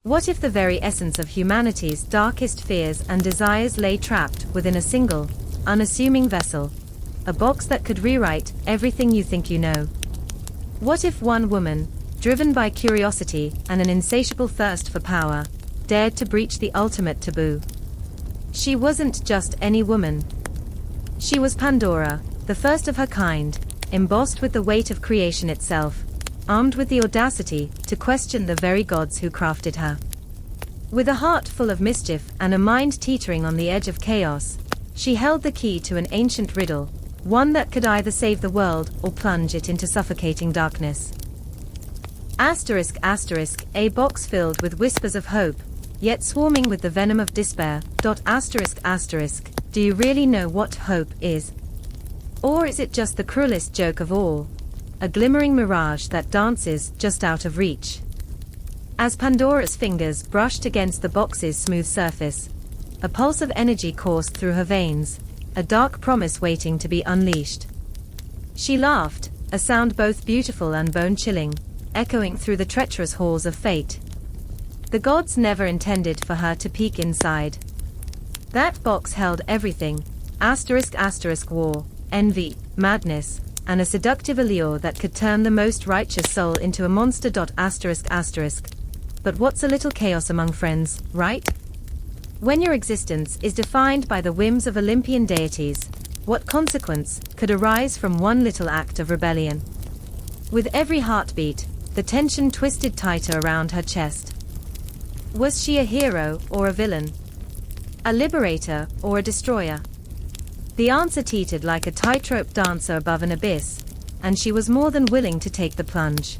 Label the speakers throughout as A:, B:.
A: What if the very essence of humanity's darkest fears and desires lay trapped within a single, unassuming vessel? A box that could rewrite everything you think you know. What if one woman, driven by curiosity and an insatiable thirst for power, dared to breach the ultimate taboo? She wasn't just any woman. She was Pandora, the first of her kind, embossed with the weight of creation itself, armed with the audacity to question the very gods who crafted her. With a heart full of mischief and a mind teetering on the edge of chaos, she held the key to an ancient riddle, one that could either save the world or plunge it into suffocating darkness. A box filled with whispers of hope, yet swarming with the venom of despair. Do you really know what hope is? Or is it just the cruelest joke of all? A glimmering mirage that dances just out of reach. As Pandora's fingers brushed against the box's smooth surface, a pulse of energy coursed through her veins, a dark promise waiting to be unleashed. She laughed, a sound both beautiful and bone-chilling, echoing through the treacherous halls of fate. The gods never intended for her to peek inside. That box held everything, war, envy, madness, and a seductive allure that could turn the most righteous soul into a monster. But what's a little chaos among friends, right? When your existence is defined by the whims of Olympian deities, what consequence could arise from one little act of rebellion? With every heartbeat, the tension twisted tighter around her chest. Was she a hero or a villain? A liberator or a destroyer? The answer teetered like a tightrope dancer above an abyss, and she was more than willing to take the plunge.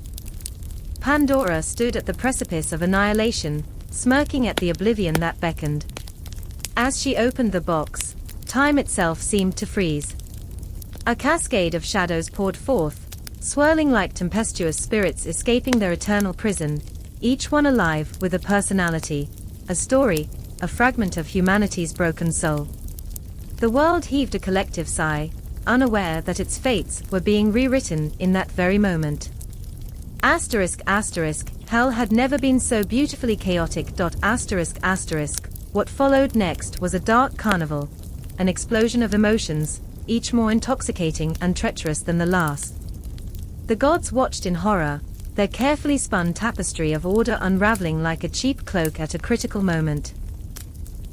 A: Pandora stood at the precipice of annihilation, smirking at the oblivion that beckoned. As she opened the box, time itself seemed to freeze. A cascade of shadows poured forth, swirling like tempestuous spirits escaping their eternal prison, each one alive with a personality, a story, a fragment of humanity's broken soul. The world heaved a collective sigh, unaware that its fates were being rewritten in that very moment. Hell had never been so beautifully chaotic. What followed next was a dark carnival, an explosion of emotions, each more intoxicating and treacherous than the last. The gods watched in horror, their carefully spun tapestry of order unraveling like a cheap cloak at a critical moment.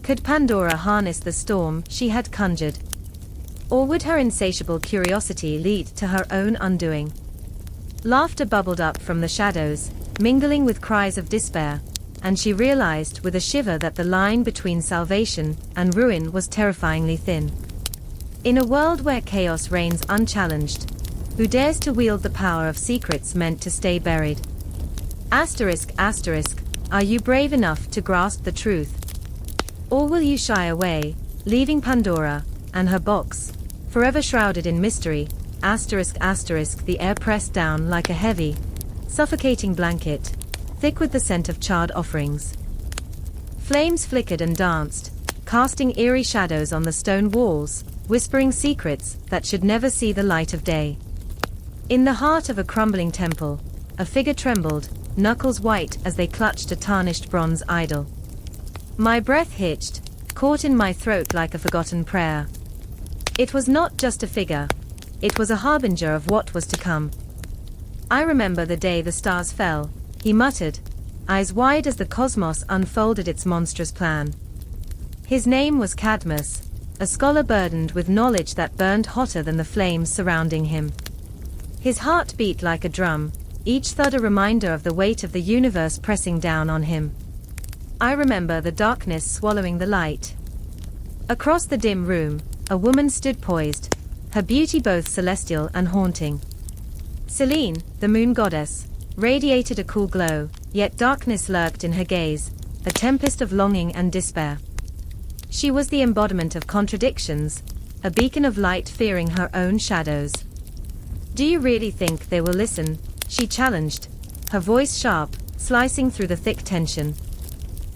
A: Could Pandora harness the storm she had conjured? Or would her insatiable curiosity lead to her own undoing? Laughter bubbled up from the shadows, mingling with cries of despair, and she realized with a shiver that the line between salvation and ruin was terrifyingly thin. In a world where chaos reigns unchallenged, who dares to wield the power of secrets meant to stay buried? Are you brave enough to grasp the truth? Or will you shy away, leaving Pandora and her box forever shrouded in mystery? The air pressed down like a heavy, suffocating blanket, thick with the scent of charred offerings. Flames flickered and danced, casting eerie shadows on the stone walls, whispering secrets that should never see the light of day. In the heart of a crumbling temple, a figure trembled, knuckles white as they clutched a tarnished bronze idol. My breath hitched, caught in my throat like a forgotten prayer. It was not just a figure. It was a harbinger of what was to come. I remember the day the stars fell, he muttered, eyes wide as the cosmos unfolded its monstrous plan. His name was Cadmus, a scholar burdened with knowledge that burned hotter than the flames surrounding him. His heart beat like a drum, each thud a reminder of the weight of the universe pressing down on him. I remember the darkness swallowing the light. Across the dim room, a woman stood poised, her beauty both celestial and haunting. Selene, the moon goddess, radiated a cool glow, yet darkness lurked in her gaze, a tempest of longing and despair. She was the embodiment of contradictions, a beacon of light fearing her own shadows. Do you really think they will listen? She challenged, her voice sharp, slicing through the thick tension.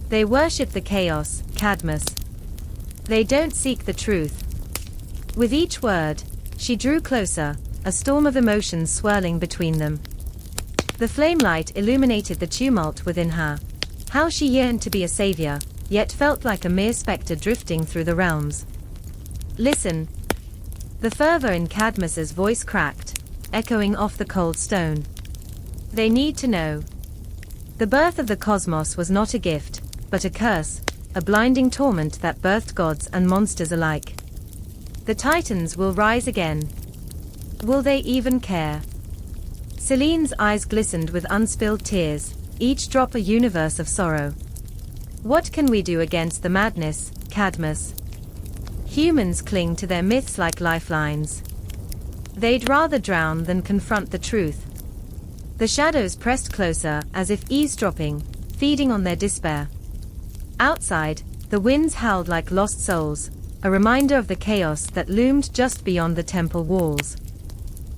A: They worship the chaos, Cadmus. They don't seek the truth. With each word, she drew closer, a storm of emotions swirling between them. The flame light illuminated the tumult within her, How she yearned to be a savior, yet felt like a mere spectre drifting through the realms. Listen. The fervor in Cadmus's voice cracked, echoing off the cold stone. They need to know. The birth of the cosmos was not a gift, but a curse, a blinding torment that birthed gods and monsters alike. The Titans will rise again. Will they even care? Selene's eyes glistened with unspilled tears, each drop a universe of sorrow. What can we do against the madness, Cadmus? Humans cling to their myths like lifelines. They'd rather drown than confront the truth. The shadows pressed closer, as if eavesdropping, feeding on their despair. Outside, the winds howled like lost souls, a reminder of the chaos that loomed just beyond the temple walls.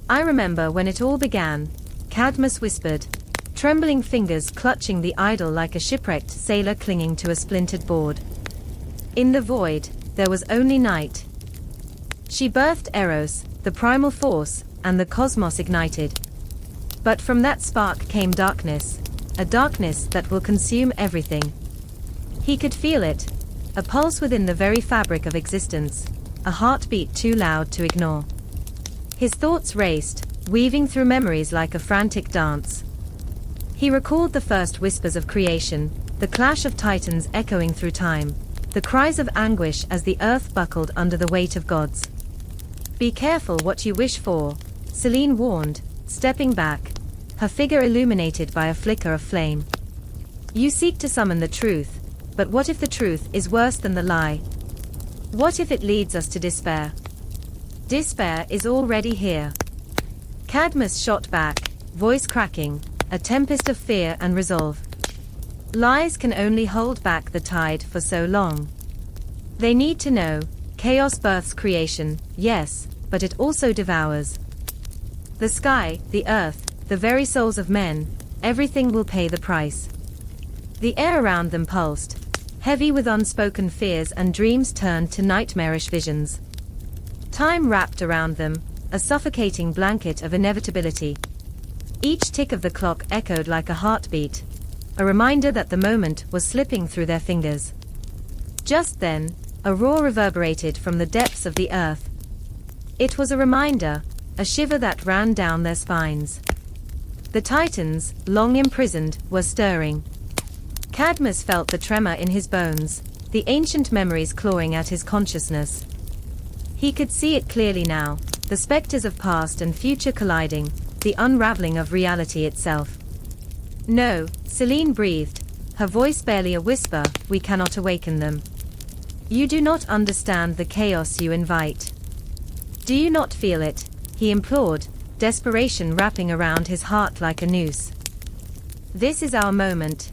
A: I remember when it all began, Cadmus whispered, trembling fingers clutching the idol like a shipwrecked sailor clinging to a splintered board. In the void, there was only night. She birthed Eros, the primal force, and the cosmos ignited. But from that spark came darkness, a darkness that will consume everything. He could feel it, a pulse within the very fabric of existence, a heartbeat too loud to ignore. His thoughts raced, weaving through memories like a frantic dance. He recalled the first whispers of creation, the clash of titans echoing through time, the cries of anguish as the earth buckled under the weight of gods. Be careful what you wish for, Selene warned, stepping back, her figure illuminated by a flicker of flame. You seek to summon the truth, but what if the truth is worse than the lie? What if it leads us to despair? Despair is already here. Cadmus shot back, voice cracking, a tempest of fear and resolve. Lies can only hold back the tide for so long. They need to know, chaos births creation, yes, but it also devours. The sky, the earth, the very souls of men, everything will pay the price. The air around them pulsed, heavy with unspoken fears, and dreams turned to nightmarish visions. Time wrapped around them, a suffocating blanket of inevitability. Each tick of the clock echoed like a heartbeat, a reminder that the moment was slipping through their fingers. Just then, a roar reverberated from the depths of the earth. It was a reminder, a shiver that ran down their spines. The Titans, long imprisoned, were stirring. Cadmus felt the tremor in his bones, the ancient memories clawing at his consciousness. He could see it clearly now, the specters of past and future colliding, the unraveling of reality itself. No, Selene breathed, her voice barely a whisper, we cannot awaken them. You do not understand the chaos you invite. Do you not feel it? He implored, desperation wrapping around his heart like a noose. This is our moment.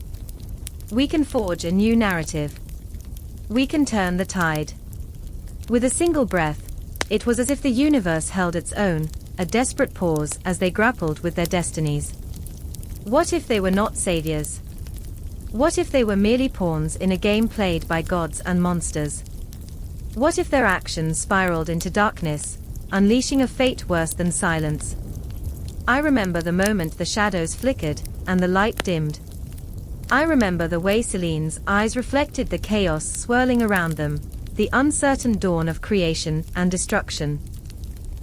A: We can forge a new narrative. We can turn the tide. With a single breath, it was as if the universe held its own, a desperate pause as they grappled with their destinies. What if they were not saviors? What if they were merely pawns in a game played by gods and monsters? What if their actions spiraled into darkness, unleashing a fate worse than silence? I remember the moment the shadows flickered, and the light dimmed. I remember the way Selene's eyes reflected the chaos swirling around them, the uncertain dawn of creation and destruction.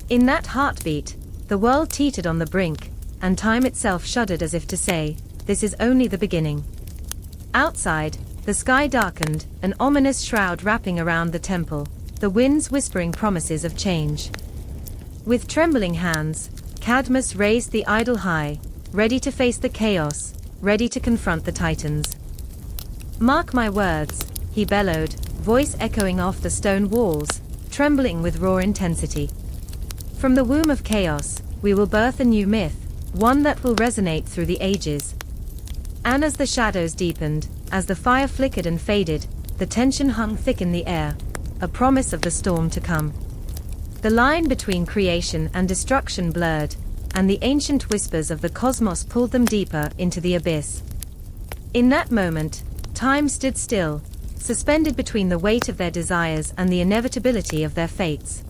A: In that heartbeat, the world teetered on the brink, and time itself shuddered as if to say, this is only the beginning. Outside, the sky darkened, an ominous shroud wrapping around the temple, the winds whispering promises of change. With trembling hands, Cadmus raised the idol high, ready to face the chaos, ready to confront the Titans. Mark my words, he bellowed, voice echoing off the stone walls, trembling with raw intensity. From the womb of chaos, we will birth a new myth, one that will resonate through the ages. And as the shadows deepened, as the fire flickered and faded, the tension hung thick in the air, a promise of the storm to come. The line between creation and destruction blurred, and the ancient whispers of the cosmos pulled them deeper into the abyss. In that moment, time stood still, suspended between the weight of their desires and the inevitability of their fates.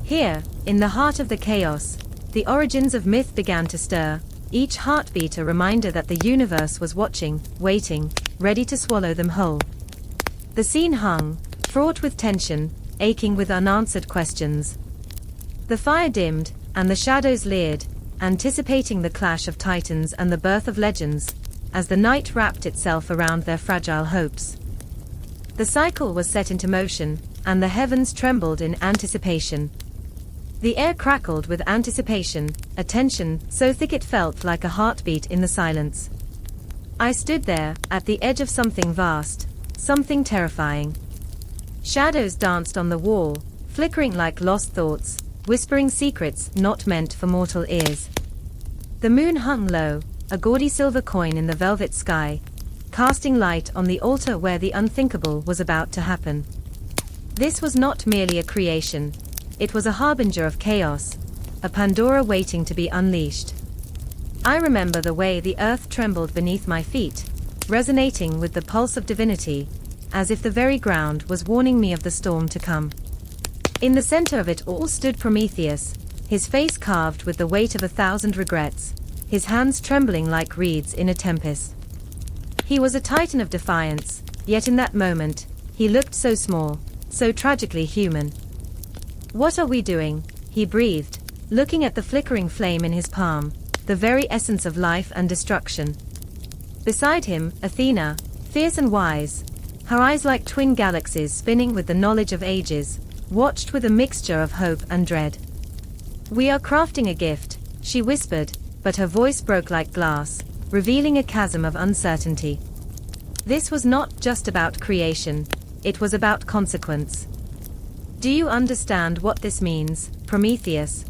A: Here, in the heart of the chaos, the origins of myth began to stir, each heartbeat a reminder that the universe was watching, waiting, ready to swallow them whole. The scene hung, fraught with tension, aching with unanswered questions. The fire dimmed, and the shadows leered, anticipating the clash of titans and the birth of legends, as the night wrapped itself around their fragile hopes. The cycle was set into motion, and the heavens trembled in anticipation. The air crackled with anticipation, a tension so thick it felt like a heartbeat in the silence. I stood there, at the edge of something vast, something terrifying. Shadows danced on the wall, flickering like lost thoughts, whispering secrets not meant for mortal ears. The moon hung low, a gaudy silver coin in the velvet sky, casting light on the altar where the unthinkable was about to happen. This was not merely a creation, it was a harbinger of chaos, a Pandora waiting to be unleashed. I remember the way the earth trembled beneath my feet, resonating with the pulse of divinity, as if the very ground was warning me of the storm to come. In the center of it all stood Prometheus, his face carved with the weight of 1,000 regrets, his hands trembling like reeds in a tempest. He was a titan of defiance, yet in that moment, he looked so small, so tragically human. "What are we doing?" he breathed, looking at the flickering flame in his palm, the very essence of life and destruction. Beside him, Athena, fierce and wise, her eyes like twin galaxies spinning with the knowledge of ages, watched with a mixture of hope and dread. "We are crafting a gift," she whispered, but her voice broke like glass, revealing a chasm of uncertainty. This was not just about creation, it was about consequence. "Do you understand what this means, Prometheus?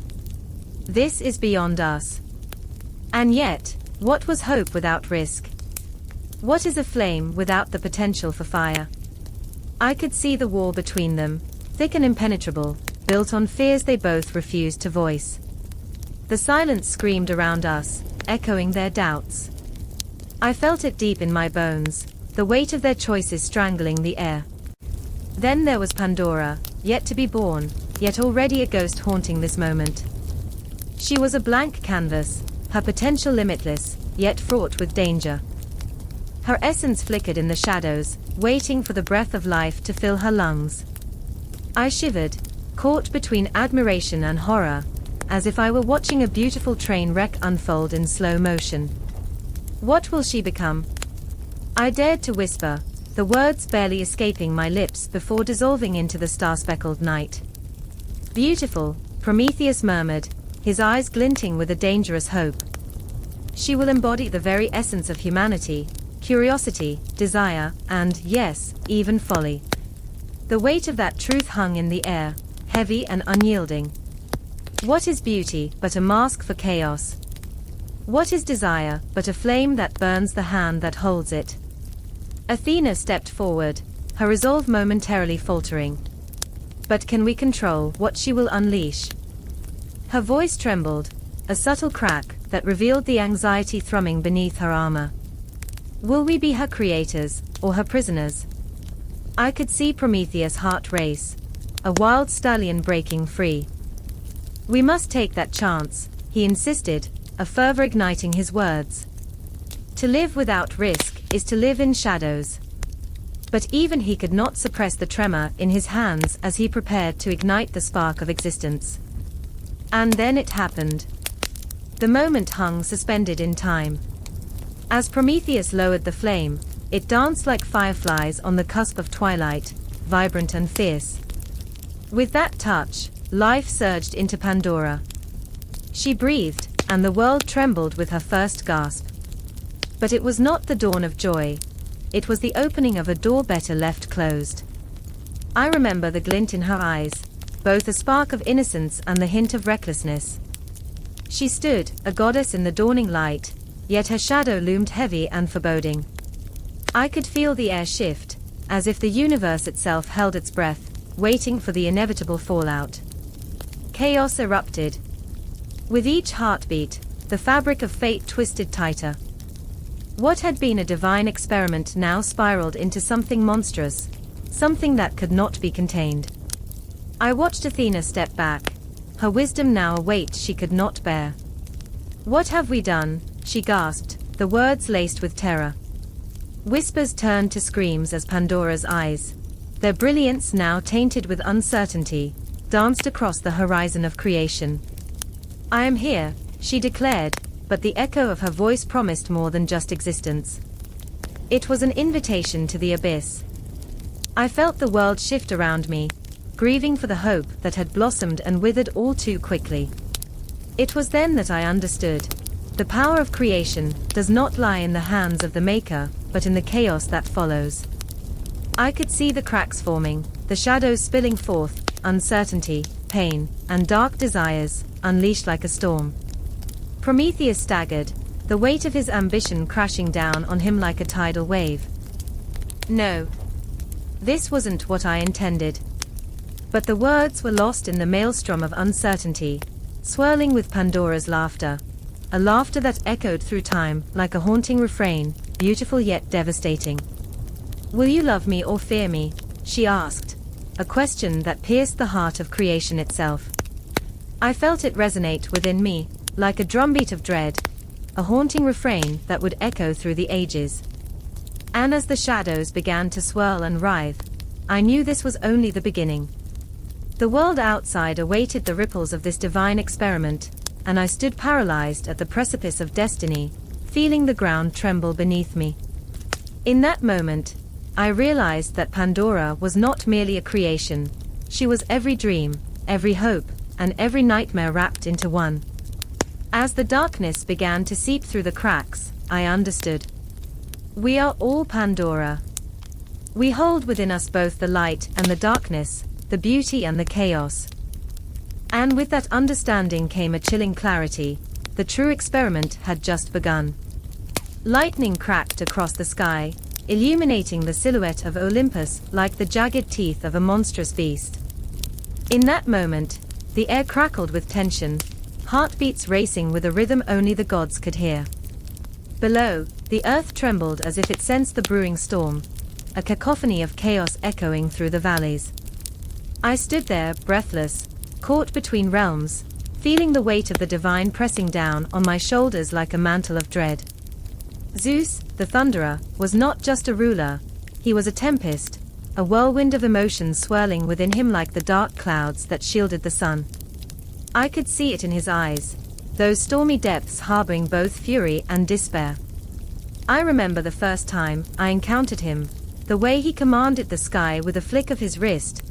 A: This is beyond us. And yet, what was hope without risk? What is a flame without the potential for fire?" I could see the wall between them, thick and impenetrable, built on fears they both refused to voice. The silence screamed around us, echoing their doubts. I felt it deep in my bones, the weight of their choices strangling the air. Then there was Pandora, yet to be born, yet already a ghost haunting this moment. She was a blank canvas, her potential limitless, yet fraught with danger. Her essence flickered in the shadows, waiting for the breath of life to fill her lungs. I shivered, caught between admiration and horror, as if I were watching a beautiful train wreck unfold in slow motion. What will she become? I dared to whisper, the words barely escaping my lips before dissolving into the star-speckled night. "Beautiful," Prometheus murmured, his eyes glinting with a dangerous hope. "She will embody the very essence of humanity, curiosity, desire, and, yes, even folly." The weight of that truth hung in the air, heavy and unyielding. What is beauty but a mask for chaos? What is desire but a flame that burns the hand that holds it? Athena stepped forward, her resolve momentarily faltering. "But can we control what she will unleash?" Her voice trembled, a subtle crack that revealed the anxiety thrumming beneath her armor. "Will we be her creators, or her prisoners?" I could see Prometheus' heart race, a wild stallion breaking free. "We must take that chance," he insisted, a fervor igniting his words. "To live without risk is to live in shadows." But even he could not suppress the tremor in his hands as he prepared to ignite the spark of existence. And then it happened. The moment hung suspended in time. As Prometheus lowered the flame, it danced like fireflies on the cusp of twilight, vibrant and fierce. With that touch, life surged into Pandora. She breathed, and the world trembled with her first gasp. But it was not the dawn of joy. It was the opening of a door better left closed. I remember the glint in her eyes, both a spark of innocence and the hint of recklessness. She stood, a goddess in the dawning light, yet her shadow loomed heavy and foreboding. I could feel the air shift, as if the universe itself held its breath, waiting for the inevitable fallout. Chaos erupted. With each heartbeat, the fabric of fate twisted tighter. What had been a divine experiment now spiraled into something monstrous, something that could not be contained. I watched Athena step back, her wisdom now a weight she could not bear. "What have we done?" she gasped, the words laced with terror. Whispers turned to screams as Pandora's eyes, their brilliance now tainted with uncertainty, danced across the horizon of creation. "I am here," she declared, but the echo of her voice promised more than just existence. It was an invitation to the abyss. I felt the world shift around me, grieving for the hope that had blossomed and withered all too quickly. It was then that I understood. The power of creation does not lie in the hands of the maker, but in the chaos that follows. I could see the cracks forming, the shadows spilling forth, uncertainty, pain, and dark desires, unleashed like a storm. Prometheus staggered, the weight of his ambition crashing down on him like a tidal wave. "No. This wasn't what I intended." But the words were lost in the maelstrom of uncertainty, swirling with Pandora's laughter. A laughter that echoed through time like a haunting refrain, beautiful yet devastating. "Will you love me or fear me?" she asked, a question that pierced the heart of creation itself. I felt it resonate within me, like a drumbeat of dread, a haunting refrain that would echo through the ages. And as the shadows began to swirl and writhe, I knew this was only the beginning. The world outside awaited the ripples of this divine experiment, and I stood paralyzed at the precipice of destiny, feeling the ground tremble beneath me. In that moment, I realized that Pandora was not merely a creation, she was every dream, every hope, and every nightmare wrapped into one. As the darkness began to seep through the cracks, I understood. We are all Pandora. We hold within us both the light and the darkness, the beauty and the chaos. And with that understanding came a chilling clarity. The true experiment had just begun. Lightning cracked across the sky, illuminating the silhouette of Olympus like the jagged teeth of a monstrous beast. In that moment, the air crackled with tension, heartbeats racing with a rhythm only the gods could hear. Below, the earth trembled as if it sensed the brewing storm, a cacophony of chaos echoing through the valleys. I stood there, breathless, caught between realms, feeling the weight of the divine pressing down on my shoulders like a mantle of dread. Zeus, the thunderer, was not just a ruler, he was a tempest, a whirlwind of emotions swirling within him like the dark clouds that shielded the sun. I could see it in his eyes, those stormy depths harboring both fury and despair. I remember the first time I encountered him, the way he commanded the sky with a flick of his wrist,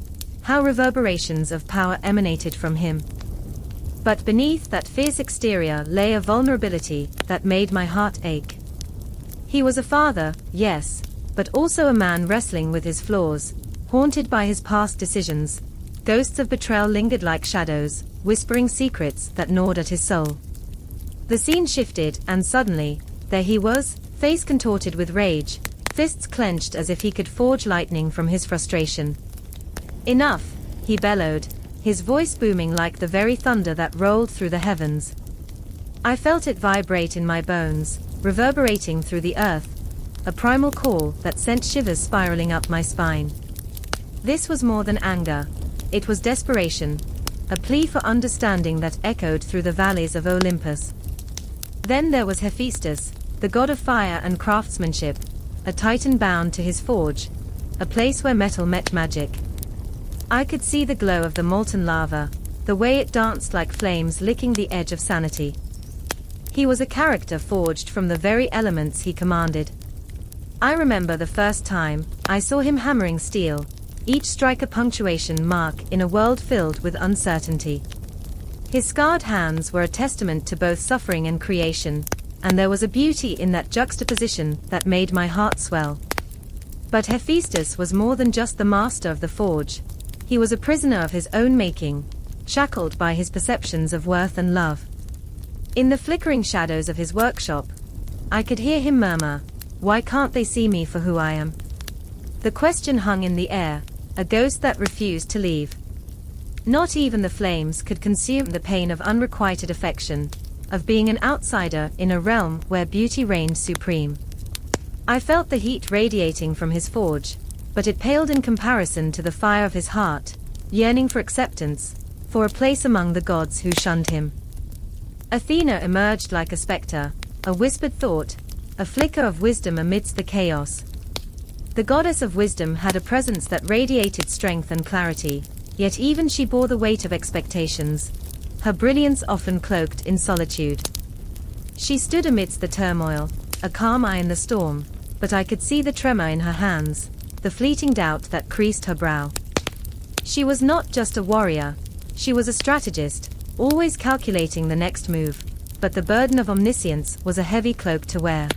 A: how reverberations of power emanated from him. But beneath that fierce exterior lay a vulnerability that made my heart ache. He was a father, yes, but also a man wrestling with his flaws, haunted by his past decisions. Ghosts of betrayal lingered like shadows, whispering secrets that gnawed at his soul. The scene shifted, and suddenly, there he was, face contorted with rage, fists clenched as if he could forge lightning from his frustration. "Enough," he bellowed, his voice booming like the very thunder that rolled through the heavens. I felt it vibrate in my bones, reverberating through the earth, a primal call that sent shivers spiraling up my spine. This was more than anger. It was desperation, a plea for understanding that echoed through the valleys of Olympus. Then there was Hephaestus, the god of fire and craftsmanship, a titan bound to his forge, a place where metal met magic. I could see the glow of the molten lava, the way it danced like flames licking the edge of sanity. He was a character forged from the very elements he commanded. I remember the first time I saw him hammering steel, each strike a punctuation mark in a world filled with uncertainty. His scarred hands were a testament to both suffering and creation, and there was a beauty in that juxtaposition that made my heart swell. But Hephaestus was more than just the master of the forge. He was a prisoner of his own making, shackled by his perceptions of worth and love. In the flickering shadows of his workshop, I could hear him murmur, "Why can't they see me for who I am?" The question hung in the air, a ghost that refused to leave. Not even the flames could consume the pain of unrequited affection, of being an outsider in a realm where beauty reigned supreme. I felt the heat radiating from his forge, but it paled in comparison to the fire of his heart, yearning for acceptance, for a place among the gods who shunned him. Athena emerged like a specter, a whispered thought, a flicker of wisdom amidst the chaos. The goddess of wisdom had a presence that radiated strength and clarity, yet even she bore the weight of expectations, her brilliance often cloaked in solitude. She stood amidst the turmoil, a calm eye in the storm, but I could see the tremor in her hands, the fleeting doubt that creased her brow. She was not just a warrior, she was a strategist, always calculating the next move, but the burden of omniscience was a heavy cloak to wear.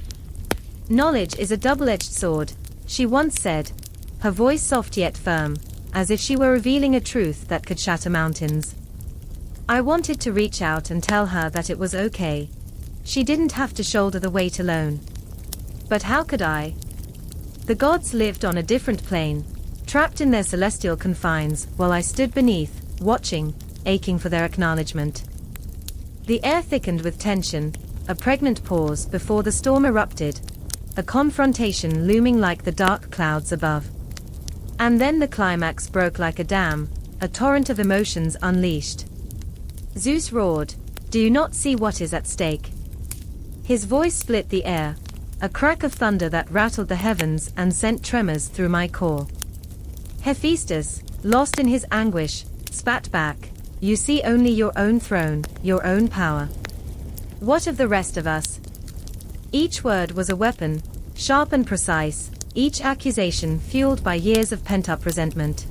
A: "Knowledge is a double-edged sword," she once said, her voice soft yet firm, as if she were revealing a truth that could shatter mountains. I wanted to reach out and tell her that it was okay. She didn't have to shoulder the weight alone. But how could I? The gods lived on a different plane, trapped in their celestial confines, while I stood beneath, watching, aching for their acknowledgement. The air thickened with tension, a pregnant pause before the storm erupted, a confrontation looming like the dark clouds above. And then the climax broke like a dam, a torrent of emotions unleashed. Zeus roared, "Do you not see what is at stake?" His voice split the air, a crack of thunder that rattled the heavens and sent tremors through my core. Hephaestus, lost in his anguish, spat back, "You see only your own throne, your own power. What of the rest of us?" Each word was a weapon, sharp and precise, each accusation fueled by years of pent-up resentment.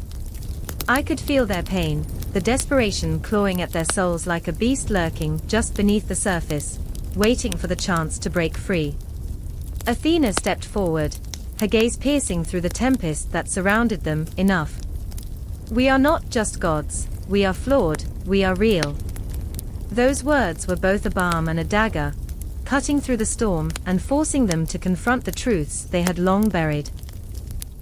A: I could feel their pain, the desperation clawing at their souls like a beast lurking just beneath the surface, waiting for the chance to break free. Athena stepped forward, her gaze piercing through the tempest that surrounded them. "Enough. We are not just gods, we are flawed, we are real." Those words were both a balm and a dagger, cutting through the storm and forcing them to confront the truths they had long buried.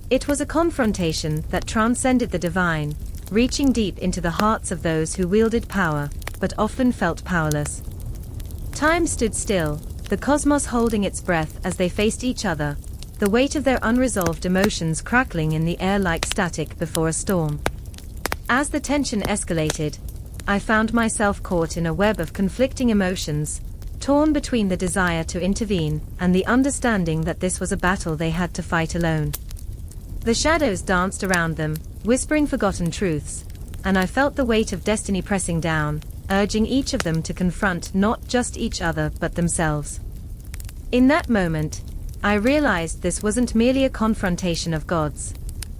A: It was a confrontation that transcended the divine, reaching deep into the hearts of those who wielded power, but often felt powerless. Time stood still, the cosmos holding its breath as they faced each other, the weight of their unresolved emotions crackling in the air like static before a storm. As the tension escalated, I found myself caught in a web of conflicting emotions, torn between the desire to intervene and the understanding that this was a battle they had to fight alone. The shadows danced around them, whispering forgotten truths, and I felt the weight of destiny pressing down, urging each of them to confront not just each other but themselves. In that moment, I realized this wasn't merely a confrontation of gods.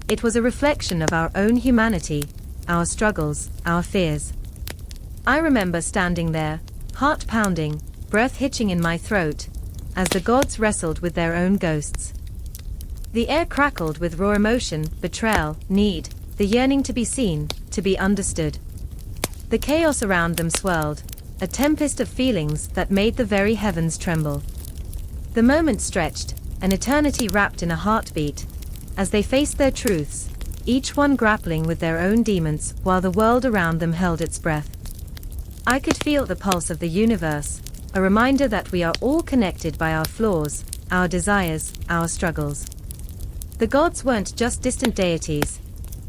A: It was a reflection of our own humanity, our struggles, our fears. I remember standing there, heart pounding, breath hitching in my throat, as the gods wrestled with their own ghosts. The air crackled with raw emotion, betrayal, need, the yearning to be seen, to be understood. The chaos around them swirled, a tempest of feelings that made the very heavens tremble. The moment stretched, an eternity wrapped in a heartbeat, as they faced their truths, each one grappling with their own demons while the world around them held its breath. I could feel the pulse of the universe, a reminder that we are all connected by our flaws, our desires, our struggles. The gods weren't just distant deities,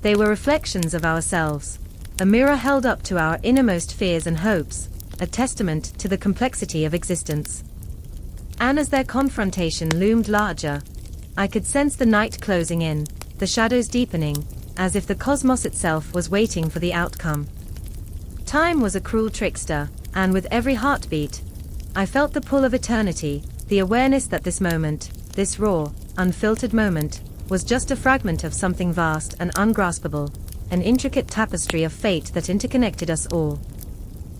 A: they were reflections of ourselves, a mirror held up to our innermost fears and hopes, a testament to the complexity of existence. And as their confrontation loomed larger, I could sense the night closing in, the shadows deepening, as if the cosmos itself was waiting for the outcome. Time was a cruel trickster, and with every heartbeat, I felt the pull of eternity, the awareness that this moment, this raw, unfiltered moment, was just a fragment of something vast and ungraspable, an intricate tapestry of fate that interconnected us all.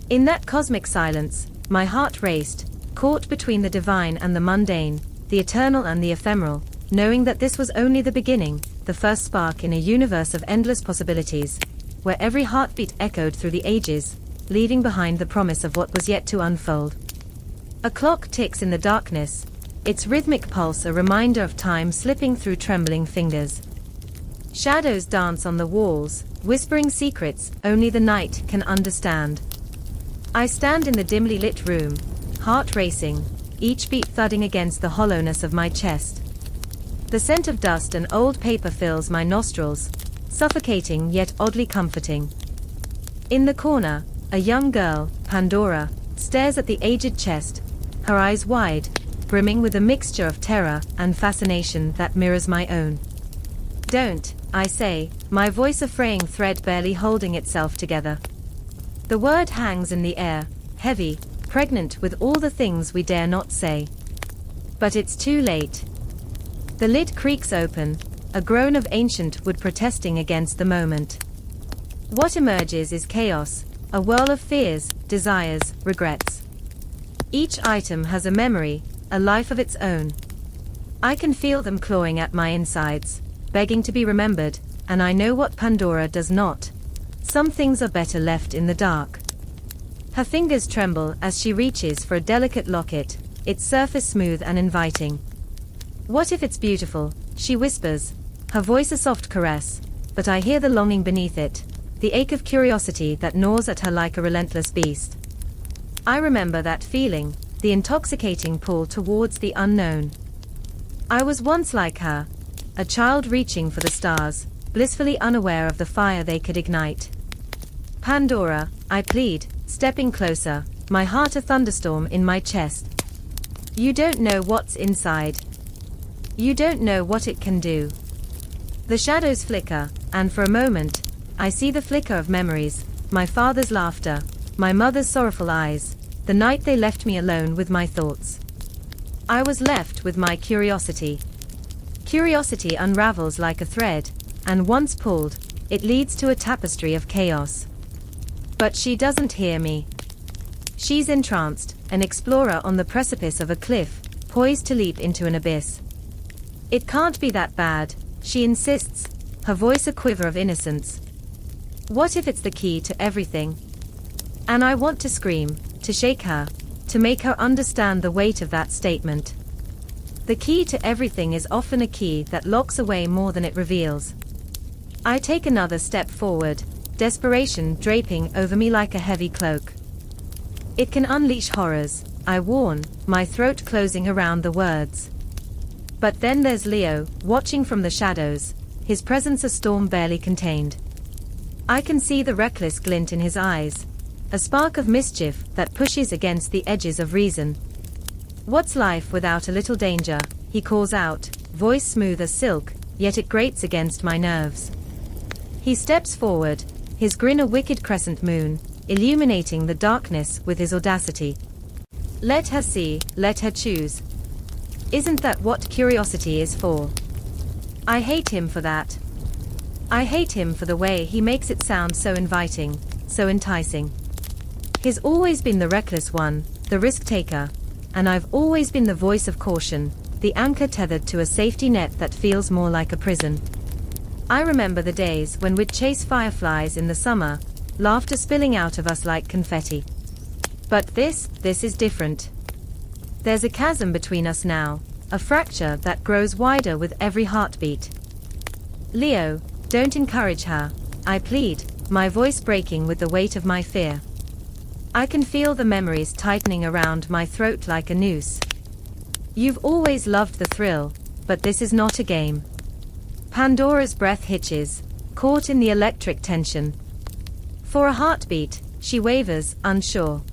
A: In that cosmic silence, my heart raced, caught between the divine and the mundane, the eternal and the ephemeral, knowing that this was only the beginning, the first spark in a universe of endless possibilities, where every heartbeat echoed through the ages, leaving behind the promise of what was yet to unfold. A clock ticks in the darkness, its rhythmic pulse a reminder of time slipping through trembling fingers. Shadows dance on the walls, whispering secrets only the night can understand. I stand in the dimly lit room, heart racing, each beat thudding against the hollowness of my chest. The scent of dust and old paper fills my nostrils, suffocating yet oddly comforting. In the corner, a young girl, Pandora, stares at the aged chest, her eyes wide, brimming with a mixture of terror and fascination that mirrors my own. Don't, I say, my voice a fraying thread barely holding itself together. The word hangs in the air, heavy, pregnant with all the things we dare not say. But it's too late. The lid creaks open, a groan of ancient wood protesting against the moment. What emerges is chaos, a whirl of fears, desires, regrets. Each item has a memory, a life of its own. I can feel them clawing at my insides, begging to be remembered, and I know what Pandora does not. Some things are better left in the dark. Her fingers tremble as she reaches for a delicate locket, its surface smooth and inviting. What if it's beautiful, she whispers, her voice a soft caress, but I hear the longing beneath it, the ache of curiosity that gnaws at her like a relentless beast. I remember that feeling, the intoxicating pull towards the unknown. I was once like her, a child reaching for the stars, blissfully unaware of the fire they could ignite. Pandora, I plead, stepping closer, my heart a thunderstorm in my chest. You don't know what's inside. You don't know what it can do. The shadows flicker, and for a moment, I see the flicker of memories, my father's laughter, my mother's sorrowful eyes, the night they left me alone with my thoughts. I was left with my curiosity. Curiosity unravels like a thread, and once pulled, it leads to a tapestry of chaos. But she doesn't hear me. She's entranced, an explorer on the precipice of a cliff, poised to leap into an abyss. It can't be that bad, she insists, her voice a quiver of innocence. What if it's the key to everything? And I want to scream, to shake her, to make her understand the weight of that statement. The key to everything is often a key that locks away more than it reveals. I take another step forward, desperation draping over me like a heavy cloak. It can unleash horrors, I warn, my throat closing around the words. But then there's Leo, watching from the shadows, his presence a storm barely contained. I can see the reckless glint in his eyes, a spark of mischief that pushes against the edges of reason. What's life without a little danger, he calls out, voice smooth as silk, yet it grates against my nerves. He steps forward, his grin a wicked crescent moon, illuminating the darkness with his audacity. Let her see, let her choose. Isn't that what curiosity is for? I hate him for that. I hate him for the way he makes it sound so inviting, so enticing. He's always been the reckless one, the risk-taker, and I've always been the voice of caution, the anchor tethered to a safety net that feels more like a prison. I remember the days when we'd chase fireflies in the summer, laughter spilling out of us like confetti. But this is different. There's a chasm between us now, a fracture that grows wider with every heartbeat. Leo, don't encourage her, I plead, my voice breaking with the weight of my fear. I can feel the memories tightening around my throat like a noose. You've always loved the thrill, but this is not a game. Pandora's breath hitches, caught in the electric tension. For a heartbeat, she wavers, unsure.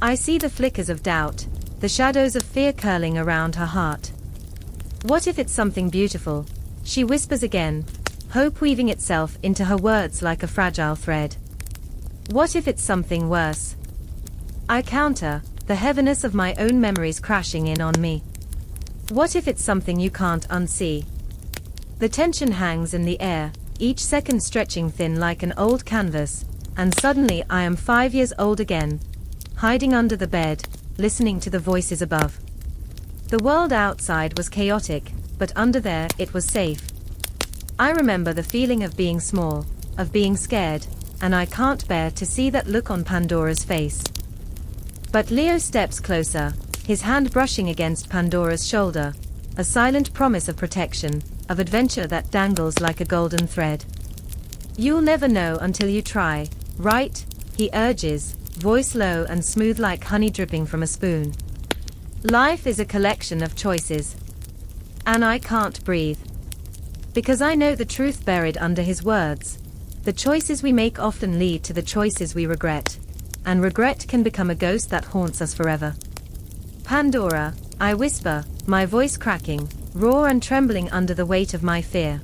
A: I see the flickers of doubt, the shadows of fear curling around her heart. What if it's something beautiful? She whispers again, hope weaving itself into her words like a fragile thread. What if it's something worse? I counter, the heaviness of my own memories crashing in on me. What if it's something you can't unsee? The tension hangs in the air, each second stretching thin like an old canvas, and suddenly I am 5 years old again, hiding under the bed, listening to the voices above. The world outside was chaotic, but under there it was safe. I remember the feeling of being small, of being scared, and I can't bear to see that look on Pandora's face. But Leo steps closer, his hand brushing against Pandora's shoulder, a silent promise of protection, of adventure that dangles like a golden thread. You'll never know until you try, right? He urges, voice low and smooth like honey dripping from a spoon. Life is a collection of choices. And I can't breathe. Because I know the truth buried under his words. The choices we make often lead to the choices we regret. And regret can become a ghost that haunts us forever. Pandora, I whisper, my voice cracking, raw and trembling under the weight of my fear.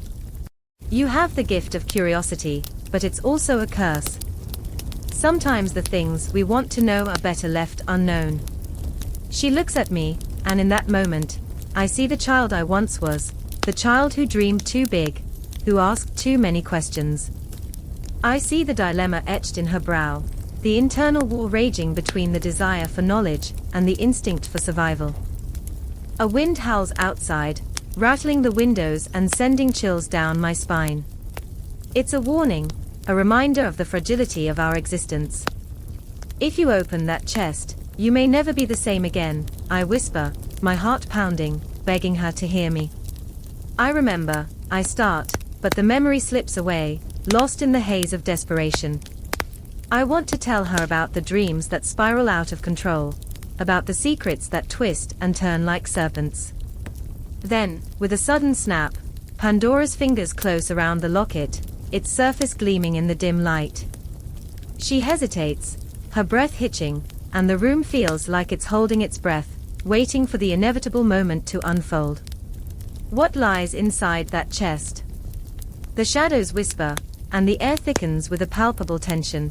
A: You have the gift of curiosity, but it's also a curse. Sometimes the things we want to know are better left unknown. She looks at me, and in that moment, I see the child I once was, the child who dreamed too big, who asked too many questions. I see the dilemma etched in her brow, the internal war raging between the desire for knowledge and the instinct for survival. A wind howls outside, rattling the windows and sending chills down my spine. It's a warning, a reminder of the fragility of our existence. If you open that chest, you may never be the same again, I whisper, my heart pounding, begging her to hear me. I remember, I start, but the memory slips away, lost in the haze of desperation. I want to tell her about the dreams that spiral out of control, about the secrets that twist and turn like serpents. Then, with a sudden snap, Pandora's fingers close around the locket, its surface gleaming in the dim light. She hesitates, her breath hitching, and the room feels like it's holding its breath, waiting for the inevitable moment to unfold. What lies inside that chest? The shadows whisper, and the air thickens with a palpable tension.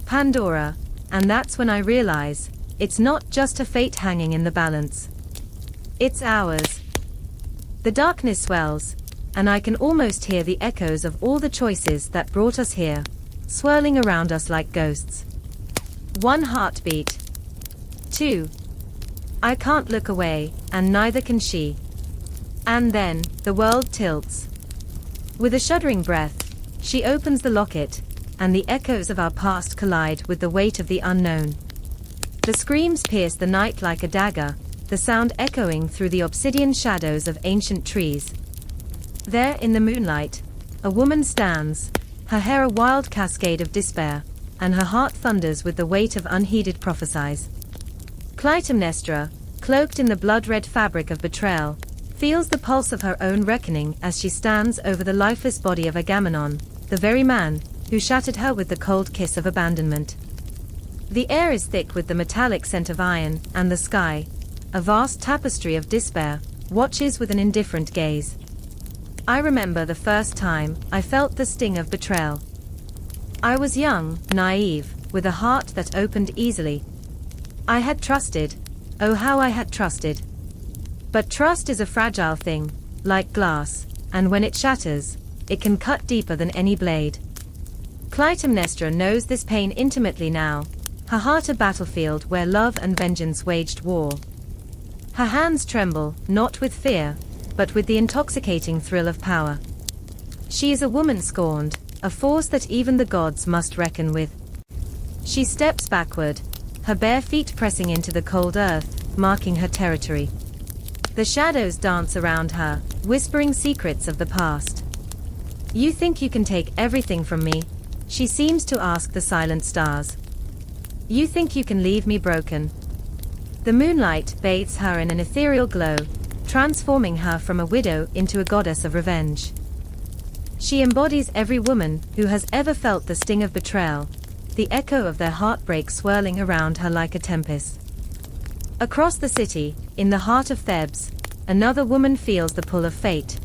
A: Pandora, and that's when I realize, it's not just a fate hanging in the balance. It's ours. The darkness swells, and I can almost hear the echoes of all the choices that brought us here, swirling around us like ghosts. 1 heartbeat. 2. I can't look away, and neither can she. And then, the world tilts. With a shuddering breath, she opens the locket, and the echoes of our past collide with the weight of the unknown. The screams pierce the night like a dagger, the sound echoing through the obsidian shadows of ancient trees. There in the moonlight, a woman stands, her hair a wild cascade of despair, and her heart thunders with the weight of unheeded prophecies. Clytemnestra, cloaked in the blood-red fabric of betrayal, feels the pulse of her own reckoning as she stands over the lifeless body of Agamemnon, the very man who shattered her with the cold kiss of abandonment. The air is thick with the metallic scent of iron, and the sky, a vast tapestry of despair, watches with an indifferent gaze. I remember the first time I felt the sting of betrayal. I was young, naive, with a heart that opened easily. I had trusted, oh how I had trusted. But trust is a fragile thing, like glass, and when it shatters, it can cut deeper than any blade. Clytemnestra knows this pain intimately now, her heart a battlefield where love and vengeance waged war. Her hands tremble, not with fear, but with the intoxicating thrill of power. She is a woman scorned, a force that even the gods must reckon with. She steps backward, her bare feet pressing into the cold earth, marking her territory. The shadows dance around her, whispering secrets of the past. You think you can take everything from me? She seems to ask the silent stars. You think you can leave me broken? The moonlight bathes her in an ethereal glow, transforming her from a widow into a goddess of revenge. She embodies every woman who has ever felt the sting of betrayal, the echo of their heartbreak swirling around her like a tempest. Across the city, in the heart of Thebes, another woman feels the pull of fate.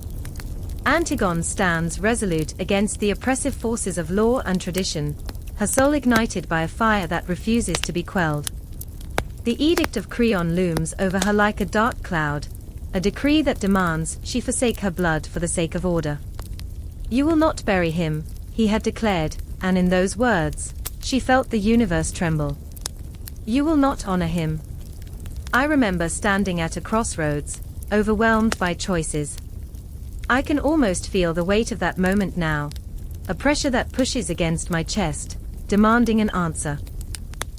A: Antigone stands resolute against the oppressive forces of law and tradition, her soul ignited by a fire that refuses to be quelled. The edict of Creon looms over her like a dark cloud, a decree that demands she forsake her blood for the sake of order. You will not bury him, he had declared, and in those words, she felt the universe tremble. You will not honor him. I remember standing at a crossroads, overwhelmed by choices. I can almost feel the weight of that moment now, a pressure that pushes against my chest, demanding an answer.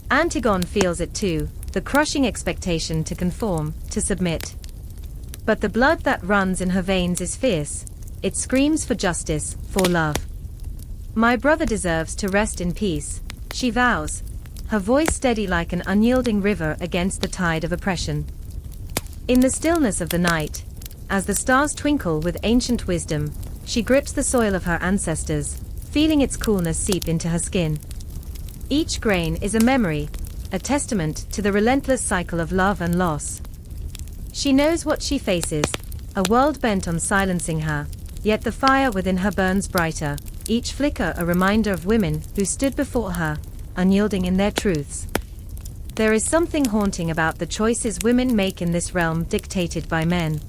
A: Antigone feels it too, the crushing expectation to conform, to submit. But the blood that runs in her veins is fierce, it screams for justice, for love. My brother deserves to rest in peace, she vows, her voice steady like an unyielding river against the tide of oppression. In the stillness of the night, as the stars twinkle with ancient wisdom, she grips the soil of her ancestors, feeling its coolness seep into her skin. Each grain is a memory, a testament to the relentless cycle of love and loss. She knows what she faces, a world bent on silencing her, yet the fire within her burns brighter, each flicker a reminder of women who stood before her, unyielding in their truths. There is something haunting about the choices women make in this realm dictated by men.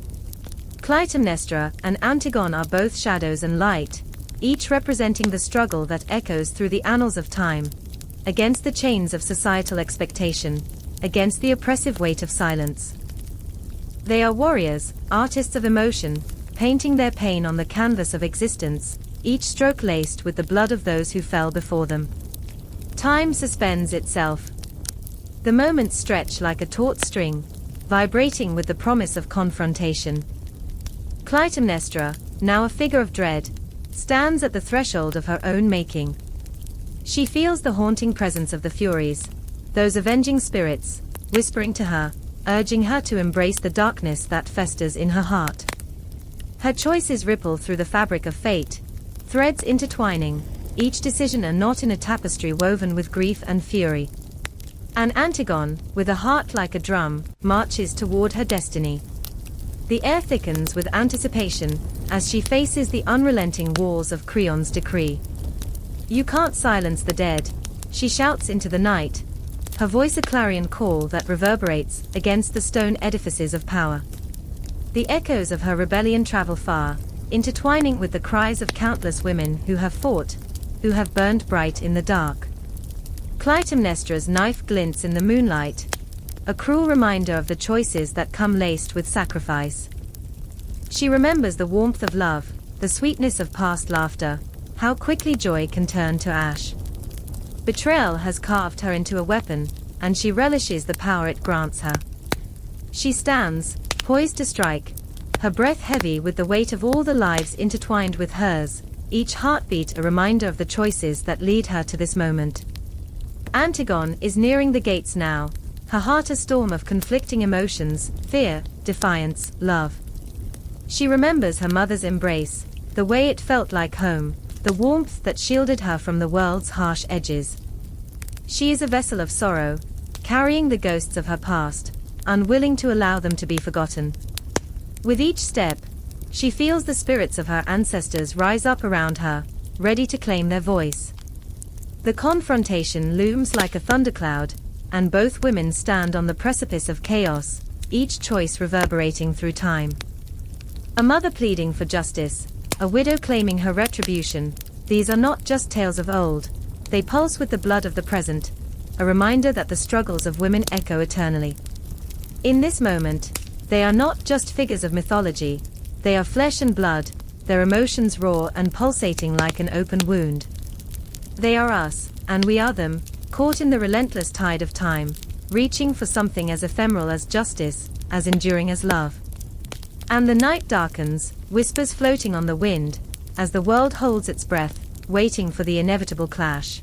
A: Clytemnestra and Antigone are both shadows and light, each representing the struggle that echoes through the annals of time, against the chains of societal expectation, against the oppressive weight of silence. They are warriors, artists of emotion, painting their pain on the canvas of existence, each stroke laced with the blood of those who fell before them. Time suspends itself. The moments stretch like a taut string, vibrating with the promise of confrontation. Clytemnestra, now a figure of dread, stands at the threshold of her own making. She feels the haunting presence of the Furies, those avenging spirits, whispering to her, urging her to embrace the darkness that festers in her heart. Her choices ripple through the fabric of fate, threads intertwining, each decision a knot in a tapestry woven with grief and fury. And Antigone, with a heart like a drum, marches toward her destiny. The air thickens with anticipation as she faces the unrelenting walls of Creon's decree. "You can't silence the dead," she shouts into the night, her voice a clarion call that reverberates against the stone edifices of power. The echoes of her rebellion travel far, intertwining with the cries of countless women who have fought, who have burned bright in the dark. Clytemnestra's knife glints in the moonlight, a cruel reminder of the choices that come laced with sacrifice. She remembers the warmth of love, the sweetness of past laughter, how quickly joy can turn to ash. Betrayal has carved her into a weapon, and she relishes the power it grants her. She stands, poised to strike, her breath heavy with the weight of all the lives intertwined with hers, each heartbeat a reminder of the choices that lead her to this moment. Antigone is nearing the gates now, her heart a storm of conflicting emotions, fear, defiance, love. She remembers her mother's embrace, the way it felt like home, the warmth that shielded her from the world's harsh edges. She is a vessel of sorrow, carrying the ghosts of her past, unwilling to allow them to be forgotten. With each step, she feels the spirits of her ancestors rise up around her, ready to claim their voice. The confrontation looms like a thundercloud, and both women stand on the precipice of chaos, each choice reverberating through time. A mother pleading for justice, a widow claiming her retribution, these are not just tales of old, they pulse with the blood of the present, a reminder that the struggles of women echo eternally. In this moment, they are not just figures of mythology, they are flesh and blood, their emotions raw and pulsating like an open wound. They are us, and we are them, caught in the relentless tide of time, reaching for something as ephemeral as justice, as enduring as love. And the night darkens, whispers floating on the wind, as the world holds its breath, waiting for the inevitable clash.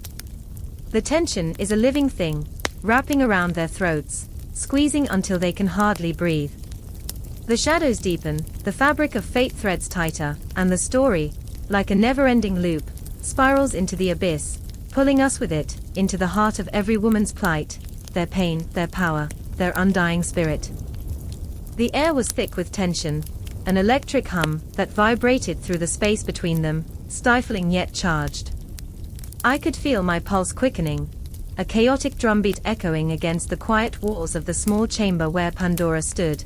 A: The tension is a living thing, wrapping around their throats, squeezing until they can hardly breathe. The shadows deepen, the fabric of fate threads tighter, and the story, like a never-ending loop, spirals into the abyss, pulling us with it, into the heart of every woman's plight, their pain, their power, their undying spirit. The air was thick with tension, an electric hum that vibrated through the space between them, stifling yet charged. I could feel my pulse quickening, a chaotic drumbeat echoing against the quiet walls of the small chamber where Pandora stood,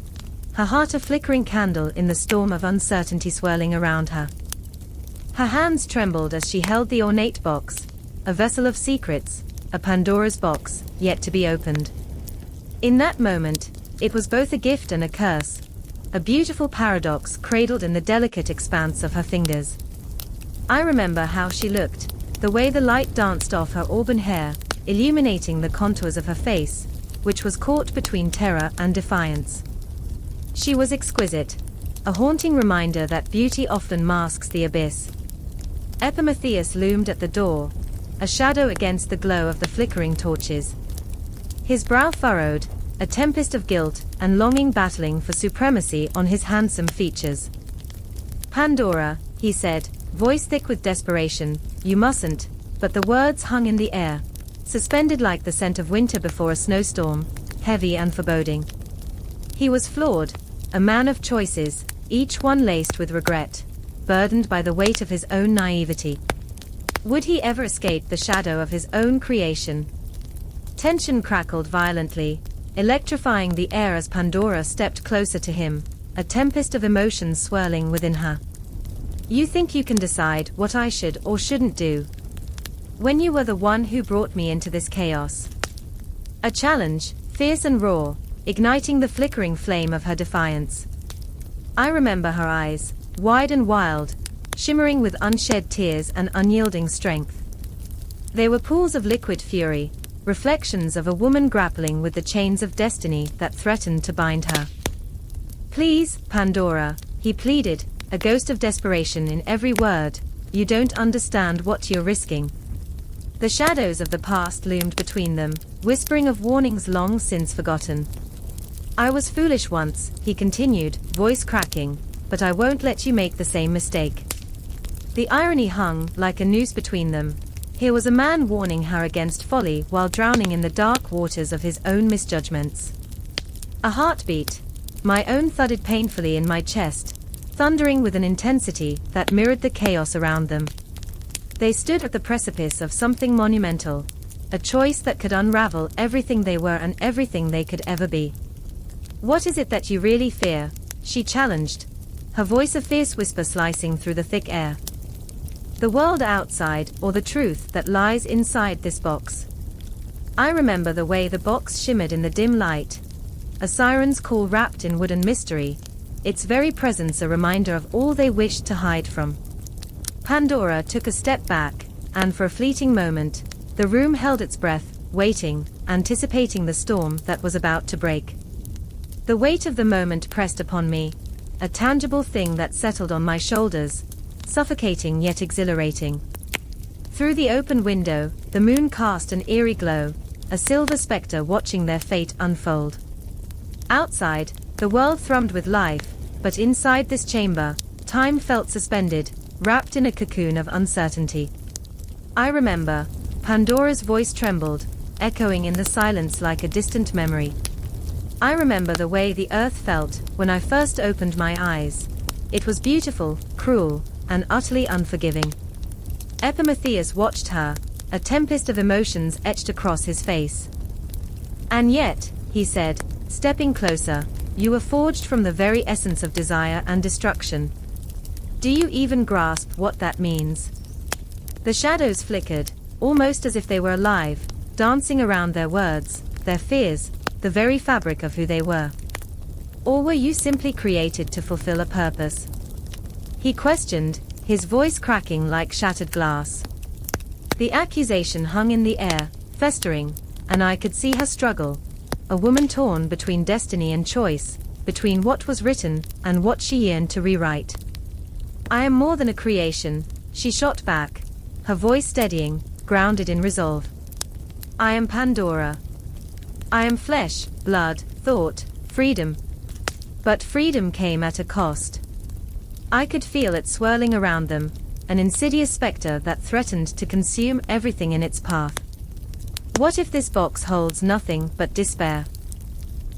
A: her heart a flickering candle in the storm of uncertainty swirling around her. Her hands trembled as she held the ornate box, a vessel of secrets, a Pandora's box, yet to be opened. In that moment, it was both a gift and a curse, a beautiful paradox cradled in the delicate expanse of her fingers. I remember how she looked, the way the light danced off her auburn hair, illuminating the contours of her face, which was caught between terror and defiance. She was exquisite, a haunting reminder that beauty often masks the abyss. Epimetheus loomed at the door, a shadow against the glow of the flickering torches. His brow furrowed, a tempest of guilt and longing battling for supremacy on his handsome features. "Pandora," he said, voice thick with desperation, "you mustn't," but the words hung in the air, suspended like the scent of winter before a snowstorm, heavy and foreboding. He was flawed, a man of choices, each one laced with regret, burdened by the weight of his own naivety. Would he ever escape the shadow of his own creation? Tension crackled violently, electrifying the air as Pandora stepped closer to him, a tempest of emotions swirling within her. You think you can decide what I should or shouldn't do? When you were the one who brought me into this chaos. A challenge, fierce and raw, igniting the flickering flame of her defiance. I remember her eyes, wide and wild, shimmering with unshed tears and unyielding strength. They were pools of liquid fury, reflections of a woman grappling with the chains of destiny that threatened to bind her. Please, Pandora, he pleaded, a ghost of desperation in every word, you don't understand what you're risking. The shadows of the past loomed between them, whispering of warnings long since forgotten. I was foolish once, he continued, voice cracking, but I won't let you make the same mistake. The irony hung like a noose between them. Here was a man warning her against folly while drowning in the dark waters of his own misjudgments. A heartbeat, my own, thudded painfully in my chest, thundering with an intensity that mirrored the chaos around them. They stood at the precipice of something monumental, a choice that could unravel everything they were and everything they could ever be. What is it that you really fear? She challenged, her voice a fierce whisper slicing through the thick air. The world outside, or the truth that lies inside this box? I remember the way the box shimmered in the dim light, a siren's call wrapped in wooden mystery, its very presence a reminder of all they wished to hide from. Pandora took a step back, and for a fleeting moment, the room held its breath, waiting, anticipating the storm that was about to break. The weight of the moment pressed upon me, a tangible thing that settled on my shoulders, suffocating yet exhilarating. Through the open window, the moon cast an eerie glow, a silver specter watching their fate unfold. Outside, the world thrummed with life, but inside this chamber, time felt suspended, wrapped in a cocoon of uncertainty. I remember, Pandora's voice trembled, echoing in the silence like a distant memory. I remember the way the earth felt when I first opened my eyes. It was beautiful, cruel, and utterly unforgiving. Epimetheus watched her, a tempest of emotions etched across his face. And yet, he said, stepping closer, you were forged from the very essence of desire and destruction. Do you even grasp what that means? The shadows flickered, almost as if they were alive, dancing around their words, their fears, the very fabric of who they were. Or were you simply created to fulfill a purpose? He questioned, his voice cracking like shattered glass. The accusation hung in the air, festering, and I could see her struggle, a woman torn between destiny and choice, between what was written and what she yearned to rewrite. I am more than a creation, she shot back, her voice steadying, grounded in resolve. I am Pandora. I am flesh, blood, thought, freedom. But freedom came at a cost. I could feel it swirling around them, an insidious specter that threatened to consume everything in its path. What if this box holds nothing but despair?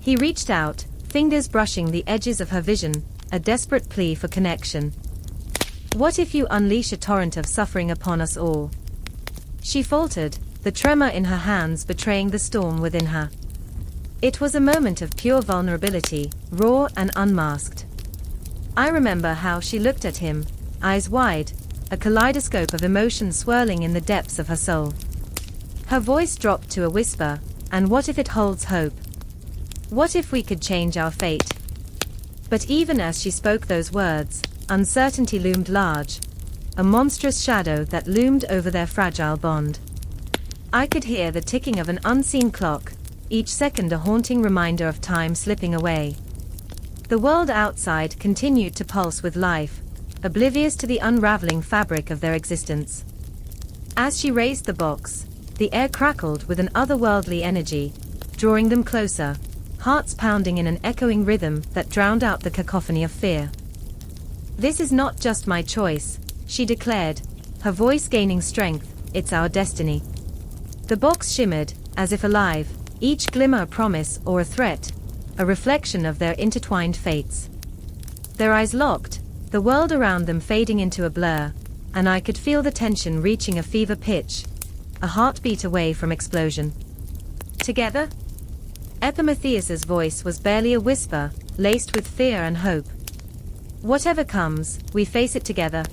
A: He reached out, fingers brushing the edges of her vision, a desperate plea for connection. What if you unleash a torrent of suffering upon us all? She faltered, the tremor in her hands betraying the storm within her. It was a moment of pure vulnerability, raw and unmasked. I remember how she looked at him, eyes wide, a kaleidoscope of emotion swirling in the depths of her soul. Her voice dropped to a whisper, and what if it holds hope? What if we could change our fate? But even as she spoke those words, uncertainty loomed large, a monstrous shadow that loomed over their fragile bond. I could hear the ticking of an unseen clock, each second a haunting reminder of time slipping away. The world outside continued to pulse with life, oblivious to the unraveling fabric of their existence. As she raised the box, the air crackled with an otherworldly energy, drawing them closer, hearts pounding in an echoing rhythm that drowned out the cacophony of fear. This is not just my choice, she declared, her voice gaining strength, it's our destiny. The box shimmered, as if alive, each glimmer a promise or a threat, a reflection of their intertwined fates. Their eyes locked, the world around them fading into a blur, and I could feel the tension reaching a fever pitch, a heartbeat away from explosion. Together? Epimetheus's voice was barely a whisper, laced with fear and hope. Whatever comes, we face it together.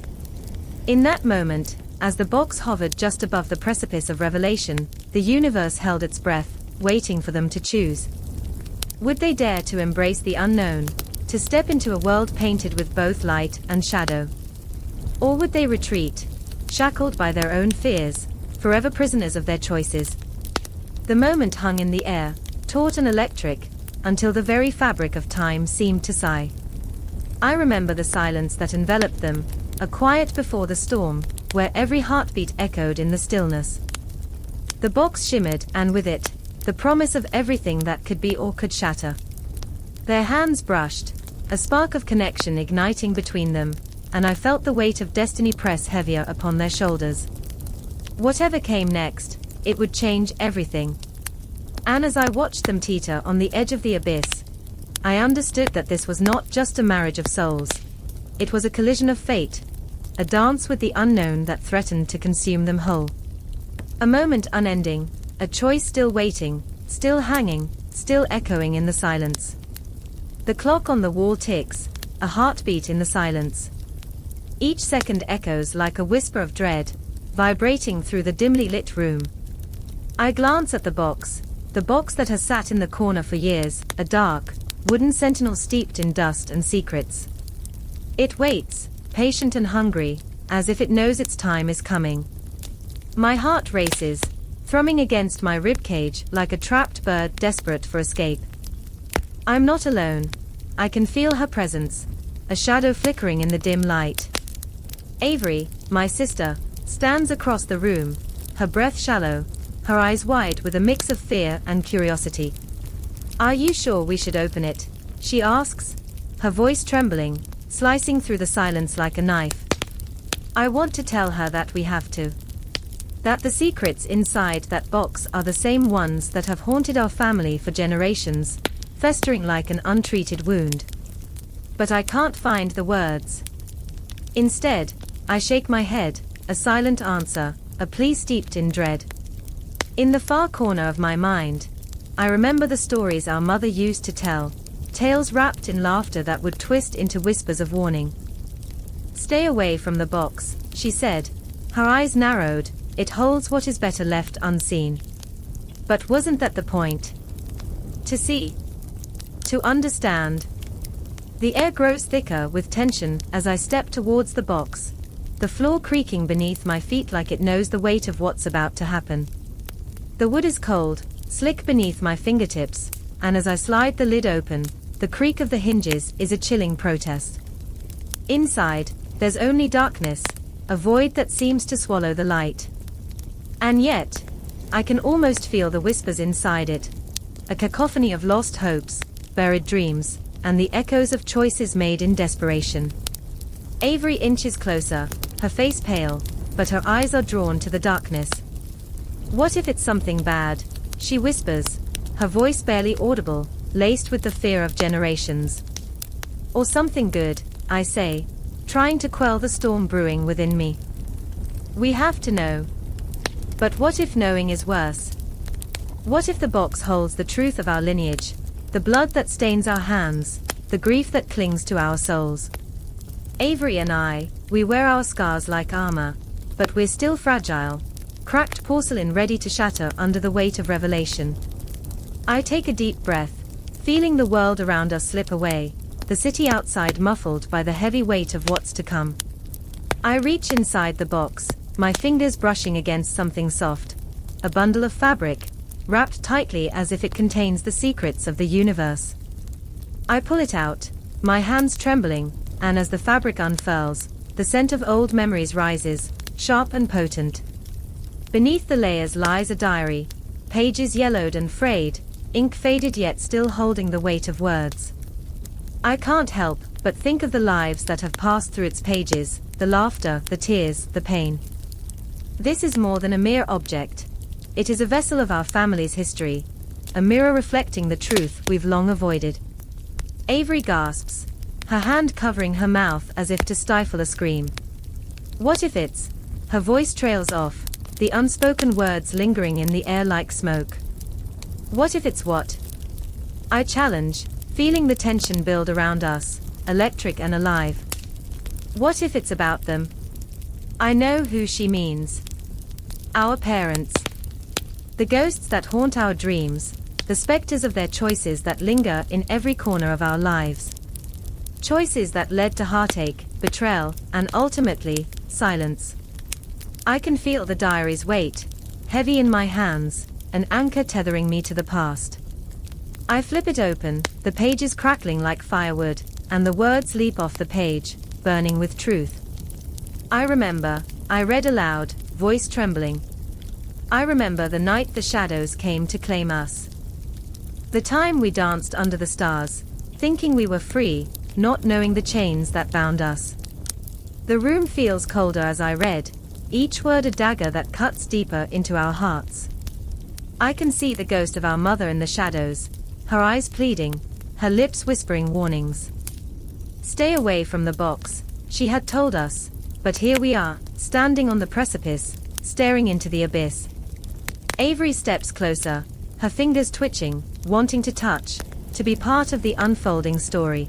A: In that moment, as the box hovered just above the precipice of revelation, the universe held its breath, waiting for them to choose. Would they dare to embrace the unknown, to step into a world painted with both light and shadow? Or would they retreat, shackled by their own fears, forever prisoners of their choices? The moment hung in the air, taut and electric, until the very fabric of time seemed to sigh. I remember the silence that enveloped them, a quiet before the storm, where every heartbeat echoed in the stillness. The box shimmered, and with it, the promise of everything that could be or could shatter. Their hands brushed, a spark of connection igniting between them, and I felt the weight of destiny press heavier upon their shoulders. Whatever came next, it would change everything. And as I watched them teeter on the edge of the abyss, I understood that this was not just a marriage of souls. It was a collision of fate, a dance with the unknown that threatened to consume them whole. A moment unending, a choice still waiting, still hanging, still echoing in the silence. The clock on the wall ticks, a heartbeat in the silence. Each second echoes like a whisper of dread, vibrating through the dimly lit room. I glance at the box that has sat in the corner for years, a dark, wooden sentinel steeped in dust and secrets. It waits, patient and hungry, as if it knows its time is coming. My heart races, thrumming against my ribcage like a trapped bird desperate for escape. I'm not alone. I can feel her presence, a shadow flickering in the dim light. Avery, my sister, stands across the room, her breath shallow, her eyes wide with a mix of fear and curiosity. "Are you sure we should open it?" she asks, her voice trembling, slicing through the silence like a knife. I want to tell her that we have to. That the secrets inside that box are the same ones that have haunted our family for generations, festering like an untreated wound. But I can't find the words. Instead, I shake my head, a silent answer, a plea steeped in dread. In the far corner of my mind, I remember the stories our mother used to tell, tales wrapped in laughter that would twist into whispers of warning. "Stay away from the box," she said, her eyes narrowed. "It holds what is better left unseen." But wasn't that the point? To see? To understand? The air grows thicker with tension as I step towards the box, the floor creaking beneath my feet like it knows the weight of what's about to happen. The wood is cold, slick beneath my fingertips, and as I slide the lid open, the creak of the hinges is a chilling protest. Inside, there's only darkness, a void that seems to swallow the light. And yet, I can almost feel the whispers inside it, a cacophony of lost hopes, buried dreams, and the echoes of choices made in desperation. Avery inches closer, her face pale, but her eyes are drawn to the darkness. "What if it's something bad?" she whispers, her voice barely audible, laced with the fear of generations. "Or something good," I say, trying to quell the storm brewing within me. "We have to know." But what if knowing is worse? What if the box holds the truth of our lineage, the blood that stains our hands, the grief that clings to our souls? Avery and I, we wear our scars like armor, but we're still fragile, cracked porcelain ready to shatter under the weight of revelation. I take a deep breath, feeling the world around us slip away, the city outside muffled by the heavy weight of what's to come. I reach inside the box, my fingers brushing against something soft, a bundle of fabric, wrapped tightly as if it contains the secrets of the universe. I pull it out, my hands trembling, and as the fabric unfurls, the scent of old memories rises, sharp and potent. Beneath the layers lies a diary, pages yellowed and frayed, ink faded yet still holding the weight of words. I can't help but think of the lives that have passed through its pages, the laughter, the tears, the pain. This is more than a mere object. It is a vessel of our family's history, a mirror reflecting the truth we've long avoided. Avery gasps, her hand covering her mouth as if to stifle a scream. What if it's? Her voice trails off, the unspoken words lingering in the air like smoke. What if it's what? I challenge, feeling the tension build around us, electric and alive. What if it's about them? I know who she means. Our parents. The ghosts that haunt our dreams, the specters of their choices that linger in every corner of our lives. Choices that led to heartache, betrayal, and ultimately, silence. I can feel the diary's weight, heavy in my hands, an anchor tethering me to the past. I flip it open, the pages crackling like firewood, and the words leap off the page, burning with truth. I remember, I read aloud, voice trembling. I remember the night the shadows came to claim us. The time we danced under the stars, thinking we were free, not knowing the chains that bound us. The room feels colder as I read, each word a dagger that cuts deeper into our hearts. I can see the ghost of our mother in the shadows, her eyes pleading, her lips whispering warnings. Stay away from the box, she had told us, but here we are, standing on the precipice, staring into the abyss. Avery steps closer, her fingers twitching, wanting to touch, to be part of the unfolding story.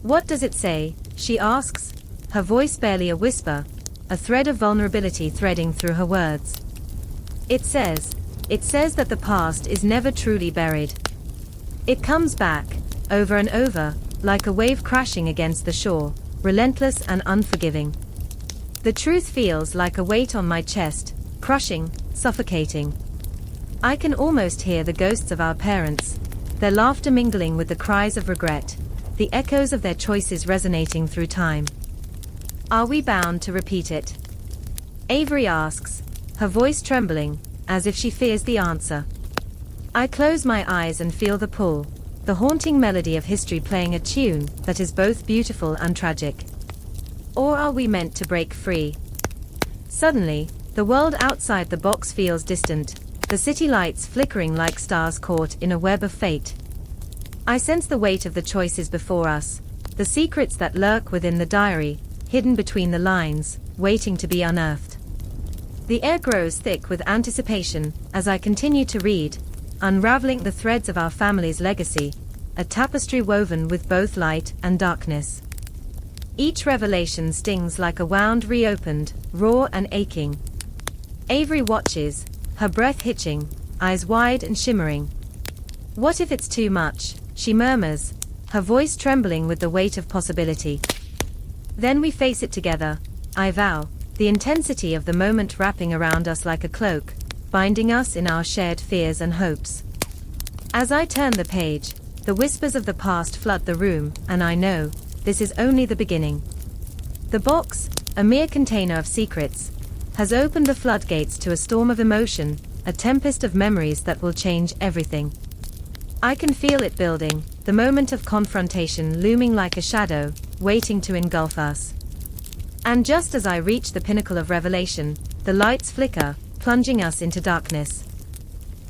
A: What does it say? She asks, her voice barely a whisper, a thread of vulnerability threading through her words. It says that the past is never truly buried. It comes back, over and over, like a wave crashing against the shore, relentless and unforgiving. The truth feels like a weight on my chest, crushing, suffocating. I can almost hear the ghosts of our parents, their laughter mingling with the cries of regret, the echoes of their choices resonating through time. Are we bound to repeat it? Avery asks, her voice trembling, as if she fears the answer. I close my eyes and feel the pull, the haunting melody of history playing a tune that is both beautiful and tragic. Or are we meant to break free? Suddenly, the world outside the box feels distant, the city lights flickering like stars caught in a web of fate. I sense the weight of the choices before us, the secrets that lurk within the diary, hidden between the lines, waiting to be unearthed. The air grows thick with anticipation as I continue to read, unraveling the threads of our family's legacy, a tapestry woven with both light and darkness. Each revelation stings like a wound reopened, raw and aching. Avery watches, her breath hitching, eyes wide and shimmering. What if it's too much? She murmurs, her voice trembling with the weight of possibility. Then we face it together, I vow, the intensity of the moment wrapping around us like a cloak, binding us in our shared fears and hopes. As I turn the page, the whispers of the past flood the room, and I know, this is only the beginning. The box, a mere container of secrets, has opened the floodgates to a storm of emotion, a tempest of memories that will change everything. I can feel it building, the moment of confrontation looming like a shadow, waiting to engulf us. And just as I reach the pinnacle of revelation, the lights flicker, plunging us into darkness.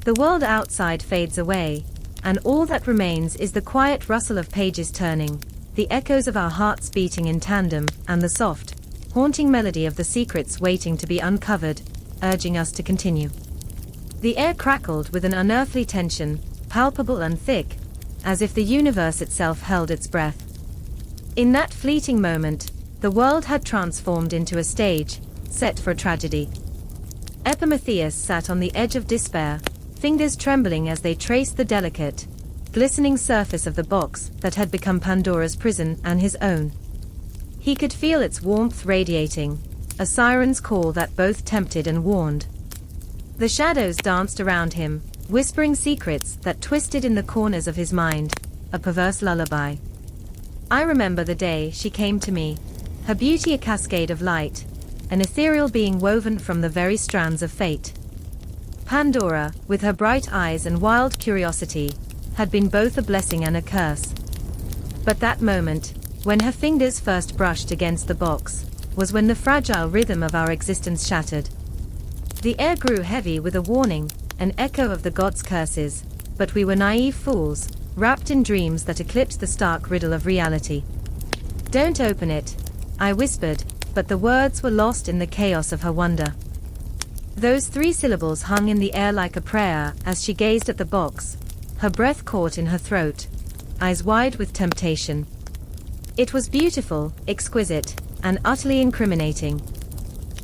A: The world outside fades away, and all that remains is the quiet rustle of pages turning, the echoes of our hearts beating in tandem, and the soft, haunting melody of the secrets waiting to be uncovered, urging us to continue. The air crackled with an unearthly tension, palpable and thick, as if the universe itself held its breath. In that fleeting moment, the world had transformed into a stage, set for a tragedy. Epimetheus sat on the edge of despair, fingers trembling as they traced the delicate, glistening surface of the box that had become Pandora's prison and his own. He could feel its warmth radiating, a siren's call that both tempted and warned. The shadows danced around him, whispering secrets that twisted in the corners of his mind, a perverse lullaby. I remember the day she came to me, her beauty a cascade of light, an ethereal being woven from the very strands of fate. Pandora, with her bright eyes and wild curiosity, had been both a blessing and a curse. But that moment, when her fingers first brushed against the box, was when the fragile rhythm of our existence shattered. The air grew heavy with a warning, an echo of the gods' curses, but we were naive fools, wrapped in dreams that eclipsed the stark riddle of reality. "Don't open it," I whispered, but the words were lost in the chaos of her wonder. Those 3 syllables hung in the air like a prayer as she gazed at the box, her breath caught in her throat, eyes wide with temptation. It was beautiful, exquisite, and utterly incriminating.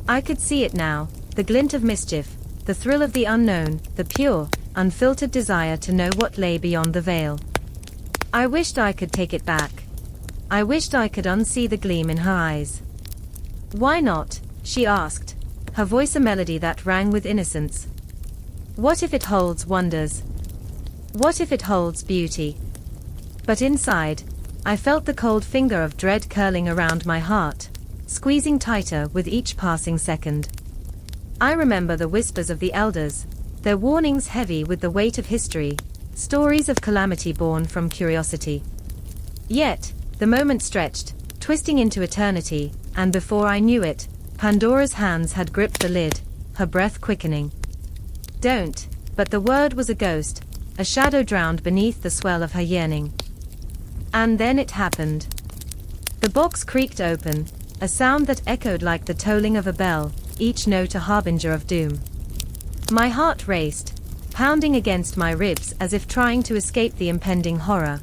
A: I could see it now, the glint of mischief, the thrill of the unknown, the pure, unfiltered desire to know what lay beyond the veil. I wished I could take it back. I wished I could unsee the gleam in her eyes. "Why not?" she asked, her voice a melody that rang with innocence. "What if it holds wonders? What if it holds beauty?" But inside, I felt the cold finger of dread curling around my heart, squeezing tighter with each passing second. I remember the whispers of the elders, their warnings heavy with the weight of history, stories of calamity born from curiosity. Yet, the moment stretched, twisting into eternity, and before I knew it, Pandora's hands had gripped the lid, her breath quickening. "Don't," but the word was a ghost, a shadow drowned beneath the swell of her yearning. And then it happened. The box creaked open, a sound that echoed like the tolling of a bell, each note a harbinger of doom. My heart raced, pounding against my ribs as if trying to escape the impending horror.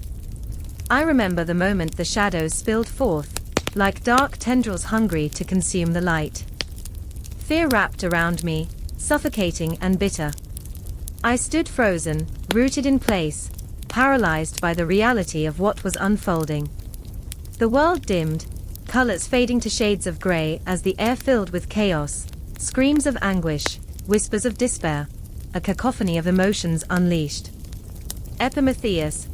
A: I remember the moment the shadows spilled forth, like dark tendrils hungry to consume the light. Fear wrapped around me, suffocating and bitter. I stood frozen, rooted in place, paralyzed by the reality of what was unfolding. The world dimmed, colors fading to shades of gray as the air filled with chaos, screams of anguish, whispers of despair, a cacophony of emotions unleashed. "Epimetheus!"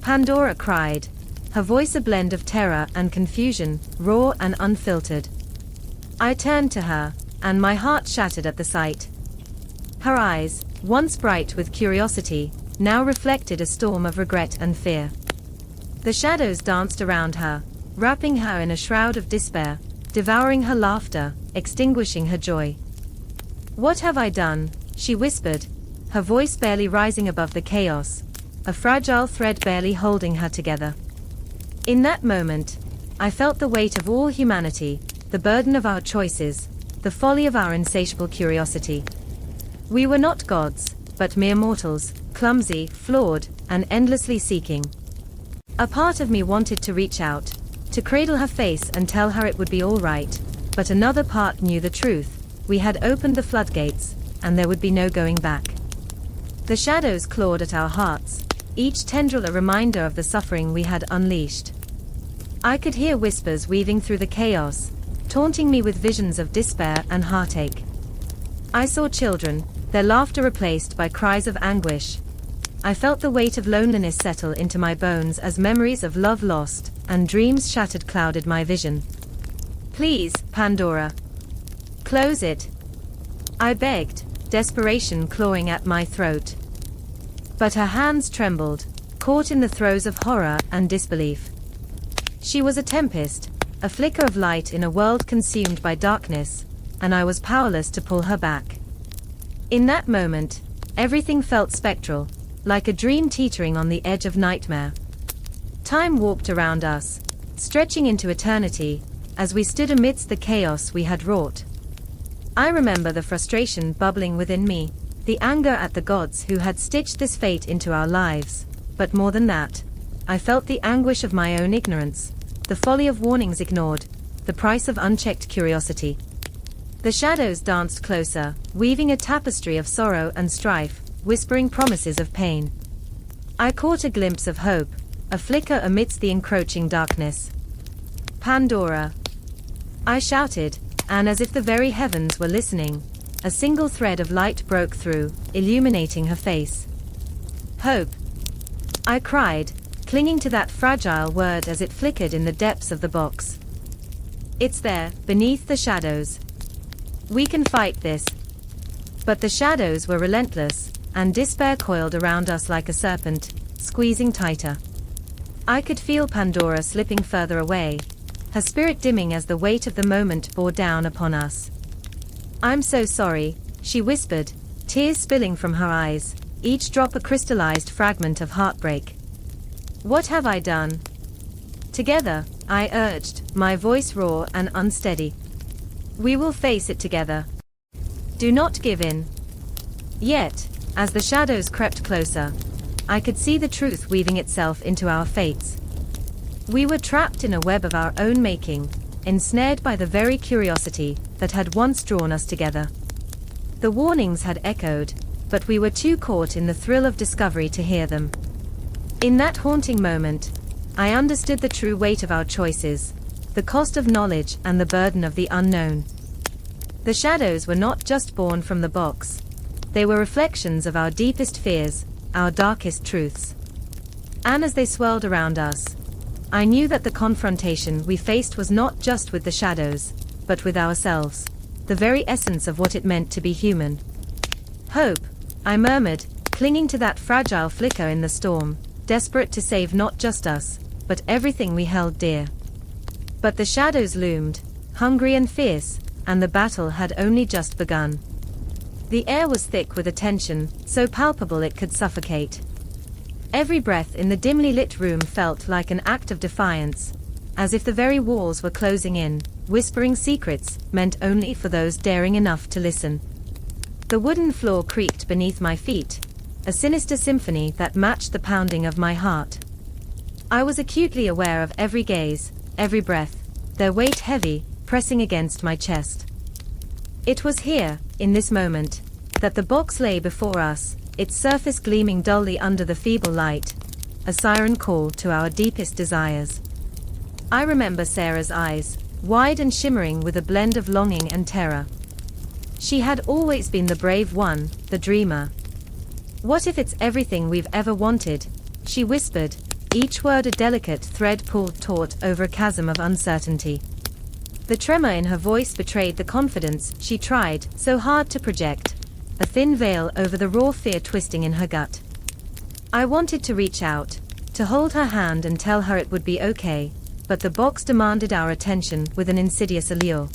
A: Pandora cried, her voice a blend of terror and confusion, raw and unfiltered. I turned to her, and my heart shattered at the sight. Her eyes, once bright with curiosity, now reflected a storm of regret and fear. The shadows danced around her, wrapping her in a shroud of despair, devouring her laughter, extinguishing her joy. "What have I done?" she whispered, her voice barely rising above the chaos, a fragile thread barely holding her together. In that moment, I felt the weight of all humanity, the burden of our choices, the folly of our insatiable curiosity. We were not gods, but mere mortals, clumsy, flawed, and endlessly seeking. A part of me wanted to reach out, to cradle her face and tell her it would be all right, but another part knew the truth. We had opened the floodgates, and there would be no going back. The shadows clawed at our hearts, each tendril a reminder of the suffering we had unleashed. I could hear whispers weaving through the chaos, taunting me with visions of despair and heartache. I saw children, their laughter replaced by cries of anguish. I felt the weight of loneliness settle into my bones as memories of love lost and dreams shattered clouded my vision. "Please, Pandora. Close it," I begged, desperation clawing at my throat. But her hands trembled, caught in the throes of horror and disbelief. She was a tempest, a flicker of light in a world consumed by darkness, and I was powerless to pull her back. In that moment, everything felt spectral, like a dream teetering on the edge of nightmare. Time warped around us, stretching into eternity, as we stood amidst the chaos we had wrought. I remember the frustration bubbling within me, the anger at the gods who had stitched this fate into our lives, but more than that, I felt the anguish of my own ignorance, the folly of warnings ignored, the price of unchecked curiosity. The shadows danced closer, weaving a tapestry of sorrow and strife, whispering promises of pain. I caught a glimpse of hope, a flicker amidst the encroaching darkness. "Pandora!" I shouted, and as if the very heavens were listening, a single thread of light broke through, illuminating her face. "Hope!" I cried, clinging to that fragile word as it flickered in the depths of the box. "It's there, beneath the shadows. We can fight this." But the shadows were relentless, and despair coiled around us like a serpent, squeezing tighter. I could feel Pandora slipping further away, her spirit dimming as the weight of the moment bore down upon us. "I'm so sorry," she whispered, tears spilling from her eyes, each drop a crystallized fragment of heartbreak. What have I done? Together, I urged, my voice raw and unsteady. We will face it together. Do not give in. Yet, as the shadows crept closer, I could see the truth weaving itself into our fates. We were trapped in a web of our own making, ensnared by the very curiosity that had once drawn us together. The warnings had echoed, but we were too caught in the thrill of discovery to hear them. In that haunting moment, I understood the true weight of our choices, the cost of knowledge and the burden of the unknown. The shadows were not just born from the box. They were reflections of our deepest fears, our darkest truths. And as they swirled around us, I knew that the confrontation we faced was not just with the shadows, but with ourselves, the very essence of what it meant to be human. Hope, I murmured, clinging to that fragile flicker in the storm, desperate to save not just us, but everything we held dear. But the shadows loomed, hungry and fierce, and the battle had only just begun. The air was thick with a tension, so palpable it could suffocate. Every breath in the dimly lit room felt like an act of defiance, as if the very walls were closing in, whispering secrets meant only for those daring enough to listen. The wooden floor creaked beneath my feet, a sinister symphony that matched the pounding of my heart. I was acutely aware of every gaze, every breath, their weight heavy, pressing against my chest. It was here, in this moment, that the box lay before us, its surface gleaming dully under the feeble light, a siren call to our deepest desires. I remember Sarah's eyes, wide and shimmering with a blend of longing and terror. She had always been the brave one, the dreamer. What if it's everything we've ever wanted? She whispered, each word a delicate thread pulled taut over a chasm of uncertainty. The tremor in her voice betrayed the confidence she tried so hard to project, a thin veil over the raw fear twisting in her gut. I wanted to reach out, to hold her hand and tell her it would be okay, but the box demanded our attention with an insidious allure.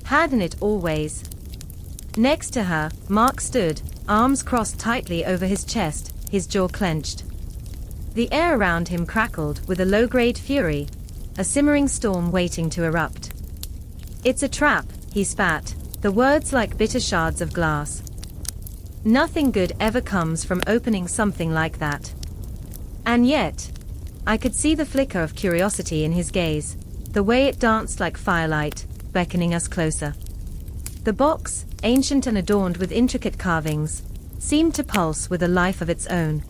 A: Hadn't it always? Next to her, Mark stood, arms crossed tightly over his chest, his jaw clenched. The air around him crackled with a low-grade fury, a simmering storm waiting to erupt. It's a trap, he spat, the words like bitter shards of glass. Nothing good ever comes from opening something like that. And yet, I could see the flicker of curiosity in his gaze, the way it danced like firelight, beckoning us closer. The box, ancient and adorned with intricate carvings, seemed to pulse with a life of its own.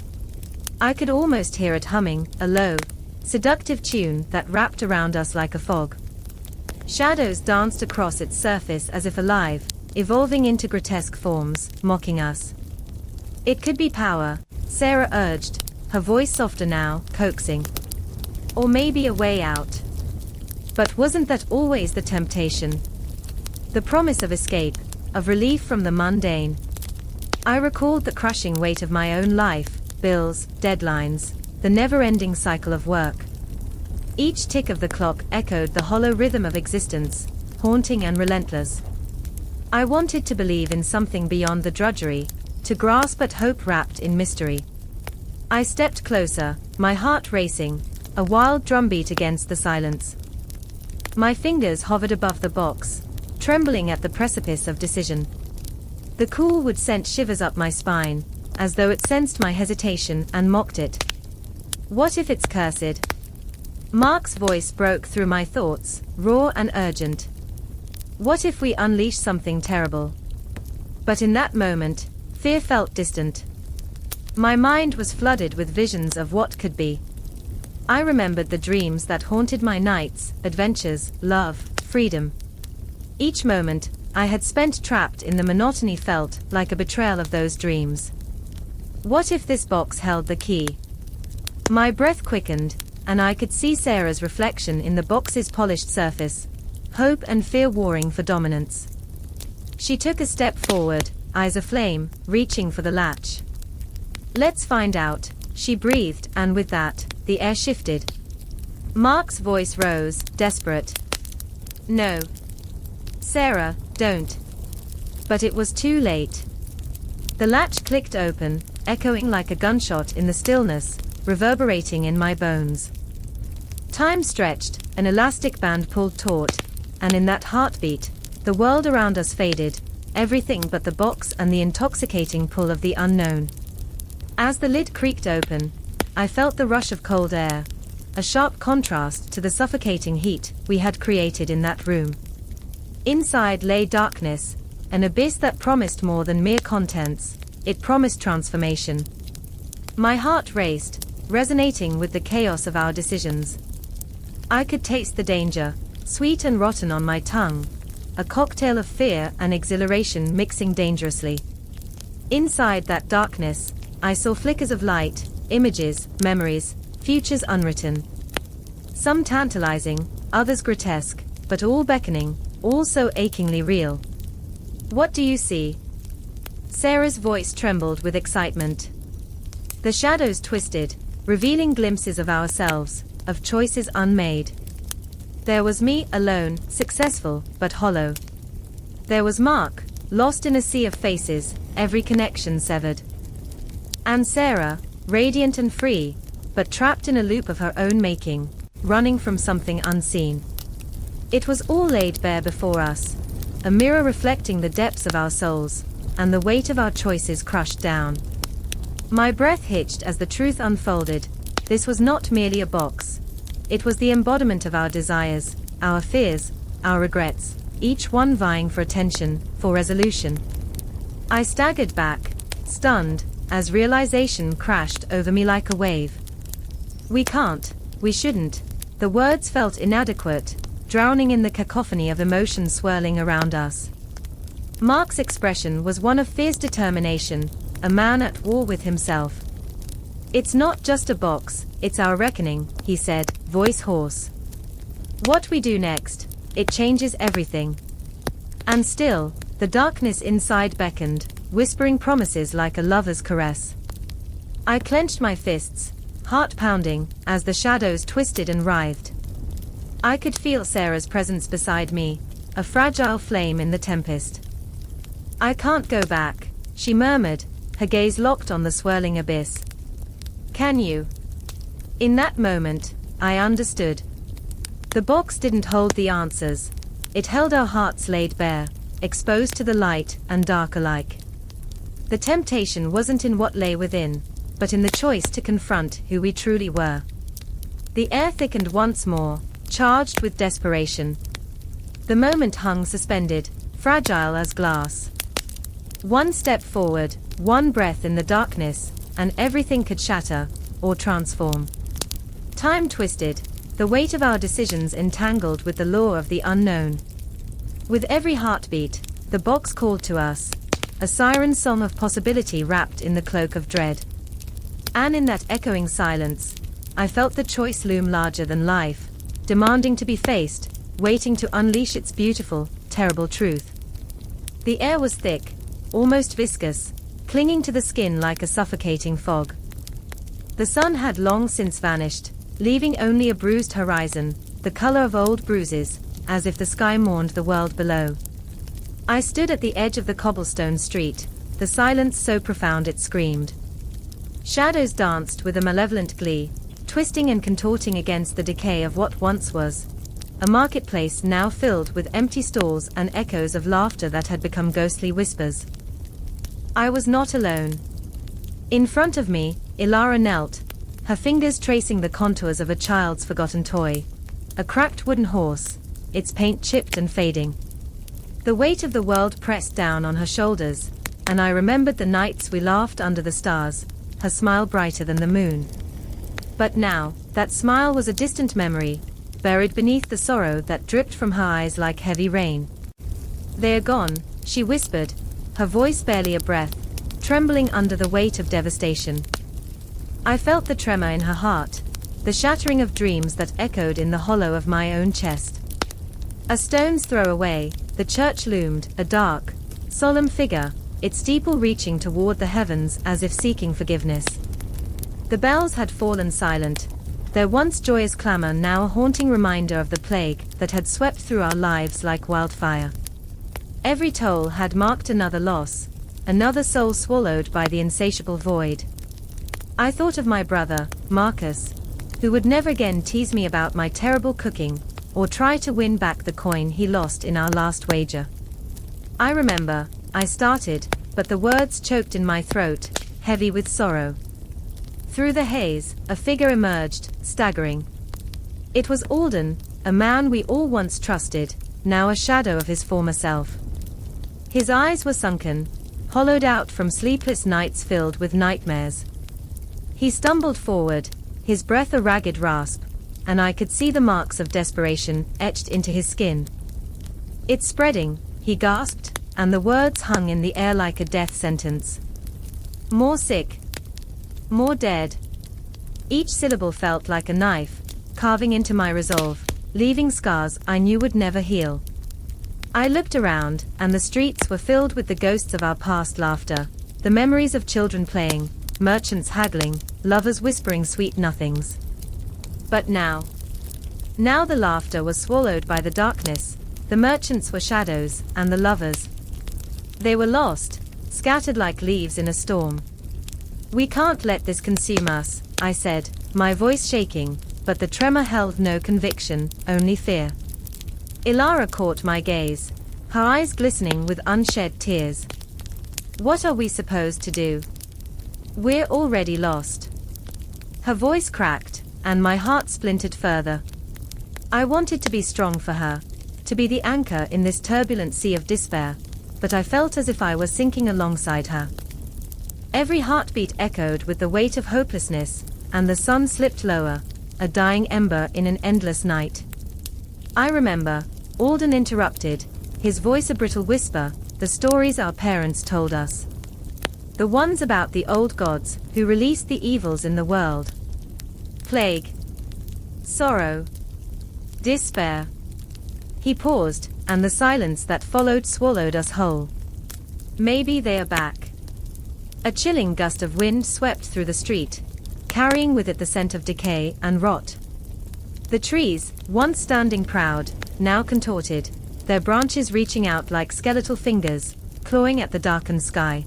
A: I could almost hear it humming, a low, seductive tune that wrapped around us like a fog. Shadows danced across its surface as if alive, evolving into grotesque forms, mocking us. It could be power, Sarah urged, her voice softer now, coaxing. Or maybe a way out. But wasn't that always the temptation? The promise of escape, of relief from the mundane. I recalled the crushing weight of my own life, bills, deadlines, the never-ending cycle of work. Each tick of the clock echoed the hollow rhythm of existence, haunting and relentless. I wanted to believe in something beyond the drudgery, to grasp at hope wrapped in mystery. I stepped closer, my heart racing, a wild drumbeat against the silence. My fingers hovered above the box, trembling at the precipice of decision. The cool wood sent shivers up my spine, as though it sensed my hesitation and mocked it. What if it's cursed? Mark's voice broke through my thoughts, raw and urgent. What if we unleash something terrible? But in that moment, fear felt distant. My mind was flooded with visions of what could be. I remembered the dreams that haunted my nights, adventures, love, freedom. Each moment I had spent trapped in the monotony felt like a betrayal of those dreams. What if this box held the key? My breath quickened, and I could see Sarah's reflection in the box's polished surface, hope and fear warring for dominance. She took a step forward, eyes aflame, reaching for the latch. Let's find out, she breathed, and with that, the air shifted. Mark's voice rose, desperate. No. Sarah, don't. But it was too late. The latch clicked open, echoing like a gunshot in the stillness, reverberating in my bones. Time stretched, an elastic band pulled taut, and in that heartbeat, the world around us faded, everything but the box and the intoxicating pull of the unknown. As the lid creaked open, I felt the rush of cold air, a sharp contrast to the suffocating heat we had created in that room. Inside lay darkness, an abyss that promised more than mere contents, it promised transformation. My heart raced, resonating with the chaos of our decisions. I could taste the danger, sweet and rotten on my tongue, a cocktail of fear and exhilaration mixing dangerously. Inside that darkness, I saw flickers of light, images, memories, futures unwritten. Some tantalizing, others grotesque, but all beckoning, all so achingly real. What do you see? Sarah's voice trembled with excitement. The shadows twisted, revealing glimpses of ourselves, of choices unmade. There was me, alone, successful, but hollow. There was Mark, lost in a sea of faces, every connection severed. And Sarah, radiant and free, but trapped in a loop of her own making, running from something unseen. It was all laid bare before us, a mirror reflecting the depths of our souls, and the weight of our choices crushed down. My breath hitched as the truth unfolded. This was not merely a box. It was the embodiment of our desires, our fears, our regrets, each one vying for attention, for resolution. I staggered back, stunned, as realization crashed over me like a wave. We can't, we shouldn't. The words felt inadequate, drowning in the cacophony of emotions swirling around us. Mark's expression was one of fierce determination, a man at war with himself. It's not just a box, it's our reckoning, he said, voice hoarse. What we do next, it changes everything. And still, the darkness inside beckoned, whispering promises like a lover's caress. I clenched my fists, heart pounding, as the shadows twisted and writhed. I could feel Sarah's presence beside me, a fragile flame in the tempest. I can't go back, she murmured, her gaze locked on the swirling abyss. Can you? In that moment, I understood. The box didn't hold the answers. It held our hearts laid bare, exposed to the light and dark alike. The temptation wasn't in what lay within, but in the choice to confront who we truly were. The air thickened once more, charged with desperation. The moment hung suspended, fragile as glass. One step forward, one breath in the darkness, and everything could shatter, or transform. Time twisted, the weight of our decisions entangled with the law of the unknown. With every heartbeat, the box called to us, a siren song of possibility wrapped in the cloak of dread. And in that echoing silence, I felt the choice loom larger than life, demanding to be faced, waiting to unleash its beautiful, terrible truth. The air was thick, almost viscous, clinging to the skin like a suffocating fog. The sun had long since vanished, leaving only a bruised horizon, the color of old bruises, as if the sky mourned the world below. I stood at the edge of the cobblestone street, the silence so profound it screamed. Shadows danced with a malevolent glee, twisting and contorting against the decay of what once was. A marketplace now filled with empty stalls and echoes of laughter that had become ghostly whispers. I was not alone. In front of me, Ilara knelt, her fingers tracing the contours of a child's forgotten toy. A cracked wooden horse, its paint chipped and fading. The weight of the world pressed down on her shoulders, and I remembered the nights we laughed under the stars, her smile brighter than the moon. But now, that smile was a distant memory, buried beneath the sorrow that dripped from her eyes like heavy rain. They are gone, she whispered, her voice barely a breath, trembling under the weight of devastation. I felt the tremor in her heart, the shattering of dreams that echoed in the hollow of my own chest. A stone's throw away, the church loomed, a dark, solemn figure, its steeple reaching toward the heavens as if seeking forgiveness. The bells had fallen silent, their once joyous clamor now a haunting reminder of the plague that had swept through our lives like wildfire. Every toll had marked another loss, another soul swallowed by the insatiable void. I thought of my brother, Marcus, who would never again tease me about my terrible cooking, or try to win back the coin he lost in our last wager. I remember, I started, but the words choked in my throat, heavy with sorrow. Through the haze, a figure emerged, staggering. It was Alden, a man we all once trusted, now a shadow of his former self. His eyes were sunken, hollowed out from sleepless nights filled with nightmares. He stumbled forward, his breath a ragged rasp, and I could see the marks of desperation etched into his skin. "It's spreading," he gasped, and the words hung in the air like a death sentence. "More sick. More dead." Each syllable felt like a knife, carving into my resolve, leaving scars I knew would never heal. I looked around, and the streets were filled with the ghosts of our past laughter, the memories of children playing, merchants haggling, lovers whispering sweet nothings. But now the laughter was swallowed by the darkness, the merchants were shadows, and the lovers, they were lost, scattered like leaves in a storm. "We can't let this consume us," I said, my voice shaking, but the tremor held no conviction, only fear. Ilara caught my gaze, her eyes glistening with unshed tears. "What are we supposed to do? We're already lost." Her voice cracked, and my heart splintered further. I wanted to be strong for her, to be the anchor in this turbulent sea of despair, but I felt as if I were sinking alongside her. Every heartbeat echoed with the weight of hopelessness, and the sun slipped lower, a dying ember in an endless night. I remember, Alden interrupted, his voice a brittle whisper, the stories our parents told us. The ones about the old gods, who released the evils in the world. Plague. Sorrow. Despair. He paused, and the silence that followed swallowed us whole. Maybe they are back. A chilling gust of wind swept through the street, carrying with it the scent of decay and rot. The trees, once standing proud, now contorted, their branches reaching out like skeletal fingers, clawing at the darkened sky.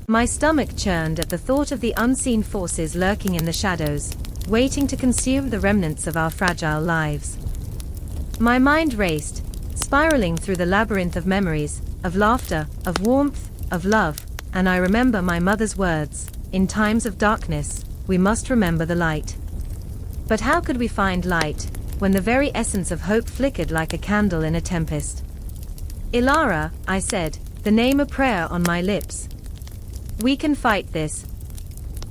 A: My stomach churned at the thought of the unseen forces lurking in the shadows, waiting to consume the remnants of our fragile lives. My mind raced, spiraling through the labyrinth of memories, of laughter, of warmth, of love, and I remember my mother's words, "In times of darkness, we must remember the light." But how could we find light, when the very essence of hope flickered like a candle in a tempest? "Ilara," I said, the name a prayer on my lips. "We can fight this.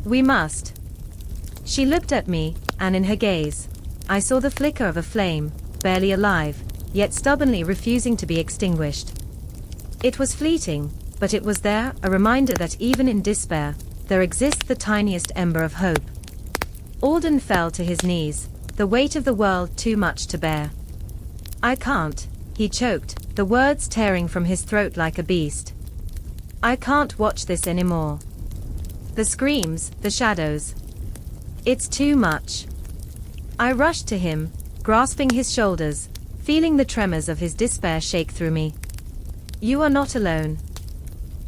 A: We must." She looked at me, and in her gaze, I saw the flicker of a flame, barely alive, yet stubbornly refusing to be extinguished. It was fleeting, but it was there, a reminder that even in despair, there exists the tiniest ember of hope. Alden fell to his knees, the weight of the world too much to bear. "I can't," he choked, the words tearing from his throat like a beast. "I can't watch this anymore. The screams, the shadows. It's too much." I rushed to him, grasping his shoulders, feeling the tremors of his despair shake through me. "You are not alone,"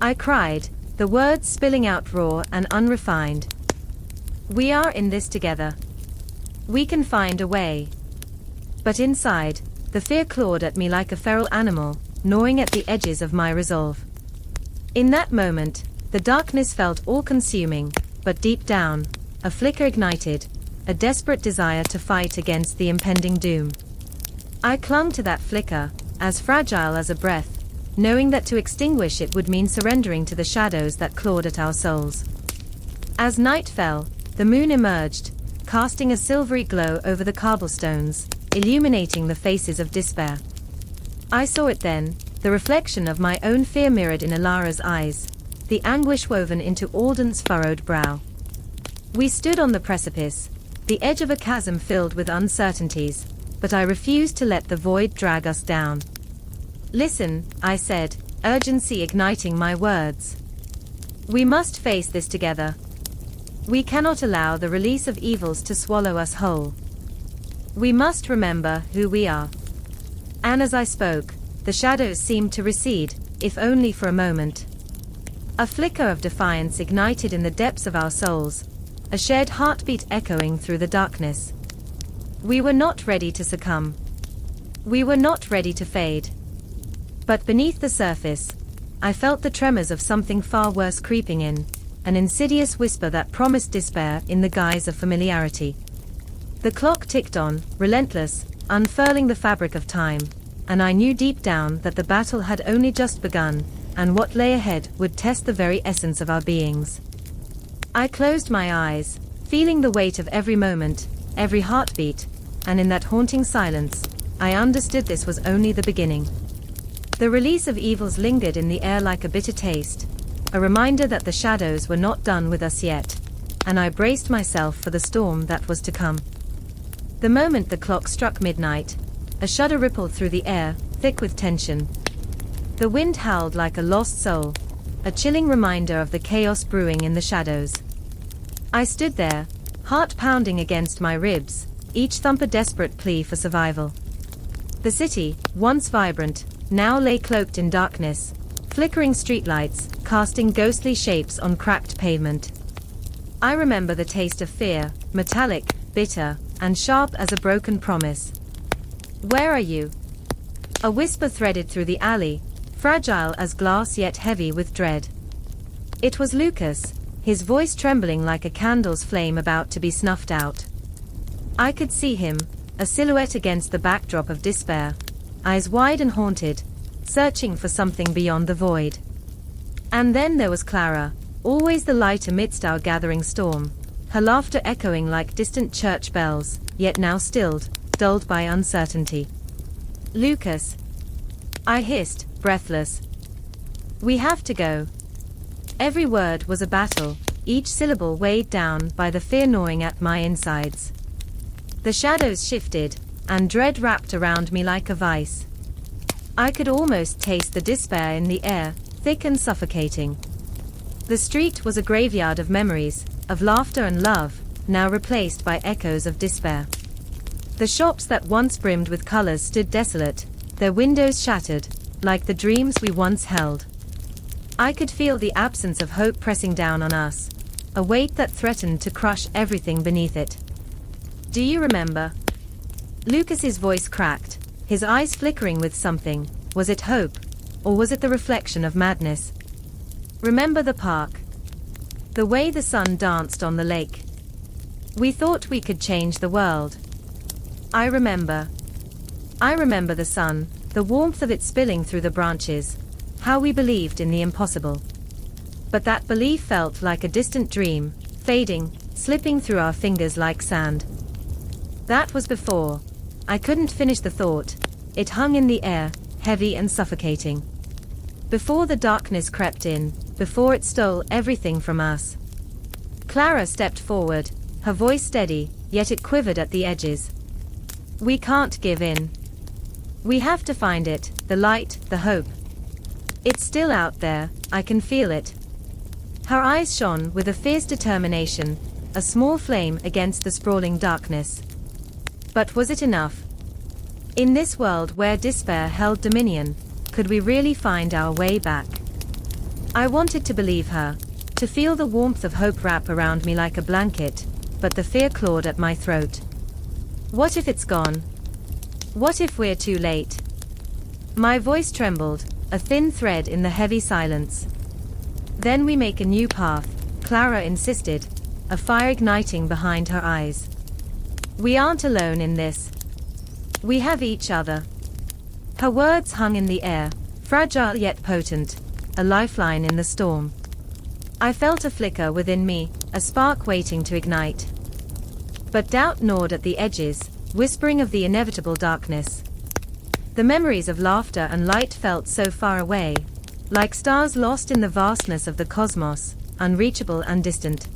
A: I cried, the words spilling out raw and unrefined. "We are in this together. We can find a way." But inside, the fear clawed at me like a feral animal, gnawing at the edges of my resolve. In that moment, the darkness felt all-consuming, but deep down, a flicker ignited, a desperate desire to fight against the impending doom. I clung to that flicker, as fragile as a breath, knowing that to extinguish it would mean surrendering to the shadows that clawed at our souls. As night fell, the moon emerged, casting a silvery glow over the cobblestones, illuminating the faces of despair. I saw it then, the reflection of my own fear mirrored in Ilara's eyes, the anguish woven into Alden's furrowed brow. We stood on the precipice, the edge of a chasm filled with uncertainties, but I refused to let the void drag us down. "Listen," I said, urgency igniting my words. "We must face this together. We cannot allow the release of evils to swallow us whole. We must remember who we are." And as I spoke, the shadows seemed to recede, if only for a moment. A flicker of defiance ignited in the depths of our souls, a shared heartbeat echoing through the darkness. We were not ready to succumb. We were not ready to fade. But beneath the surface, I felt the tremors of something far worse creeping in, an insidious whisper that promised despair in the guise of familiarity. The clock ticked on, relentless, unfurling the fabric of time, and I knew deep down that the battle had only just begun, and what lay ahead would test the very essence of our beings. I closed my eyes, feeling the weight of every moment, every heartbeat, and in that haunting silence, I understood this was only the beginning. The release of evils lingered in the air like a bitter taste, a reminder that the shadows were not done with us yet, and I braced myself for the storm that was to come. The moment the clock struck midnight, a shudder rippled through the air, thick with tension. The wind howled like a lost soul, a chilling reminder of the chaos brewing in the shadows. I stood there, heart pounding against my ribs, each thump a desperate plea for survival. The city, once vibrant, now lay cloaked in darkness, flickering streetlights, casting ghostly shapes on cracked pavement. I remember the taste of fear, metallic, bitter, and sharp as a broken promise. "Where are you?" A whisper threaded through the alley, fragile as glass yet heavy with dread. It was Lucas, his voice trembling like a candle's flame about to be snuffed out. I could see him, a silhouette against the backdrop of despair, eyes wide and haunted, searching for something beyond the void. And then there was Clara, always the light amidst our gathering storm, her laughter echoing like distant church bells, yet now stilled, dulled by uncertainty. "Lucas," I hissed, breathless. "We have to go." Every word was a battle, each syllable weighed down by the fear gnawing at my insides. The shadows shifted, and dread wrapped around me like a vice. I could almost taste the despair in the air, thick and suffocating. The street was a graveyard of memories, of laughter and love, now replaced by echoes of despair. The shops that once brimmed with colors stood desolate, their windows shattered, like the dreams we once held. I could feel the absence of hope pressing down on us, a weight that threatened to crush everything beneath it. "Do you remember?" Lucas's voice cracked, his eyes flickering with something. Was it hope, or was it the reflection of madness? "Remember the park? The way the sun danced on the lake? We thought we could change the world." I remember. I remember the sun, the warmth of it spilling through the branches, how we believed in the impossible. But that belief felt like a distant dream, fading, slipping through our fingers like sand. That was before. I couldn't finish the thought. It hung in the air, heavy and suffocating. Before the darkness crept in, before it stole everything from us. Clara stepped forward, her voice steady, yet it quivered at the edges. "We can't give in. We have to find it, the light, the hope. It's still out there, I can feel it." Her eyes shone with a fierce determination, a small flame against the sprawling darkness. But was it enough? In this world where despair held dominion, could we really find our way back? I wanted to believe her, to feel the warmth of hope wrap around me like a blanket, but the fear clawed at my throat. What if it's gone? What if we're too late? My voice trembled, a thin thread in the heavy silence. "Then we make a new path," Clara insisted, a fire igniting behind her eyes. "We aren't alone in this. We have each other." Her words hung in the air, fragile yet potent, a lifeline in the storm. I felt a flicker within me, a spark waiting to ignite. But doubt gnawed at the edges, whispering of the inevitable darkness. The memories of laughter and light felt so far away, like stars lost in the vastness of the cosmos, unreachable and distant.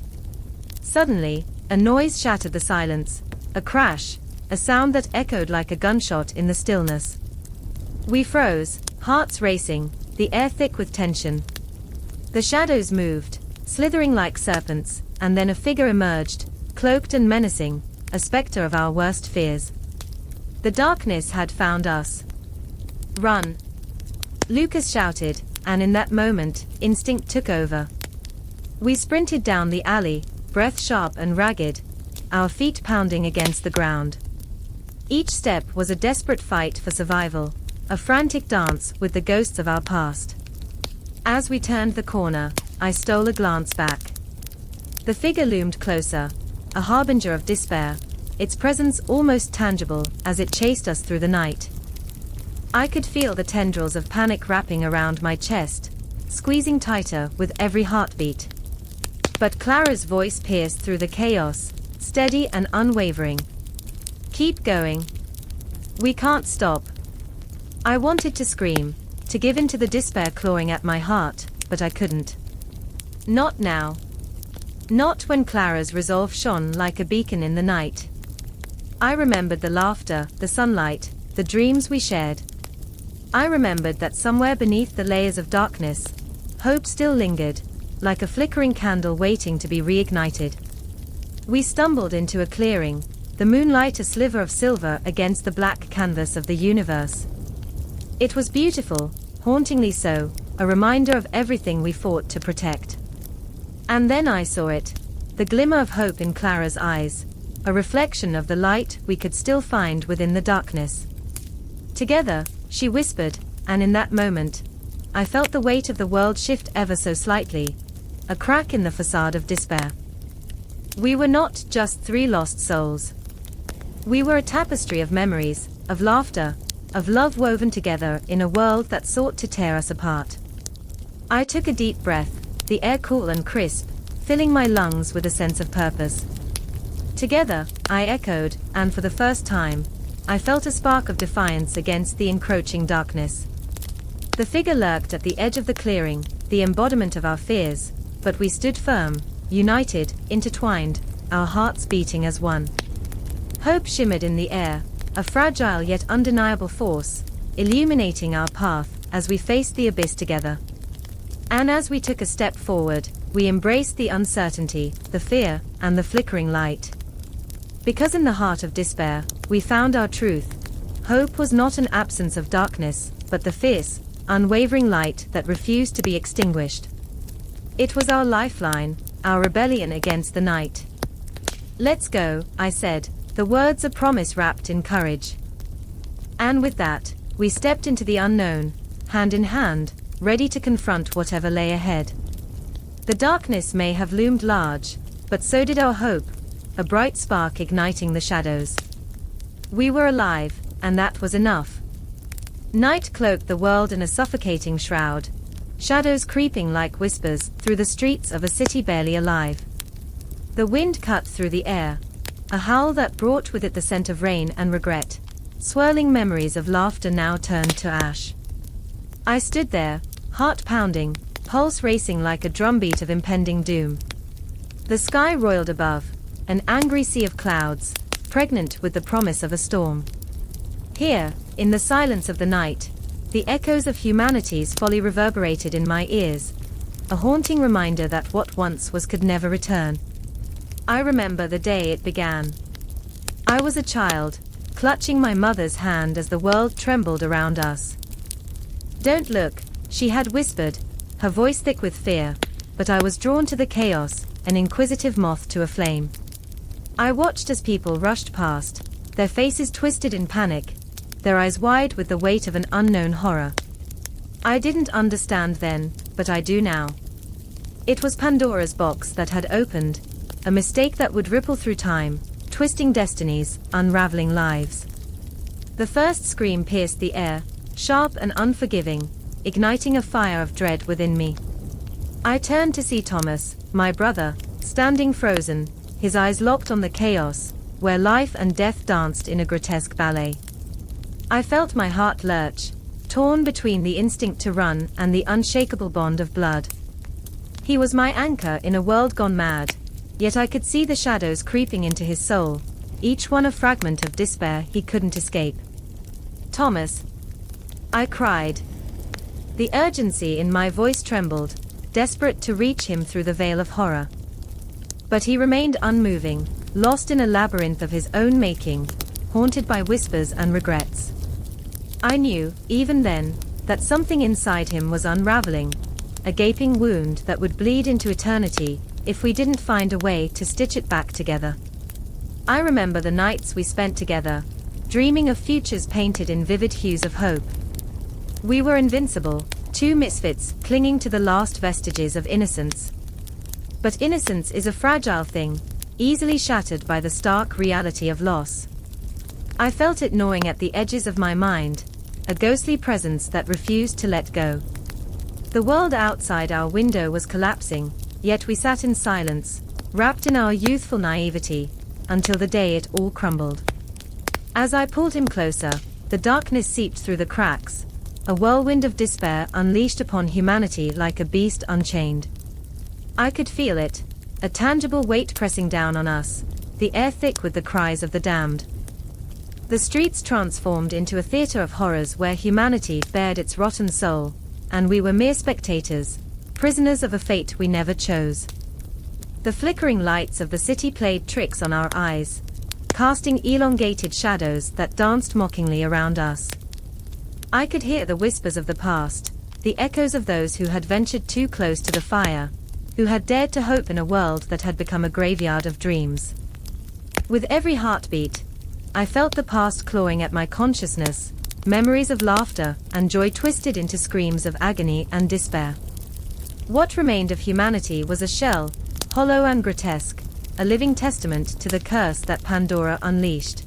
A: Suddenly, a noise shattered the silence, a crash, a sound that echoed like a gunshot in the stillness. We froze, hearts racing, the air thick with tension. The shadows moved, slithering like serpents, and then a figure emerged, cloaked and menacing, a specter of our worst fears. The darkness had found us. "Run!" Lucas shouted, and in that moment, instinct took over. We sprinted down the alley, breath sharp and ragged, our feet pounding against the ground. Each step was a desperate fight for survival, a frantic dance with the ghosts of our past. As we turned the corner, I stole a glance back. The figure loomed closer, a harbinger of despair, its presence almost tangible as it chased us through the night. I could feel the tendrils of panic wrapping around my chest, squeezing tighter with every heartbeat. But Clara's voice pierced through the chaos, steady and unwavering. "Keep going. We can't stop." I wanted to scream, to give in to the despair clawing at my heart, but I couldn't. Not now. Not when Clara's resolve shone like a beacon in the night. I remembered the laughter, the sunlight, the dreams we shared. I remembered that somewhere beneath the layers of darkness, hope still lingered, like a flickering candle waiting to be reignited. We stumbled into a clearing, the moonlight a sliver of silver against the black canvas of the universe. It was beautiful, hauntingly so, a reminder of everything we fought to protect. And then I saw it, the glimmer of hope in Clara's eyes, a reflection of the light we could still find within the darkness. "Together," she whispered, and in that moment, I felt the weight of the world shift ever so slightly, a crack in the facade of despair. We were not just three lost souls. We were a tapestry of memories, of laughter, of love woven together in a world that sought to tear us apart. I took a deep breath, the air cool and crisp, filling my lungs with a sense of purpose. "Together," I echoed, and for the first time, I felt a spark of defiance against the encroaching darkness. The figure lurked at the edge of the clearing, the embodiment of our fears, but we stood firm, united, intertwined, our hearts beating as one. Hope shimmered in the air, a fragile yet undeniable force, illuminating our path as we faced the abyss together. And as we took a step forward, we embraced the uncertainty, the fear, and the flickering light. Because in the heart of despair, we found our truth. Hope was not an absence of darkness, but the fierce, unwavering light that refused to be extinguished. It was our lifeline, our rebellion against the night. "Let's go," I said, the words a promise wrapped in courage. And with that, we stepped into the unknown, hand in hand, ready to confront whatever lay ahead. The darkness may have loomed large, but so did our hope, a bright spark igniting the shadows. We were alive, and that was enough. Night cloaked the world in a suffocating shroud, shadows creeping like whispers through the streets of a city barely alive. The wind cut through the air, a howl that brought with it the scent of rain and regret, swirling memories of laughter now turned to ash. I stood there, heart pounding, pulse racing like a drumbeat of impending doom. The sky roiled above, an angry sea of clouds, pregnant with the promise of a storm. Here, in the silence of the night, the echoes of humanity's folly reverberated in my ears, a haunting reminder that what once was could never return. I remember the day it began. I was a child, clutching my mother's hand as the world trembled around us. "Don't look," she had whispered, her voice thick with fear, but I was drawn to the chaos, an inquisitive moth to a flame. I watched as people rushed past, their faces twisted in panic, their eyes wide with the weight of an unknown horror. I didn't understand then, but I do now. It was Pandora's box that had opened, a mistake that would ripple through time, twisting destinies, unraveling lives. The first scream pierced the air, sharp and unforgiving, igniting a fire of dread within me. I turned to see Thomas, my brother, standing frozen, his eyes locked on the chaos, where life and death danced in a grotesque ballet. I felt my heart lurch, torn between the instinct to run and the unshakable bond of blood. He was my anchor in a world gone mad, yet I could see the shadows creeping into his soul, each one a fragment of despair he couldn't escape. "Thomas!" I cried. The urgency in my voice trembled, desperate to reach him through the veil of horror. But he remained unmoving, lost in a labyrinth of his own making, haunted by whispers and regrets. I knew, even then, that something inside him was unraveling, a gaping wound that would bleed into eternity if we didn't find a way to stitch it back together. I remember the nights we spent together, dreaming of futures painted in vivid hues of hope. We were invincible, two misfits clinging to the last vestiges of innocence. But innocence is a fragile thing, easily shattered by the stark reality of loss. I felt it gnawing at the edges of my mind, a ghostly presence that refused to let go. The world outside our window was collapsing, yet we sat in silence, wrapped in our youthful naivety, until the day it all crumbled. As I pulled him closer, the darkness seeped through the cracks, a whirlwind of despair unleashed upon humanity like a beast unchained. I could feel it, a tangible weight pressing down on us, the air thick with the cries of the damned. The streets transformed into a theater of horrors where humanity bared its rotten soul, and we were mere spectators, prisoners of a fate we never chose. The flickering lights of the city played tricks on our eyes, casting elongated shadows that danced mockingly around us. I could hear the whispers of the past, the echoes of those who had ventured too close to the fire, who had dared to hope in a world that had become a graveyard of dreams. With every heartbeat, I felt the past clawing at my consciousness, memories of laughter and joy twisted into screams of agony and despair. What remained of humanity was a shell, hollow and grotesque, a living testament to the curse that Pandora unleashed.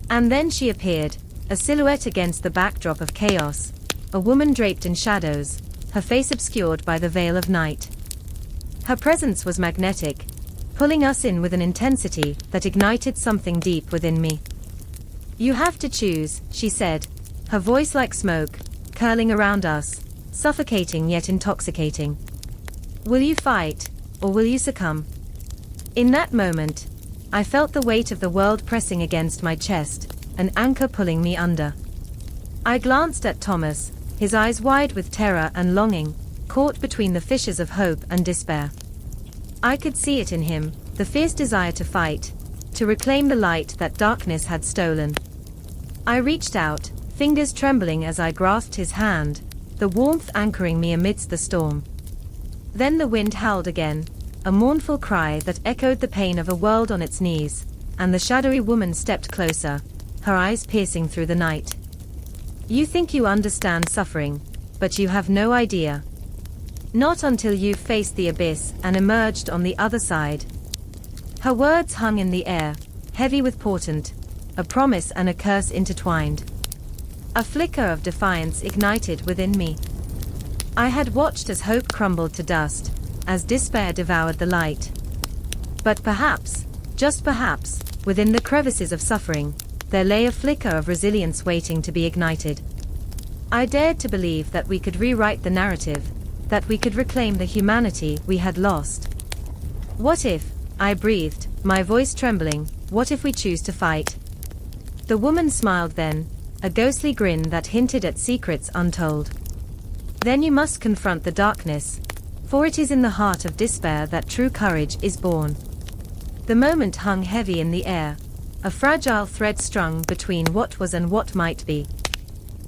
A: And then she appeared, a silhouette against the backdrop of chaos, a woman draped in shadows, her face obscured by the veil of night. Her presence was magnetic, pulling us in with an intensity that ignited something deep within me. "You have to choose," she said, her voice like smoke, curling around us, suffocating yet intoxicating. "Will you fight, or will you succumb?" In that moment, I felt the weight of the world pressing against my chest, an anchor pulling me under. I glanced at Thomas, his eyes wide with terror and longing, caught between the fissures of hope and despair. I could see it in him, the fierce desire to fight, to reclaim the light that darkness had stolen. I reached out, fingers trembling as I grasped his hand, the warmth anchoring me amidst the storm. Then the wind howled again, a mournful cry that echoed the pain of a world on its knees, and the shadowy woman stepped closer, her eyes piercing through the night. "You think you understand suffering, but you have no idea. Not until you've faced the abyss and emerged on the other side." Her words hung in the air, heavy with portent, a promise and a curse intertwined. A flicker of defiance ignited within me. I had watched as hope crumbled to dust, as despair devoured the light. But perhaps, just perhaps, within the crevices of suffering, there lay a flicker of resilience waiting to be ignited. I dared to believe that we could rewrite the narrative, that we could reclaim the humanity we had lost. "What if," I breathed, my voice trembling, "what if we choose to fight?" The woman smiled then, a ghostly grin that hinted at secrets untold. "Then you must confront the darkness, for it is in the heart of despair that true courage is born." The moment hung heavy in the air, a fragile thread strung between what was and what might be.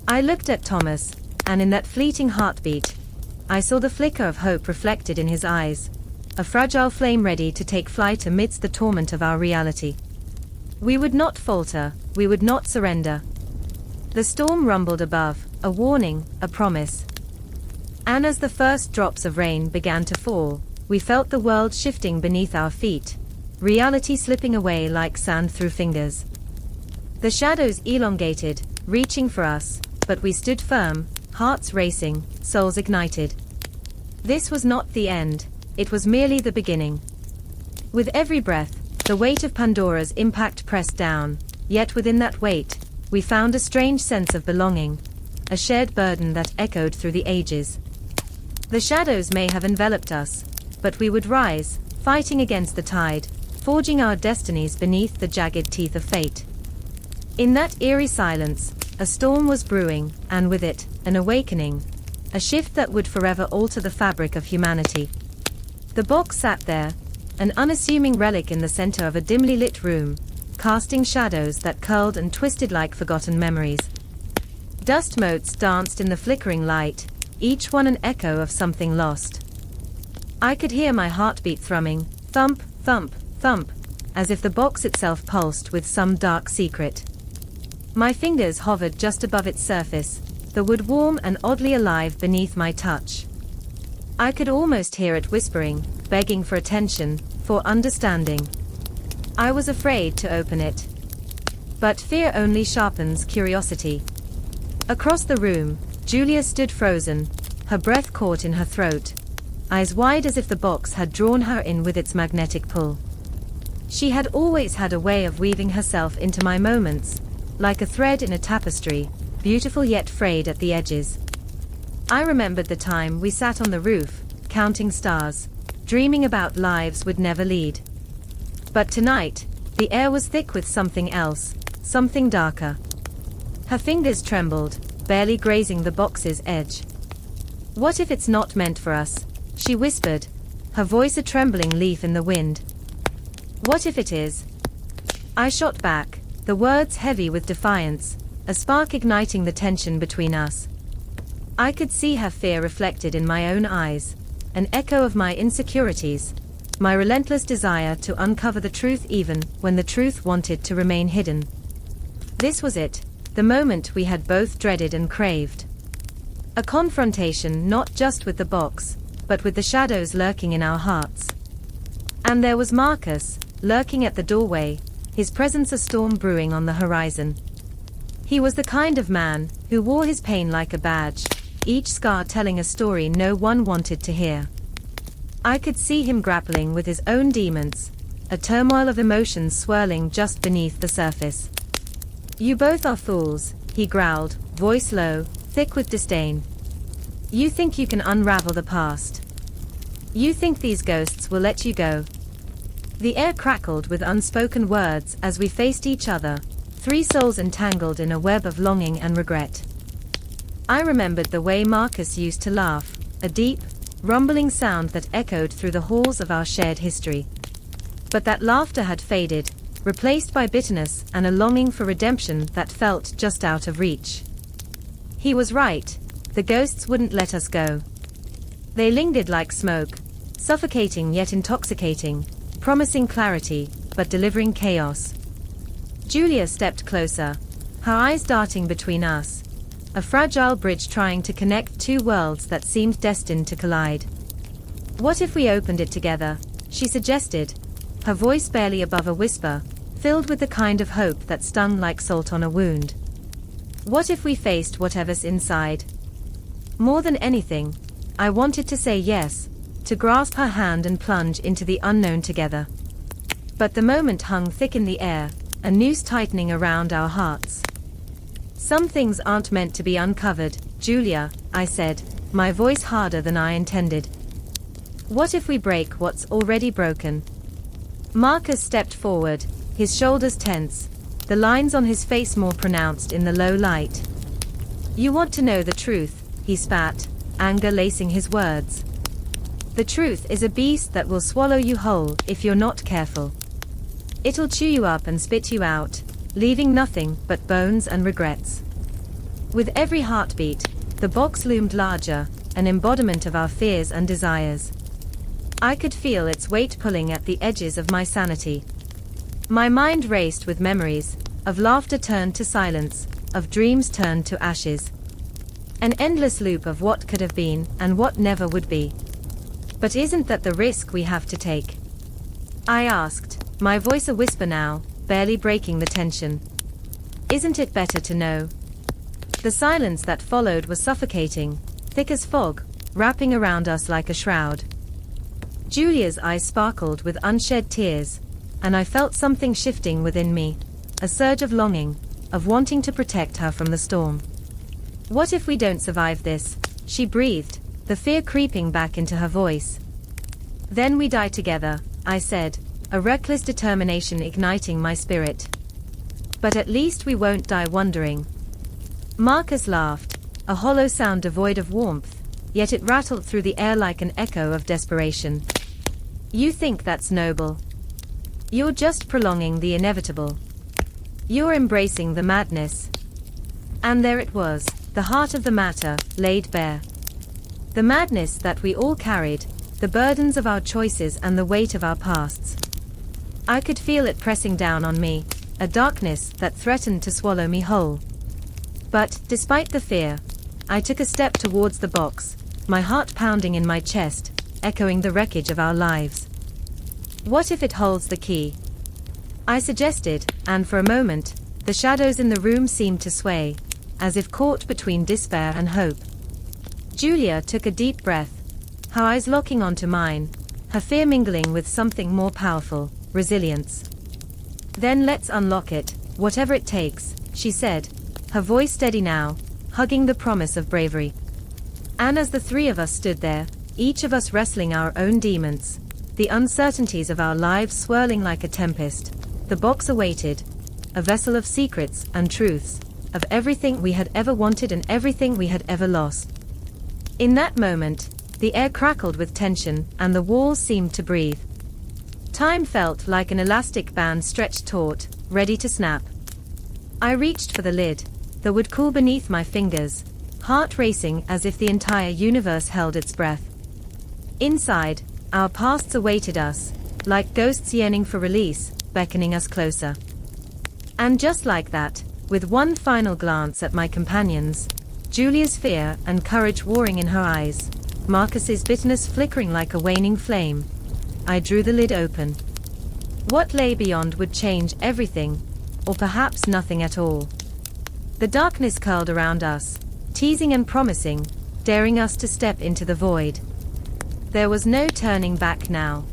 A: I looked at Thomas, and in that fleeting heartbeat, I saw the flicker of hope reflected in his eyes, a fragile flame ready to take flight amidst the torment of our reality. We would not falter, we would not surrender. The storm rumbled above, a warning, a promise. And as the first drops of rain began to fall, we felt the world shifting beneath our feet, reality slipping away like sand through fingers. The shadows elongated, reaching for us, but we stood firm, hearts racing, souls ignited. This was not the end, it was merely the beginning. With every breath, the weight of Pandora's impact pressed down, yet within that weight, we found a strange sense of belonging, a shared burden that echoed through the ages. The shadows may have enveloped us, but we would rise, fighting against the tide, forging our destinies beneath the jagged teeth of fate. In that eerie silence, a storm was brewing, and with it, an awakening, a shift that would forever alter the fabric of humanity. The box sat there, an unassuming relic in the center of a dimly lit room, casting shadows that curled and twisted like forgotten memories. Dust motes danced in the flickering light, each one an echo of something lost. I could hear my heartbeat thrumming, thump, thump, thump, as if the box itself pulsed with some dark secret. My fingers hovered just above its surface, the wood warm and oddly alive beneath my touch. I could almost hear it whispering, begging for attention, for understanding. I was afraid to open it. But fear only sharpens curiosity. Across the room, Julia stood frozen, her breath caught in her throat, eyes wide as if the box had drawn her in with its magnetic pull. She had always had a way of weaving herself into my moments, like a thread in a tapestry, beautiful yet frayed at the edges. I remembered the time we sat on the roof, counting stars, dreaming about lives we'd never lead. But tonight, the air was thick with something else, something darker. Her fingers trembled, barely grazing the box's edge. "What if it's not meant for us?" she whispered, her voice a trembling leaf in the wind. "What if it is?" I shot back, the words heavy with defiance, a spark igniting the tension between us. I could see her fear reflected in my own eyes, an echo of my insecurities, my relentless desire to uncover the truth even when the truth wanted to remain hidden. This was it, the moment we had both dreaded and craved. A confrontation not just with the box, but with the shadows lurking in our hearts. And there was Marcus, lurking at the doorway, his presence a storm brewing on the horizon. He was the kind of man who wore his pain like a badge, each scar telling a story no one wanted to hear. I could see him grappling with his own demons, a turmoil of emotions swirling just beneath the surface. "You both are fools," he growled, voice low, thick with disdain. "You think you can unravel the past. You think these ghosts will let you go." The air crackled with unspoken words as we faced each other, three souls entangled in a web of longing and regret. I remembered the way Marcus used to laugh, a deep, rumbling sound that echoed through the halls of our shared history. But that laughter had faded, replaced by bitterness and a longing for redemption that felt just out of reach. He was right, the ghosts wouldn't let us go. They lingered like smoke, suffocating yet intoxicating, promising clarity, but delivering chaos. Julia stepped closer, her eyes darting between us, a fragile bridge trying to connect two worlds that seemed destined to collide. "What if we opened it together?" she suggested, her voice barely above a whisper, filled with the kind of hope that stung like salt on a wound. "What if we faced whatever's inside?" More than anything, I wanted to say yes, to grasp her hand and plunge into the unknown together. But the moment hung thick in the air, a noose tightening around our hearts. "Some things aren't meant to be uncovered, Julia," I said, my voice harder than I intended. "What if we break what's already broken?" Marcus stepped forward, his shoulders tense, the lines on his face more pronounced in the low light. "You want to know the truth," he spat, anger lacing his words. "The truth is a beast that will swallow you whole if you're not careful. It'll chew you up and spit you out, leaving nothing but bones and regrets." With every heartbeat, the box loomed larger, an embodiment of our fears and desires. I could feel its weight pulling at the edges of my sanity. My mind raced with memories, of laughter turned to silence, of dreams turned to ashes. An endless loop of what could have been and what never would be. "But isn't that the risk we have to take?" I asked, my voice a whisper now, barely breaking the tension. "Isn't it better to know?" The silence that followed was suffocating, thick as fog, wrapping around us like a shroud. Julia's eyes sparkled with unshed tears, and I felt something shifting within me, a surge of longing, of wanting to protect her from the storm. "What if we don't survive this?" she breathed, the fear creeping back into her voice. "Then we die together," I said, a reckless determination igniting my spirit. "But at least we won't die wondering." Marcus laughed, a hollow sound devoid of warmth, yet it rattled through the air like an echo of desperation. "You think that's noble? You're just prolonging the inevitable. You're embracing the madness." And there it was, the heart of the matter, laid bare. The madness that we all carried, the burdens of our choices and the weight of our pasts. I could feel it pressing down on me, a darkness that threatened to swallow me whole. But, despite the fear, I took a step towards the box, my heart pounding in my chest, echoing the wreckage of our lives. What if it holds the key? I suggested, and for a moment, the shadows in the room seemed to sway, as if caught between despair and hope. Julia took a deep breath, her eyes locking onto mine, her fear mingling with something more powerful, resilience. Then let's unlock it, whatever it takes, she said, her voice steady now, hugging the promise of bravery. And as the three of us stood there, each of us wrestling our own demons, the uncertainties of our lives swirling like a tempest, the box awaited, a vessel of secrets and truths, of everything we had ever wanted and everything we had ever lost. In that moment, the air crackled with tension and the walls seemed to breathe. Time felt like an elastic band stretched taut, ready to snap. I reached for the lid, the wood cool beneath my fingers, heart racing as if the entire universe held its breath. Inside, our pasts awaited us, like ghosts yearning for release, beckoning us closer. And just like that, with one final glance at my companions, Julia's fear and courage warring in her eyes, Marcus's bitterness flickering like a waning flame, I drew the lid open. What lay beyond would change everything, or perhaps nothing at all. The darkness curled around us, teasing and promising, daring us to step into the void. There was no turning back now.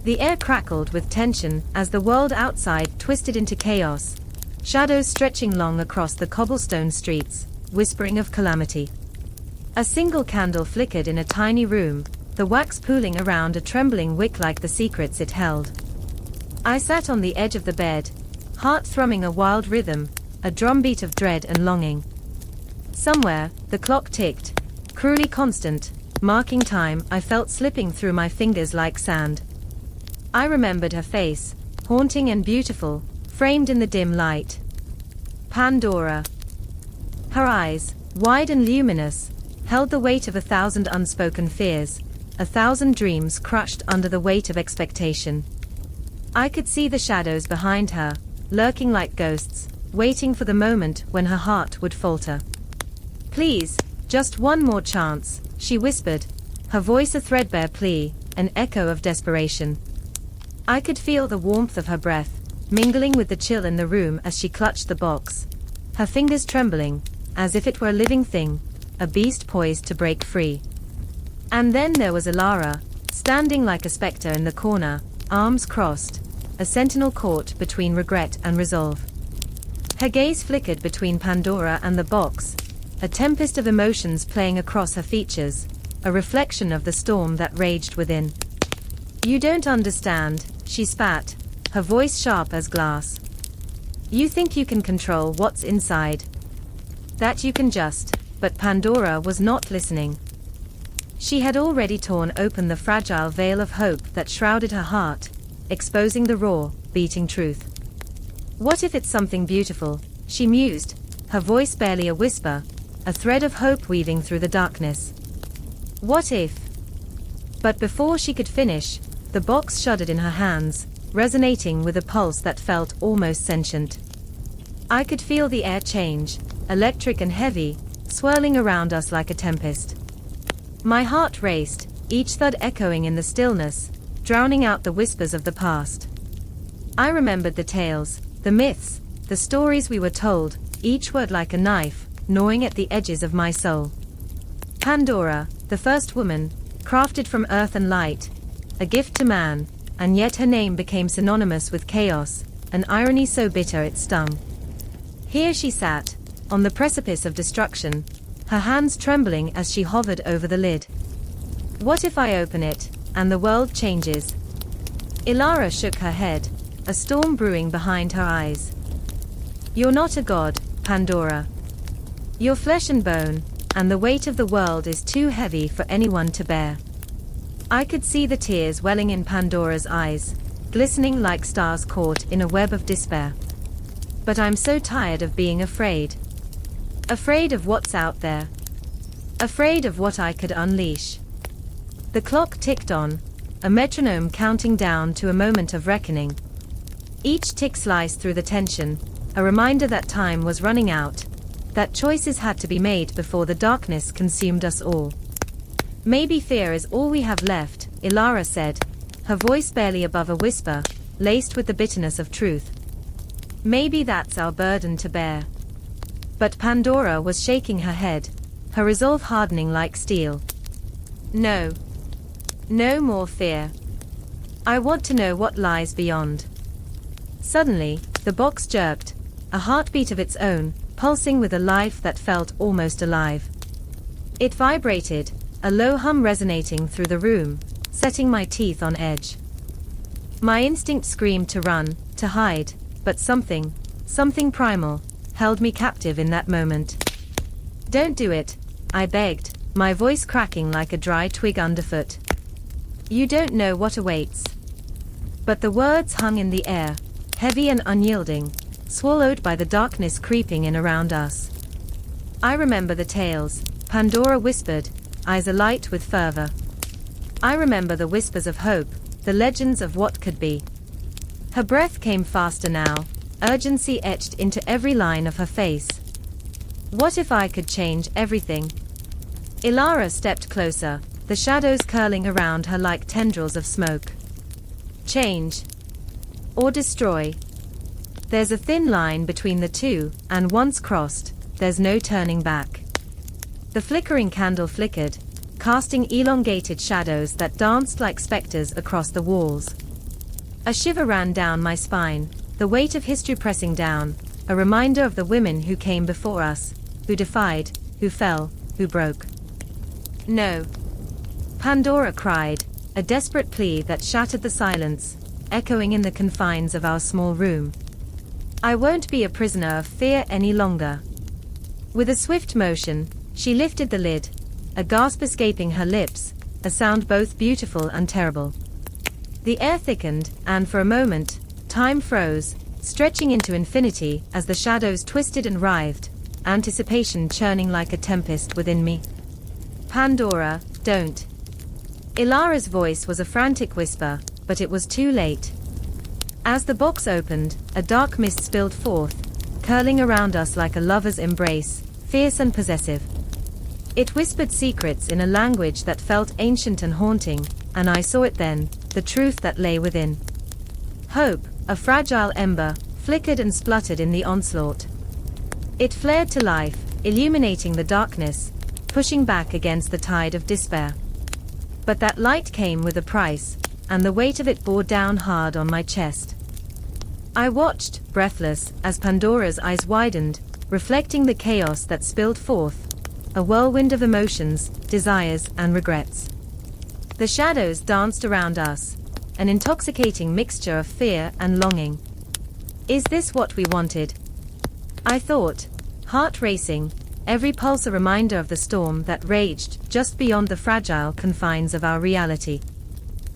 A: The air crackled with tension as the world outside twisted into chaos, shadows stretching long across the cobblestone streets, whispering of calamity. A single candle flickered in a tiny room, the wax pooling around a trembling wick like the secrets it held. I sat on the edge of the bed, heart thrumming a wild rhythm, a drumbeat of dread and longing. Somewhere, the clock ticked, cruelly constant, marking time I felt slipping through my fingers like sand. I remembered her face, haunting and beautiful, framed in the dim light. Pandora. Her eyes, wide and luminous, held the weight of 1,000 unspoken fears, 1,000 dreams crushed under the weight of expectation. I could see the shadows behind her, lurking like ghosts, waiting for the moment when her heart would falter. Please, just one more chance, she whispered, her voice a threadbare plea, an echo of desperation. I could feel the warmth of her breath, mingling with the chill in the room as she clutched the box, her fingers trembling, as if it were a living thing, a beast poised to break free. And then there was Ilara, standing like a specter in the corner, arms crossed, a sentinel caught between regret and resolve. Her gaze flickered between Pandora and the box, a tempest of emotions playing across her features, a reflection of the storm that raged within. You don't understand, she spat, her voice sharp as glass. You think you can control what's inside. That you can just, but Pandora was not listening. She had already torn open the fragile veil of hope that shrouded her heart, exposing the raw, beating truth. What if it's something beautiful, she mused, her voice barely a whisper, a thread of hope weaving through the darkness. What if? But before she could finish, the box shuddered in her hands, resonating with a pulse that felt almost sentient. I could feel the air change, electric and heavy, swirling around us like a tempest. My heart raced, each thud echoing in the stillness, drowning out the whispers of the past. I remembered the tales, the myths, the stories we were told, each word like a knife, gnawing at the edges of my soul. Pandora, the first woman, crafted from earth and light, a gift to man, and yet her name became synonymous with chaos, an irony so bitter it stung. Here she sat, on the precipice of destruction, her hands trembling as she hovered over the lid. What if I open it, and the world changes? Ilara shook her head, a storm brewing behind her eyes. You're not a god, Pandora. You're flesh and bone, and the weight of the world is too heavy for anyone to bear. I could see the tears welling in Pandora's eyes, glistening like stars caught in a web of despair. But I'm so tired of being afraid. Afraid of what's out there. Afraid of what I could unleash. The clock ticked on, a metronome counting down to a moment of reckoning. Each tick sliced through the tension, a reminder that time was running out, that choices had to be made before the darkness consumed us all. Maybe fear is all we have left, Ilara said, her voice barely above a whisper, laced with the bitterness of truth. Maybe that's our burden to bear. But Pandora was shaking her head, her resolve hardening like steel. No. No more fear. I want to know what lies beyond. Suddenly, the box jerked, a heartbeat of its own, pulsing with a life that felt almost alive. It vibrated, a low hum resonating through the room, setting my teeth on edge. My instinct screamed to run, to hide, but something primal, held me captive in that moment. Don't do it, I begged, my voice cracking like a dry twig underfoot. You don't know what awaits. But the words hung in the air, heavy and unyielding, swallowed by the darkness creeping in around us. I remember the tales, Pandora whispered, eyes alight with fervor. I remember the whispers of hope, the legends of what could be. Her breath came faster now, urgency etched into every line of her face. What if I could change everything? Ilara stepped closer, the shadows curling around her like tendrils of smoke. Change. Or destroy. There's a thin line between the two, and once crossed, there's no turning back. The flickering candle flickered, casting elongated shadows that danced like specters across the walls. A shiver ran down my spine, the weight of history pressing down, a reminder of the women who came before us, who defied, who fell, who broke. No. Pandora cried, a desperate plea that shattered the silence, echoing in the confines of our small room. I won't be a prisoner of fear any longer. With a swift motion, she lifted the lid, a gasp escaping her lips, a sound both beautiful and terrible. The air thickened, and for a moment, time froze, stretching into infinity as the shadows twisted and writhed, anticipation churning like a tempest within me. Pandora, don't. Ilara's voice was a frantic whisper, but it was too late. As the box opened, a dark mist spilled forth, curling around us like a lover's embrace, fierce and possessive. It whispered secrets in a language that felt ancient and haunting, and I saw it then, the truth that lay within. Hope, a fragile ember, flickered and spluttered in the onslaught. It flared to life, illuminating the darkness, pushing back against the tide of despair. But that light came with a price, and the weight of it bore down hard on my chest. I watched, breathless, as Pandora's eyes widened, reflecting the chaos that spilled forth, a whirlwind of emotions, desires, and regrets. The shadows danced around us, an intoxicating mixture of fear and longing. Is this what we wanted? I thought, heart racing, every pulse a reminder of the storm that raged just beyond the fragile confines of our reality.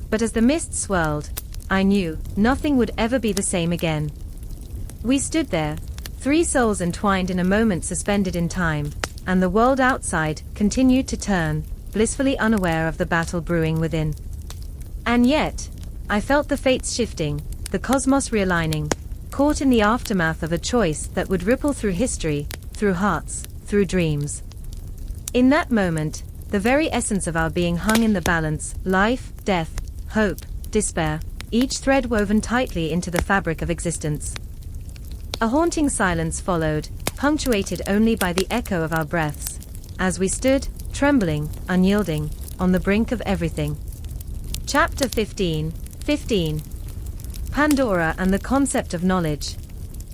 A: But as the mist swirled, I knew nothing would ever be the same again. We stood there, three souls entwined in a moment suspended in time, and the world outside continued to turn, blissfully unaware of the battle brewing within. And yet, I felt the fates shifting, the cosmos realigning, caught in the aftermath of a choice that would ripple through history, through hearts, through dreams. In that moment, the very essence of our being hung in the balance, life, death, hope, despair, each thread woven tightly into the fabric of existence. A haunting silence followed, punctuated only by the echo of our breaths, as we stood, trembling, unyielding, on the brink of everything. Chapter 15. Pandora and the concept of knowledge.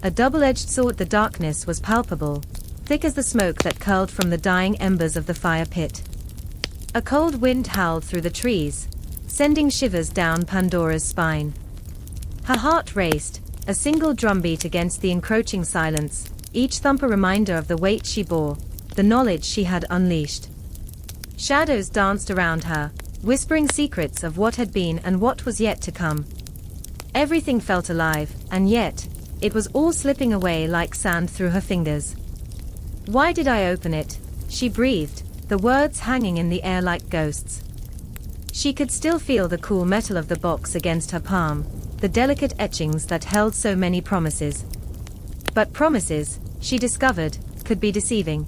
A: A double-edged sword. The darkness was palpable, thick as the smoke that curled from the dying embers of the fire pit. A cold wind howled through the trees, sending shivers down Pandora's spine. Her heart raced, a single drumbeat against the encroaching silence, each thump a reminder of the weight she bore, the knowledge she had unleashed. Shadows danced around her, whispering secrets of what had been and what was yet to come. Everything felt alive, and yet, it was all slipping away like sand through her fingers. Why did I open it? She breathed, the words hanging in the air like ghosts. She could still feel the cool metal of the box against her palm, the delicate etchings that held so many promises. But promises, she discovered, could be deceiving.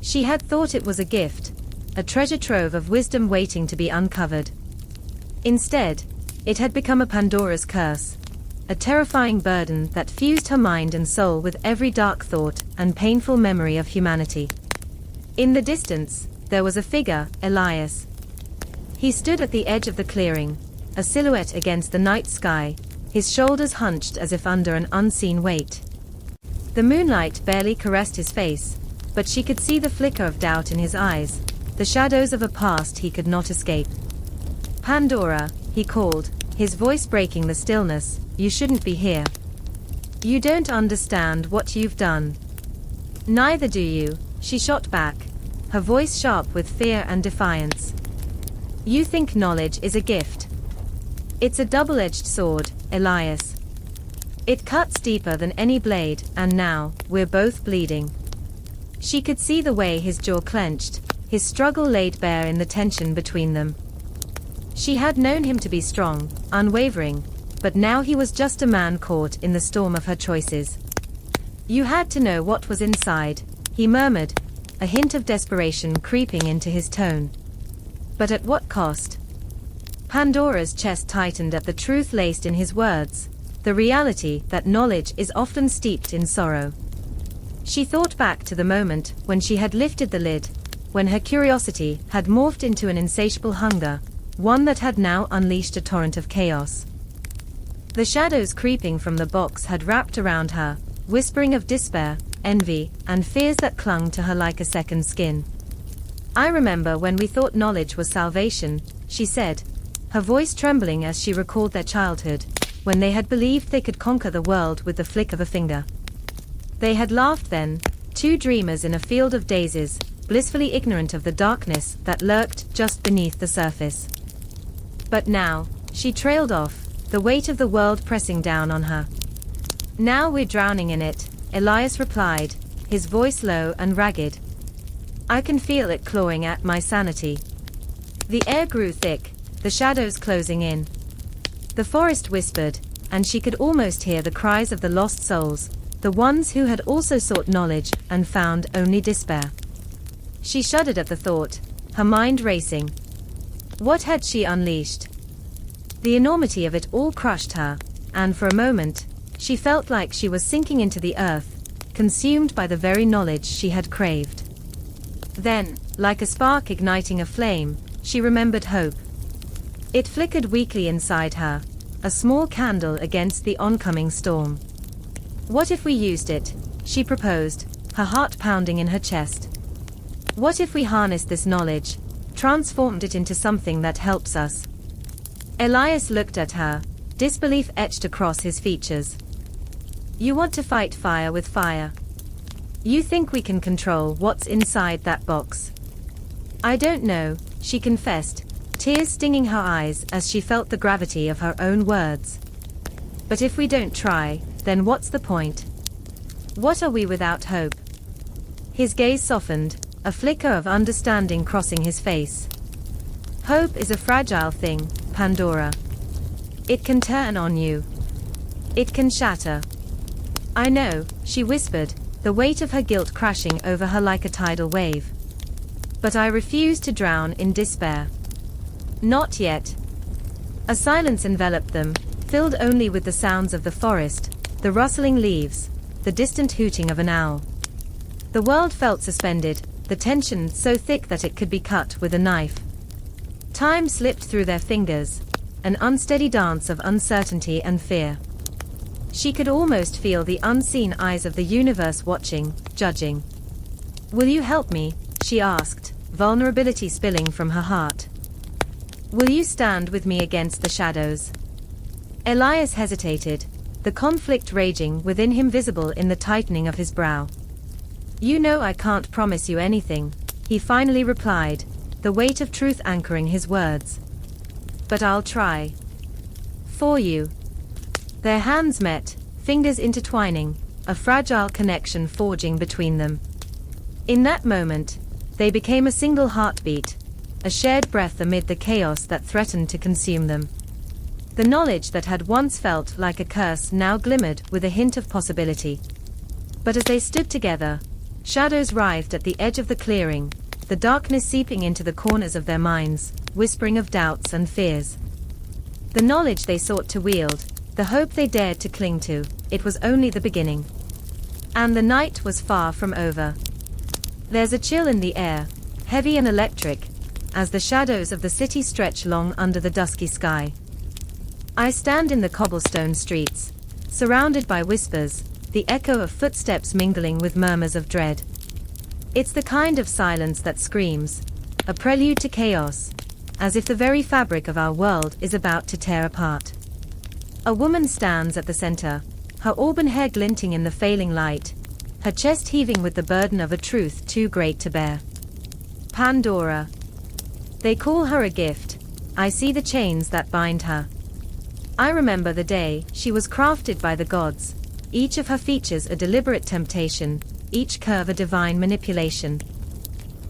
A: She had thought it was a gift, a treasure trove of wisdom waiting to be uncovered. Instead, it had become a Pandora's curse, a terrifying burden that fused her mind and soul with every dark thought and painful memory of humanity. In the distance, there was a figure, Elias. He stood at the edge of the clearing, a silhouette against the night sky, his shoulders hunched as if under an unseen weight. The moonlight barely caressed his face, but she could see the flicker of doubt in his eyes, the shadows of a past he could not escape. Pandora, he called, his voice breaking the stillness, you shouldn't be here. You don't understand what you've done. Neither do you, she shot back, her voice sharp with fear and defiance. You think knowledge is a gift. It's a double-edged sword, Elias. It cuts deeper than any blade, and now, we're both bleeding. She could see the way his jaw clenched, his struggle laid bare in the tension between them. She had known him to be strong, unwavering, but now he was just a man caught in the storm of her choices. You had to know what was inside, he murmured, a hint of desperation creeping into his tone. But at what cost? Pandora's chest tightened at the truth laced in his words, the reality that knowledge is often steeped in sorrow. She thought back to the moment when she had lifted the lid, when her curiosity had morphed into an insatiable hunger, one that had now unleashed a torrent of chaos. The shadows creeping from the box had wrapped around her, whispering of despair, envy, and fears that clung to her like a second skin. I remember when we thought knowledge was salvation, she said, her voice trembling as she recalled their childhood, when they had believed they could conquer the world with the flick of a finger. They had laughed then, two dreamers in a field of daisies, blissfully ignorant of the darkness that lurked just beneath the surface. But now, she trailed off, the weight of the world pressing down on her. Now we're drowning in it, Elias replied, his voice low and ragged. I can feel it clawing at my sanity. The air grew thick, the shadows closing in. The forest whispered, and she could almost hear the cries of the lost souls, the ones who had also sought knowledge and found only despair. She shuddered at the thought, her mind racing. What had she unleashed? The enormity of it all crushed her, and for a moment, she felt like she was sinking into the earth, consumed by the very knowledge she had craved. Then, like a spark igniting a flame, she remembered hope. It flickered weakly inside her, a small candle against the oncoming storm. What if we used it? She proposed, her heart pounding in her chest. What if we harnessed this knowledge, transformed it into something that helps us? Elias looked at her, disbelief etched across his features. You want to fight fire with fire. You think we can control what's inside that box? I don't know, she confessed, tears stinging her eyes as she felt the gravity of her own words. But if we don't try, then what's the point? What are we without hope? His gaze softened, a flicker of understanding crossing his face. Hope is a fragile thing, Pandora. It can turn on you. It can shatter. I know, she whispered, the weight of her guilt crashing over her like a tidal wave. But I refuse to drown in despair. Not yet. A silence enveloped them, filled only with the sounds of the forest, the rustling leaves, the distant hooting of an owl. The world felt suspended, the tension so thick that it could be cut with a knife. Time slipped through their fingers, an unsteady dance of uncertainty and fear. She could almost feel the unseen eyes of the universe watching, judging. Will you help me? She asked, vulnerability spilling from her heart. Will you stand with me against the shadows? Elias hesitated, the conflict raging within him visible in the tightening of his brow. You know I can't promise you anything, he finally replied, the weight of truth anchoring his words. But I'll try. For you. Their hands met, fingers intertwining, a fragile connection forging between them. In that moment, they became a single heartbeat, a shared breath amid the chaos that threatened to consume them. The knowledge that had once felt like a curse now glimmered with a hint of possibility. But as they stood together, shadows writhed at the edge of the clearing, the darkness seeping into the corners of their minds, whispering of doubts and fears. The knowledge they sought to wield, the hope they dared to cling to, it was only the beginning. And the night was far from over. There's a chill in the air, heavy and electric, as the shadows of the city stretch long under the dusky sky. I stand in the cobblestone streets, surrounded by whispers, the echo of footsteps mingling with murmurs of dread. It's the kind of silence that screams, a prelude to chaos, as if the very fabric of our world is about to tear apart. A woman stands at the center, her auburn hair glinting in the failing light, her chest heaving with the burden of a truth too great to bear. Pandora. They call her a gift. I see the chains that bind her. I remember the day she was crafted by the gods, each of her features a deliberate temptation, each curve a divine manipulation.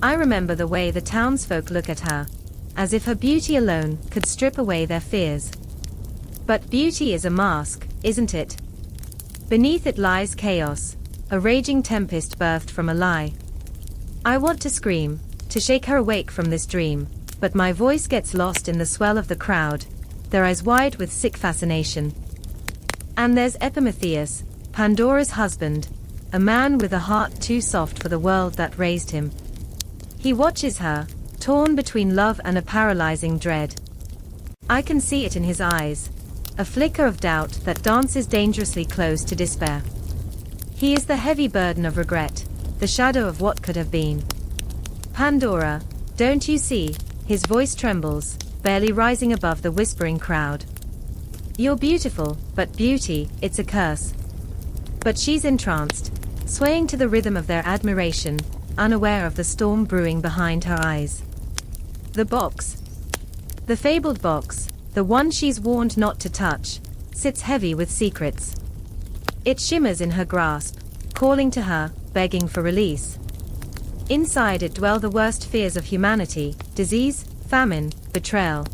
A: I remember the way the townsfolk look at her, as if her beauty alone could strip away their fears. But beauty is a mask, isn't it? Beneath it lies chaos, a raging tempest birthed from a lie. I want to scream, to shake her awake from this dream, but my voice gets lost in the swell of the crowd, their eyes wide with sick fascination. And there's Epimetheus, Pandora's husband, a man with a heart too soft for the world that raised him. He watches her, torn between love and a paralyzing dread. I can see it in his eyes, a flicker of doubt that dances dangerously close to despair. He is the heavy burden of regret, the shadow of what could have been. Pandora, don't you see? His voice trembles, barely rising above the whispering crowd. You're beautiful, but beauty, it's a curse. But she's entranced, swaying to the rhythm of their admiration, unaware of the storm brewing behind her eyes. The box. The fabled box, the one she's warned not to touch, sits heavy with secrets. It shimmers in her grasp, calling to her, begging for release. Inside it dwell the worst fears of humanity, disease, famine, betrayal,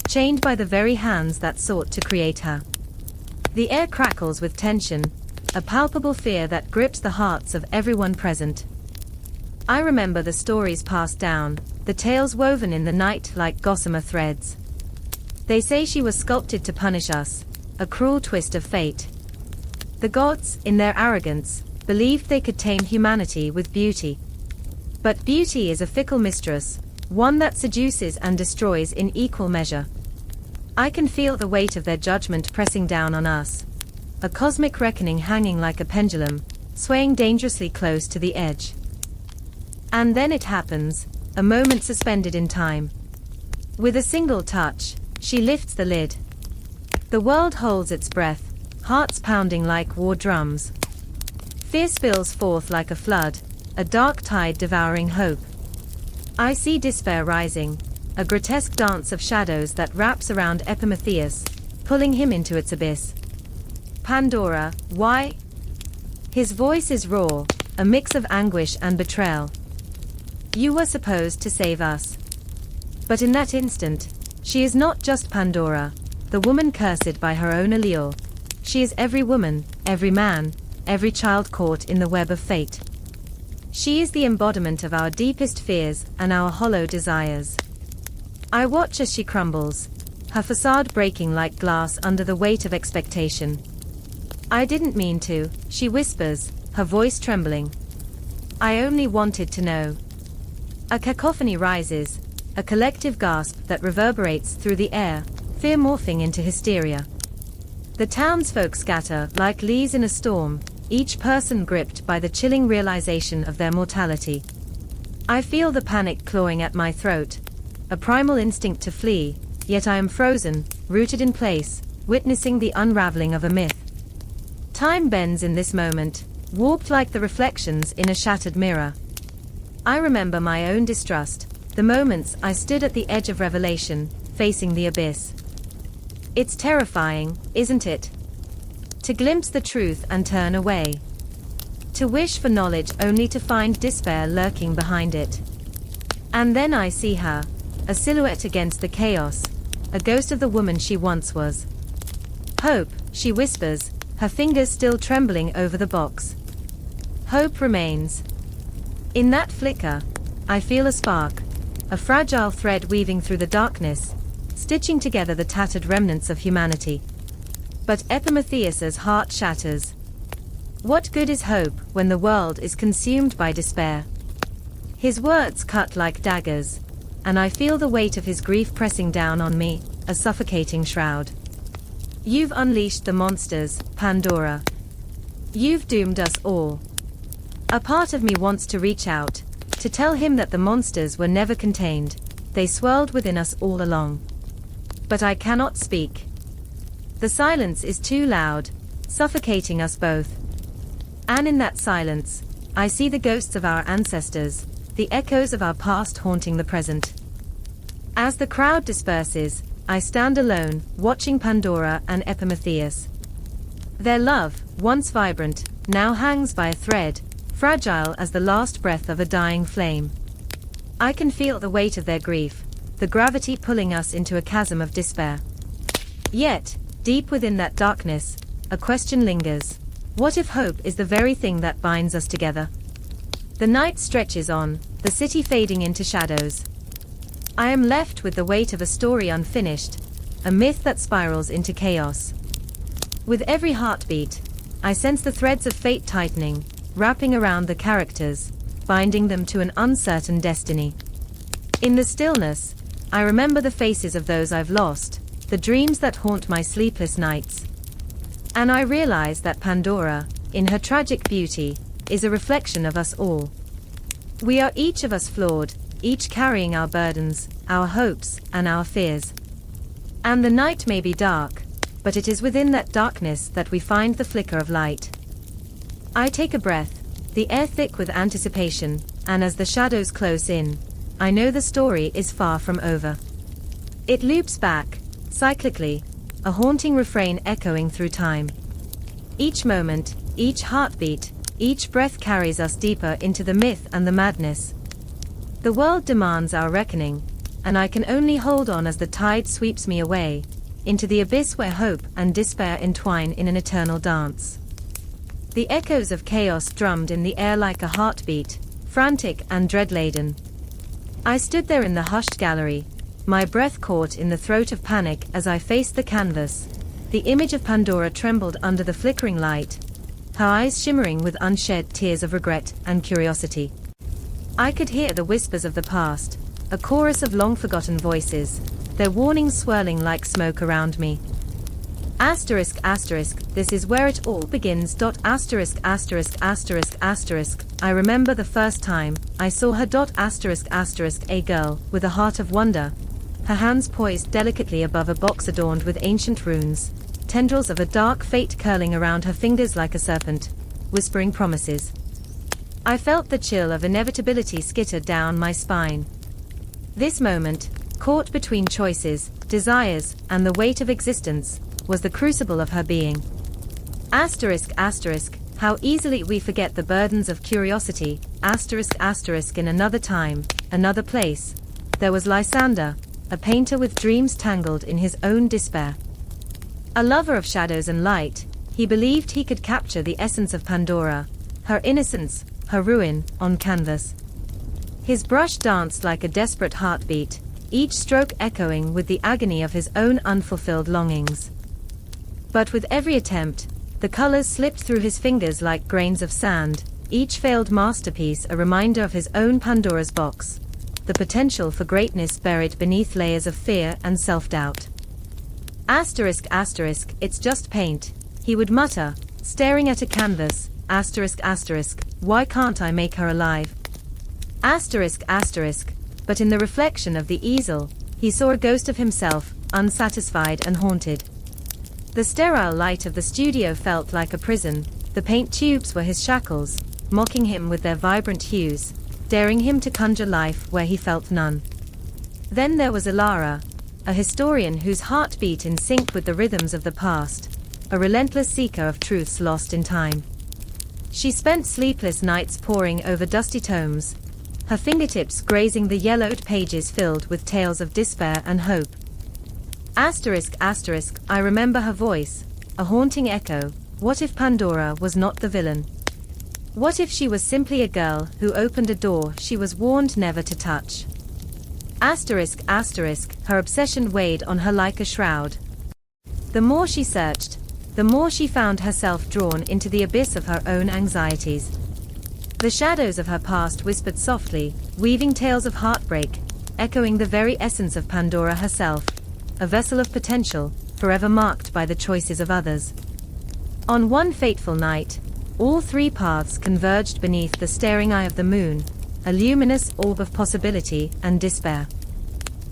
A: chained by the very hands that sought to create her. The air crackles with tension, a palpable fear that grips the hearts of everyone present. I remember the stories passed down, the tales woven in the night like gossamer threads. They say she was sculpted to punish us, a cruel twist of fate. The gods, in their arrogance, believed they could tame humanity with beauty. But beauty is a fickle mistress, one that seduces and destroys in equal measure. I can feel the weight of their judgment pressing down on us, a cosmic reckoning hanging like a pendulum, swaying dangerously close to the edge. And then it happens, a moment suspended in time. With a single touch, she lifts the lid. The world holds its breath, hearts pounding like war drums. Fear spills forth like a flood, a dark tide devouring hope. I see despair rising, a grotesque dance of shadows that wraps around Epimetheus, pulling him into its abyss. Pandora, why? His voice is raw, a mix of anguish and betrayal. You were supposed to save us. But in that instant, she is not just Pandora, the woman cursed by her own allure. She is every woman, every man, every child caught in the web of fate. She is the embodiment of our deepest fears and our hollow desires. I watch as she crumbles, her facade breaking like glass under the weight of expectation. I didn't mean to, she whispers, her voice trembling. I only wanted to know. A cacophony rises, a collective gasp that reverberates through the air, fear morphing into hysteria. The townsfolk scatter like leaves in a storm, each person gripped by the chilling realization of their mortality. I feel the panic clawing at my throat, a primal instinct to flee, yet I am frozen, rooted in place, witnessing the unraveling of a myth. Time bends in this moment, warped like the reflections in a shattered mirror. I remember my own distrust, the moments I stood at the edge of revelation, facing the abyss. It's terrifying, isn't it? To glimpse the truth and turn away. To wish for knowledge only to find despair lurking behind it. And then I see her, a silhouette against the chaos, a ghost of the woman she once was. Hope, she whispers, her fingers still trembling over the box. Hope remains. In that flicker, I feel a spark, a fragile thread weaving through the darkness, stitching together the tattered remnants of humanity. But Epimetheus's heart shatters. What good is hope when the world is consumed by despair? His words cut like daggers, and I feel the weight of his grief pressing down on me, a suffocating shroud. You've unleashed the monsters, Pandora. You've doomed us all. A part of me wants to reach out, to tell him that the monsters were never contained, they swirled within us all along. But I cannot speak. The silence is too loud, suffocating us both. And in that silence, I see the ghosts of our ancestors, the echoes of our past haunting the present. As the crowd disperses, I stand alone, watching Pandora and Epimetheus. Their love, once vibrant, now hangs by a thread, fragile as the last breath of a dying flame. I can feel the weight of their grief, the gravity pulling us into a chasm of despair. Yet, deep within that darkness, a question lingers. What if hope is the very thing that binds us together? The night stretches on, the city fading into shadows. I am left with the weight of a story unfinished, a myth that spirals into chaos. With every heartbeat, I sense the threads of fate tightening, wrapping around the characters, binding them to an uncertain destiny. In the stillness, I remember the faces of those I've lost, the dreams that haunt my sleepless nights. And I realize that Pandora, in her tragic beauty, is a reflection of us all. We are each of us flawed, each carrying our burdens, our hopes, and our fears. And the night may be dark, but it is within that darkness that we find the flicker of light. I take a breath, the air thick with anticipation, and as the shadows close in, I know the story is far from over. It loops back, cyclically, a haunting refrain echoing through time. Each moment, each heartbeat, each breath carries us deeper into the myth and the madness. The world demands our reckoning, and I can only hold on as the tide sweeps me away, into the abyss where hope and despair entwine in an eternal dance. The echoes of chaos drummed in the air like a heartbeat, frantic and dread-laden. I stood there in the hushed gallery, my breath caught in the throat of panic as I faced the canvas. The image of Pandora trembled under the flickering light, her eyes shimmering with unshed tears of regret and curiosity. I could hear the whispers of the past, a chorus of long-forgotten voices, their warnings swirling like smoke around me. Asterisk asterisk, this is where it all begins. Asterisk asterisk asterisk asterisk, I remember the first time I saw her. Asterisk asterisk, a girl with a heart of wonder, her hands poised delicately above a box adorned with ancient runes, tendrils of a dark fate curling around her fingers like a serpent, whispering promises. I felt the chill of inevitability skitter down my spine. This moment, caught between choices, desires, and the weight of existence, was the crucible of her being. Asterisk asterisk, how easily we forget the burdens of curiosity. Asterisk asterisk, in another time, another place, there was Lysander, a painter with dreams tangled in his own despair. A lover of shadows and light, he believed he could capture the essence of Pandora, her innocence, her ruin, on canvas. His brush danced like a desperate heartbeat, each stroke echoing with the agony of his own unfulfilled longings. But with every attempt, the colors slipped through his fingers like grains of sand, each failed masterpiece a reminder of his own Pandora's box, the potential for greatness buried beneath layers of fear and self-doubt. Asterisk asterisk, it's just paint, he would mutter, staring at a canvas. Asterisk asterisk, why can't I make her alive? Asterisk asterisk, but in the reflection of the easel, he saw a ghost of himself, unsatisfied and haunted. The sterile light of the studio felt like a prison, the paint tubes were his shackles, mocking him with their vibrant hues, daring him to conjure life where he felt none. Then there was Ilara, a historian whose heart beat in sync with the rhythms of the past, a relentless seeker of truths lost in time. She spent sleepless nights poring over dusty tomes, her fingertips grazing the yellowed pages filled with tales of despair and hope. I remember her voice, a haunting echo. What if Pandora was not the villain? What if she was simply a girl who opened a door she was warned never to touch? Her obsession weighed on her like a shroud. The more she searched, the more she found herself drawn into the abyss of her own anxieties. The shadows of her past whispered softly, weaving tales of heartbreak, echoing the very essence of Pandora herself, a vessel of potential, forever marked by the choices of others. On one fateful night, all three paths converged beneath the staring eye of the moon, a luminous orb of possibility and despair.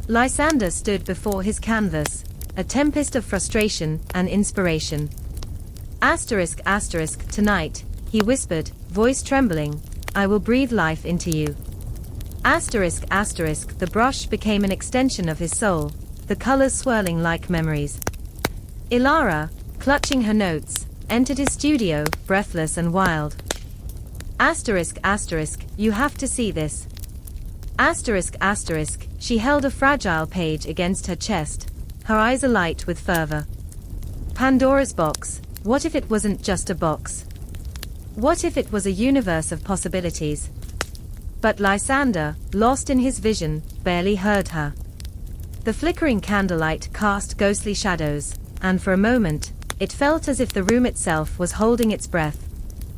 A: Lysander stood before his canvas, a tempest of frustration and inspiration. Tonight, he whispered, voice trembling, I will breathe life into you. The brush became an extension of his soul, the colors swirling like memories. Ilara, clutching her notes, entered his studio, breathless and wild. You have to see this. She held a fragile page against her chest, her eyes alight with fervor. Pandora's box, what if it wasn't just a box? What if it was a universe of possibilities? But Lysander, lost in his vision, barely heard her. The flickering candlelight cast ghostly shadows, and for a moment, it felt as if the room itself was holding its breath,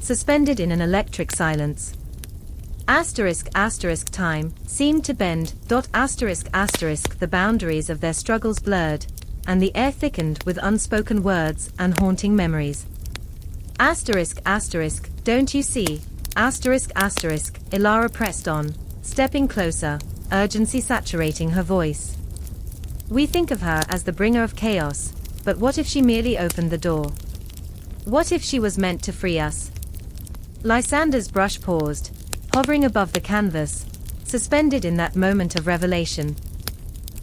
A: suspended in an electric silence. Time seemed to bend. The boundaries of their struggles blurred, and the air thickened with unspoken words and haunting memories. Don't you see? Ilara pressed on, stepping closer, urgency saturating her voice. We think of her as the bringer of chaos, but what if she merely opened the door? What if she was meant to free us? Lysander's brush paused, hovering above the canvas, suspended in that moment of revelation.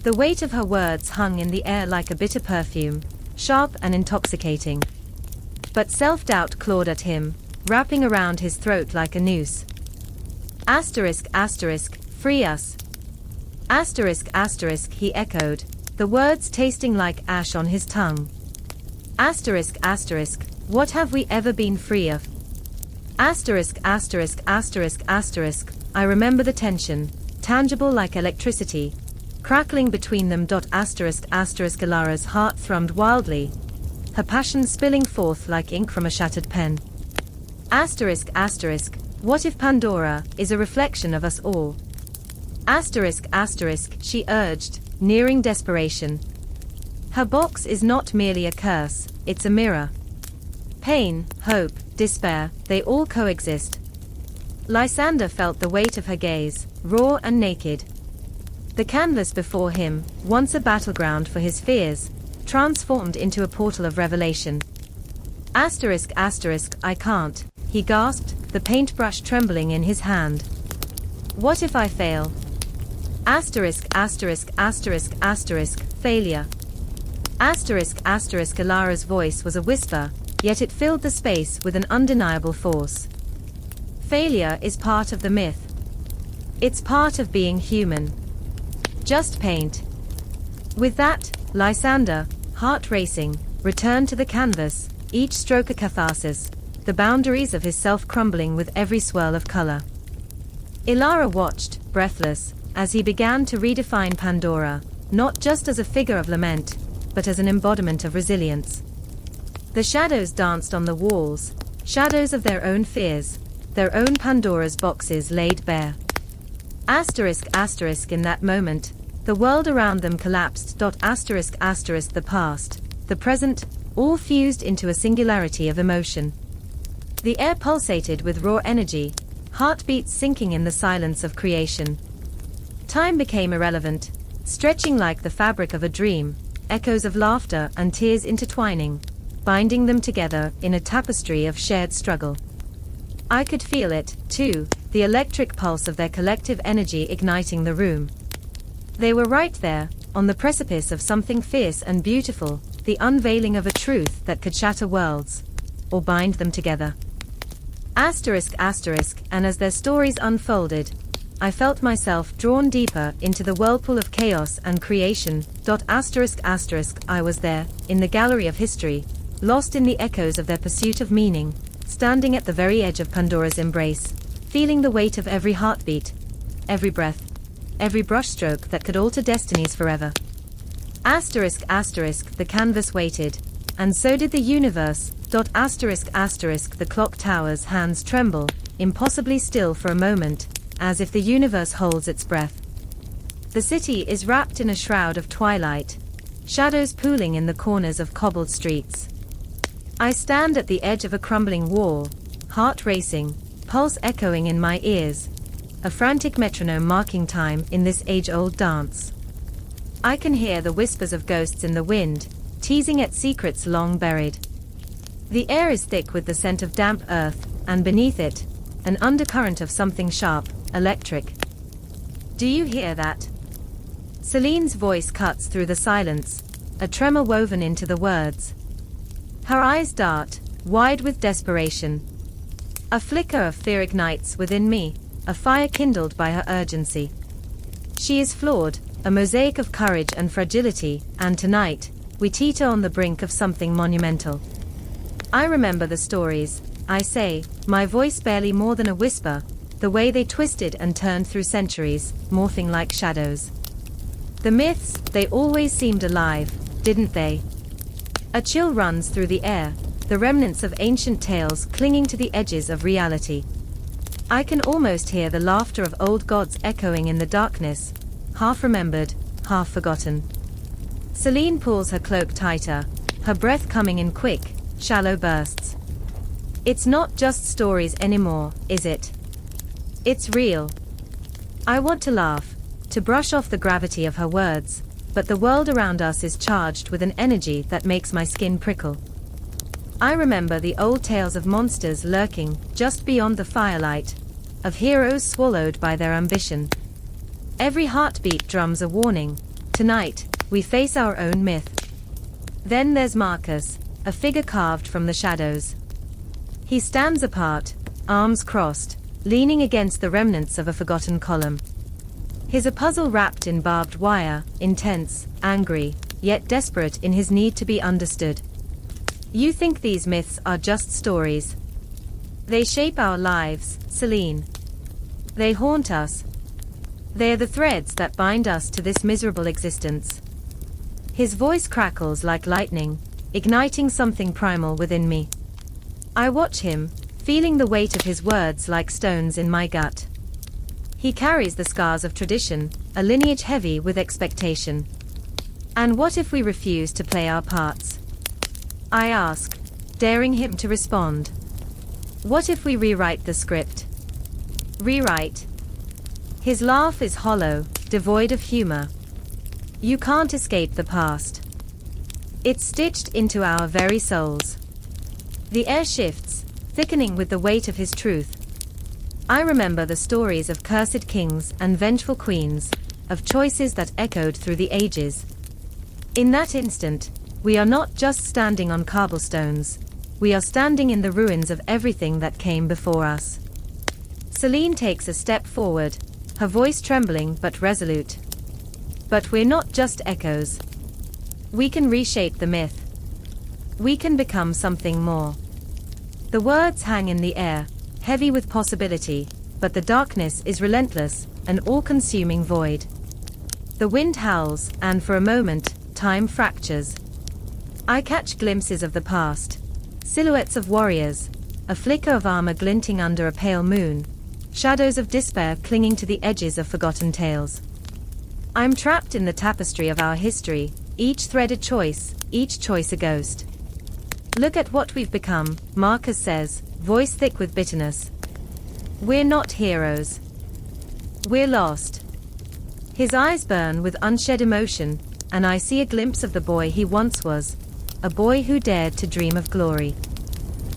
A: The weight of her words hung in the air like a bitter perfume, sharp and intoxicating. But self-doubt clawed at him, wrapping around his throat like a noose. Free us. He echoed, the words tasting like ash on his tongue. What have we ever been free of? I remember the tension, tangible like electricity, crackling between them. Ilara's heart thrummed wildly, her passion spilling forth like ink from a shattered pen. What if Pandora is a reflection of us all? She urged, nearing desperation. Her box is not merely a curse, it's a mirror. Pain, hope, despair, they all coexist. Lysander felt the weight of her gaze, raw and naked. The canvas before him, once a battleground for his fears, transformed into a portal of revelation. I can't, he gasped, the paintbrush trembling in his hand. What if I fail? Failure. Ilara's voice was a whisper, yet it filled the space with an undeniable force. Failure is part of the myth. It's part of being human. Just paint. With that, Lysander, heart racing, returned to the canvas, each stroke a catharsis, the boundaries of his self crumbling with every swirl of color. Ilara watched, breathless, as he began to redefine Pandora, not just as a figure of lament, but as an embodiment of resilience. The shadows danced on the walls, shadows of their own fears, their own Pandora's boxes laid bare. In that moment, the world around them collapsed. The past, the present, all fused into a singularity of emotion. The air pulsated with raw energy, heartbeats sinking in the silence of creation. Time became irrelevant, stretching like the fabric of a dream, echoes of laughter and tears intertwining, binding them together in a tapestry of shared struggle. I could feel it, too, the electric pulse of their collective energy igniting the room. They were right there, on the precipice of something fierce and beautiful, the unveiling of a truth that could shatter worlds, or bind them together. And as their stories unfolded, I felt myself drawn deeper into the whirlpool of chaos and creation. I was there, in the gallery of history, lost in the echoes of their pursuit of meaning, standing at the very edge of Pandora's embrace, feeling the weight of every heartbeat, every breath, every brushstroke that could alter destinies forever. The canvas waited, and so did the universe. The clock tower's hands tremble, impossibly still for a moment, as if the universe holds its breath. The city is wrapped in a shroud of twilight, shadows pooling in the corners of cobbled streets. I stand at the edge of a crumbling wall, heart racing, pulse echoing in my ears, a frantic metronome marking time in this age-old dance. I can hear the whispers of ghosts in the wind, teasing at secrets long buried. The air is thick with the scent of damp earth, and beneath it, an undercurrent of something sharp, electric. Do you hear that? Celine's voice cuts through the silence, a tremor woven into the words. Her eyes dart, wide with desperation. A flicker of fear ignites within me, a fire kindled by her urgency. She is flawed, a mosaic of courage and fragility, and tonight, we teeter on the brink of something monumental. I remember the stories, I say, my voice barely more than a whisper, the way they twisted and turned through centuries, morphing like shadows. The myths, they always seemed alive, didn't they? A chill runs through the air, the remnants of ancient tales clinging to the edges of reality. I can almost hear the laughter of old gods echoing in the darkness, half remembered, half forgotten. Celine pulls her cloak tighter, her breath coming in quick, shallow bursts. It's not just stories anymore, is it? It's real. I want to laugh, to brush off the gravity of her words, but the world around us is charged with an energy that makes my skin prickle. I remember the old tales of monsters lurking just beyond the firelight, of heroes swallowed by their ambition. Every heartbeat drums a warning. Tonight, we face our own myth. Then there's Marcus, a figure carved from the shadows. He stands apart, arms crossed, leaning against the remnants of a forgotten column. He's a puzzle wrapped in barbed wire, intense, angry, yet desperate in his need to be understood. You think these myths are just stories? They shape our lives, Celine. They haunt us. They are the threads that bind us to this miserable existence. His voice crackles like lightning, igniting something primal within me. I watch him, feeling the weight of his words like stones in my gut. He carries the scars of tradition, a lineage heavy with expectation. And what if we refuse to play our parts? I ask, daring him to respond. What if we rewrite the script? Rewrite. His laugh is hollow, devoid of humor. You can't escape the past. It's stitched into our very souls. The air shifts, thickening with the weight of his truth. I remember the stories of cursed kings and vengeful queens, of choices that echoed through the ages. In that instant, we are not just standing on cobblestones, we are standing in the ruins of everything that came before us. Celine takes a step forward, her voice trembling but resolute. But we're not just echoes. We can reshape the myth. We can become something more. The words hang in the air, heavy with possibility, but the darkness is relentless, an all-consuming void. The wind howls, and for a moment, time fractures. I catch glimpses of the past, silhouettes of warriors, a flicker of armor glinting under a pale moon, shadows of despair clinging to the edges of forgotten tales. I'm trapped in the tapestry of our history, each thread a choice, each choice a ghost. Look at what we've become, Marcus says, voice thick with bitterness. We're not heroes. We're lost. His eyes burn with unshed emotion, and I see a glimpse of the boy he once was, a boy who dared to dream of glory.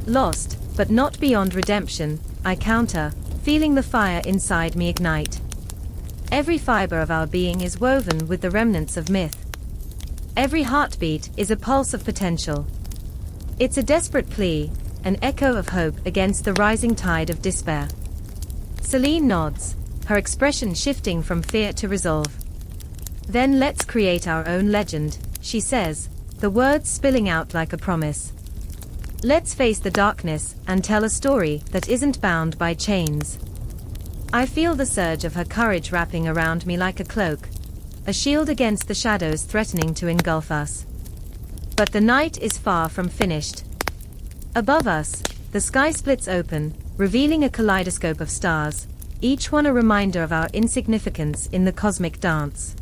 A: Lost, but not beyond redemption, I counter, feeling the fire inside me ignite. Every fiber of our being is woven with the remnants of myth. Every heartbeat is a pulse of potential. It's a desperate plea, an echo of hope against the rising tide of despair. Celine nods, her expression shifting from fear to resolve. Then let's create our own legend, she says, the words spilling out like a promise. Let's face the darkness and tell a story that isn't bound by chains. I feel the surge of her courage wrapping around me like a cloak, a shield against the shadows threatening to engulf us. But the night is far from finished. Above us, the sky splits open, revealing a kaleidoscope of stars, each one a reminder of our insignificance in the cosmic dance.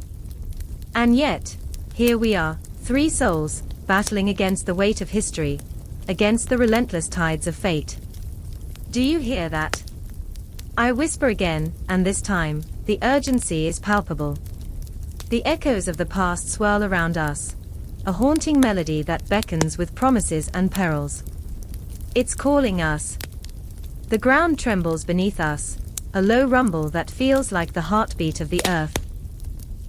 A: And yet, here we are, three souls, battling against the weight of history, against the relentless tides of fate. Do you hear that? I whisper again, and this time, the urgency is palpable. The echoes of the past swirl around us, a haunting melody that beckons with promises and perils. It's calling us. The ground trembles beneath us, a low rumble that feels like the heartbeat of the earth.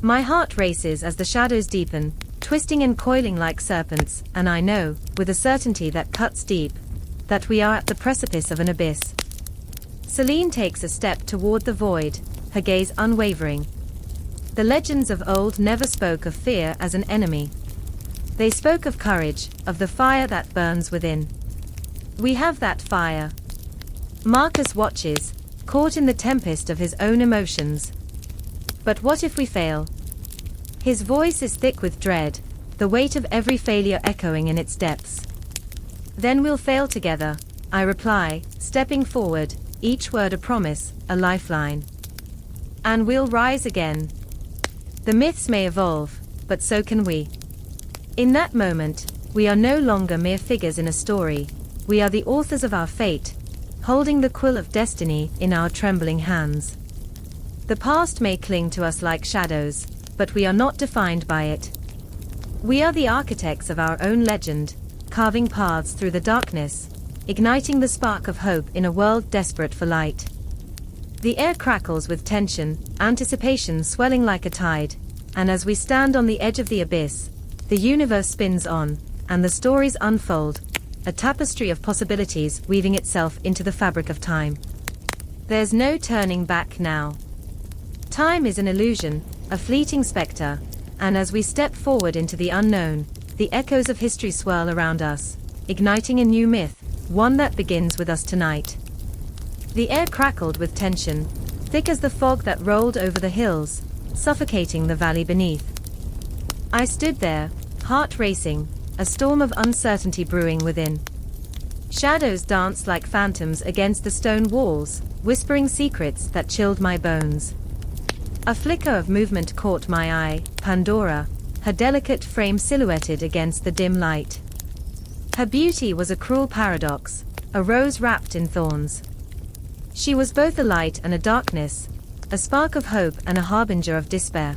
A: My heart races as the shadows deepen, twisting and coiling like serpents, and I know, with a certainty that cuts deep, that we are at the precipice of an abyss. Celine takes a step toward the void, her gaze unwavering. The legends of old never spoke of fear as an enemy. They spoke of courage, of the fire that burns within. We have that fire. Marcus watches, caught in the tempest of his own emotions. But what if we fail? His voice is thick with dread, the weight of every failure echoing in its depths. Then we'll fail together, I reply, stepping forward, each word a promise, a lifeline. And we'll rise again. The myths may evolve, but so can we. In that moment, we are no longer mere figures in a story, we are the authors of our fate, holding the quill of destiny in our trembling hands. The past may cling to us like shadows, but we are not defined by it. We are the architects of our own legend, carving paths through the darkness, igniting the spark of hope in a world desperate for light. The air crackles with tension, anticipation swelling like a tide, and as we stand on the edge of the abyss, the universe spins on, and the stories unfold, a tapestry of possibilities weaving itself into the fabric of time. There's no turning back now. Time is an illusion, a fleeting specter, and as we step forward into the unknown, the echoes of history swirl around us, igniting a new myth, one that begins with us tonight. The air crackled with tension, thick as the fog that rolled over the hills, suffocating the valley beneath. I stood there, heart racing, a storm of uncertainty brewing within. Shadows danced like phantoms against the stone walls, whispering secrets that chilled my bones. A flicker of movement caught my eye, Pandora, her delicate frame silhouetted against the dim light. Her beauty was a cruel paradox, a rose wrapped in thorns. She was both a light and a darkness, a spark of hope and a harbinger of despair.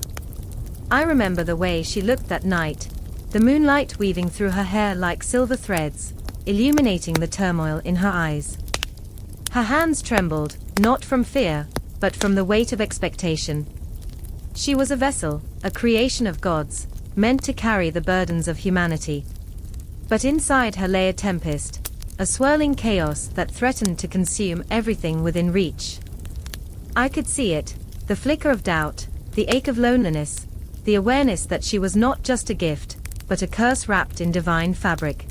A: I remember the way she looked that night, the moonlight weaving through her hair like silver threads, illuminating the turmoil in her eyes. Her hands trembled, not from fear, but from the weight of expectation. She was a vessel, a creation of gods, meant to carry the burdens of humanity. But inside her lay a tempest, a swirling chaos that threatened to consume everything within reach. I could see it, the flicker of doubt, the ache of loneliness, the awareness that she was not just a gift, but a curse wrapped in divine fabric.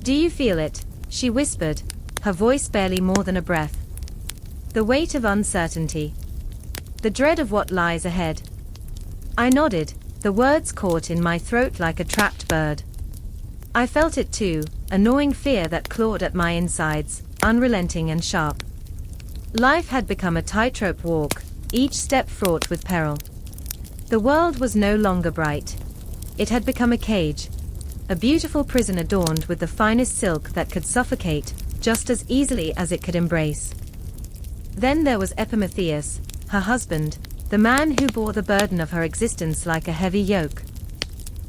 A: "Do you feel it?" she whispered, her voice barely more than a breath. The weight of uncertainty. The dread of what lies ahead. I nodded, the words caught in my throat like a trapped bird. I felt it too, a gnawing fear that clawed at my insides, unrelenting and sharp. Life had become a tightrope walk, each step fraught with peril. The world was no longer bright. It had become a cage, a beautiful prison adorned with the finest silk that could suffocate, just as easily as it could embrace. Then there was Epimetheus, her husband, the man who bore the burden of her existence like a heavy yoke.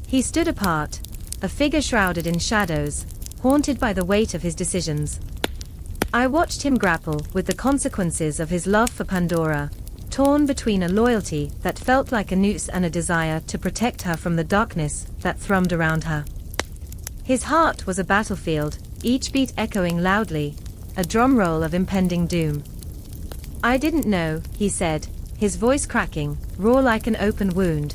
A: He stood apart, a figure shrouded in shadows, haunted by the weight of his decisions. I watched him grapple with the consequences of his love for Pandora, torn between a loyalty that felt like a noose and a desire to protect her from the darkness that thrummed around her. His heart was a battlefield, each beat echoing loudly, a drum roll of impending doom. "I didn't know," he said, his voice cracking, raw like an open wound.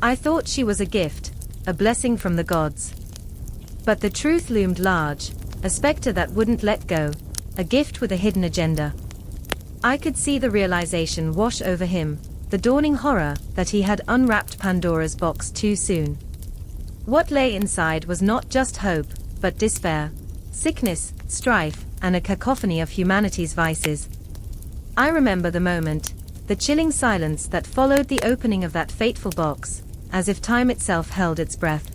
A: "I thought she was a gift, a blessing from the gods." But the truth loomed large, a specter that wouldn't let go, a gift with a hidden agenda. I could see the realization wash over him, the dawning horror that he had unwrapped Pandora's box too soon. What lay inside was not just hope, but despair, sickness, strife, and a cacophony of humanity's vices. I remember the moment, the chilling silence that followed the opening of that fateful box, as if time itself held its breath.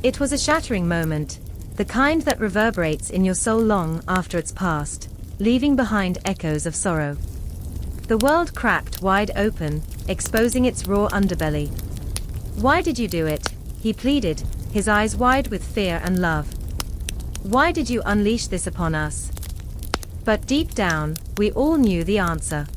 A: It was a shattering moment, the kind that reverberates in your soul long after it's passed, leaving behind echoes of sorrow. The world cracked wide open, exposing its raw underbelly. "Why did you do it?" he pleaded, his eyes wide with fear and love. "Why did you unleash this upon us?" But deep down, we all knew the answer.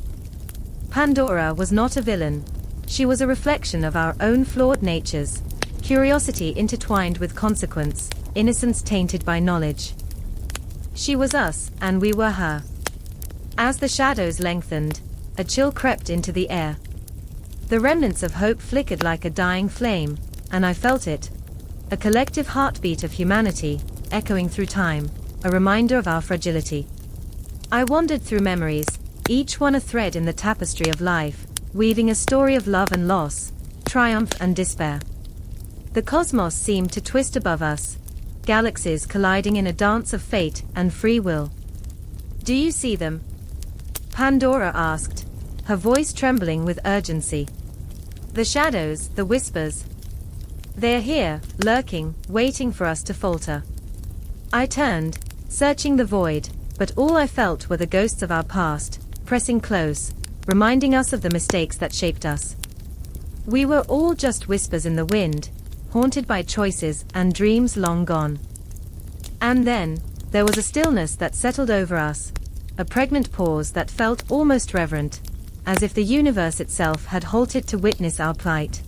A: Pandora was not a villain. She was a reflection of our own flawed natures, curiosity intertwined with consequence, innocence tainted by knowledge. She was us, and we were her. As the shadows lengthened, a chill crept into the air. The remnants of hope flickered like a dying flame, and I felt it. A collective heartbeat of humanity, echoing through time, a reminder of our fragility. I wandered through memories, each one a thread in the tapestry of life, weaving a story of love and loss, triumph and despair. The cosmos seemed to twist above us, galaxies colliding in a dance of fate and free will. "Do you see them?" Pandora asked, her voice trembling with urgency. "The shadows, the whispers. They're here, lurking, waiting for us to falter." I turned, searching the void, but all I felt were the ghosts of our past, pressing close, reminding us of the mistakes that shaped us. We were all just whispers in the wind, haunted by choices and dreams long gone. And then, there was a stillness that settled over us, a pregnant pause that felt almost reverent, as if the universe itself had halted to witness our plight.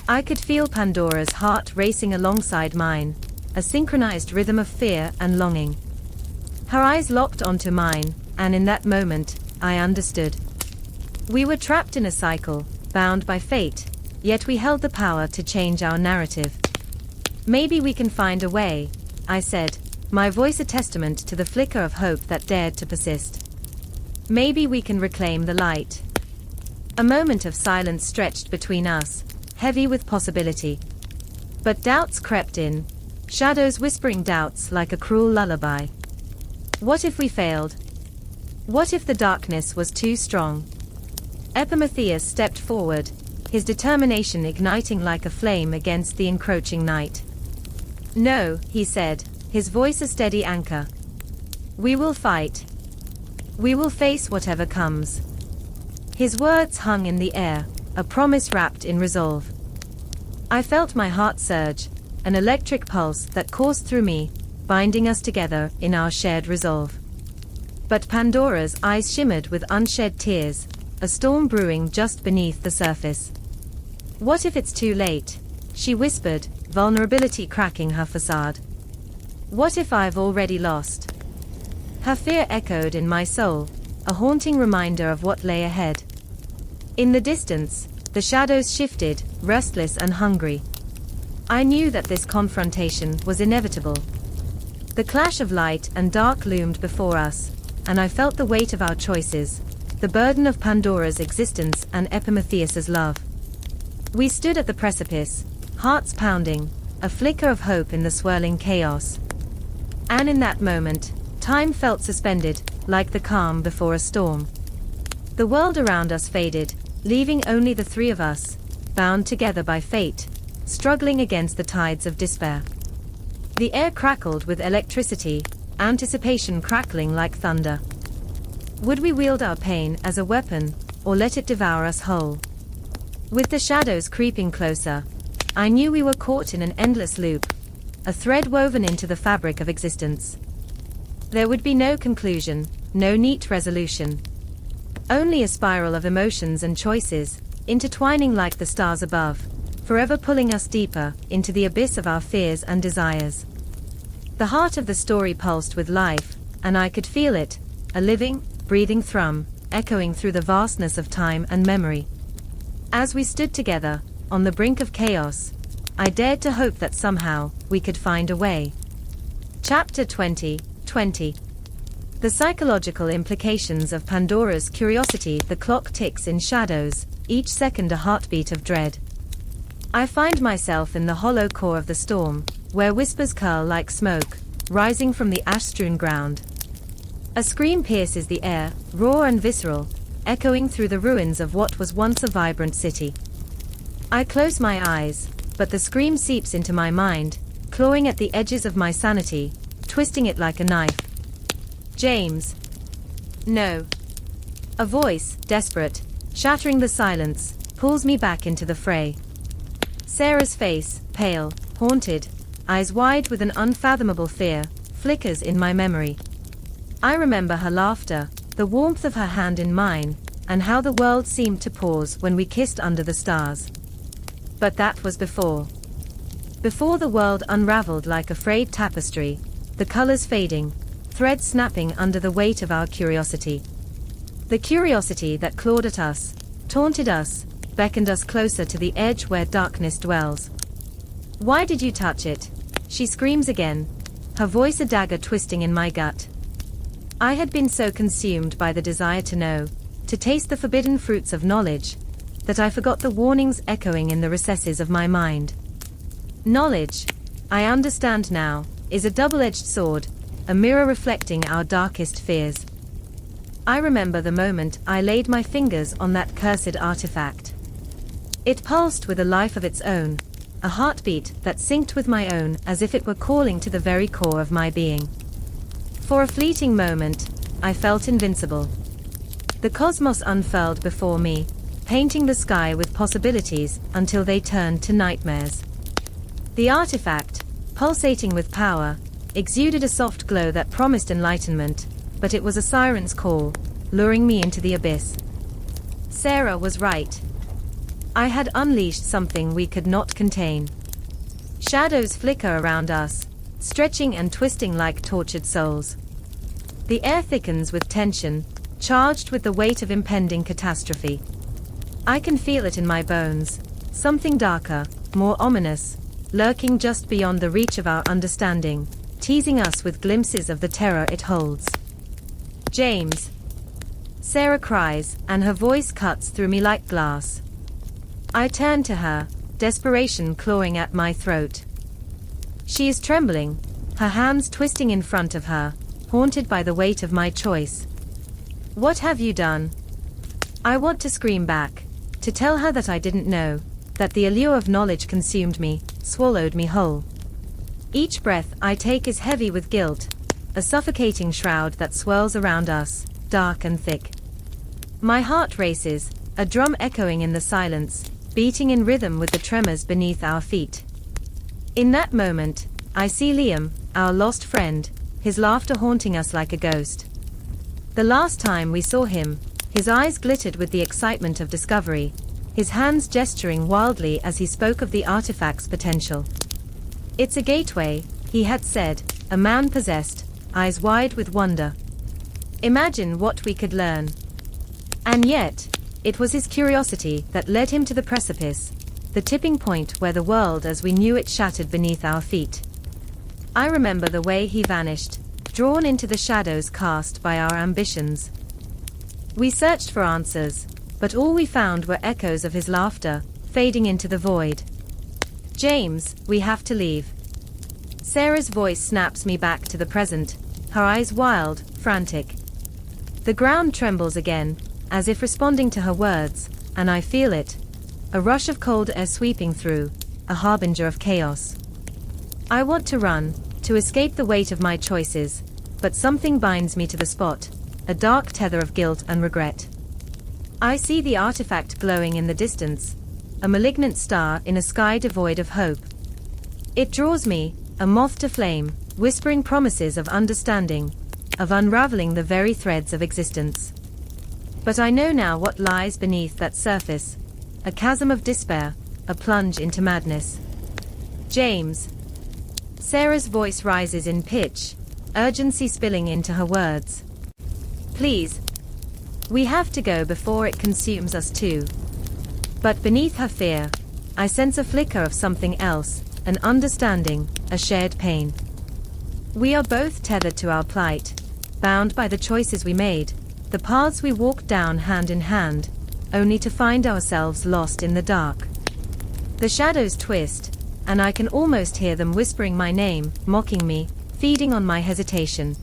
A: I could feel Pandora's heart racing alongside mine, a synchronized rhythm of fear and longing. Her eyes locked onto mine, and in that moment, I understood. We were trapped in a cycle, bound by fate, yet we held the power to change our narrative. "Maybe we can find a way," I said, my voice a testament to the flicker of hope that dared to persist. "Maybe we can reclaim the light." A moment of silence stretched between us, heavy with possibility. But doubts crept in, shadows whispering doubts like a cruel lullaby. What if we failed? What if the darkness was too strong? Epimetheus stepped forward, his determination igniting like a flame against the encroaching night. "No," he said, his voice a steady anchor. "We will fight. We will face whatever comes." His words hung in the air, a promise wrapped in resolve. I felt my heart surge, an electric pulse that coursed through me, binding us together in our shared resolve. But Pandora's eyes shimmered with unshed tears, a storm brewing just beneath the surface. "What if it's too late?" she whispered, vulnerability cracking her facade. "What if I've already lost?" Her fear echoed in my soul, a haunting reminder of what lay ahead. In the distance, the shadows shifted, restless and hungry. I knew that this confrontation was inevitable. The clash of light and dark loomed before us, and I felt the weight of our choices, the burden of Pandora's existence and Epimetheus's love. We stood at the precipice, hearts pounding, a flicker of hope in the swirling chaos. And in that moment, time felt suspended, like the calm before a storm. The world around us faded, leaving only the three of us, bound together by fate, struggling against the tides of despair. The air crackled with electricity, anticipation crackling like thunder. Would we wield our pain as a weapon, or let it devour us whole? With the shadows creeping closer, I knew we were caught in an endless loop, a thread woven into the fabric of existence. There would be no conclusion, no neat resolution. Only a spiral of emotions and choices, intertwining like the stars above, forever pulling us deeper into the abyss of our fears and desires. The heart of the story pulsed with life, and I could feel it, a living, breathing thrum, echoing through the vastness of time and memory. As we stood together, on the brink of chaos, I dared to hope that somehow, we could find a way. Chapter 20. The psychological implications of Pandora's curiosity. The clock ticks in shadows, each second a heartbeat of dread. I find myself in the hollow core of the storm, where whispers curl like smoke, rising from the ash-strewn ground. A scream pierces the air, raw and visceral, echoing through the ruins of what was once a vibrant city. I close my eyes, but the scream seeps into my mind, clawing at the edges of my sanity, twisting it like a knife. James. No. A voice, desperate, shattering the silence, pulls me back into the fray. Sarah's face, pale, haunted, eyes wide with an unfathomable fear, flickers in my memory. I remember her laughter, the warmth of her hand in mine, and how the world seemed to pause when we kissed under the stars. But that was before. Before the world unraveled like a frayed tapestry, the colors fading, threads snapping under the weight of our curiosity. The curiosity that clawed at us, taunted us, beckoned us closer to the edge where darkness dwells. Why did you touch it? She screams again, her voice a dagger twisting in my gut. I had been so consumed by the desire to know, to taste the forbidden fruits of knowledge, that I forgot the warnings echoing in the recesses of my mind. Knowledge, I understand now, is a double-edged sword, a mirror reflecting our darkest fears. I remember the moment I laid my fingers on that cursed artifact. It pulsed with a life of its own, a heartbeat that synced with my own as if it were calling to the very core of my being. For a fleeting moment, I felt invincible. The cosmos unfurled before me, painting the sky with possibilities until they turned to nightmares. The artifact, pulsating with power, exuded a soft glow that promised enlightenment, but it was a siren's call, luring me into the abyss. Sarah was right. I had unleashed something we could not contain. Shadows flicker around us, stretching and twisting like tortured souls. The air thickens with tension, charged with the weight of impending catastrophe. I can feel it in my bones, something darker, more ominous, lurking just beyond the reach of our understanding, teasing us with glimpses of the terror it holds. James. Sarah cries, and her voice cuts through me like glass. I turn to her, desperation clawing at my throat. She is trembling, her hands twisting in front of her, haunted by the weight of my choice. What have you done? I want to scream back, to tell her that I didn't know, that the allure of knowledge consumed me, swallowed me whole. Each breath I take is heavy with guilt, a suffocating shroud that swirls around us, dark and thick. My heart races, a drum echoing in the silence, beating in rhythm with the tremors beneath our feet. In that moment, I see Liam, our lost friend, his laughter haunting us like a ghost. The last time we saw him, his eyes glittered with the excitement of discovery, his hands gesturing wildly as he spoke of the artifact's potential. It's a gateway, he had said, a man possessed, eyes wide with wonder. Imagine what we could learn. And yet, it was his curiosity that led him to the precipice, the tipping point where the world as we knew it shattered beneath our feet. I remember the way he vanished, drawn into the shadows cast by our ambitions. We searched for answers, but all we found were echoes of his laughter, fading into the void. James, we have to leave. Sarah's voice snaps me back to the present, her eyes wild, frantic. The ground trembles again, as if responding to her words, and I feel it. A rush of cold air sweeping through, a harbinger of chaos. I want to run, to escape the weight of my choices, but something binds me to the spot, a dark tether of guilt and regret. I see the artifact glowing in the distance, a malignant star in a sky devoid of hope. It draws me, a moth to flame, whispering promises of understanding, of unraveling the very threads of existence. But I know now what lies beneath that surface, a chasm of despair, a plunge into madness. James. Sarah's voice rises in pitch, urgency spilling into her words. Please. We have to go before it consumes us too. But beneath her fear, I sense a flicker of something else, an understanding, a shared pain. We are both tethered to our plight, bound by the choices we made, the paths we walked down hand in hand, only to find ourselves lost in the dark. The shadows twist, and I can almost hear them whispering my name, mocking me, feeding on my hesitation.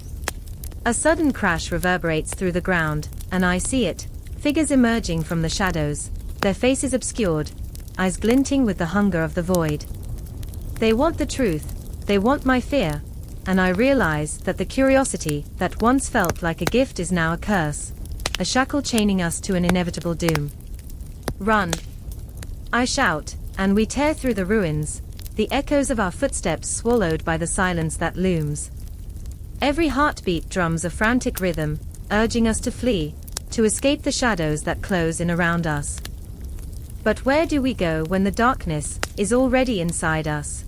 A: A sudden crash reverberates through the ground, and I see it, figures emerging from the shadows, their faces obscured, eyes glinting with the hunger of the void. They want the truth, they want my fear, and I realize that the curiosity that once felt like a gift is now a curse, a shackle chaining us to an inevitable doom. Run! I shout, and we tear through the ruins, the echoes of our footsteps swallowed by the silence that looms. Every heartbeat drums a frantic rhythm, urging us to flee, to escape the shadows that close in around us. But where do we go when the darkness is already inside us?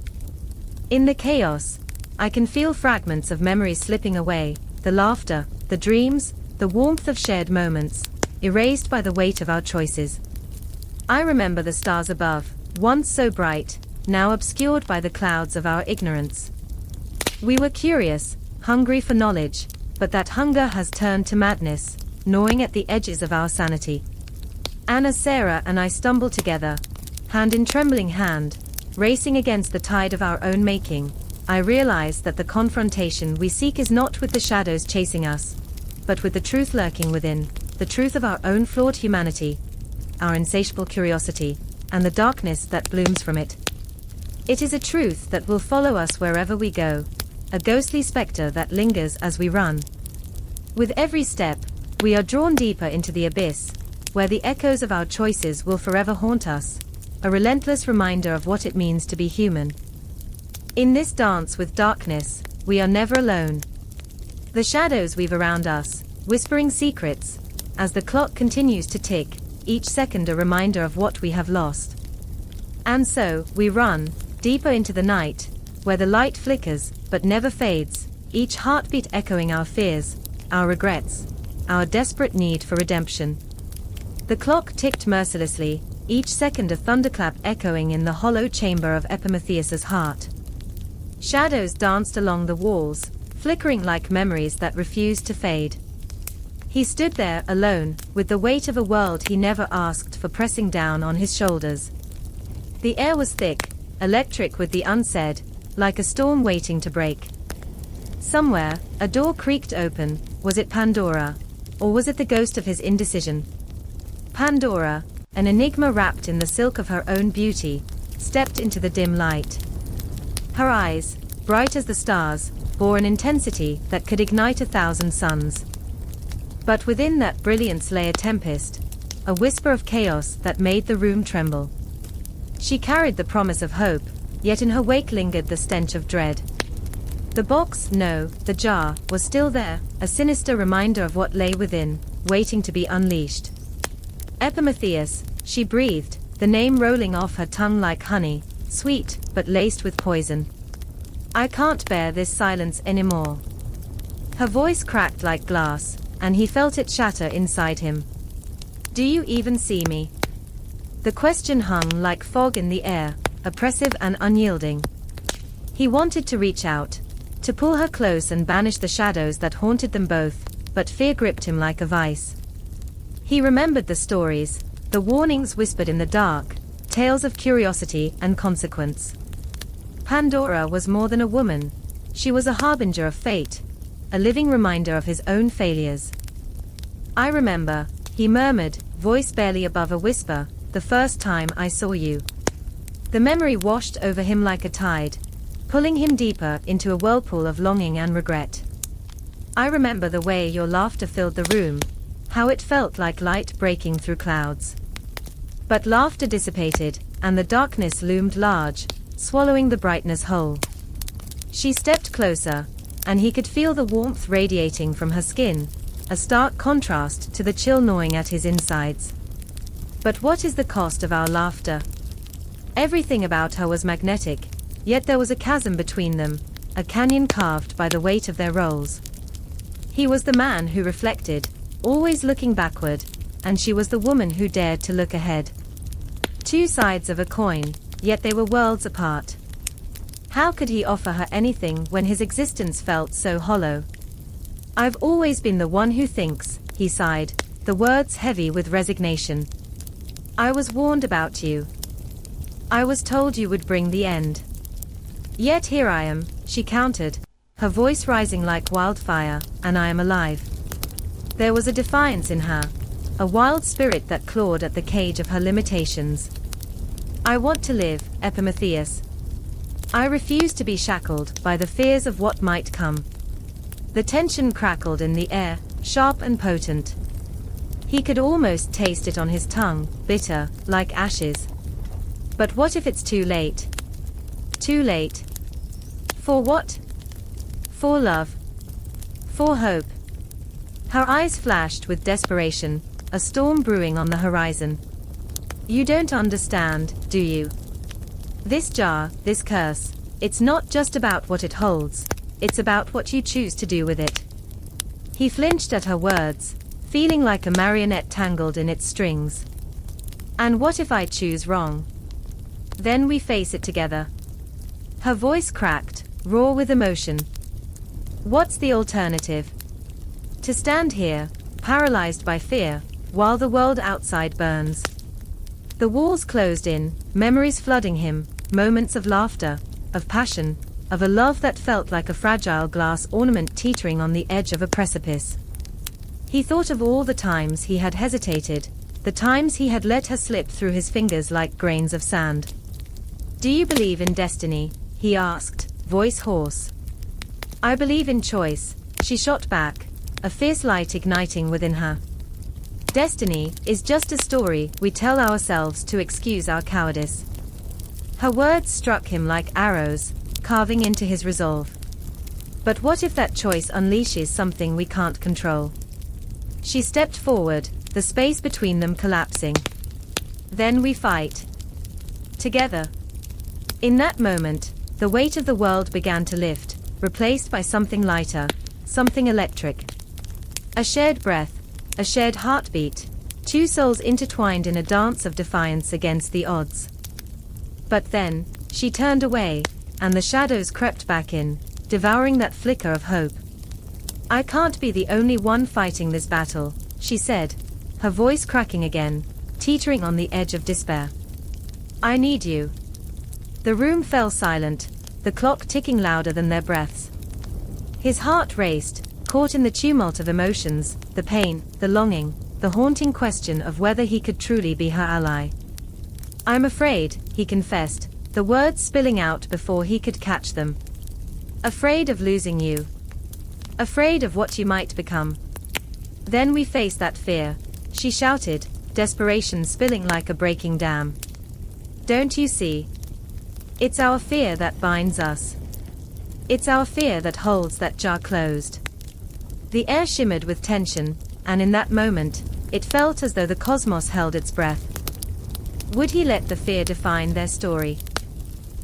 A: In the chaos, I can feel fragments of memories slipping away, the laughter, the dreams, the warmth of shared moments, erased by the weight of our choices. I remember the stars above, once so bright, now obscured by the clouds of our ignorance. We were curious, hungry for knowledge, but that hunger has turned to madness, gnawing at the edges of our sanity. And as Sarah and I stumble together, hand in trembling hand, racing against the tide of our own making, I realize that the confrontation we seek is not with the shadows chasing us, but with the truth lurking within, the truth of our own flawed humanity, our insatiable curiosity, and the darkness that blooms from it. It is a truth that will follow us wherever we go, a ghostly specter that lingers as we run. With every step, we are drawn deeper into the abyss, where the echoes of our choices will forever haunt us, a relentless reminder of what it means to be human. In this dance with darkness, we are never alone. The shadows weave around us, whispering secrets, as the clock continues to tick, each second a reminder of what we have lost. And so, we run, deeper into the night, where the light flickers, but never fades, each heartbeat echoing our fears, our regrets, our desperate need for redemption. The clock ticked mercilessly, each second a thunderclap echoing in the hollow chamber of Epimetheus's heart. Shadows danced along the walls, flickering like memories that refused to fade. He stood there alone, with the weight of a world he never asked for pressing down on his shoulders. The air was thick, electric with the unsaid, like a storm waiting to break. Somewhere, a door creaked open. Was it Pandora? Or was it the ghost of his indecision? Pandora, an enigma wrapped in the silk of her own beauty, stepped into the dim light. Her eyes, bright as the stars, bore an intensity that could ignite 1,000 suns. But within that brilliance lay a tempest, a whisper of chaos that made the room tremble. She carried the promise of hope, yet in her wake lingered the stench of dread. The box, no, the jar, was still there, a sinister reminder of what lay within, waiting to be unleashed. Epimetheus, she breathed, the name rolling off her tongue like honey, sweet, but laced with poison. I can't bear this silence anymore. Her voice cracked like glass, and he felt it shatter inside him. Do you even see me? The question hung like fog in the air, oppressive and unyielding. He wanted to reach out, to pull her close and banish the shadows that haunted them both, but fear gripped him like a vice. He remembered the stories, the warnings whispered in the dark, tales of curiosity and consequence. Pandora was more than a woman. She was a harbinger of fate, a living reminder of his own failures. I remember, he murmured, voice barely above a whisper, the first time I saw you. The memory washed over him like a tide, pulling him deeper into a whirlpool of longing and regret. I remember the way your laughter filled the room, how it felt like light breaking through clouds. But laughter dissipated, and the darkness loomed large, swallowing the brightness whole. She stepped closer, and he could feel the warmth radiating from her skin, a stark contrast to the chill gnawing at his insides. But what is the cost of our laughter? Everything about her was magnetic, Yet there was a chasm between them, a canyon carved by the weight of their roles. He was the man who reflected, always looking backward, and she was the woman who dared to look ahead. Two sides of a coin, yet they were worlds apart. How could he offer her anything when his existence felt so hollow? "I've always been the one who thinks," he sighed, the words heavy with resignation. "I was warned about you. I was told you would bring the end. Yet here I am," she countered, her voice rising like wildfire, "and I am alive." There was a defiance in her, a wild spirit that clawed at the cage of her limitations. "I want to live, Epimetheus. I refuse to be shackled by the fears of what might come." The tension crackled in the air, sharp and potent. He could almost taste it on his tongue, bitter, like ashes. But what if it's too late? Too late? For what? For love? For hope? Her eyes flashed with desperation, a storm brewing on the horizon. "You don't understand, do you? This jar, this curse, it's not just about what it holds, it's about what you choose to do with it." He flinched at her words, feeling like a marionette tangled in its strings. "And what if I choose wrong? Then we face it together." Her voice cracked, raw with emotion. "What's the alternative? To stand here, paralyzed by fear, while the world outside burns?" The walls closed in, memories flooding him, moments of laughter, of passion, of a love that felt like a fragile glass ornament teetering on the edge of a precipice. He thought of all the times he had hesitated, the times he had let her slip through his fingers like grains of sand. "Do you believe in destiny?" he asked, voice hoarse. "I believe in choice," she shot back, a fierce light igniting within her. "Destiny is just a story we tell ourselves to excuse our cowardice." Her words struck him like arrows, carving into his resolve. "But what if that choice unleashes something we can't control?" She stepped forward, the space between them collapsing. "Then we fight. Together." In that moment, the weight of the world began to lift, replaced by something lighter, something electric. A shared breath, a shared heartbeat, two souls intertwined in a dance of defiance against the odds. But then, she turned away, and the shadows crept back in, devouring that flicker of hope. "I can't be the only one fighting this battle," she said, her voice cracking again, teetering on the edge of despair. "I need you." The room fell silent, the clock ticking louder than their breaths. His heart raced, caught in the tumult of emotions, the pain, the longing, the haunting question of whether he could truly be her ally. "I'm afraid," he confessed, the words spilling out before he could catch them. "Afraid of losing you. Afraid of what you might become." "Then we face that fear," she shouted, desperation spilling like a breaking dam. "Don't you see? It's our fear that binds us. It's our fear that holds that jar closed." The air shimmered with tension, and in that moment, it felt as though the cosmos held its breath. Would he let the fear define their story?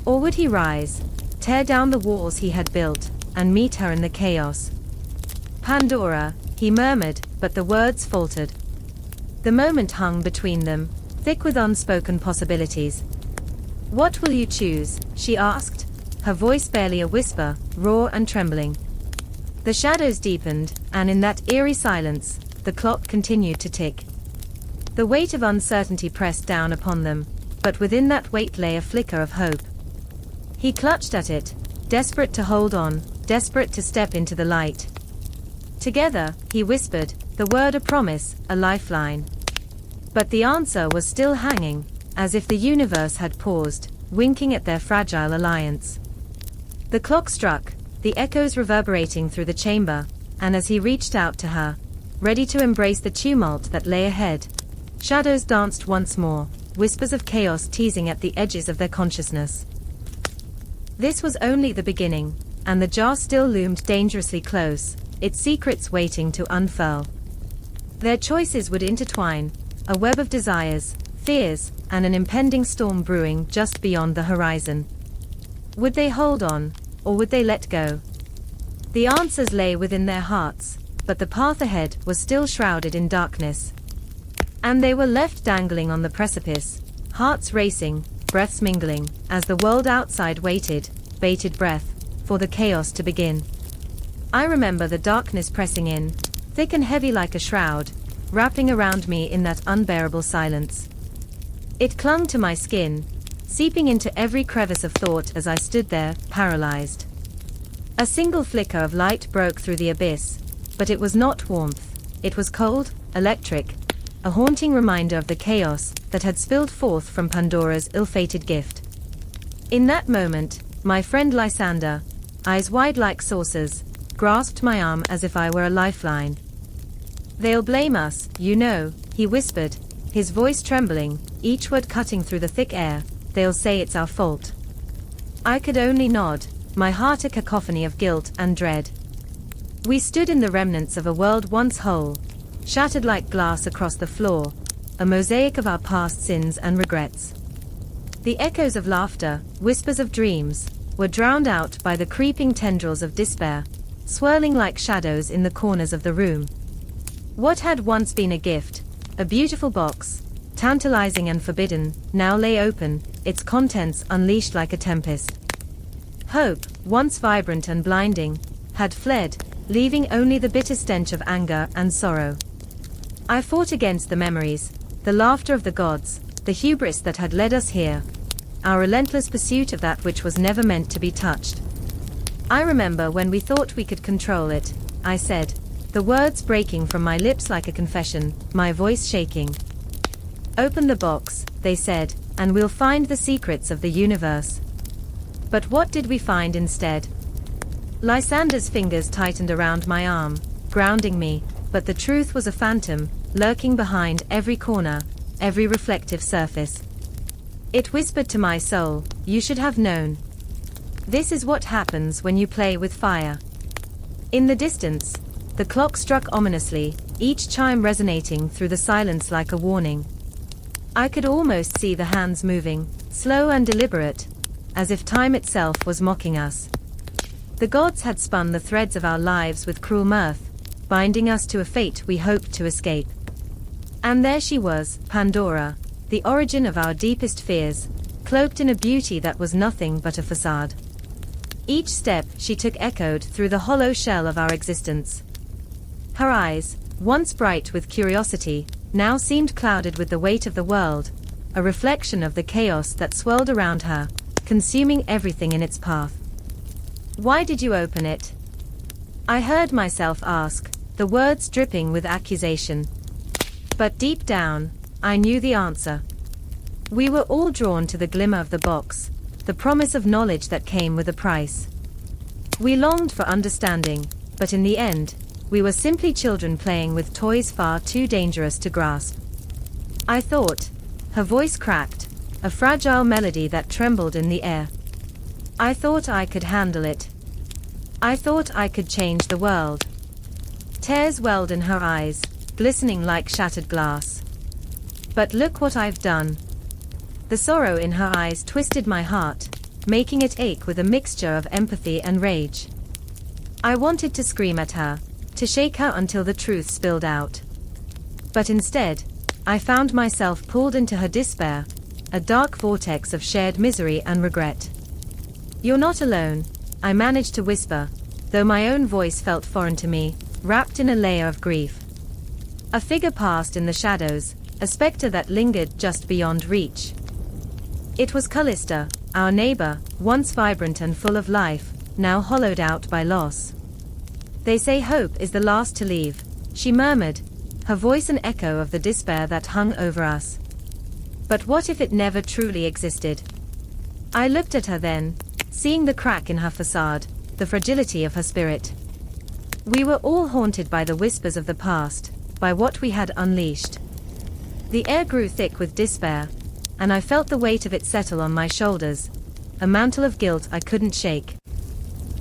A: Or would he rise, tear down the walls he had built, and meet her in the chaos? "Pandora," he murmured, but the words faltered. The moment hung between them, thick with unspoken possibilities. "What will you choose?" she asked, her voice barely a whisper, raw and trembling. The shadows deepened, and in that eerie silence, the clock continued to tick. The weight of uncertainty pressed down upon them, but within that weight lay a flicker of hope. He clutched at it, desperate to hold on, desperate to step into the light. "Together," he whispered, the word a promise, a lifeline. But the answer was still hanging, as if the universe had paused, winking at their fragile alliance. The clock struck, the echoes reverberating through the chamber, and as he reached out to her, ready to embrace the tumult that lay ahead, shadows danced once more, whispers of chaos teasing at the edges of their consciousness. This was only the beginning, and the jar still loomed dangerously close, its secrets waiting to unfurl. Their choices would intertwine, a web of desires, fears, and an impending storm brewing just beyond the horizon. Would they hold on, or would they let go? The answers lay within their hearts, but the path ahead was still shrouded in darkness. And they were left dangling on the precipice, hearts racing, breaths mingling, as the world outside waited, bated breath, for the chaos to begin. I remember the darkness pressing in, thick and heavy like a shroud, wrapping around me in that unbearable silence. It clung to my skin, seeping into every crevice of thought as I stood there, paralyzed. A single flicker of light broke through the abyss, but it was not warmth. It was cold, electric, a haunting reminder of the chaos that had spilled forth from Pandora's ill-fated gift. In that moment, my friend Lysander, eyes wide like saucers, grasped my arm as if I were a lifeline. "They'll blame us, you know," he whispered, his voice trembling, each word cutting through the thick air. "They'll say it's our fault." I could only nod, my heart a cacophony of guilt and dread. We stood in the remnants of a world once whole, shattered like glass across the floor, a mosaic of our past sins and regrets. The echoes of laughter, whispers of dreams, were drowned out by the creeping tendrils of despair, swirling like shadows in the corners of the room. What had once been a gift, a beautiful box, tantalizing and forbidden, now lay open, its contents unleashed like a tempest. Hope, once vibrant and blinding, had fled, leaving only the bitter stench of anger and sorrow. I fought against the memories, the laughter of the gods, the hubris that had led us here, our relentless pursuit of that which was never meant to be touched. I remember when we thought we could control it, I said, the words breaking from my lips like a confession, my voice shaking. "Open the box," they said, "and we'll find the secrets of the universe." But what did we find instead? Lysander's fingers tightened around my arm, grounding me, but the truth was a phantom, lurking behind every corner, every reflective surface. It whispered to my soul, "You should have known. This is what happens when you play with fire." In the distance, the clock struck ominously, each chime resonating through the silence like a warning. I could almost see the hands moving, slow and deliberate, as if time itself was mocking us. The gods had spun the threads of our lives with cruel mirth, binding us to a fate we hoped to escape. And there she was, Pandora, the origin of our deepest fears, cloaked in a beauty that was nothing but a facade. Each step she took echoed through the hollow shell of our existence. Her eyes, once bright with curiosity, now seemed clouded with the weight of the world, a reflection of the chaos that swirled around her, consuming everything in its path. "Why did you open it?" I heard myself ask, the words dripping with accusation. But deep down, I knew the answer. We were all drawn to the glimmer of the box, the promise of knowledge that came with a price. We longed for understanding, but in the end, we were simply children playing with toys far too dangerous to grasp. I thought, her voice cracked, a fragile melody that trembled in the air. I thought I could handle it. I thought I could change the world. Tears welled in her eyes, glistening like shattered glass. But look what I've done. The sorrow in her eyes twisted my heart, making it ache with a mixture of empathy and rage. I wanted to scream at her, to shake her until the truth spilled out. But instead, I found myself pulled into her despair, a dark vortex of shared misery and regret. "You're not alone," I managed to whisper, though my own voice felt foreign to me, wrapped in a layer of grief. A figure passed in the shadows, a specter that lingered just beyond reach. It was Callista, our neighbor, once vibrant and full of life, now hollowed out by loss. "They say hope is the last to leave," she murmured, her voice an echo of the despair that hung over us. But what if it never truly existed? I looked at her then, seeing the crack in her facade, the fragility of her spirit. We were all haunted by the whispers of the past, by what we had unleashed. The air grew thick with despair, and I felt the weight of it settle on my shoulders, a mantle of guilt I couldn't shake.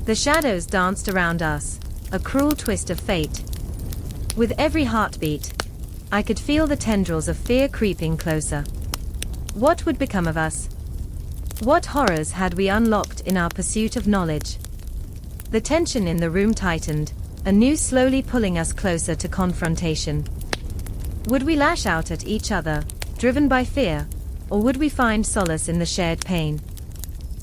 A: The shadows danced around us, a cruel twist of fate. With every heartbeat, I could feel the tendrils of fear creeping closer. What would become of us? What horrors had we unlocked in our pursuit of knowledge? The tension in the room tightened, anew slowly pulling us closer to confrontation. Would we lash out at each other, driven by fear, or would we find solace in the shared pain?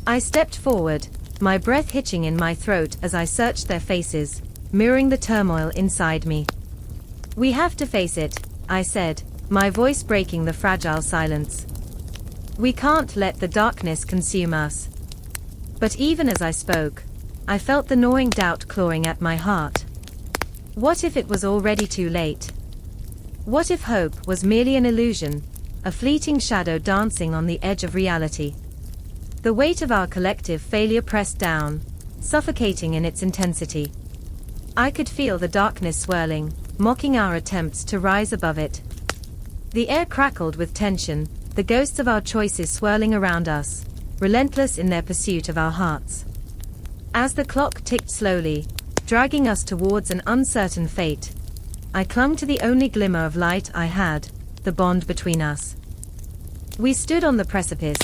A: I stepped forward, my breath hitching in my throat as I searched their faces, mirroring the turmoil inside me. We have to face it, I said, my voice breaking the fragile silence. We can't let the darkness consume us. But even as I spoke, I felt the gnawing doubt clawing at my heart. What if it was already too late? What if hope was merely an illusion, a fleeting shadow dancing on the edge of reality? The weight of our collective failure pressed down, suffocating in its intensity. I could feel the darkness swirling, mocking our attempts to rise above it. The air crackled with tension, the ghosts of our choices swirling around us, relentless in their pursuit of our hearts. As the clock ticked slowly, dragging us towards an uncertain fate, I clung to the only glimmer of light I had, the bond between us. We stood on the precipice,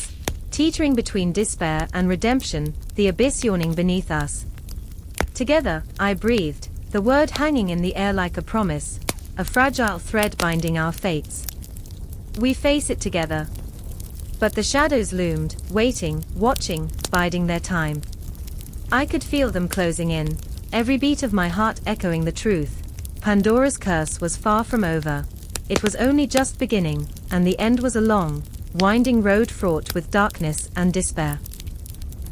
A: teetering between despair and redemption, the abyss yawning beneath us. Together, I breathed, the word hanging in the air like a promise, a fragile thread binding our fates. We face it together. But the shadows loomed, waiting, watching, biding their time. I could feel them closing in, every beat of my heart echoing the truth. Pandora's curse was far from over. It was only just beginning, and the end was a long, winding road fraught with darkness and despair.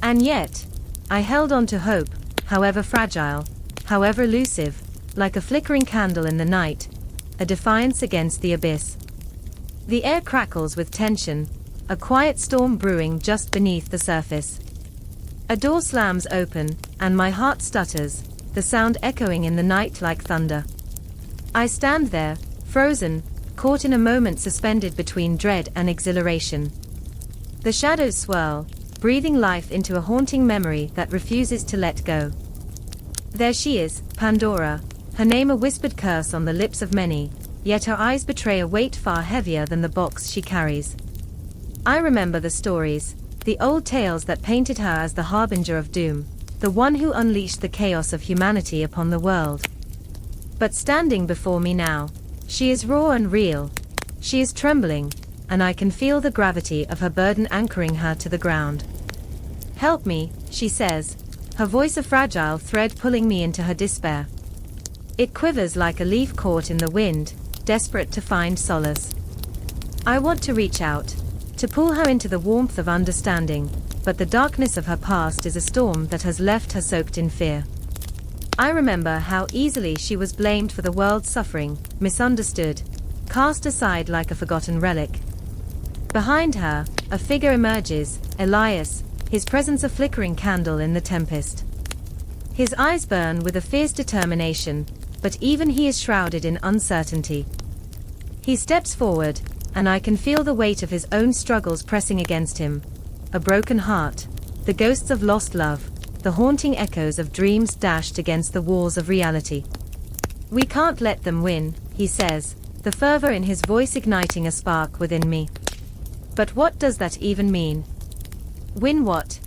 A: And yet, I held on to hope, however fragile, however elusive, like a flickering candle in the night, a defiance against the abyss. The air crackles with tension, a quiet storm brewing just beneath the surface. A door slams open, and my heart stutters, the sound echoing in the night like thunder. I stand there, frozen, caught in a moment suspended between dread and exhilaration. The shadows swirl, breathing life into a haunting memory that refuses to let go. There she is, Pandora, her name a whispered curse on the lips of many, yet her eyes betray a weight far heavier than the box she carries. I remember the stories, the old tales that painted her as the harbinger of doom, the one who unleashed the chaos of humanity upon the world. But standing before me now, she is raw and real. She is trembling, and I can feel the gravity of her burden anchoring her to the ground. "Help me," she says, her voice a fragile thread pulling me into her despair. It quivers like a leaf caught in the wind, desperate to find solace. I want to reach out, to pull her into the warmth of understanding, but the darkness of her past is a storm that has left her soaked in fear. I remember how easily she was blamed for the world's suffering, misunderstood, cast aside like a forgotten relic. Behind her, a figure emerges, Elias, his presence a flickering candle in the tempest. His eyes burn with a fierce determination, but even he is shrouded in uncertainty. He steps forward, and I can feel the weight of his own struggles pressing against him. A broken heart, the ghosts of lost love, the haunting echoes of dreams dashed against the walls of reality. "We can't let them win," he says, the fervor in his voice igniting a spark within me. But what does that even mean? Win what?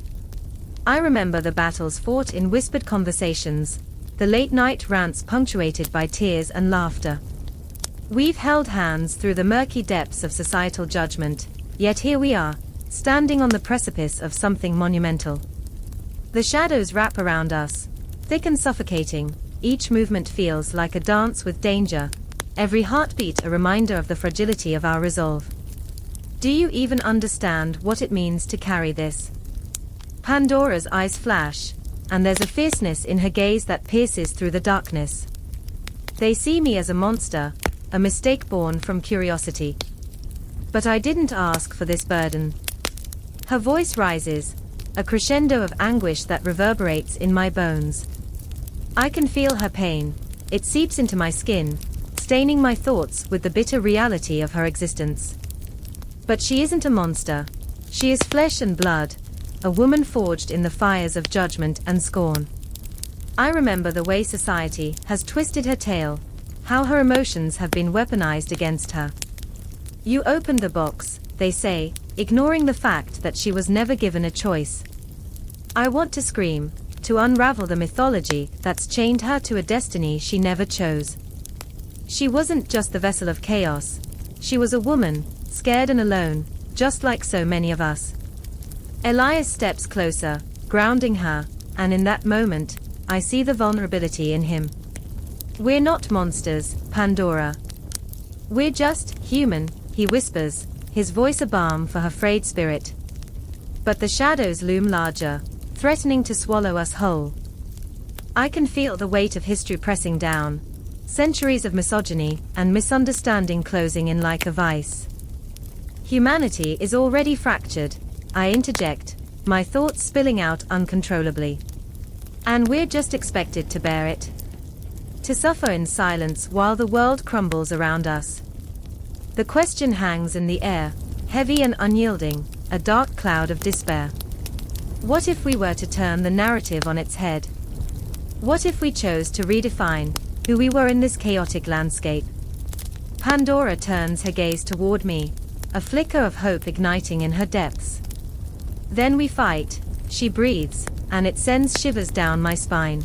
A: I remember the battles fought in whispered conversations, the late-night rants punctuated by tears and laughter. We've held hands through the murky depths of societal judgment, yet here we are, standing on the precipice of something monumental. The shadows wrap around us, thick and suffocating, each movement feels like a dance with danger, every heartbeat a reminder of the fragility of our resolve. Do you even understand what it means to carry this? Pandora's eyes flash, and there's a fierceness in her gaze that pierces through the darkness. They see me as a monster, a mistake born from curiosity. But I didn't ask for this burden. Her voice rises, a crescendo of anguish that reverberates in my bones. I can feel her pain, it seeps into my skin, staining my thoughts with the bitter reality of her existence. But she isn't a monster. She is flesh and blood, a woman forged in the fires of judgment and scorn. I remember the way society has twisted her tale, how her emotions have been weaponized against her. You opened the box, they say, ignoring the fact that she was never given a choice. I want to scream, to unravel the mythology that's chained her to a destiny she never chose. She wasn't just the vessel of chaos. She was a woman, scared and alone, just like so many of us. Elias steps closer, grounding her, and in that moment, I see the vulnerability in him. We're not monsters, Pandora. We're just human, he whispers, his voice a balm for her frayed spirit. But the shadows loom larger, threatening to swallow us whole. I can feel the weight of history pressing down, centuries of misogyny and misunderstanding closing in like a vice. Humanity is already fractured, I interject, my thoughts spilling out uncontrollably. And we're just expected to bear it. To suffer in silence while the world crumbles around us. The question hangs in the air, heavy and unyielding, a dark cloud of despair. What if we were to turn the narrative on its head? What if we chose to redefine who we were in this chaotic landscape? Pandora turns her gaze toward me, a flicker of hope igniting in her depths. Then we fight, she breathes, and it sends shivers down my spine.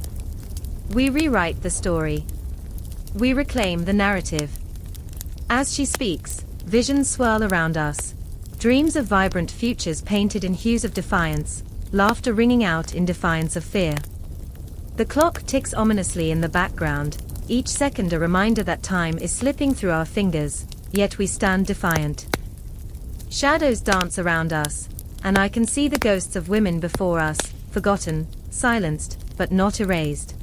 A: We rewrite the story. We reclaim the narrative. As she speaks, visions swirl around us. Dreams of vibrant futures painted in hues of defiance, laughter ringing out in defiance of fear. The clock ticks ominously in the background, each second a reminder that time is slipping through our fingers, yet we stand defiant. Shadows dance around us, and I can see the ghosts of women before us, forgotten, silenced, but not erased.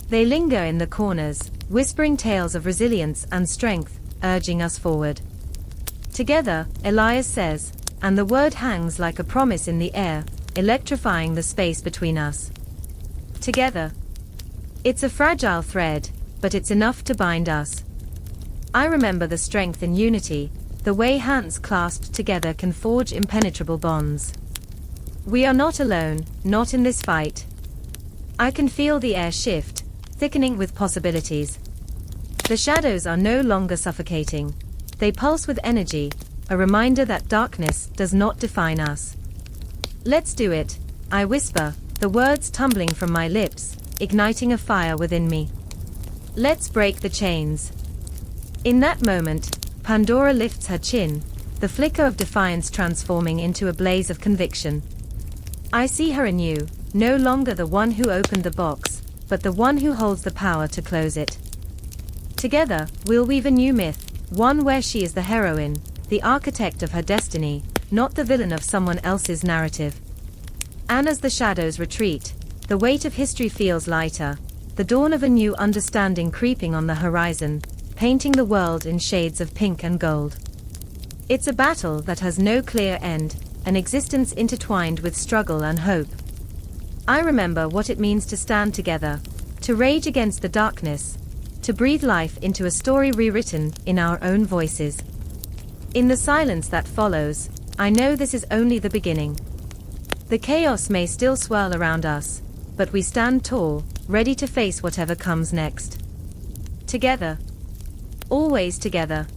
A: They linger in the corners, whispering tales of resilience and strength, urging us forward. Together, Elias says, and the word hangs like a promise in the air, electrifying the space between us. Together. It's a fragile thread, but it's enough to bind us. I remember the strength in unity, the way hands clasped together can forge impenetrable bonds. We are not alone, not in this fight. I can feel the air shift, thickening with possibilities. The shadows are no longer suffocating. They pulse with energy, a reminder that darkness does not define us. Let's do it, I whisper, the words tumbling from my lips, igniting a fire within me. Let's break the chains. In that moment, Pandora lifts her chin, the flicker of defiance transforming into a blaze of conviction. I see her anew, no longer the one who opened the box, but the one who holds the power to close it. Together, we'll weave a new myth, one where she is the heroine, the architect of her destiny, not the villain of someone else's narrative. And as the shadows retreat, the weight of history feels lighter, the dawn of a new understanding creeping on the horizon, painting the world in shades of pink and gold. It's a battle that has no clear end, an existence intertwined with struggle and hope. I remember what it means to stand together, to rage against the darkness, to breathe life into a story rewritten in our own voices. In the silence that follows, I know this is only the beginning. The chaos may still swirl around us, but we stand tall, ready to face whatever comes next. Together. Always together.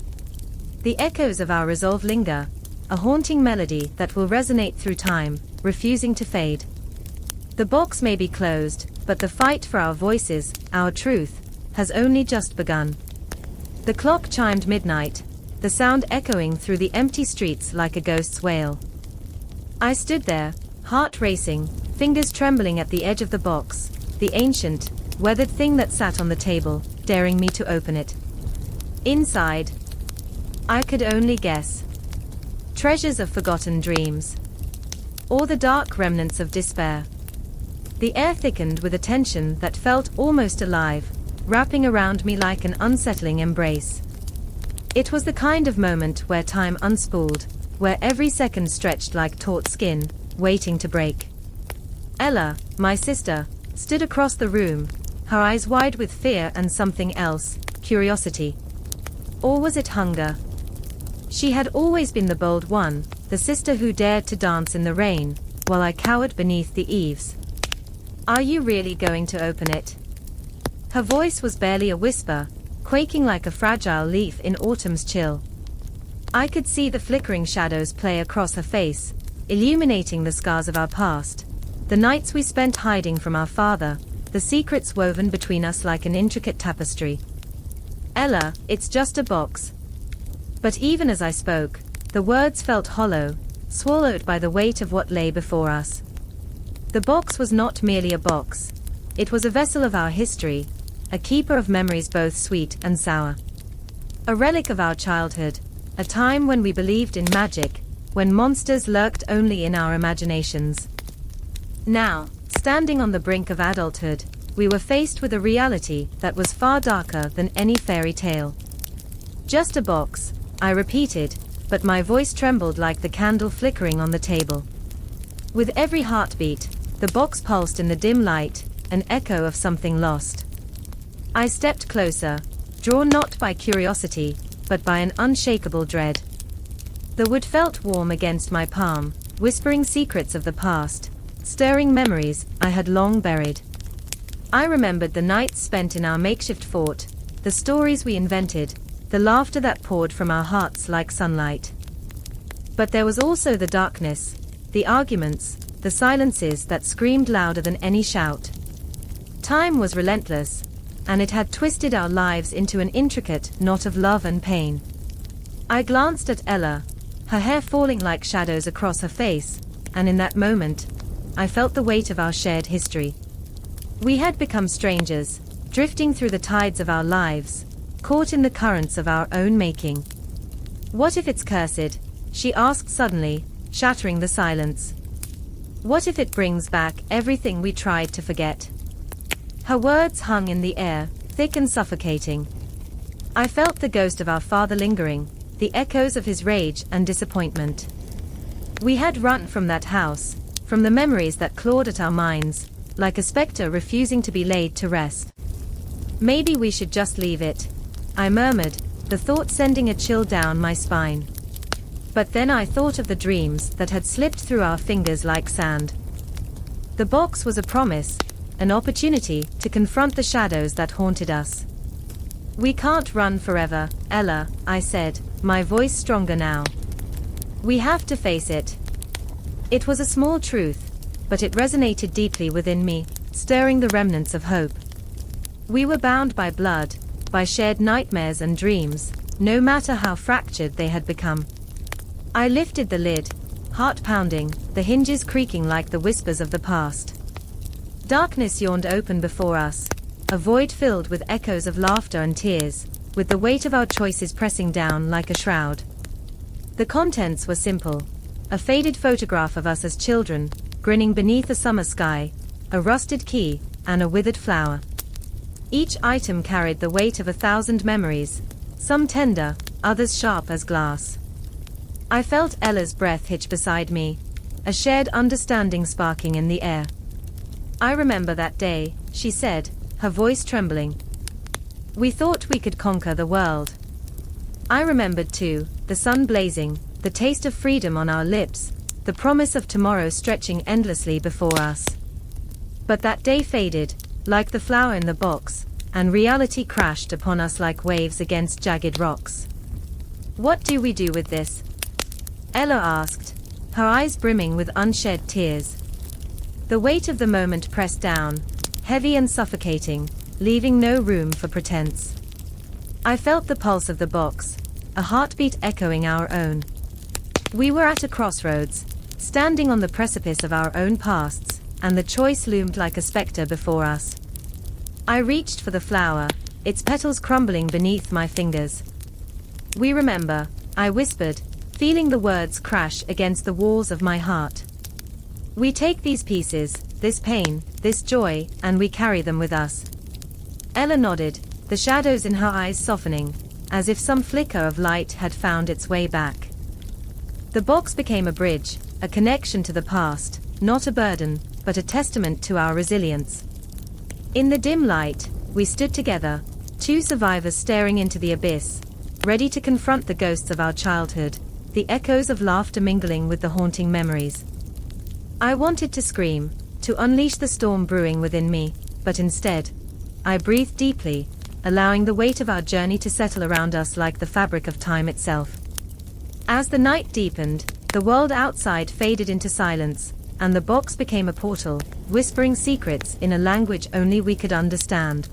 A: The echoes of our resolve linger, a haunting melody that will resonate through time, refusing to fade. The box may be closed, but the fight for our voices, our truth, has only just begun. The clock chimed midnight, the sound echoing through the empty streets like a ghost's wail. I stood there, heart racing, fingers trembling at the edge of the box, the ancient, weathered thing that sat on the table, daring me to open it. Inside, I could only guess. Treasures of forgotten dreams. Or the dark remnants of despair. The air thickened with a tension that felt almost alive, wrapping around me like an unsettling embrace. It was the kind of moment where time unspooled, where every second stretched like taut skin, waiting to break. Ella, my sister, stood across the room, her eyes wide with fear and something else, curiosity. Or was it hunger? She had always been the bold one, the sister who dared to dance in the rain, while I cowered beneath the eaves. Are you really going to open it? Her voice was barely a whisper, quaking like a fragile leaf in autumn's chill. I could see the flickering shadows play across her face, illuminating the scars of our past, the nights we spent hiding from our father, the secrets woven between us like an intricate tapestry. Ella, it's just a box. But even as I spoke, the words felt hollow, swallowed by the weight of what lay before us. The box was not merely a box. It was a vessel of our history, a keeper of memories both sweet and sour. A relic of our childhood, a time when we believed in magic, when monsters lurked only in our imaginations. Now, standing on the brink of adulthood, we were faced with a reality that was far darker than any fairy tale. Just a box, I repeated, but my voice trembled like the candle flickering on the table. With every heartbeat, the box pulsed in the dim light, an echo of something lost. I stepped closer, drawn not by curiosity, but by an unshakable dread. The wood felt warm against my palm, whispering secrets of the past, stirring memories I had long buried. I remembered the nights spent in our makeshift fort, the stories we invented, the laughter that poured from our hearts like sunlight. But there was also the darkness, the arguments, the silences that screamed louder than any shout. Time was relentless, and it had twisted our lives into an intricate knot of love and pain. I glanced at Ella, her hair falling like shadows across her face, and in that moment, I felt the weight of our shared history. We had become strangers, drifting through the tides of our lives, caught in the currents of our own making. What if it's cursed? She asked suddenly, shattering the silence. What if it brings back everything we tried to forget? Her words hung in the air, thick and suffocating. I felt the ghost of our father lingering, the echoes of his rage and disappointment. We had run from that house, from the memories that clawed at our minds, like a specter refusing to be laid to rest. Maybe we should just leave it, I murmured, the thought sending a chill down my spine. But then I thought of the dreams that had slipped through our fingers like sand. The box was a promise, an opportunity to confront the shadows that haunted us. We can't run forever, Ella, I said, my voice stronger now. We have to face it. It was a small truth, but it resonated deeply within me, stirring the remnants of hope. We were bound by blood, by shared nightmares and dreams, no matter how fractured they had become. I lifted the lid, heart pounding, the hinges creaking like the whispers of the past. Darkness yawned open before us, a void filled with echoes of laughter and tears, with the weight of our choices pressing down like a shroud. The contents were simple. A faded photograph of us as children, grinning beneath a summer sky, a rusted key, and a withered flower. Each item carried the weight of 1,000 memories, some tender, others sharp as glass. I felt Ella's breath hitch beside me, a shared understanding sparking in the air. I remember that day, she said, her voice trembling. We thought we could conquer the world. I remembered too, the sun blazing, the taste of freedom on our lips, the promise of tomorrow stretching endlessly before us. But that day faded, like the flower in the box, and reality crashed upon us like waves against jagged rocks. What do we do with this? Ella asked, her eyes brimming with unshed tears. The weight of the moment pressed down, heavy and suffocating, leaving no room for pretense. I felt the pulse of the box, a heartbeat echoing our own. We were at a crossroads, standing on the precipice of our own pasts, and the choice loomed like a specter before us. I reached for the flower, its petals crumbling beneath my fingers. We remember, I whispered, feeling the words crash against the walls of my heart. We take these pieces, this pain, this joy, and we carry them with us. Ella nodded, the shadows in her eyes softening, as if some flicker of light had found its way back. The box became a bridge, a connection to the past, not a burden, but a testament to our resilience. In the dim light, we stood together, two survivors staring into the abyss, ready to confront the ghosts of our childhood, the echoes of laughter mingling with the haunting memories. I wanted to scream, to unleash the storm brewing within me, but instead, I breathed deeply, allowing the weight of our journey to settle around us like the fabric of time itself. As the night deepened, the world outside faded into silence, and the box became a portal, whispering secrets in a language only we could understand.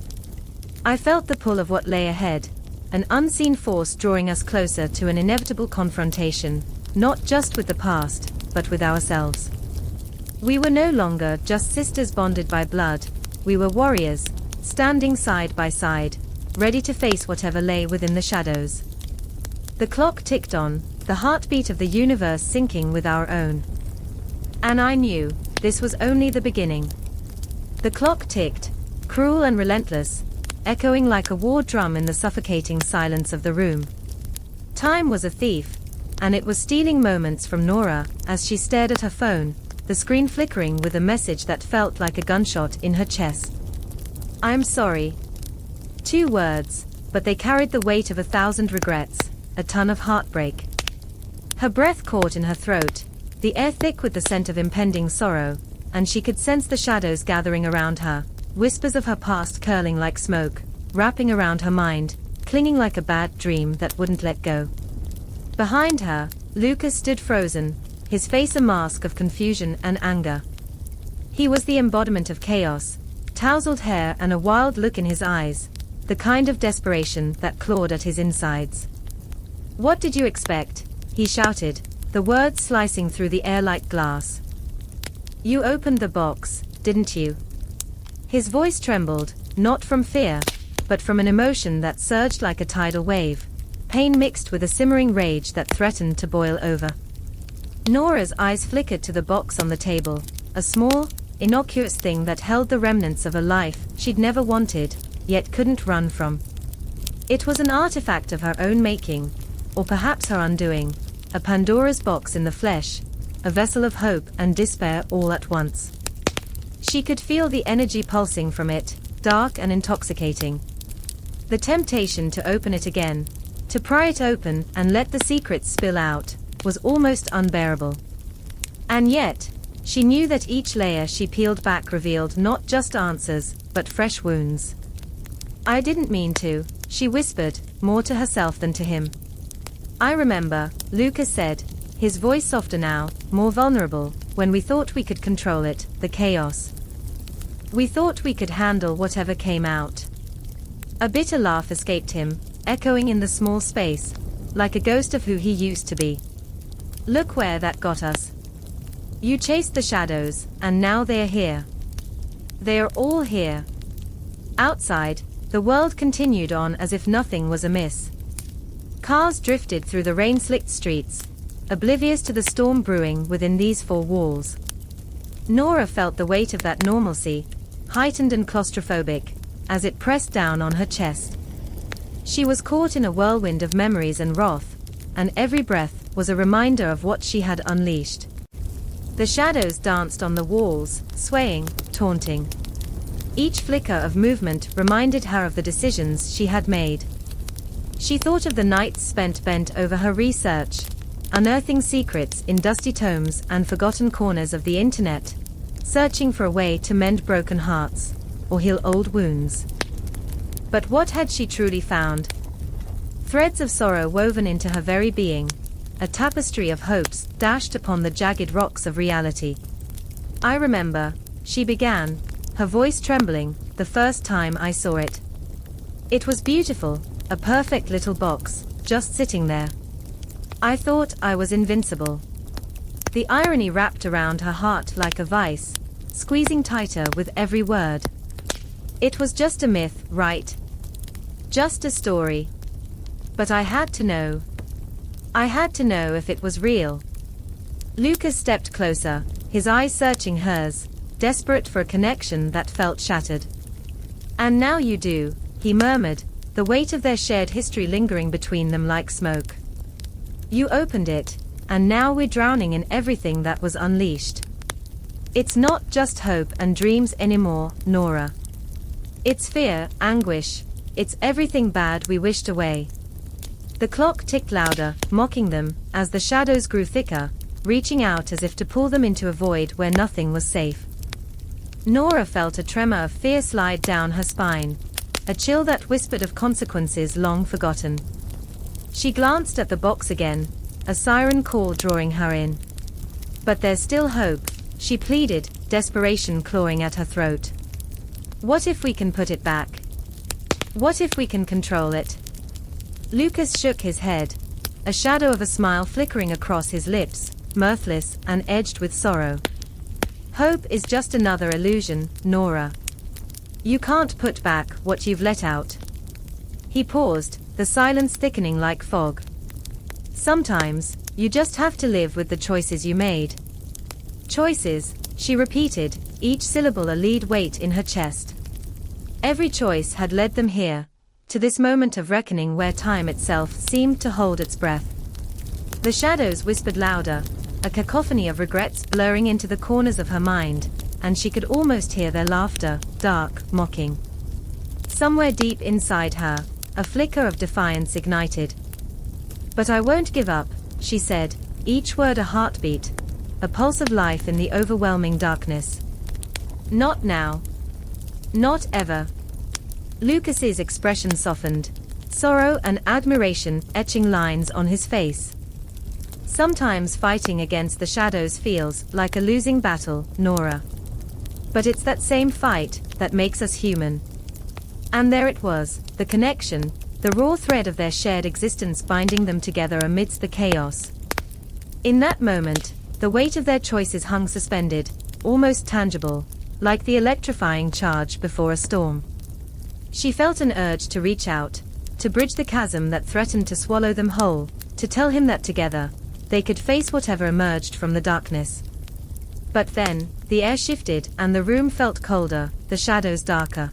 A: I felt the pull of what lay ahead, an unseen force drawing us closer to an inevitable confrontation, not just with the past, but with ourselves. We were no longer just sisters bonded by blood, we were warriors, standing side by side, ready to face whatever lay within the shadows. The clock ticked on, the heartbeat of the universe syncing with our own. And I knew, this was only the beginning. The clock ticked, cruel and relentless, echoing like a war drum in the suffocating silence of the room. Time was a thief, and it was stealing moments from Nora as she stared at her phone, the screen flickering with a message that felt like a gunshot in her chest. "I'm sorry." 2 words, but they carried the weight of 1,000 regrets, a ton of heartbreak. Her breath caught in her throat, the air thick with the scent of impending sorrow, and she could sense the shadows gathering around her, whispers of her past curling like smoke, wrapping around her mind, clinging like a bad dream that wouldn't let go. Behind her, Lucas stood frozen, his face a mask of confusion and anger. He was the embodiment of chaos, tousled hair and a wild look in his eyes, the kind of desperation that clawed at his insides. "What did you expect?" he shouted, the words slicing through the air like glass. "You opened the box, didn't you?" His voice trembled, not from fear, but from an emotion that surged like a tidal wave, pain mixed with a simmering rage that threatened to boil over. Nora's eyes flickered to the box on the table, a small, innocuous thing that held the remnants of a life she'd never wanted, yet couldn't run from. It was an artifact of her own making, or perhaps her undoing, a Pandora's box in the flesh, a vessel of hope and despair all at once. She could feel the energy pulsing from it, dark and intoxicating. The temptation to open it again, to pry it open and let the secrets spill out, was almost unbearable. And yet, she knew that each layer she peeled back revealed not just answers, but fresh wounds. "I didn't mean to," she whispered, more to herself than to him. "I remember," Lucas said, his voice softer now, more vulnerable, "when we thought we could control it, the chaos. We thought we could handle whatever came out." A bitter laugh escaped him, echoing in the small space, like a ghost of who he used to be. "Look where that got us. You chased the shadows, and now they are here. They are all here." Outside, the world continued on as if nothing was amiss. Cars drifted through the rain-slicked streets, oblivious to the storm brewing within these 4 walls. Nora felt the weight of that normalcy, heightened and claustrophobic, as it pressed down on her chest. She was caught in a whirlwind of memories and wrath, and every breath was a reminder of what she had unleashed. The shadows danced on the walls, swaying, taunting. Each flicker of movement reminded her of the decisions she had made. She thought of the nights spent bent over her research, unearthing secrets in dusty tomes and forgotten corners of the internet, searching for a way to mend broken hearts, or heal old wounds. But what had she truly found? Threads of sorrow woven into her very being, a tapestry of hopes dashed upon the jagged rocks of reality. "I remember," she began, her voice trembling, "the first time I saw it. It was beautiful, a perfect little box, just sitting there. I thought I was invincible." The irony wrapped around her heart like a vice, squeezing tighter with every word. It was just a myth, right? Just a story. But I had to know. I had to know if it was real. Lucas stepped closer, his eyes searching hers, desperate for a connection that felt shattered. "And now you do," he murmured, the weight of their shared history lingering between them like smoke. "You opened it, and now we're drowning in everything that was unleashed. It's not just hope and dreams anymore, Nora. It's fear, anguish, it's everything bad we wished away." The clock ticked louder, mocking them, as the shadows grew thicker, reaching out as if to pull them into a void where nothing was safe. Nora felt a tremor of fear slide down her spine, a chill that whispered of consequences long forgotten. She glanced at the box again, a siren call drawing her in. But there's still hope, she pleaded, desperation clawing at her throat. What if we can put it back? What if we can control it? Lucas shook his head, a shadow of a smile flickering across his lips, mirthless and edged with sorrow. Hope is just another illusion, Nora. You can't put back what you've let out. He paused, the silence thickening like fog. Sometimes, you just have to live with the choices you made. Choices, she repeated, each syllable a lead weight in her chest. Every choice had led them here, to this moment of reckoning where time itself seemed to hold its breath. The shadows whispered louder, a cacophony of regrets blurring into the corners of her mind, and she could almost hear their laughter, dark, mocking. Somewhere deep inside her, a flicker of defiance ignited. But I won't give up, she said, each word a heartbeat, a pulse of life in the overwhelming darkness. Not now. Not ever. Lucas's expression softened, sorrow and admiration etching lines on his face. Sometimes fighting against the shadows feels like a losing battle, Nora. But it's that same fight that makes us human. And there it was, the connection, the raw thread of their shared existence binding them together amidst the chaos. In that moment, the weight of their choices hung suspended, almost tangible, like the electrifying charge before a storm. She felt an urge to reach out, to bridge the chasm that threatened to swallow them whole, to tell him that together, they could face whatever emerged from the darkness. But then, the air shifted and the room felt colder, the shadows darker.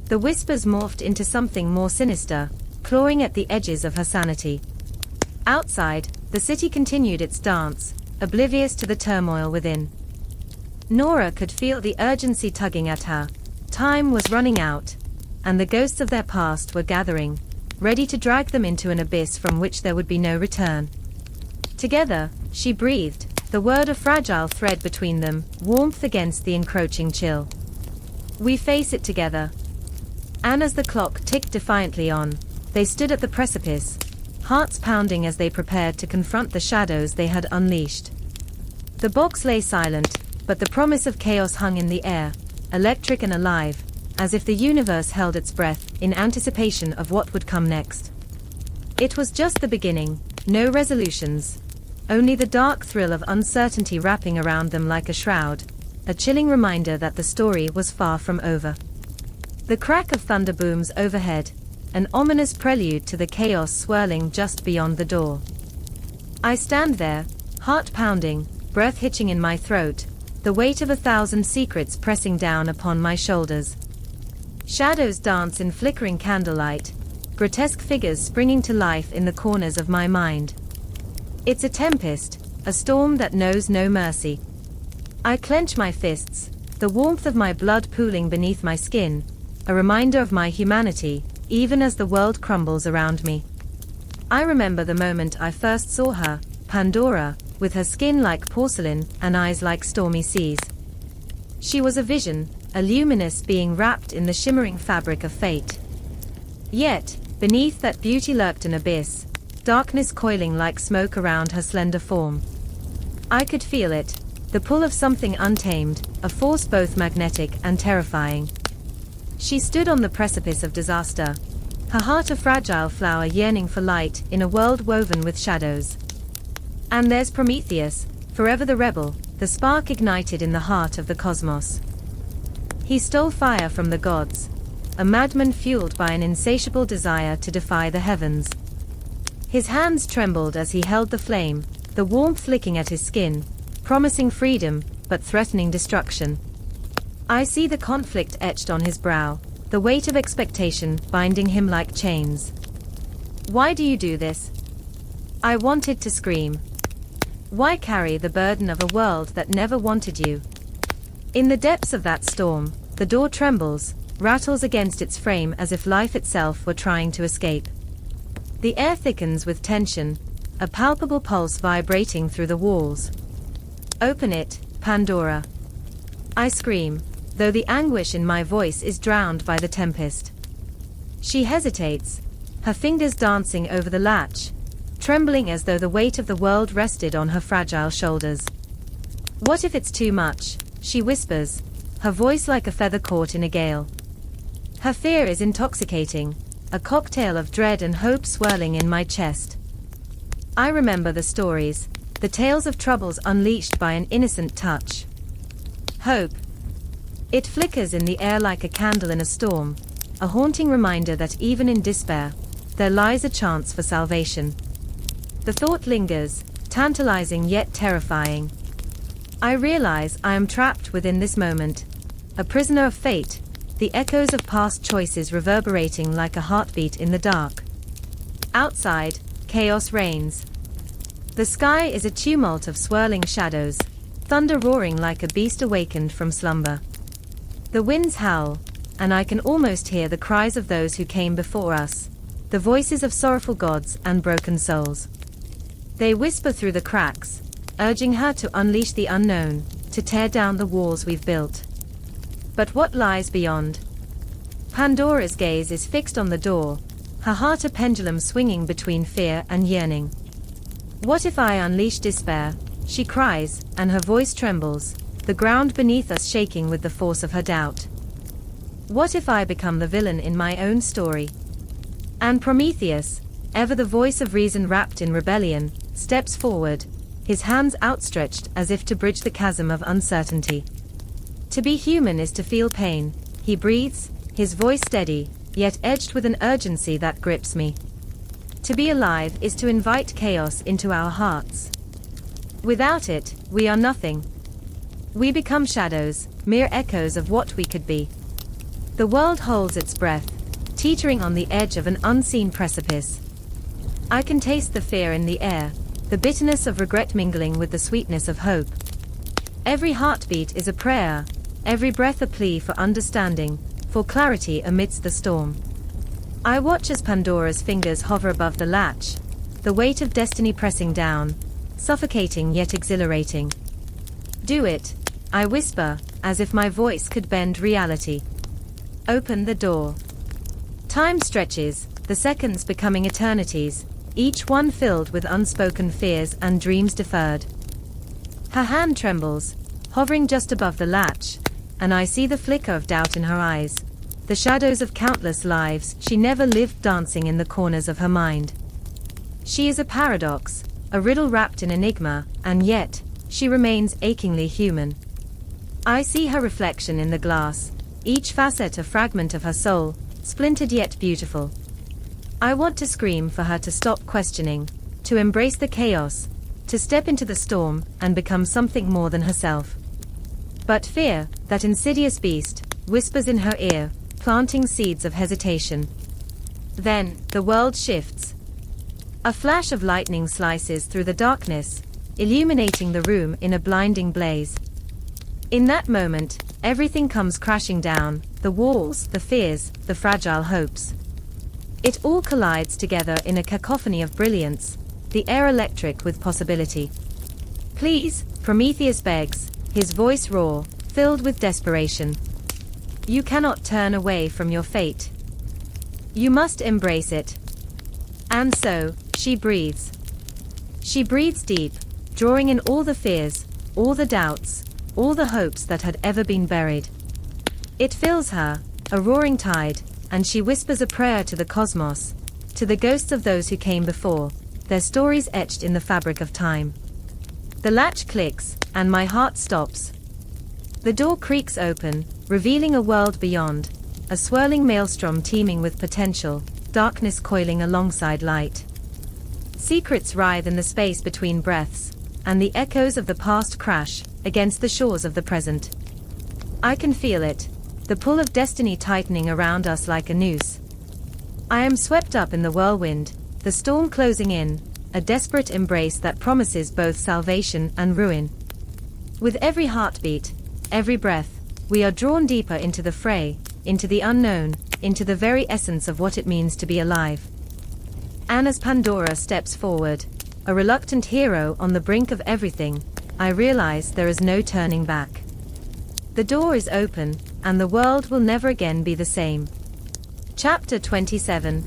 A: The whispers morphed into something more sinister, clawing at the edges of her sanity. Outside, the city continued its dance, oblivious to the turmoil within. Nora could feel the urgency tugging at her. Time was running out, and the ghosts of their past were gathering, ready to drag them into an abyss from which there would be no return. Together, she breathed, the word a fragile thread between them, warmth against the encroaching chill. We face it together. And as the clock ticked defiantly on, they stood at the precipice, hearts pounding as they prepared to confront the shadows they had unleashed. The box lay silent, but the promise of chaos hung in the air, electric and alive, as if the universe held its breath in anticipation of what would come next. It was just the beginning, no resolutions. Only the dark thrill of uncertainty wrapping around them like a shroud, a chilling reminder that the story was far from over. The crack of thunder booms overhead, an ominous prelude to the chaos swirling just beyond the door. I stand there, heart pounding, breath hitching in my throat, the weight of 1,000 secrets pressing down upon my shoulders. Shadows dance in flickering candlelight, grotesque figures springing to life in the corners of my mind. It's a tempest, a storm that knows no mercy. I clench my fists, the warmth of my blood pooling beneath my skin, a reminder of my humanity, even as the world crumbles around me. I remember the moment I first saw her, Pandora, with her skin like porcelain and eyes like stormy seas. She was a vision, a luminous being wrapped in the shimmering fabric of fate. Yet, beneath that beauty lurked an abyss, darkness coiling like smoke around her slender form. I could feel it, the pull of something untamed, a force both magnetic and terrifying. She stood on the precipice of disaster, her heart a fragile flower yearning for light in a world woven with shadows. And there's Prometheus, forever the rebel, the spark ignited in the heart of the cosmos. He stole fire from the gods, a madman fueled by an insatiable desire to defy the heavens. His hands trembled as he held the flame, the warmth licking at his skin, promising freedom, but threatening destruction. I see the conflict etched on his brow, the weight of expectation binding him like chains. Why do you do this? I wanted to scream. Why carry the burden of a world that never wanted you? In the depths of that storm, the door trembles, rattles against its frame as if life itself were trying to escape. The air thickens with tension, a palpable pulse vibrating through the walls. Open it, Pandora. I scream, though the anguish in my voice is drowned by the tempest. She hesitates, her fingers dancing over the latch, trembling as though the weight of the world rested on her fragile shoulders. "What if it's too much?" she whispers, her voice like a feather caught in a gale. Her fear is intoxicating, a cocktail of dread and hope swirling in my chest. I remember the stories, the tales of troubles unleashed by an innocent touch. Hope. It flickers in the air like a candle in a storm, a haunting reminder that even in despair, there lies a chance for salvation. The thought lingers, tantalizing yet terrifying. I realize I am trapped within this moment, a prisoner of fate, the echoes of past choices reverberating like a heartbeat in the dark. Outside, chaos reigns. The sky is a tumult of swirling shadows, thunder roaring like a beast awakened from slumber. The winds howl, and I can almost hear the cries of those who came before us, the voices of sorrowful gods and broken souls. They whisper through the cracks, urging her to unleash the unknown, to tear down the walls we've built. But what lies beyond? Pandora's gaze is fixed on the door, her heart a pendulum swinging between fear and yearning. "What if I unleash despair?" she cries, and her voice trembles, the ground beneath us shaking with the force of her doubt. "What if I become the villain in my own story?" And Prometheus, ever the voice of reason wrapped in rebellion, steps forward, his hands outstretched as if to bridge the chasm of uncertainty. "To be human is to feel pain," he breathes, his voice steady, yet edged with an urgency that grips me. "To be alive is to invite chaos into our hearts. Without it, we are nothing. We become shadows, mere echoes of what we could be." The world holds its breath, teetering on the edge of an unseen precipice. I can taste the fear in the air, the bitterness of regret mingling with the sweetness of hope. Every heartbeat is a prayer, every breath a plea for understanding, for clarity amidst the storm. I watch as Pandora's fingers hover above the latch, the weight of destiny pressing down, suffocating yet exhilarating. "Do it," I whisper, as if my voice could bend reality. "Open the door." Time stretches, the seconds becoming eternities, each one filled with unspoken fears and dreams deferred. Her hand trembles, hovering just above the latch, and I see the flicker of doubt in her eyes, the shadows of countless lives she never lived dancing in the corners of her mind. She is a paradox, a riddle wrapped in enigma, and yet, she remains achingly human. I see her reflection in the glass, each facet a fragment of her soul, splintered yet beautiful. I want to scream for her to stop questioning, to embrace the chaos, to step into the storm and become something more than herself. But fear, that insidious beast, whispers in her ear, planting seeds of hesitation. Then, the world shifts. A flash of lightning slices through the darkness, illuminating the room in a blinding blaze. In that moment, everything comes crashing down, the walls, the fears, the fragile hopes. It all collides together in a cacophony of brilliance, the air electric with possibility. "Please," Prometheus begs, his voice raw, filled with desperation. "You cannot turn away from your fate. You must embrace it." And so, she breathes. She breathes deep, drawing in all the fears, all the doubts, all the hopes that had ever been buried. It fills her, a roaring tide, and she whispers a prayer to the cosmos, to the ghosts of those who came before, their stories etched in the fabric of time. The latch clicks, and my heart stops. The door creaks open, revealing a world beyond, a swirling maelstrom teeming with potential, darkness coiling alongside light. Secrets writhe in the space between breaths, and the echoes of the past crash against the shores of the present. I can feel it, the pull of destiny tightening around us like a noose. I am swept up in the whirlwind, the storm closing in, a desperate embrace that promises both salvation and ruin. With every heartbeat, every breath, we are drawn deeper into the fray, into the unknown, into the very essence of what it means to be alive. And as Pandora steps forward, a reluctant hero on the brink of everything, I realize there is no turning back. The door is open, and the world will never again be the same. Chapter 27.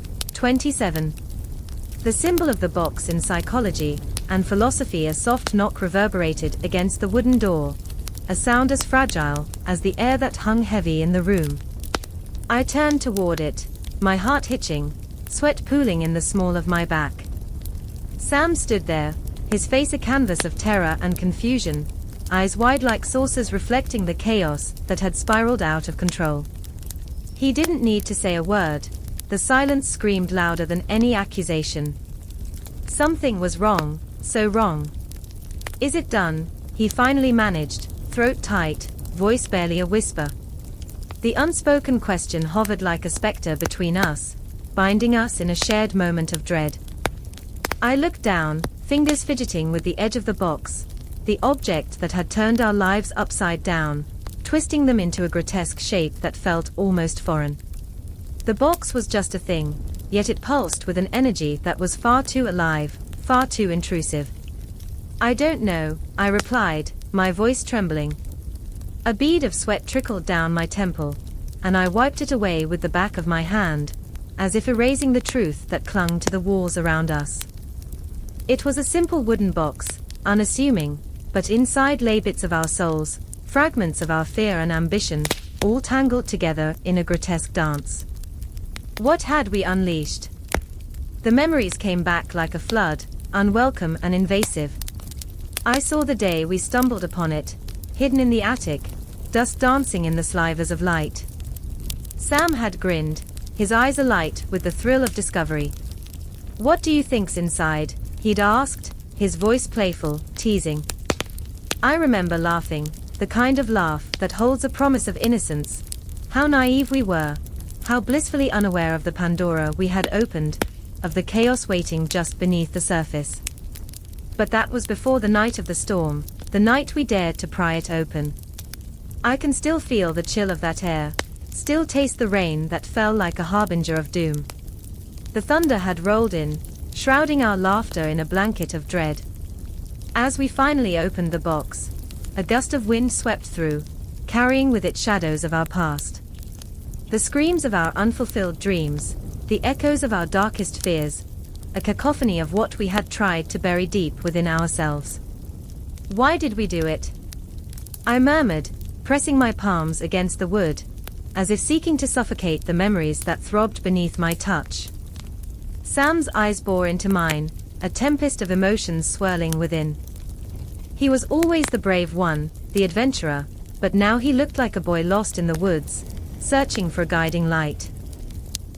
A: The symbol of the box in psychology and philosophy, a soft knock reverberated against the wooden door, a sound as fragile as the air that hung heavy in the room. I turned toward it, my heart hitching, sweat pooling in the small of my back. Sam stood there, his face a canvas of terror and confusion, eyes wide like saucers reflecting the chaos that had spiraled out of control. He didn't need to say a word. The silence screamed louder than any accusation. Something was wrong, so wrong. Is it done? He finally managed, throat tight, voice barely a whisper. The unspoken question hovered like a specter between us, binding us in a shared moment of dread. I looked down, fingers fidgeting with the edge of the box, the object that had turned our lives upside down, twisting them into a grotesque shape that felt almost foreign. The box was just a thing, yet it pulsed with an energy that was far too alive, far too intrusive. I don't know, I replied, my voice trembling. A bead of sweat trickled down my temple, and I wiped it away with the back of my hand, as if erasing the truth that clung to the walls around us. It was a simple wooden box, unassuming, but inside lay bits of our souls, fragments of our fear and ambition, all tangled together in a grotesque dance. What had we unleashed? The memories came back like a flood, unwelcome and invasive. I saw the day we stumbled upon it, hidden in the attic, dust dancing in the slivers of light. Sam had grinned, his eyes alight with the thrill of discovery. What do you think's inside? He'd asked, his voice playful, teasing. I remember laughing, the kind of laugh that holds a promise of innocence. How naive we were, how blissfully unaware of the Pandora we had opened, of the chaos waiting just beneath the surface. But that was before the night of the storm, the night we dared to pry it open. I can still feel the chill of that air, still taste the rain that fell like a harbinger of doom. The thunder had rolled in, shrouding our laughter in a blanket of dread. As we finally opened the box, a gust of wind swept through, carrying with it shadows of our past. The screams of our unfulfilled dreams, the echoes of our darkest fears, a cacophony of what we had tried to bury deep within ourselves. Why did we do it? I murmured, pressing my palms against the wood, as if seeking to suffocate the memories that throbbed beneath my touch. Sam's eyes bore into mine, a tempest of emotions swirling within. He was always the brave one, the adventurer, but now he looked like a boy lost in the woods, searching for a guiding light.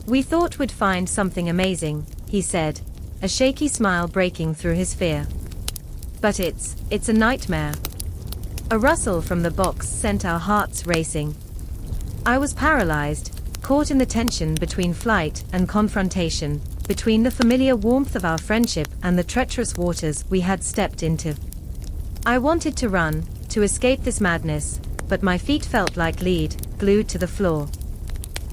A: We thought we'd find something amazing, he said, a shaky smile breaking through his fear. But it's a nightmare. A rustle from the box sent our hearts racing. I was paralyzed, caught in the tension between flight and confrontation, between the familiar warmth of our friendship and the treacherous waters we had stepped into. I wanted to run, to escape this madness, but my feet felt like lead, glued to the floor.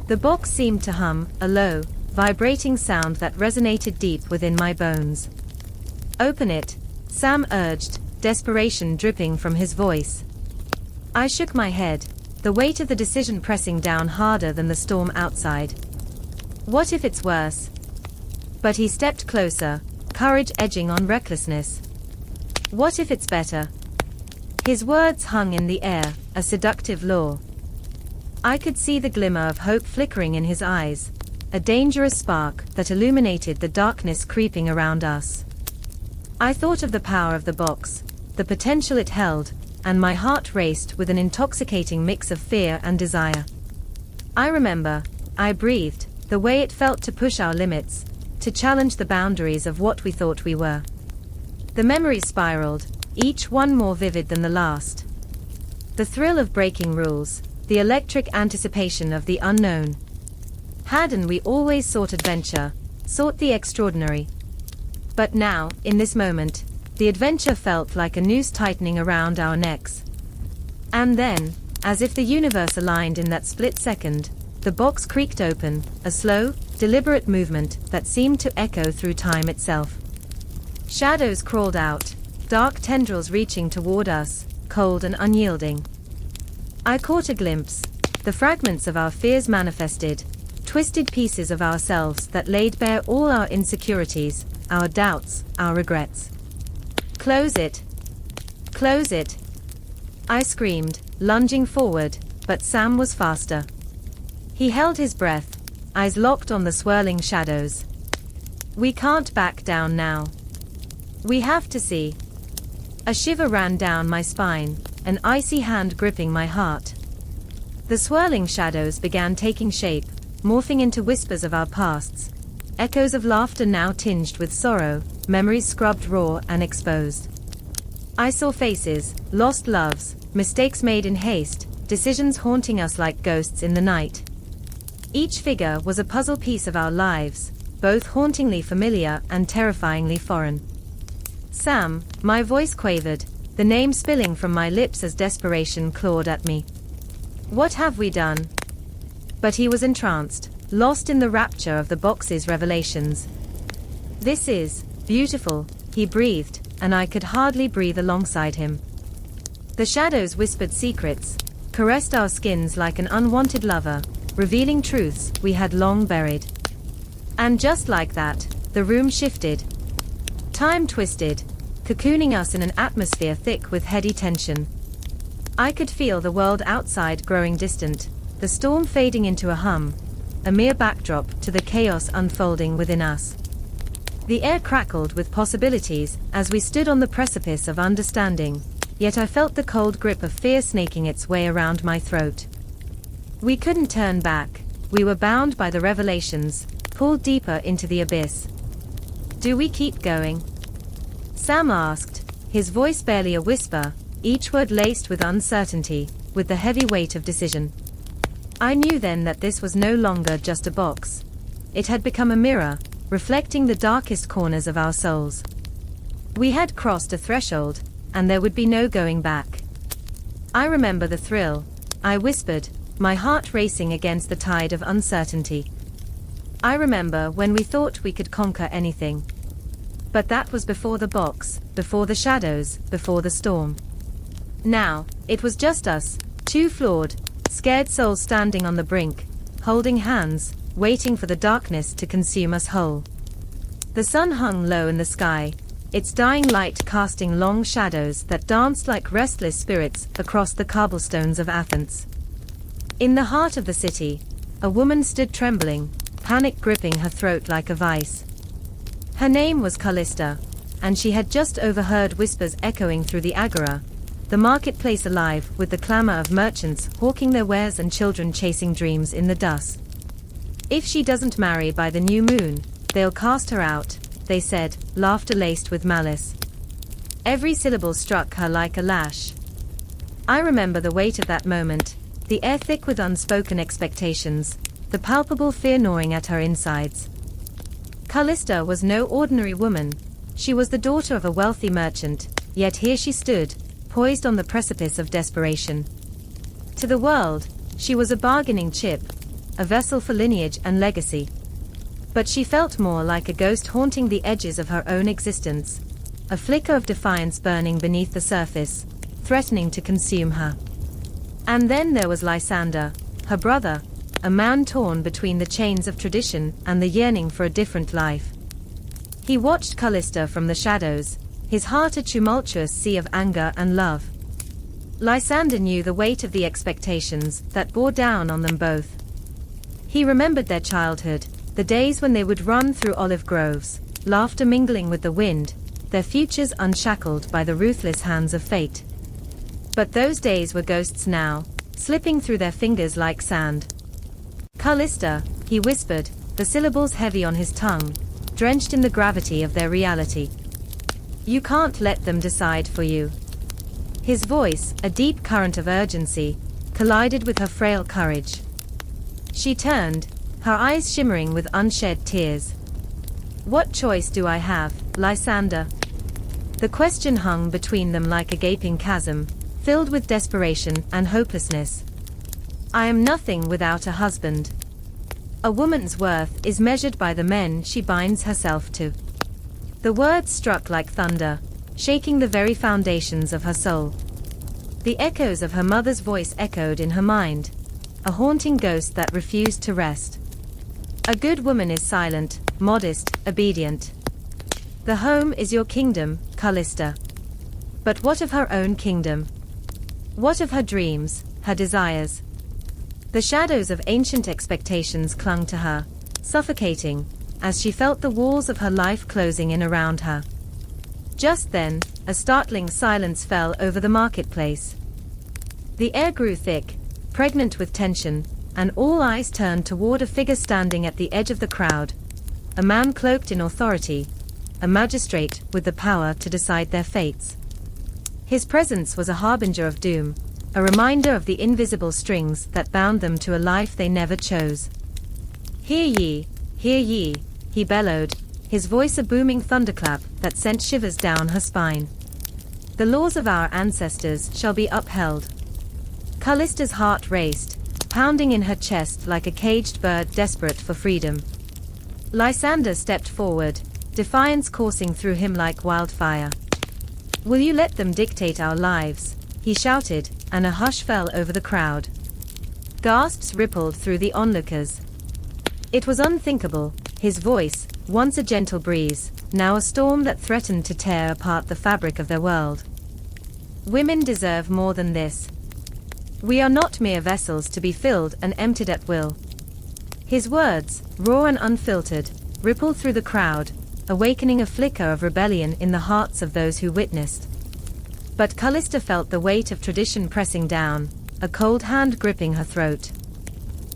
A: The box seemed to hum, a low, vibrating sound that resonated deep within my bones. Open it, Sam urged, desperation dripping from his voice. I shook my head, the weight of the decision pressing down harder than the storm outside. What if it's worse? But he stepped closer, courage edging on recklessness. What if it's better? His words hung in the air, a seductive lure. I could see the glimmer of hope flickering in his eyes, a dangerous spark that illuminated the darkness creeping around us. I thought of the power of the box, the potential it held, and my heart raced with an intoxicating mix of fear and desire. I remember, I breathed, the way it felt to push our limits, to challenge the boundaries of what we thought we were. The memories spiraled, each one more vivid than the last. The thrill of breaking rules, the electric anticipation of the unknown. Hadn't we always sought adventure, sought the extraordinary? But now, in this moment, the adventure felt like a noose tightening around our necks. And then, as if the universe aligned in that split second, the box creaked open, a slow, deliberate movement that seemed to echo through time itself. Shadows crawled out, dark tendrils reaching toward us, cold and unyielding. I caught a glimpse, the fragments of our fears manifested, twisted pieces of ourselves that laid bare all our insecurities, our doubts, our regrets. "Close it! Close it!" I screamed, lunging forward, but Sam was faster. He held his breath, eyes locked on the swirling shadows. "We can't back down now. We have to see." A shiver ran down my spine, an icy hand gripping my heart. The swirling shadows began taking shape, morphing into whispers of our pasts, echoes of laughter now tinged with sorrow, memories scrubbed raw and exposed. I saw faces, lost loves, mistakes made in haste, decisions haunting us like ghosts in the night. Each figure was a puzzle piece of our lives, both hauntingly familiar and terrifyingly foreign. "Sam," my voice quavered, the name spilling from my lips as desperation clawed at me. "What have we done?" But he was entranced, lost in the rapture of the box's revelations. "This is beautiful," he breathed, and I could hardly breathe alongside him. The shadows whispered secrets, caressed our skins like an unwanted lover, revealing truths we had long buried. And just like that, the room shifted. Time twisted, cocooning us in an atmosphere thick with heady tension. I could feel the world outside growing distant, the storm fading into a hum, a mere backdrop to the chaos unfolding within us. The air crackled with possibilities as we stood on the precipice of understanding, yet I felt the cold grip of fear snaking its way around my throat. We couldn't turn back, we were bound by the revelations, pulled deeper into the abyss. "Do we keep going?" Sam asked, his voice barely a whisper, each word laced with uncertainty, with the heavy weight of decision. I knew then that this was no longer just a box. It had become a mirror, reflecting the darkest corners of our souls. We had crossed a threshold, and there would be no going back. "I remember the thrill," I whispered, my heart racing against the tide of uncertainty. "I remember when we thought we could conquer anything. But that was before the box, before the shadows, before the storm. Now, it was just us, two flawed, scared souls standing on the brink, holding hands, waiting for the darkness to consume us whole." The sun hung low in the sky, its dying light casting long shadows that danced like restless spirits across the cobblestones of Athens. In the heart of the city, a woman stood trembling, panic gripping her throat like a vice. Her name was Callista, and she had just overheard whispers echoing through the agora, the marketplace alive with the clamor of merchants hawking their wares and children chasing dreams in the dust. "If she doesn't marry by the new moon, they'll cast her out," they said, laughter laced with malice. Every syllable struck her like a lash. I remember the weight of that moment, the air thick with unspoken expectations, the palpable fear gnawing at her insides. Callista was no ordinary woman. She was the daughter of a wealthy merchant, yet here she stood, poised on the precipice of desperation. To the world, she was a bargaining chip, a vessel for lineage and legacy. But she felt more like a ghost haunting the edges of her own existence, a flicker of defiance burning beneath the surface, threatening to consume her. And then there was Lysander, her brother, a man torn between the chains of tradition and the yearning for a different life. He watched Callista from the shadows, his heart a tumultuous sea of anger and love. Lysander knew the weight of the expectations that bore down on them both. He remembered their childhood, the days when they would run through olive groves, laughter mingling with the wind, their futures unshackled by the ruthless hands of fate. But those days were ghosts now, slipping through their fingers like sand. "Callista," he whispered, the syllables heavy on his tongue, drenched in the gravity of their reality. "You can't let them decide for you." His voice, a deep current of urgency, collided with her frail courage. She turned, her eyes shimmering with unshed tears. "What choice do I have, Lysander?" The question hung between them like a gaping chasm, filled with desperation and hopelessness. "I am nothing without a husband. A woman's worth is measured by the men she binds herself to." The words struck like thunder, shaking the very foundations of her soul. The echoes of her mother's voice echoed in her mind, a haunting ghost that refused to rest. A good woman is silent, modest, obedient. The home is your kingdom, Callista. But what of her own kingdom? What of her dreams, her desires? The shadows of ancient expectations clung to her, suffocating, as she felt the walls of her life closing in around her. Just then, a startling silence fell over the marketplace. The air grew thick, pregnant with tension, and all eyes turned toward a figure standing at the edge of the crowd, a man cloaked in authority, a magistrate with the power to decide their fates. His presence was a harbinger of doom, a reminder of the invisible strings that bound them to a life they never chose. Hear ye, he bellowed, his voice a booming thunderclap that sent shivers down her spine. The laws of our ancestors shall be upheld. Callista's heart raced, pounding in her chest like a caged bird desperate for freedom. Lysander stepped forward, defiance coursing through him like wildfire. Will you let them dictate our lives? He shouted, and a hush fell over the crowd. Gasps rippled through the onlookers. It was unthinkable, his voice, once a gentle breeze, now a storm that threatened to tear apart the fabric of their world. Women deserve more than this. We are not mere vessels to be filled and emptied at will. His words, raw and unfiltered, rippled through the crowd, awakening a flicker of rebellion in the hearts of those who witnessed. But Callista felt the weight of tradition pressing down, a cold hand gripping her throat.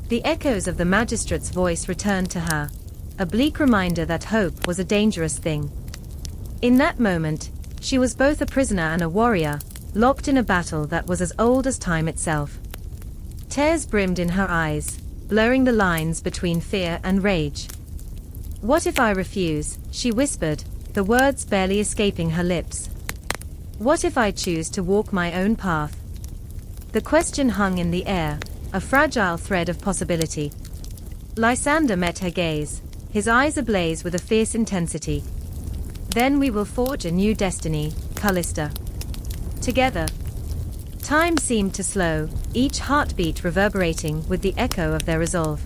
A: The echoes of the magistrate's voice returned to her, a bleak reminder that hope was a dangerous thing. In that moment, she was both a prisoner and a warrior, locked in a battle that was as old as time itself. Tears brimmed in her eyes, blurring the lines between fear and rage. What if I refuse? She whispered, the words barely escaping her lips. What if I choose to walk my own path? The question hung in the air, a fragile thread of possibility. Lysander met her gaze, his eyes ablaze with a fierce intensity. Then we will forge a new destiny, Callista. Together. Time seemed to slow, each heartbeat reverberating with the echo of their resolve.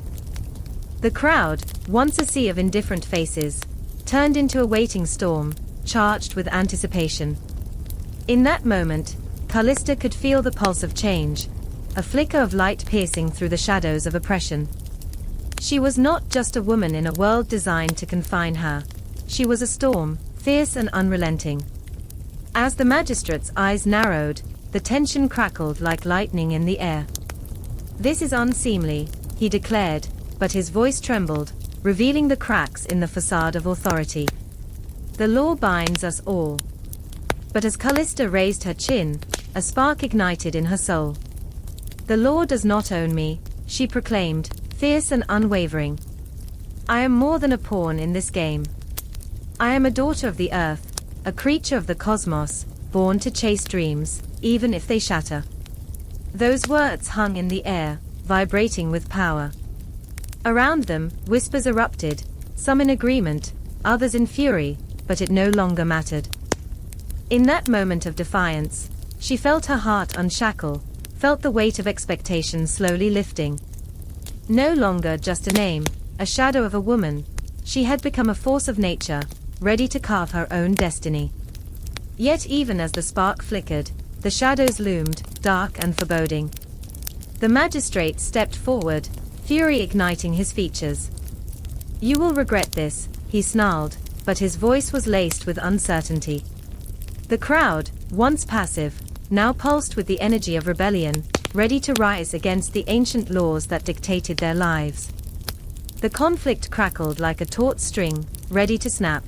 A: The crowd, once a sea of indifferent faces, turned into a waiting storm, charged with anticipation. In that moment, Callista could feel the pulse of change, a flicker of light piercing through the shadows of oppression. She was not just a woman in a world designed to confine her. She was a storm, fierce and unrelenting. As the magistrate's eyes narrowed, the tension crackled like lightning in the air. This is unseemly, he declared, but his voice trembled, revealing the cracks in the facade of authority. The law binds us all. But as Callista raised her chin, a spark ignited in her soul. The law does not own me, she proclaimed, fierce and unwavering. I am more than a pawn in this game. I am a daughter of the earth, a creature of the cosmos, born to chase dreams, even if they shatter. Those words hung in the air, vibrating with power. Around them, whispers erupted, some in agreement, others in fury, but it no longer mattered. In that moment of defiance, she felt her heart unshackle, felt the weight of expectation slowly lifting. No longer just a name, a shadow of a woman, she had become a force of nature, ready to carve her own destiny. Yet even as the spark flickered, the shadows loomed, dark and foreboding. The magistrate stepped forward, fury igniting his features. You will regret this, he snarled, but his voice was laced with uncertainty. The crowd, once passive, now pulsed with the energy of rebellion, ready to rise against the ancient laws that dictated their lives. The conflict crackled like a taut string, ready to snap.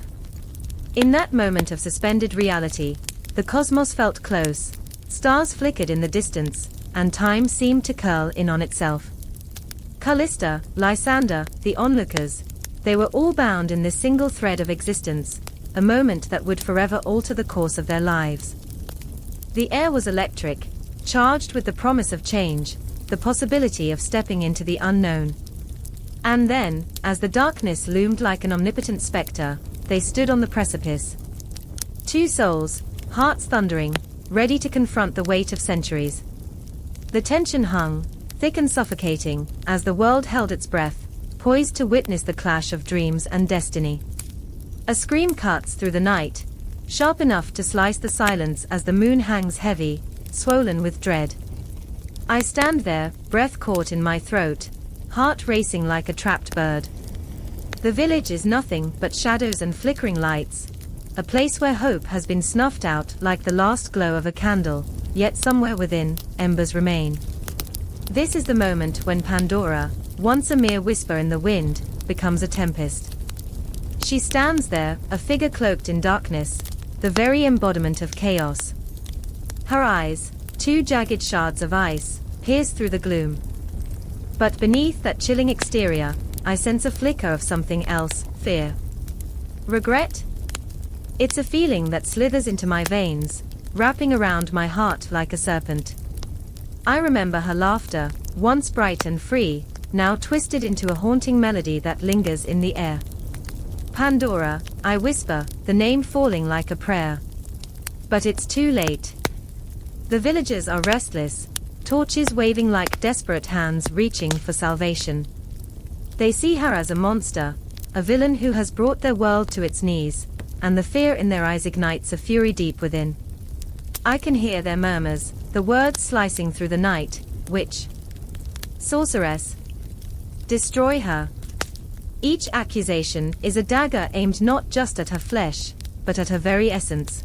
A: In that moment of suspended reality, the cosmos felt close, stars flickered in the distance, and time seemed to curl in on itself. Callista, Lysander, the onlookers, they were all bound in this single thread of existence, a moment that would forever alter the course of their lives. The air was electric, charged with the promise of change, the possibility of stepping into the unknown. And then, as the darkness loomed like an omnipotent specter, they stood on the precipice. Two souls, hearts thundering, ready to confront the weight of centuries. The tension hung, thick and suffocating, as the world held its breath, poised to witness the clash of dreams and destiny. A scream cuts through the night, sharp enough to slice the silence as the moon hangs heavy, swollen with dread. I stand there, breath caught in my throat, heart racing like a trapped bird. The village is nothing but shadows and flickering lights, a place where hope has been snuffed out like the last glow of a candle, yet somewhere within, embers remain. This is the moment when Pandora, once a mere whisper in the wind, becomes a tempest. She stands there, a figure cloaked in darkness, the very embodiment of chaos. Her eyes, two jagged shards of ice, pierce through the gloom. But beneath that chilling exterior, I sense a flicker of something else, fear. Regret? It's a feeling that slithers into my veins, wrapping around my heart like a serpent. I remember her laughter, once bright and free, now twisted into a haunting melody that lingers in the air. Pandora, I whisper, the name falling like a prayer. But it's too late. The villagers are restless, torches waving like desperate hands reaching for salvation. They see her as a monster, a villain who has brought their world to its knees, and the fear in their eyes ignites a fury deep within. I can hear their murmurs, the words slicing through the night, which sorceress, destroy her. Each accusation is a dagger aimed not just at her flesh, but at her very essence.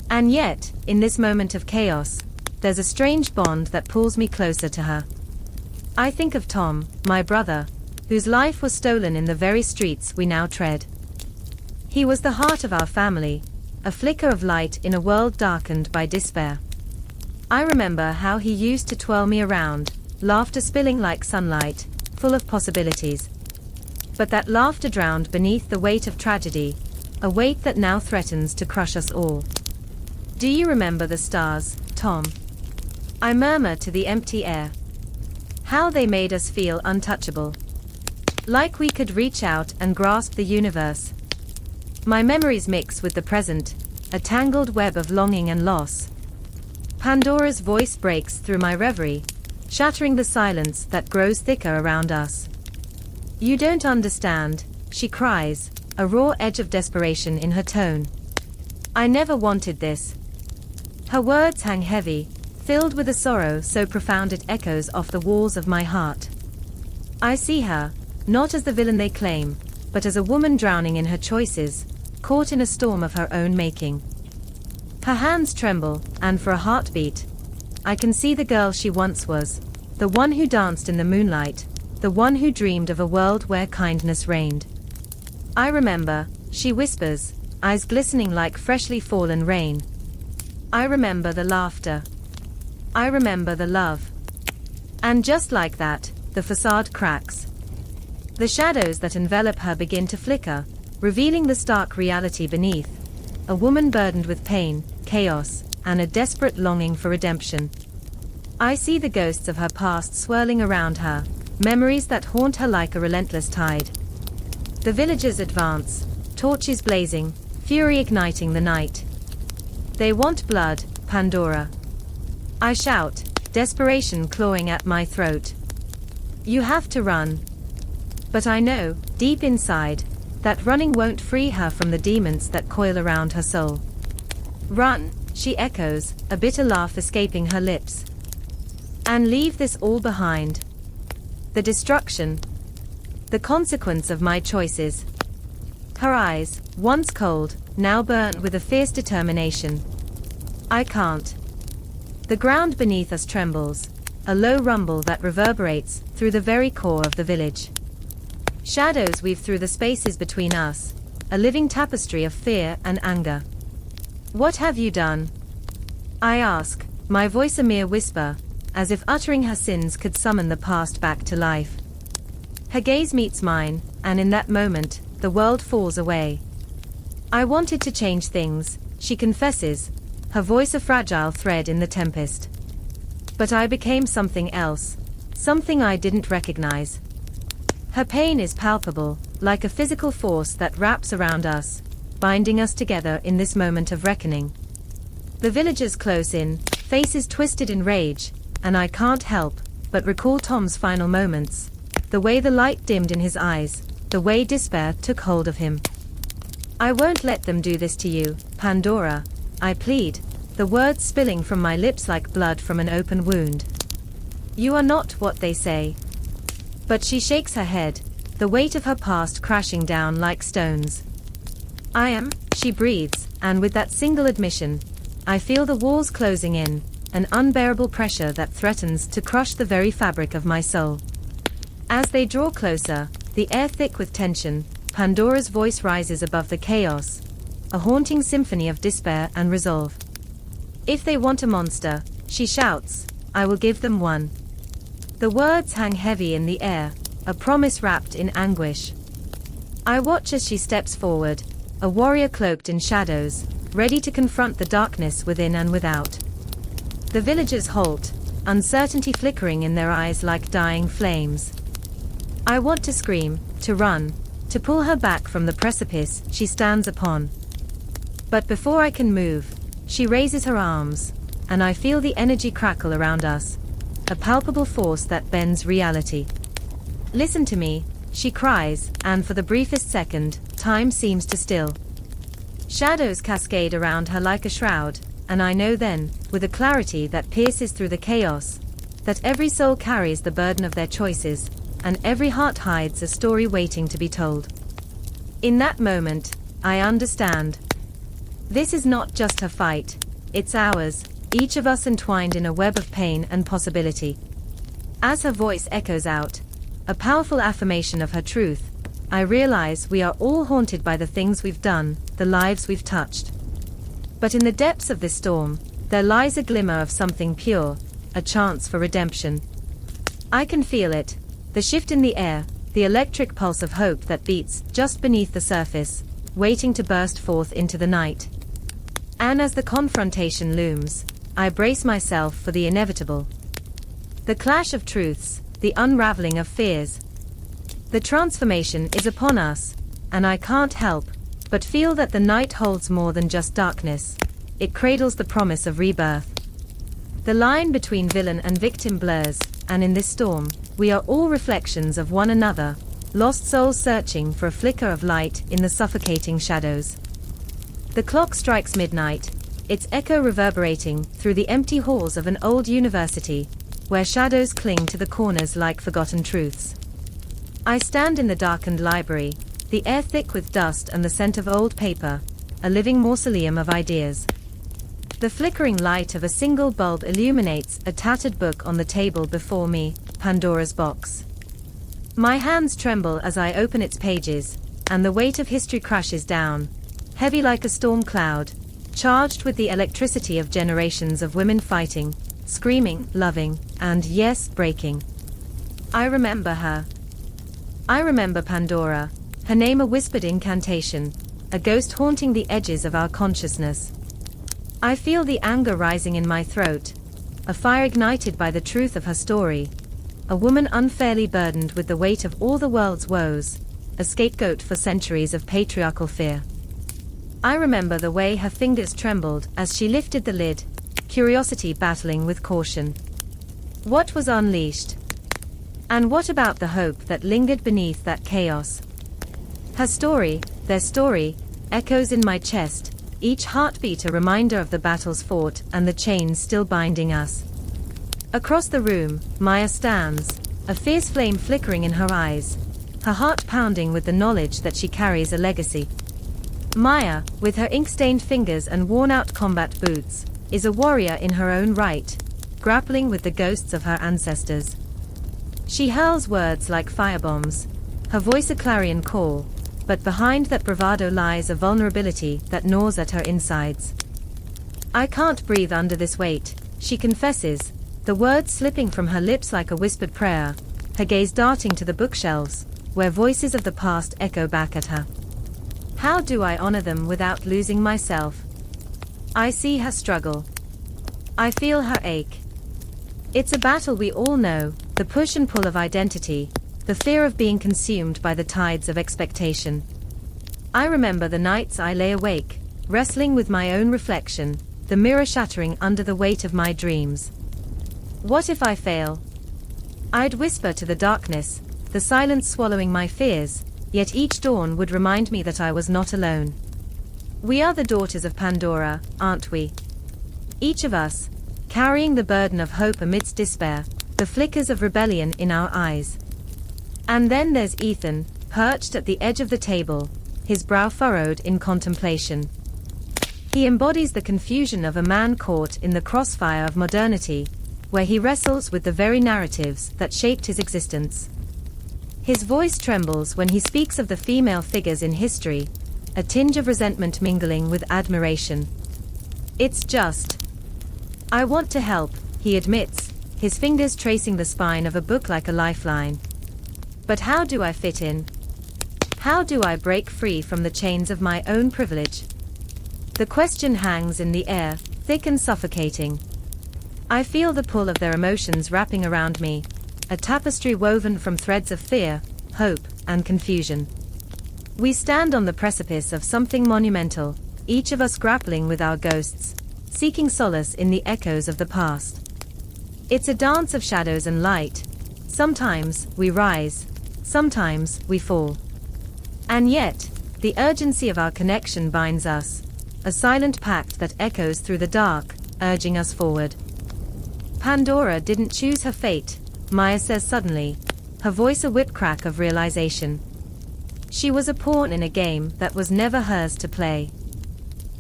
A: And yet, in this moment of chaos, there's a strange bond that pulls me closer to her. I think of Tom, my brother, whose life was stolen in the very streets we now tread. He was the heart of our family, a flicker of light in a world darkened by despair. I remember how he used to twirl me around, laughter spilling like sunlight, full of possibilities. But that laughter drowned beneath the weight of tragedy, a weight that now threatens to crush us all. Do you remember the stars, Tom? I murmur to the empty air. How they made us feel untouchable. Like we could reach out and grasp the universe. My memories mix with the present, a tangled web of longing and loss. Pandora's voice breaks through my reverie, shattering the silence that grows thicker around us. You don't understand, she cries, a raw edge of desperation in her tone. I never wanted this. Her words hang heavy, filled with a sorrow so profound it echoes off the walls of my heart. I see her, not as the villain they claim, but as a woman drowning in her choices, caught in a storm of her own making. Her hands tremble, and for a heartbeat, I can see the girl she once was, the one who danced in the moonlight, the one who dreamed of a world where kindness reigned. I remember, she whispers, eyes glistening like freshly fallen rain. I remember the laughter. I remember the love. And just like that, the facade cracks. The shadows that envelop her begin to flicker, revealing the stark reality beneath, a woman burdened with pain, chaos, and a desperate longing for redemption. I see the ghosts of her past swirling around her, memories that haunt her like a relentless tide. The villagers advance, torches blazing, fury igniting the night. They want blood, Pandora. I shout, desperation clawing at my throat. You have to run. But I know, deep inside, that running won't free her from the demons that coil around her soul. Run, she echoes, a bitter laugh escaping her lips. And leave this all behind. The destruction. The consequence of my choices. Her eyes, once cold, now burn with a fierce determination. I can't. The ground beneath us trembles, a low rumble that reverberates through the very core of the village. Shadows weave through the spaces between us, a living tapestry of fear and anger. What have you done? I ask, my voice a mere whisper, as if uttering her sins could summon the past back to life. Her gaze meets mine, and in that moment, the world falls away. I wanted to change things, she confesses, her voice a fragile thread in the tempest. But I became something else, something I didn't recognize. Her pain is palpable, like a physical force that wraps around us, binding us together in this moment of reckoning. The villagers close in, faces twisted in rage, and I can't help but recall Tom's final moments. the way the light dimmed in his eyes, the way despair took hold of him. "I won't let them do this to you, Pandora," I plead, the words spilling from my lips like blood from an open wound. "You are not what they say." But she shakes her head, the weight of her past crashing down like stones. "I am," she breathes, and with that single admission, I feel the walls closing in, an unbearable pressure that threatens to crush the very fabric of my soul. As they draw closer, the air thick with tension, Pandora's voice rises above the chaos, a haunting symphony of despair and resolve. "If they want a monster," she shouts, "I will give them one." The words hang heavy in the air, a promise wrapped in anguish. I watch as she steps forward, a warrior cloaked in shadows, ready to confront the darkness within and without. The villagers halt, uncertainty flickering in their eyes like dying flames. I want to scream, to run, to pull her back from the precipice she stands upon. But before I can move, she raises her arms, and I feel the energy crackle around us, a palpable force that bends reality. "Listen to me," she cries, and for the briefest second, time seems to still. Shadows cascade around her like a shroud, and I know then, with a clarity that pierces through the chaos, that every soul carries the burden of their choices, and every heart hides a story waiting to be told. In that moment, I understand. This is not just her fight, it's ours, each of us entwined in a web of pain and possibility. As her voice echoes out, a powerful affirmation of her truth, I realize we are all haunted by the things we've done, the lives we've touched. But in the depths of this storm, there lies a glimmer of something pure, a chance for redemption. I can feel it, the shift in the air, the electric pulse of hope that beats just beneath the surface, waiting to burst forth into the night. And as the confrontation looms, I brace myself for the inevitable. The clash of truths, the unraveling of fears. The transformation is upon us, and I can't help but feel that the night holds more than just darkness. It cradles the promise of rebirth. The line between villain and victim blurs, and in this storm, we are all reflections of one another, lost souls searching for a flicker of light in the suffocating shadows. The clock strikes midnight, its echo reverberating through the empty halls of an old university, where shadows cling to the corners like forgotten truths. I stand in the darkened library, the air thick with dust and the scent of old paper, a living mausoleum of ideas. The flickering light of a single bulb illuminates a tattered book on the table before me, Pandora's box. My hands tremble as I open its pages, and the weight of history crashes down, heavy like a storm cloud, charged with the electricity of generations of women fighting, screaming, loving, and yes, breaking. I remember her. I remember Pandora, her name a whispered incantation, a ghost haunting the edges of our consciousness. I feel the anger rising in my throat, a fire ignited by the truth of her story, a woman unfairly burdened with the weight of all the world's woes, a scapegoat for centuries of patriarchal fear. I remember the way her fingers trembled as she lifted the lid, curiosity battling with caution. What was unleashed? And what about the hope that lingered beneath that chaos? Her story, their story, echoes in my chest, each heartbeat a reminder of the battles fought and the chains still binding us. Across the room, Maya stands, a fierce flame flickering in her eyes, her heart pounding with the knowledge that she carries a legacy. Maya, with her ink-stained fingers and worn-out combat boots, is a warrior in her own right, grappling with the ghosts of her ancestors. She hurls words like firebombs, her voice a clarion call, but behind that bravado lies a vulnerability that gnaws at her insides. I can't breathe under this weight, she confesses, the words slipping from her lips like a whispered prayer, her gaze darting to the bookshelves, where voices of the past echo back at her. How do I honor them without losing myself? I see her struggle. I feel her ache. It's a battle we all know, the push and pull of identity, the fear of being consumed by the tides of expectation. I remember the nights I lay awake, wrestling with my own reflection, the mirror shattering under the weight of my dreams. What if I fail? I'd whisper to the darkness, the silence swallowing my fears, yet each dawn would remind me that I was not alone. We are the daughters of Pandora, aren't we? Each of us, carrying the burden of hope amidst despair, the flickers of rebellion in our eyes. And then there's Ethan, perched at the edge of the table, his brow furrowed in contemplation. He embodies the confusion of a man caught in the crossfire of modernity, where he wrestles with the very narratives that shaped his existence. His voice trembles when he speaks of the female figures in history, a tinge of resentment mingling with admiration. It's just. I want to help, he admits, his fingers tracing the spine of a book like a lifeline. But how do I fit in? How do I break free from the chains of my own privilege? The question hangs in the air, thick and suffocating. I feel the pull of their emotions wrapping around me, a tapestry woven from threads of fear, hope, and confusion. We stand on the precipice of something monumental, each of us grappling with our ghosts, seeking solace in the echoes of the past. It's a dance of shadows and light. Sometimes we rise, sometimes we fall. And yet, the urgency of our connection binds us, a silent pact that echoes through the dark, urging us forward. Pandora didn't choose her fate, Maya says suddenly, her voice a whip-crack of realization. She was a pawn in a game that was never hers to play.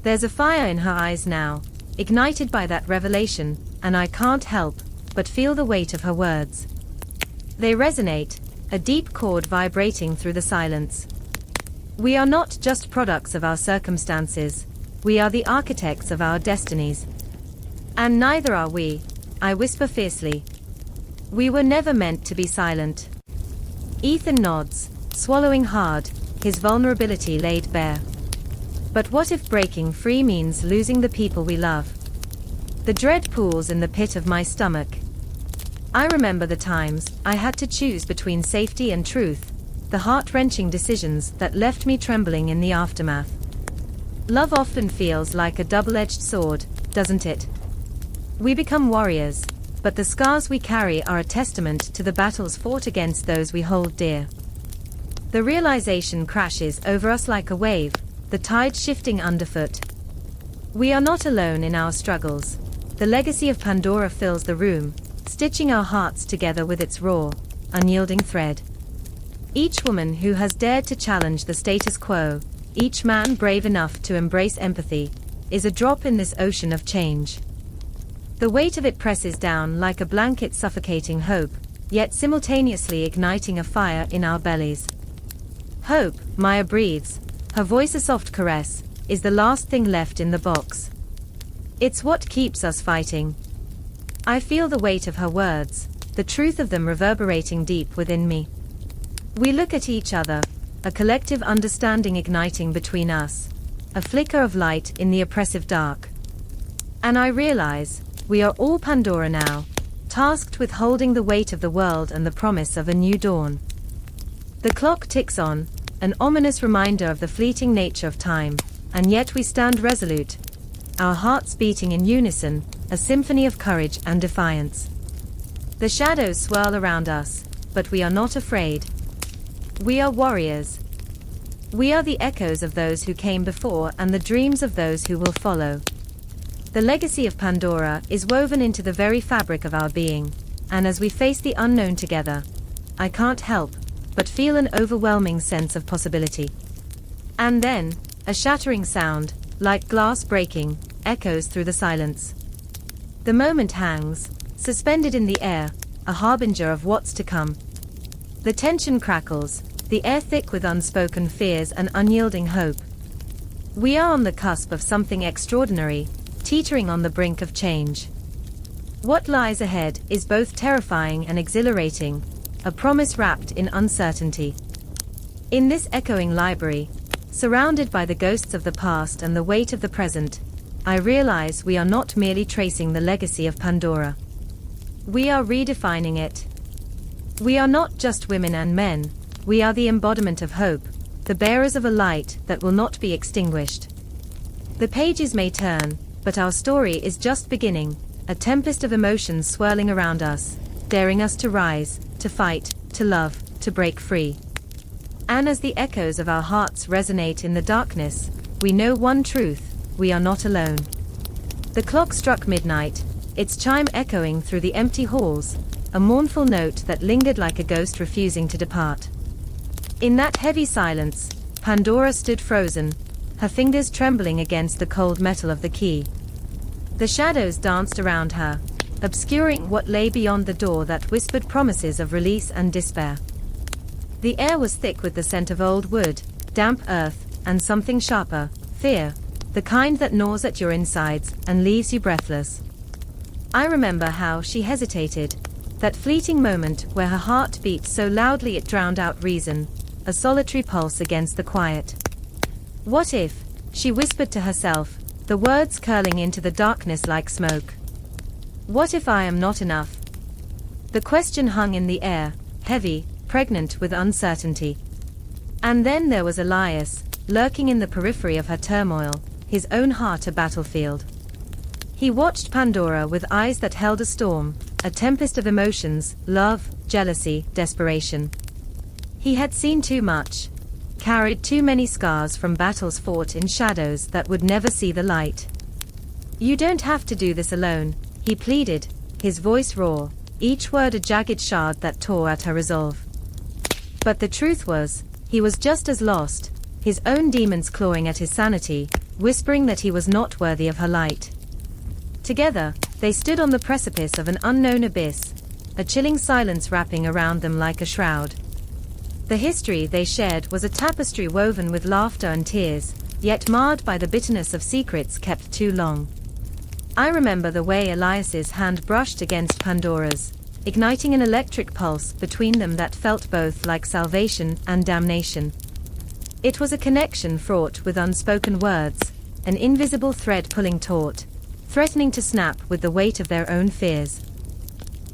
A: There's a fire in her eyes now, ignited by that revelation, and I can't help but feel the weight of her words. They resonate, a deep chord vibrating through the silence. We are not just products of our circumstances, we are the architects of our destinies. And neither are we, I whisper fiercely. We were never meant to be silent. Ethan nods, swallowing hard, his vulnerability laid bare. But what if breaking free means losing the people we love? The dread pools in the pit of my stomach. I remember the times I had to choose between safety and truth, the heart-wrenching decisions that left me trembling in the aftermath. Love often feels like a double-edged sword, doesn't it? We become warriors, but the scars we carry are a testament to the battles fought against those we hold dear. The realization crashes over us like a wave, the tide shifting underfoot. We are not alone in our struggles. The legacy of Pandora fills the room, stitching our hearts together with its raw, unyielding thread. Each woman who has dared to challenge the status quo, each man brave enough to embrace empathy, is a drop in this ocean of change. The weight of it presses down like a blanket, suffocating hope, yet simultaneously igniting a fire in our bellies. Hope, Maya breathes, her voice a soft caress, is the last thing left in the box. It's what keeps us fighting. I feel the weight of her words, the truth of them reverberating deep within me. We look at each other, a collective understanding igniting between us, a flicker of light in the oppressive dark. And I realize, we are all Pandora now, tasked with holding the weight of the world and the promise of a new dawn. The clock ticks on, an ominous reminder of the fleeting nature of time, and yet we stand resolute, our hearts beating in unison, a symphony of courage and defiance. The shadows swirl around us, but we are not afraid. We are warriors. We are the echoes of those who came before and the dreams of those who will follow. The legacy of Pandora is woven into the very fabric of our being, and as we face the unknown together, I can't help but feel an overwhelming sense of possibility. And then, a shattering sound, like glass breaking, echoes through the silence. The moment hangs, suspended in the air, a harbinger of what's to come. The tension crackles, the air thick with unspoken fears and unyielding hope. We are on the cusp of something extraordinary, teetering on the brink of change. What lies ahead is both terrifying and exhilarating, a promise wrapped in uncertainty. In this echoing library, surrounded by the ghosts of the past and the weight of the present, I realize we are not merely tracing the legacy of Pandora. We are redefining it. We are not just women and men, we are the embodiment of hope, the bearers of a light that will not be extinguished. The pages may turn, but our story is just beginning, a tempest of emotions swirling around us, daring us to rise, to fight, to love, to break free. And as the echoes of our hearts resonate in the darkness, we know one truth: we are not alone. The clock struck midnight, its chime echoing through the empty halls, a mournful note that lingered like a ghost refusing to depart. In that heavy silence, Pandora stood frozen, her fingers trembling against the cold metal of the key. The shadows danced around her, obscuring what lay beyond the door that whispered promises of release and despair. The air was thick with the scent of old wood, damp earth, and something sharper: fear, the kind that gnaws at your insides and leaves you breathless. I remember how she hesitated, that fleeting moment where her heart beat so loudly it drowned out reason, a solitary pulse against the quiet. What if, she whispered to herself, the words curling into the darkness like smoke. What if I am not enough? The question hung in the air, heavy, pregnant with uncertainty. And then there was Elias, lurking in the periphery of her turmoil, his own heart a battlefield. He watched Pandora with eyes that held a storm, a tempest of emotions: love, jealousy, desperation. He had seen too much, carried too many scars from battles fought in shadows that would never see the light. You don't have to do this alone, he pleaded, his voice raw, each word a jagged shard that tore at her resolve. But the truth was, he was just as lost, his own demons clawing at his sanity, whispering that he was not worthy of her light. Together, they stood on the precipice of an unknown abyss, a chilling silence wrapping around them like a shroud. The history they shared was a tapestry woven with laughter and tears, yet marred by the bitterness of secrets kept too long. I remember the way Elias's hand brushed against Pandora's, igniting an electric pulse between them that felt both like salvation and damnation. It was a connection fraught with unspoken words, an invisible thread pulling taut, threatening to snap with the weight of their own fears.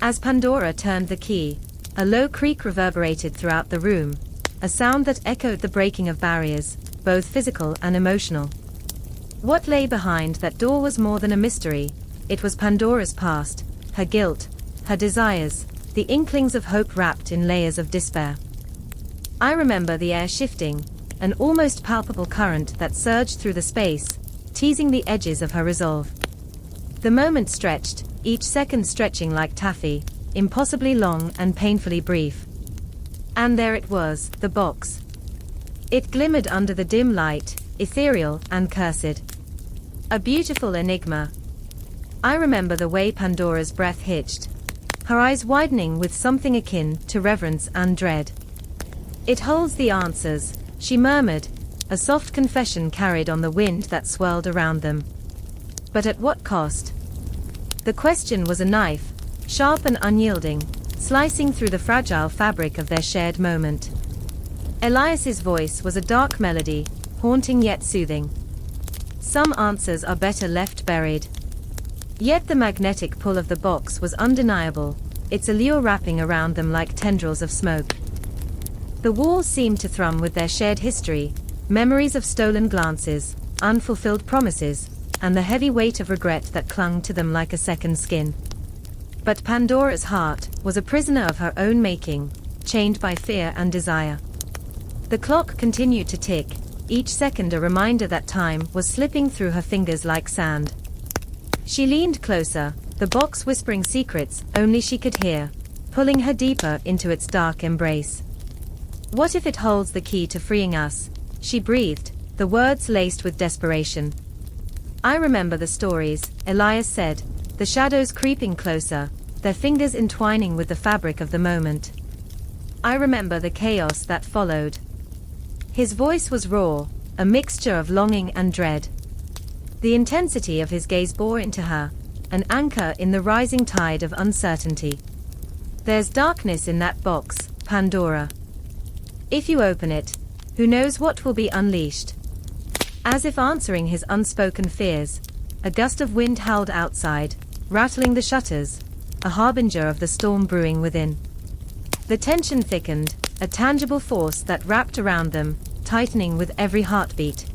A: As Pandora turned the key, a low creak reverberated throughout the room, a sound that echoed the breaking of barriers, both physical and emotional. What lay behind that door was more than a mystery. It was Pandora's past, her guilt, her desires, the inklings of hope wrapped in layers of despair. I remember the air shifting, an almost palpable current that surged through the space, teasing the edges of her resolve. The moment stretched, each second stretching like taffy, impossibly long and painfully brief. And there it was, the box. It glimmered under the dim light, ethereal and cursed. A beautiful enigma. I remember the way Pandora's breath hitched, her eyes widening with something akin to reverence and dread. It holds the answers, she murmured, a soft confession carried on the wind that swirled around them. But at what cost? The question was a knife, sharp and unyielding, slicing through the fragile fabric of their shared moment. Elias's voice was a dark melody, haunting yet soothing. Some answers are better left buried. Yet the magnetic pull of the box was undeniable, its allure wrapping around them like tendrils of smoke. The walls seemed to thrum with their shared history, memories of stolen glances, unfulfilled promises, and the heavy weight of regret that clung to them like a second skin. But Pandora's heart was a prisoner of her own making, chained by fear and desire. The clock continued to tick, each second a reminder that time was slipping through her fingers like sand. She leaned closer, the box whispering secrets only she could hear, pulling her deeper into its dark embrace. What if it holds the key to freeing us? She breathed, the words laced with desperation. I remember the stories, Elias said, the shadows creeping closer, their fingers entwining with the fabric of the moment. I remember the chaos that followed. His voice was raw, a mixture of longing and dread. The intensity of his gaze bore into her, an anchor in the rising tide of uncertainty. There's darkness in that box, Pandora. If you open it, who knows what will be unleashed? As if answering his unspoken fears, a gust of wind howled outside, rattling the shutters, a harbinger of the storm brewing within. The tension thickened, a tangible force that wrapped around them, tightening with every heartbeat.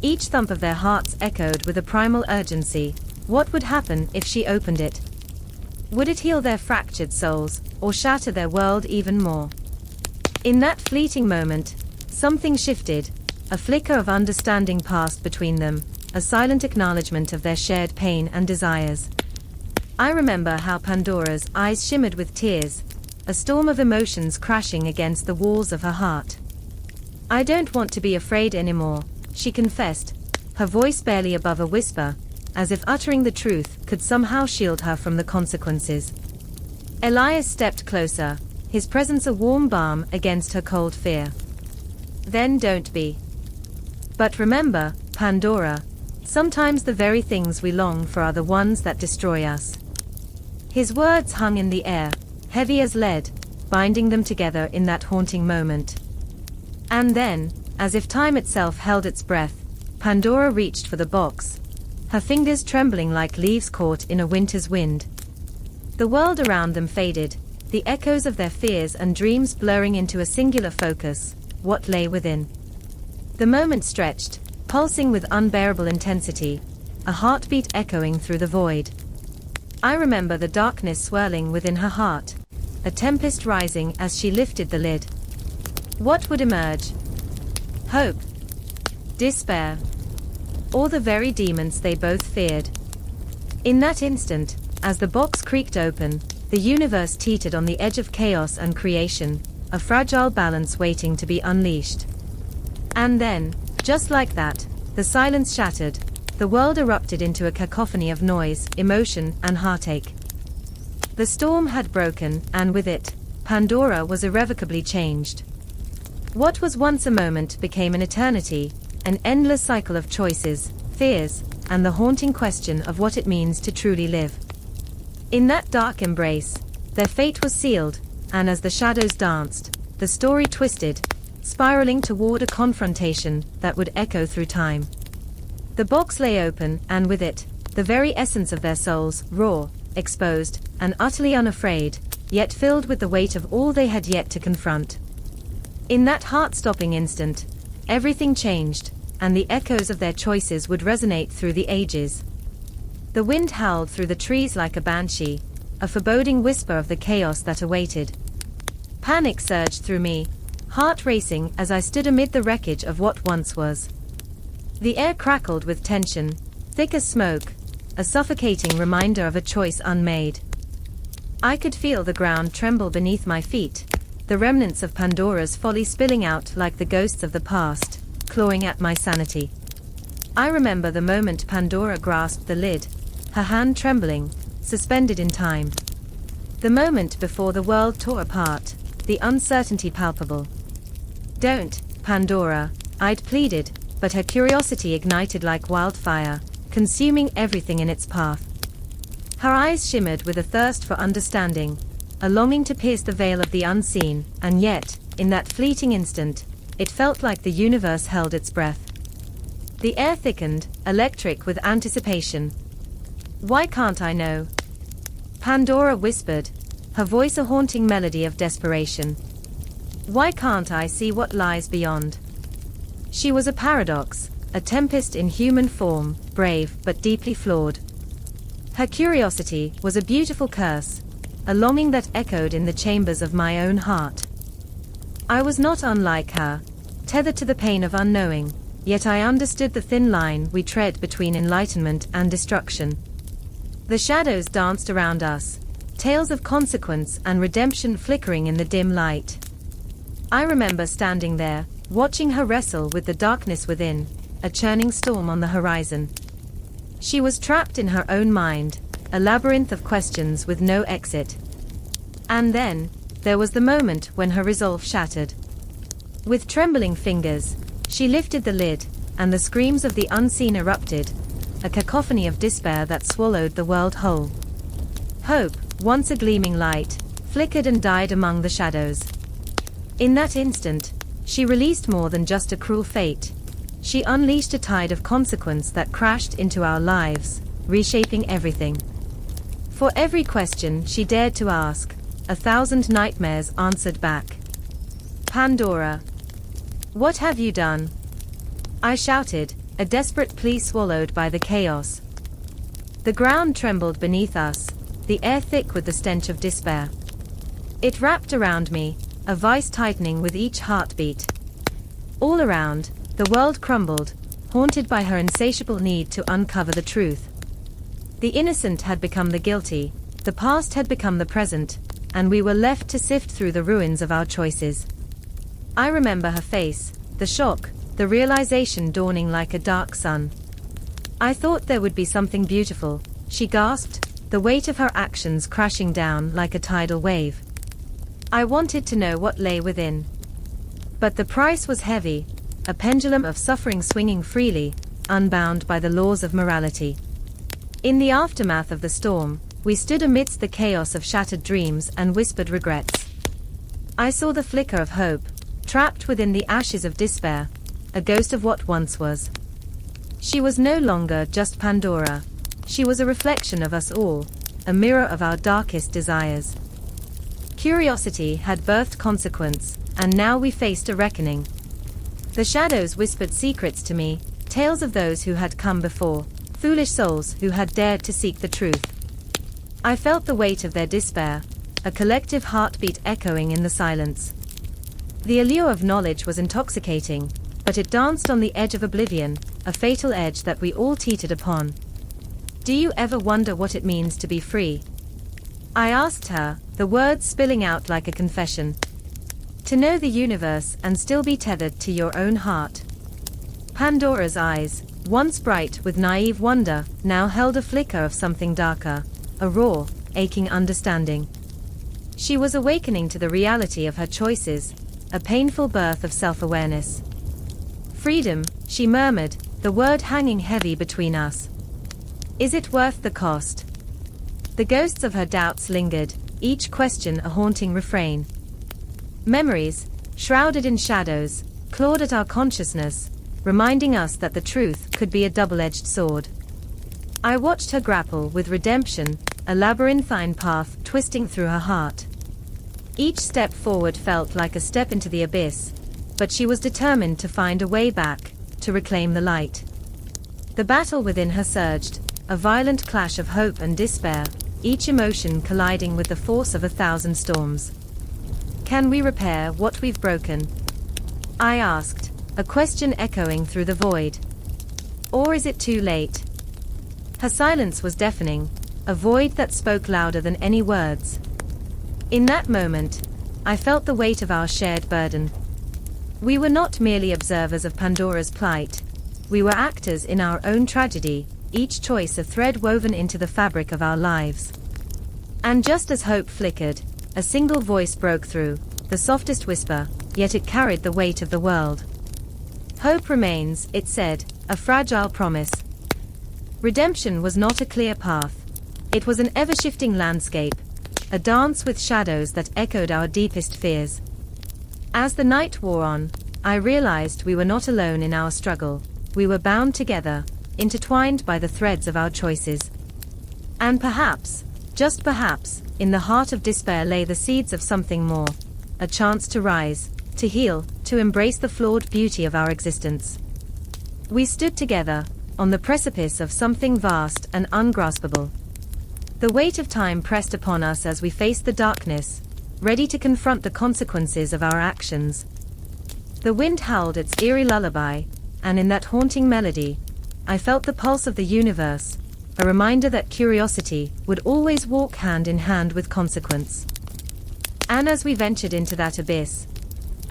A: Each thump of their hearts echoed with a primal urgency. What would happen if she opened it? Would it heal their fractured souls, or shatter their world even more? In that fleeting moment, something shifted, a flicker of understanding passed between them, a silent acknowledgement of their shared pain and desires. I remember how Pandora's eyes shimmered with tears, a storm of emotions crashing against the walls of her heart. "I don't want to be afraid anymore," she confessed, her voice barely above a whisper, as if uttering the truth could somehow shield her from the consequences. Elias stepped closer, his presence a warm balm against her cold fear. "Then don't be. But remember, Pandora, sometimes the very things we long for are the ones that destroy us." His words hung in the air, heavy as lead, binding them together in that haunting moment. And then, as if time itself held its breath, Pandora reached for the box, her fingers trembling like leaves caught in a winter's wind. The world around them faded, the echoes of their fears and dreams blurring into a singular focus: what lay within. The moment stretched, pulsing with unbearable intensity, a heartbeat echoing through the void. I remember the darkness swirling within her heart, a tempest rising as she lifted the lid. What would emerge? Hope? Despair? Or the very demons they both feared? In that instant, as the box creaked open, the universe teetered on the edge of chaos and creation, a fragile balance waiting to be unleashed. And then, just like that, the silence shattered, the world erupted into a cacophony of noise, emotion, and heartache. The storm had broken, and with it, Pandora was irrevocably changed. What was once a moment became an eternity, an endless cycle of choices, fears, and the haunting question of what it means to truly live. In that dark embrace, their fate was sealed, and as the shadows danced, the story twisted, spiraling toward a confrontation that would echo through time. The box lay open, and with it, the very essence of their souls, raw, exposed, and utterly unafraid, yet filled with the weight of all they had yet to confront. In that heart-stopping instant, everything changed, and the echoes of their choices would resonate through the ages. The wind howled through the trees like a banshee, a foreboding whisper of the chaos that awaited. Panic surged through me, heart racing as I stood amid the wreckage of what once was. The air crackled with tension, thick as smoke, a suffocating reminder of a choice unmade. I could feel the ground tremble beneath my feet, the remnants of Pandora's folly spilling out like the ghosts of the past, clawing at my sanity. I remember the moment Pandora grasped the lid, her hand trembling, suspended in time. The moment before the world tore apart, the uncertainty palpable. "Don't, Pandora," I'd pleaded, but her curiosity ignited like wildfire, consuming everything in its path. Her eyes shimmered with a thirst for understanding, a longing to pierce the veil of the unseen, and yet, in that fleeting instant, it felt like the universe held its breath. The air thickened, electric with anticipation. "Why can't I know?" Pandora whispered, her voice a haunting melody of desperation. "Why can't I see what lies beyond?" She was a paradox, a tempest in human form, brave but deeply flawed. Her curiosity was a beautiful curse, a longing that echoed in the chambers of my own heart. I was not unlike her, tethered to the pain of unknowing, yet I understood the thin line we tread between enlightenment and destruction. The shadows danced around us, tales of consequence and redemption flickering in the dim light. I remember standing there, watching her wrestle with the darkness within, a churning storm on the horizon. She was trapped in her own mind, a labyrinth of questions with no exit. And then, there was the moment when her resolve shattered. With trembling fingers, she lifted the lid, and the screams of the unseen erupted, a cacophony of despair that swallowed the world whole. Hope, once a gleaming light, flickered and died among the shadows. In that instant, she released more than just a cruel fate. She unleashed a tide of consequence that crashed into our lives, reshaping everything. For every question she dared to ask, 1,000 nightmares answered back. "Pandora, what have you done?" I shouted, a desperate plea swallowed by the chaos. The ground trembled beneath us, the air thick with the stench of despair. It wrapped around me, a vice tightening with each heartbeat. All around, the world crumbled, haunted by her insatiable need to uncover the truth. The innocent had become the guilty, the past had become the present, and we were left to sift through the ruins of our choices. I remember her face, the shock, the realization dawning like a dark sun. I thought there would be something beautiful, she gasped, the weight of her actions crashing down like a tidal wave. I wanted to know what lay within. But the price was heavy, a pendulum of suffering swinging freely, unbound by the laws of morality. In the aftermath of the storm, we stood amidst the chaos of shattered dreams and whispered regrets. I saw the flicker of hope, trapped within the ashes of despair, a ghost of what once was. She was no longer just Pandora. She was a reflection of us all, a mirror of our darkest desires. Curiosity had birthed consequence, and now we faced a reckoning. The shadows whispered secrets to me, tales of those who had come before, foolish souls who had dared to seek the truth. I felt the weight of their despair, a collective heartbeat echoing in the silence. The allure of knowledge was intoxicating, but it danced on the edge of oblivion, a fatal edge that we all teetered upon. Do you ever wonder what it means to be free? I asked her, the words spilling out like a confession. To know the universe and still be tethered to your own heart. Pandora's eyes, once bright with naive wonder, now held a flicker of something darker, a raw, aching understanding. She was awakening to the reality of her choices, a painful birth of self-awareness. Freedom, she murmured, the word hanging heavy between us. Is it worth the cost? The ghosts of her doubts lingered, each question a haunting refrain. Memories, shrouded in shadows, clawed at our consciousness, reminding us that the truth could be a double-edged sword. I watched her grapple with redemption, a labyrinthine path twisting through her heart. Each step forward felt like a step into the abyss, but she was determined to find a way back, to reclaim the light. The battle within her surged, a violent clash of hope and despair, each emotion colliding with the force of 1,000 storms. Can we repair what we've broken? I asked, a question echoing through the void. Or is it too late? Her silence was deafening, a void that spoke louder than any words. In that moment, I felt the weight of our shared burden. We were not merely observers of Pandora's plight. We were actors in our own tragedy, each choice a thread woven into the fabric of our lives. And just as hope flickered, a single voice broke through, the softest whisper, yet it carried the weight of the world. Hope remains, it said, a fragile promise. Redemption was not a clear path. It was an ever-shifting landscape, a dance with shadows that echoed our deepest fears. As the night wore on, I realized we were not alone in our struggle. We were bound together, intertwined by the threads of our choices. And perhaps, just perhaps, in the heart of despair lay the seeds of something more, a chance to rise, to heal, to embrace the flawed beauty of our existence. We stood together, on the precipice of something vast and ungraspable. The weight of time pressed upon us as we faced the darkness, ready to confront the consequences of our actions. The wind howled its eerie lullaby, and in that haunting melody, I felt the pulse of the universe, a reminder that curiosity would always walk hand in hand with consequence. And as we ventured into that abyss,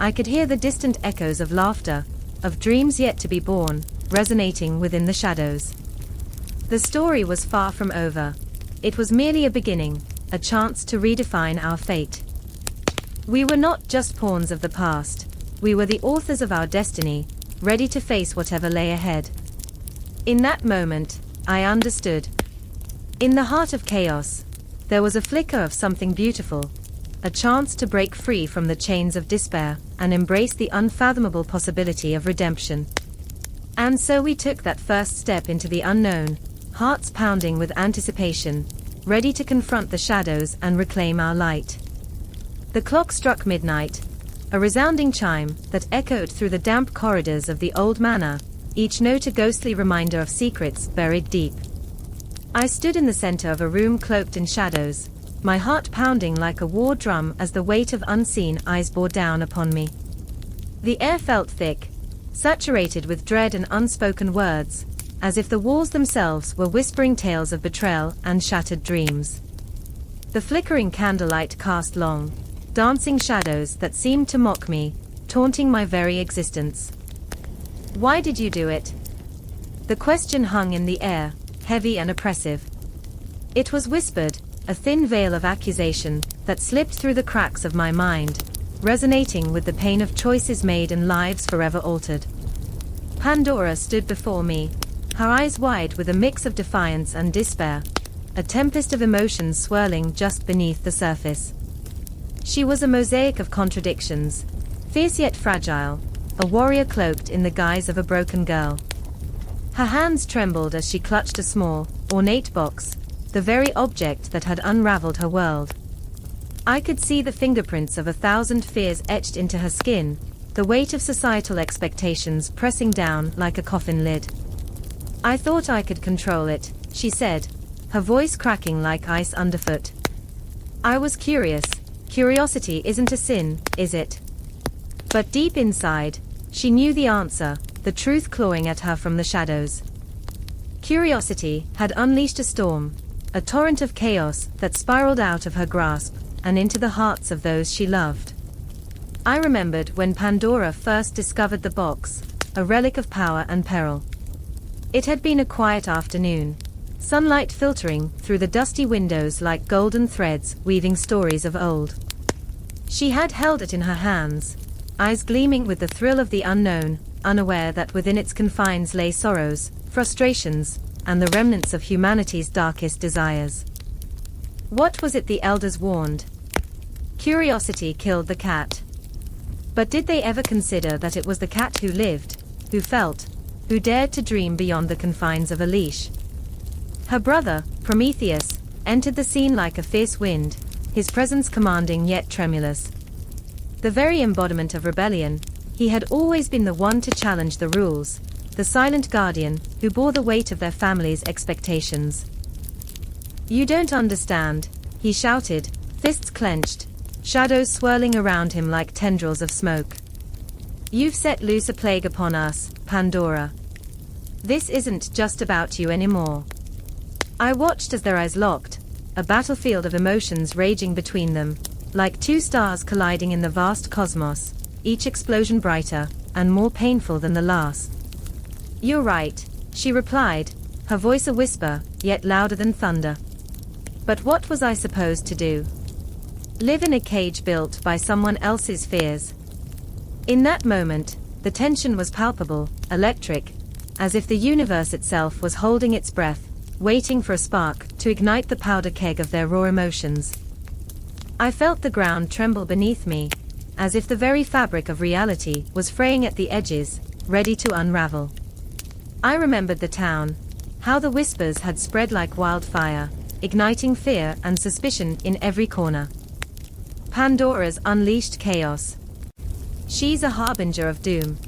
A: I could hear the distant echoes of laughter, of dreams yet to be born, resonating within the shadows. The story was far from over. It was merely a beginning, a chance to redefine our fate. We were not just pawns of the past, we were the authors of our destiny, ready to face whatever lay ahead. In that moment, I understood. In the heart of chaos, there was a flicker of something beautiful, a chance to break free from the chains of despair and embrace the unfathomable possibility of redemption. And so we took that first step into the unknown, hearts pounding with anticipation, ready to confront the shadows and reclaim our light. The clock struck midnight, a resounding chime that echoed through the damp corridors of the old manor, each note a ghostly reminder of secrets buried deep. I stood in the center of a room cloaked in shadows, my heart pounding like a war drum as the weight of unseen eyes bore down upon me. The air felt thick, saturated with dread and unspoken words, as if the walls themselves were whispering tales of betrayal and shattered dreams. The flickering candlelight cast long, dancing shadows that seemed to mock me, taunting my very existence. Why did you do it? The question hung in the air, heavy and oppressive. It was whispered, a thin veil of accusation that slipped through the cracks of my mind, resonating with the pain of choices made and lives forever altered. Pandora stood before me, her eyes wide with a mix of defiance and despair, a tempest of emotions swirling just beneath the surface. She was a mosaic of contradictions, fierce yet fragile, a warrior cloaked in the guise of a broken girl. Her hands trembled as she clutched a small, ornate box, the very object that had unraveled her world. I could see the fingerprints of 1,000 fears etched into her skin, the weight of societal expectations pressing down like a coffin lid. I thought I could control it, she said, her voice cracking like ice underfoot. I was curious. Curiosity isn't a sin, is it? But deep inside, she knew the answer, the truth clawing at her from the shadows. Curiosity had unleashed a storm, a torrent of chaos that spiraled out of her grasp and into the hearts of those she loved. I remembered when Pandora first discovered the box, a relic of power and peril. It had been a quiet afternoon, sunlight filtering through the dusty windows like golden threads weaving stories of old. She had held it in her hands, eyes gleaming with the thrill of the unknown, unaware that within its confines lay sorrows, frustrations, and the remnants of humanity's darkest desires. What was it the elders warned? Curiosity killed the cat. But did they ever consider that it was the cat who lived, who felt, who dared to dream beyond the confines of a leash? Her brother, Prometheus, entered the scene like a fierce wind, his presence commanding yet tremulous. The very embodiment of rebellion, he had always been the one to challenge the rules, the silent guardian who bore the weight of their family's expectations. You don't understand, he shouted, fists clenched, shadows swirling around him like tendrils of smoke. You've set loose a plague upon us, Pandora. This isn't just about you anymore. I watched as their eyes locked, a battlefield of emotions raging between them, like two stars colliding in the vast cosmos, each explosion brighter and more painful than the last. You're right, she replied, her voice a whisper, yet louder than thunder. But what was I supposed to do? Live in a cage built by someone else's fears? In that moment, the tension was palpable, electric, as if the universe itself was holding its breath, waiting for a spark to ignite the powder keg of their raw emotions. I felt the ground tremble beneath me, as if the very fabric of reality was fraying at the edges, ready to unravel. I remembered the town, how the whispers had spread like wildfire, igniting fear and suspicion in every corner. Pandora's unleashed chaos. She's a harbinger of doom.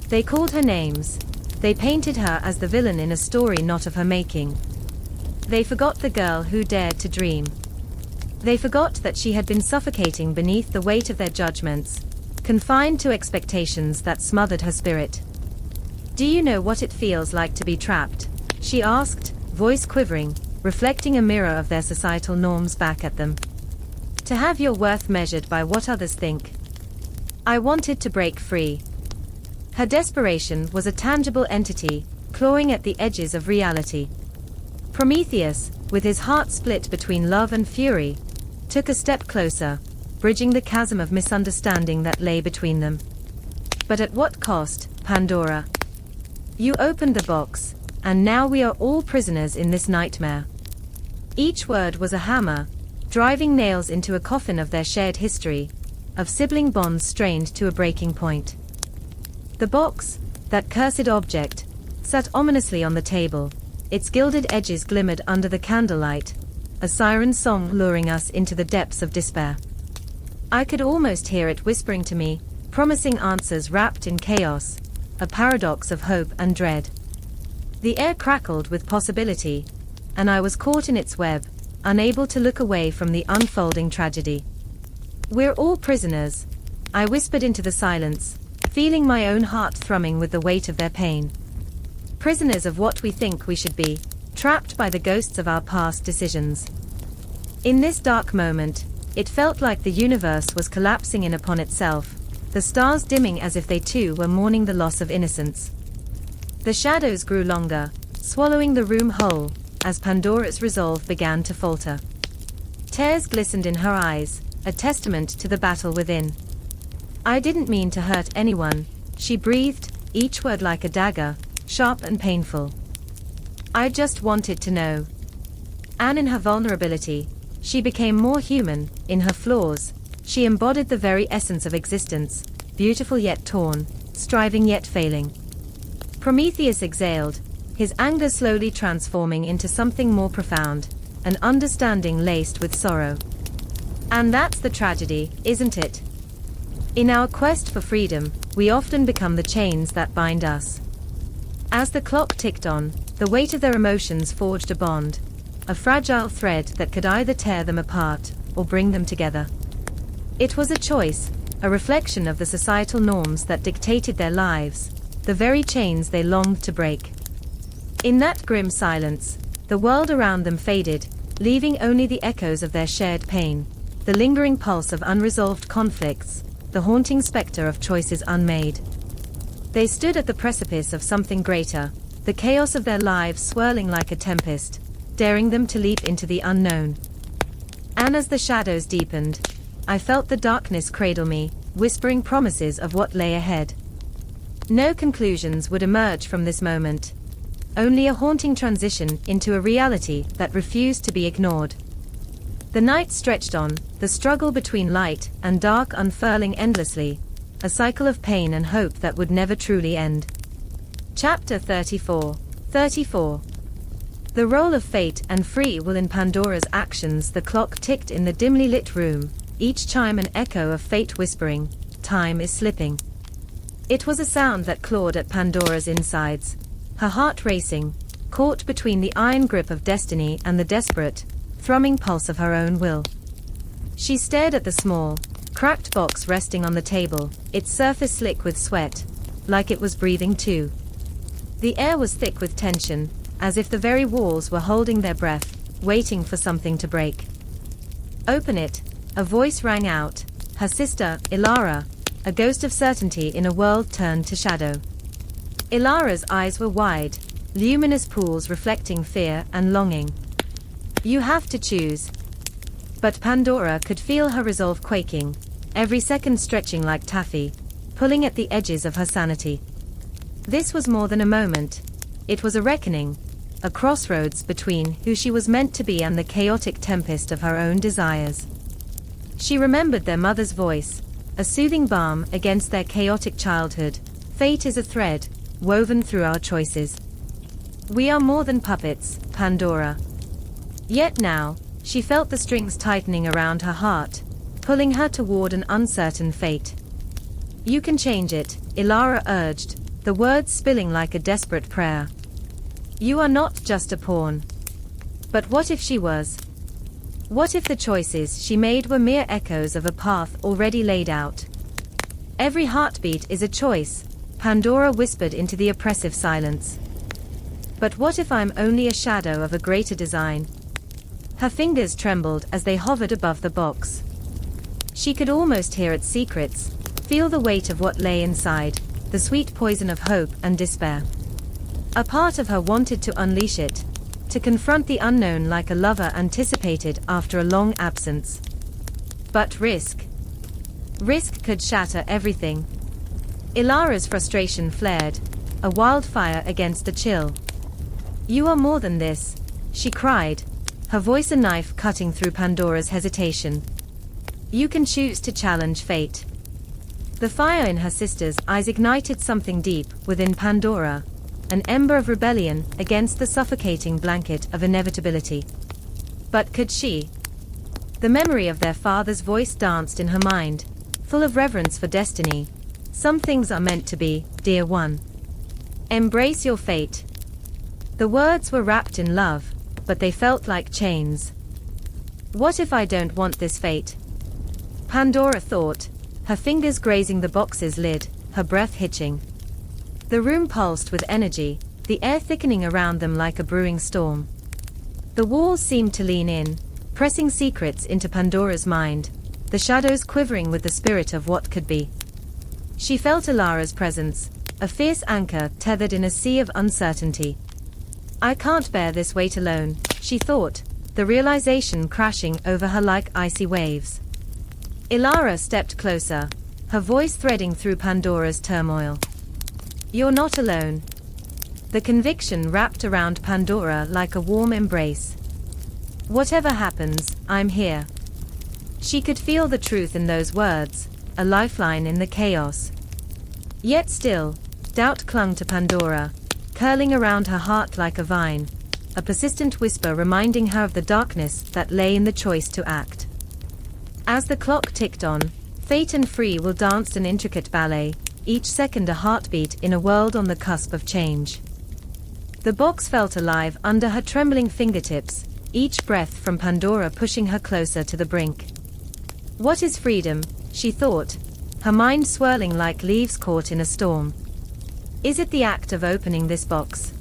A: They called her names. They painted her as the villain in a story not of her making. They forgot the girl who dared to dream. They forgot that she had been suffocating beneath the weight of their judgments, confined to expectations that smothered her spirit. Do you know what it feels like to be trapped? She asked, voice quivering, reflecting a mirror of their societal norms back at them. To have your worth measured by what others think. I wanted to break free. Her desperation was a tangible entity, clawing at the edges of reality. Prometheus, with his heart split between love and fury, took a step closer, bridging the chasm of misunderstanding that lay between them. But at what cost, Pandora? You opened the box, and now we are all prisoners in this nightmare. Each word was a hammer, driving nails into a coffin of their shared history, of sibling bonds strained to a breaking point. The box, that cursed object, sat ominously on the table, its gilded edges glimmered under the candlelight, a siren's song luring us into the depths of despair. I could almost hear it whispering to me, promising answers wrapped in chaos, a paradox of hope and dread. The air crackled with possibility, and I was caught in its web, unable to look away from the unfolding tragedy. "We're all prisoners," I whispered into the silence, feeling my own heart thrumming with the weight of their pain. Prisoners of what we think we should be, trapped by the ghosts of our past decisions. In this dark moment, it felt like the universe was collapsing in upon itself, the stars dimming as if they too were mourning the loss of innocence. The shadows grew longer, swallowing the room whole, as Pandora's resolve began to falter. Tears glistened in her eyes, a testament to the battle within. "I didn't mean to hurt anyone," she breathed, each word like a dagger, sharp and painful. "I just wanted to know." And in her vulnerability, she became more human. In her flaws, she embodied the very essence of existence, beautiful yet torn, striving yet failing. Prometheus exhaled, his anger slowly transforming into something more profound, an understanding laced with sorrow. And that's the tragedy, isn't it? In our quest for freedom, we often become the chains that bind us. As the clock ticked on, the weight of their emotions forged a bond, a fragile thread that could either tear them apart or bring them together. It was a choice, a reflection of the societal norms that dictated their lives, the very chains they longed to break. In that grim silence, the world around them faded, leaving only the echoes of their shared pain, the lingering pulse of unresolved conflicts, the haunting specter of choices unmade. They stood at the precipice of something greater, the chaos of their lives swirling like a tempest, daring them to leap into the unknown. And as the shadows deepened, I felt the darkness cradle me, whispering promises of what lay ahead. No conclusions would emerge from this moment. Only a haunting transition into a reality that refused to be ignored. The night stretched on, the struggle between light and dark unfurling endlessly, a cycle of pain and hope that would never truly end. Chapter 34. The role of fate and free will in Pandora's actions. The clock ticked in the dimly lit room, each chime an echo of fate whispering, "Time is slipping." It was a sound that clawed at Pandora's insides, her heart racing, caught between the iron grip of destiny and the desperate, thrumming pulse of her own will. She stared at the small, cracked box resting on the table, its surface slick with sweat, like it was breathing too. The air was thick with tension, as if the very walls were holding their breath, waiting for something to break. "Open it," a voice rang out, her sister, Ilara, a ghost of certainty in a world turned to shadow. Ilara's eyes were wide, luminous pools reflecting fear and longing. "You have to choose." But Pandora could feel her resolve quaking, every second stretching like taffy, pulling at the edges of her sanity. This was more than a moment. It was a reckoning, a crossroads between who she was meant to be and the chaotic tempest of her own desires. She remembered their mother's voice, a soothing balm against their chaotic childhood. "Fate is a thread, woven through our choices. We are more than puppets, Pandora." Yet now, she felt the strings tightening around her heart, pulling her toward an uncertain fate. "You can change it," Ilara urged, the words spilling like a desperate prayer. "You are not just a pawn." But what if she was? What if the choices she made were mere echoes of a path already laid out? "Every heartbeat is a choice," Pandora whispered into the oppressive silence. "But what if I'm only a shadow of a greater design?" Her fingers trembled as they hovered above the box. She could almost hear its secrets, feel the weight of what lay inside, the sweet poison of hope and despair. A part of her wanted to unleash it, to confront the unknown like a lover anticipated after a long absence. But risk could shatter everything. Ilara's frustration flared, a wildfire against the chill. "You are more than this," she cried, her voice a knife cutting through Pandora's hesitation. "You can choose to challenge fate." The fire in her sister's eyes ignited something deep within Pandora, an ember of rebellion against the suffocating blanket of inevitability. But could she? The memory of their father's voice danced in her mind, full of reverence for destiny. "Some things are meant to be, dear one. Embrace your fate." The words were wrapped in love, but they felt like chains. What if I don't want this fate? Pandora thought, her fingers grazing the box's lid, her breath hitching. The room pulsed with energy, the air thickening around them like a brewing storm. The walls seemed to lean in, pressing secrets into Pandora's mind, the shadows quivering with the spirit of what could be. She felt Ilara's presence, a fierce anchor tethered in a sea of uncertainty. I can't bear this weight alone, she thought, the realization crashing over her like icy waves. Ilara stepped closer, her voice threading through Pandora's turmoil. You're not alone. The conviction wrapped around Pandora like a warm embrace. Whatever happens, I'm here. She could feel the truth in those words, a lifeline in the chaos. Yet still, doubt clung to Pandora, curling around her heart like a vine, a persistent whisper reminding her of the darkness that lay in the choice to act. As the clock ticked on, fate and free will danced an intricate ballet, each second a heartbeat in a world on the cusp of change. The box felt alive under her trembling fingertips, each breath from Pandora pushing her closer to the brink. What is freedom? She thought, her mind swirling like leaves caught in a storm. Is it the act of opening this box?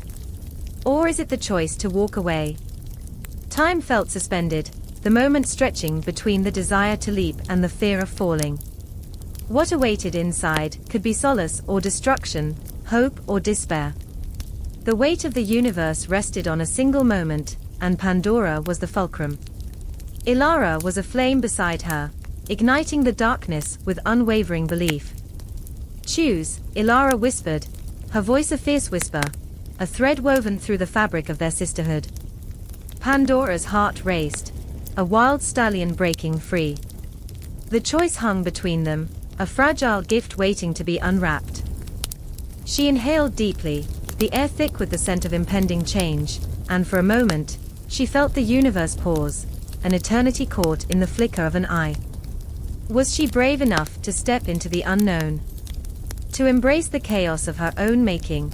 A: Or is it the choice to walk away? Time felt suspended, the moment stretching between the desire to leap and the fear of falling. What awaited inside could be solace or destruction, hope or despair. The weight of the universe rested on a single moment, and Pandora was the fulcrum. Ilara was a flame beside her, igniting the darkness with unwavering belief. Choose, Ilara whispered, her voice a fierce whisper, a thread woven through the fabric of their sisterhood. Pandora's heart raced, a wild stallion breaking free. The choice hung between them, a fragile gift waiting to be unwrapped. She inhaled deeply, the air thick with the scent of impending change, and for a moment, she felt the universe pause, an eternity caught in the flicker of an eye. Was she brave enough to step into the unknown? To embrace the chaos of her own making?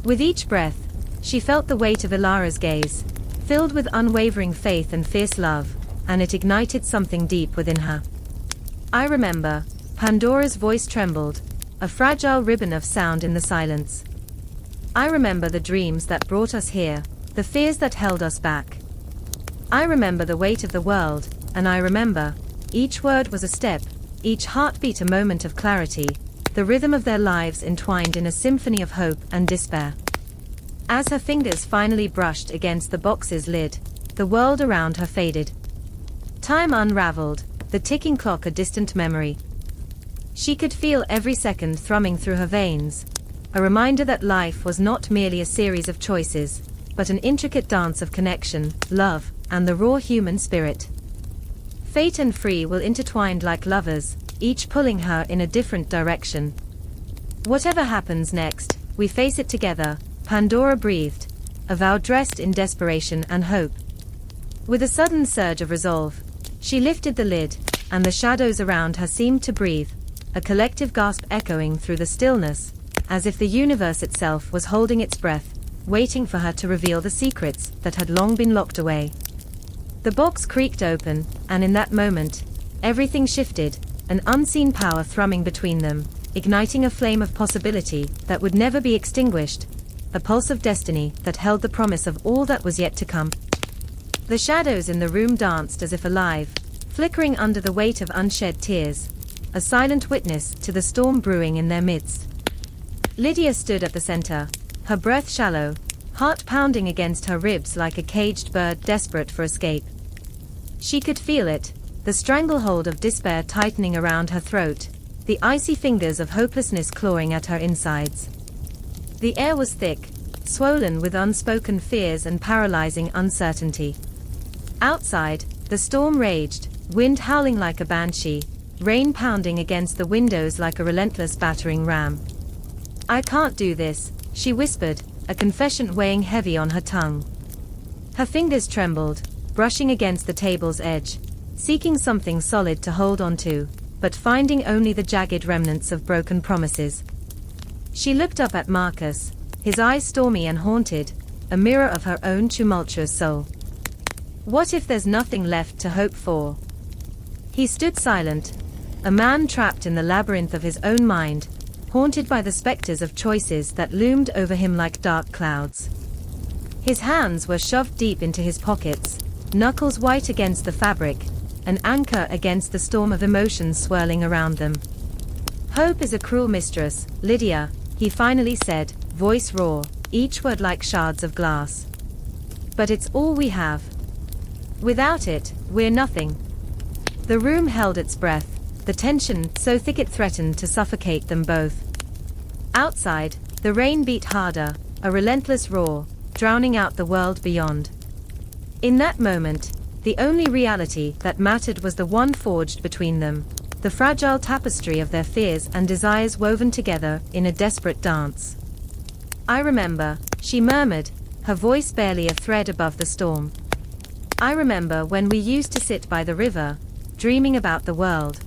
A: With each breath, she felt the weight of Ilara's gaze, filled with unwavering faith and fierce love, and it ignited something deep within her. I remember, Pandora's voice trembled, a fragile ribbon of sound in the silence. I remember the dreams that brought us here, the fears that held us back. I remember the weight of the world, and I remember, each word was a step, each heartbeat a moment of clarity, the rhythm of their lives entwined in a symphony of hope and despair. As her fingers finally brushed against the box's lid, the world around her faded. Time unraveled, the ticking clock a distant memory. She could feel every second thrumming through her veins, a reminder that life was not merely a series of choices, but an intricate dance of connection, love, and the raw human spirit. Fate and free will intertwined like lovers, each pulling her in a different direction. Whatever happens next, we face it together, Pandora breathed, a vow dressed in desperation and hope. With a sudden surge of resolve, she lifted the lid, and the shadows around her seemed to breathe, a collective gasp echoing through the stillness, as if the universe itself was holding its breath, waiting for her to reveal the secrets that had long been locked away. The box creaked open, and in that moment, everything shifted, an unseen power thrumming between them, igniting a flame of possibility that would never be extinguished, a pulse of destiny that held the promise of all that was yet to come. The shadows in the room danced as if alive, flickering under the weight of unshed tears, a silent witness to the storm brewing in their midst. Lydia stood at the center, her breath shallow, heart pounding against her ribs like a caged bird desperate for escape. She could feel it, the stranglehold of despair tightening around her throat, the icy fingers of hopelessness clawing at her insides. The air was thick, swollen with unspoken fears and paralyzing uncertainty. Outside, the storm raged, wind howling like a banshee, rain pounding against the windows like a relentless battering ram. I can't do this, she whispered, a confession weighing heavy on her tongue. Her fingers trembled, brushing against the table's edge, seeking something solid to hold onto, but finding only the jagged remnants of broken promises. She looked up at Marcus, his eyes stormy and haunted, a mirror of her own tumultuous soul. What if there's nothing left to hope for? He stood silent, a man trapped in the labyrinth of his own mind, haunted by the specters of choices that loomed over him like dark clouds. His hands were shoved deep into his pockets, knuckles white against the fabric, an anchor against the storm of emotions swirling around them. Hope is a cruel mistress, Lydia, he finally said, voice raw, each word like shards of glass. But it's all we have. Without it, we're nothing. The room held its breath, the tension so thick it threatened to suffocate them both. Outside, the rain beat harder, a relentless roar, drowning out the world beyond. In that moment, the only reality that mattered was the one forged between them, the fragile tapestry of their fears and desires woven together in a desperate dance. I remember, she murmured, her voice barely a thread above the storm. I remember when we used to sit by the river, dreaming about the world.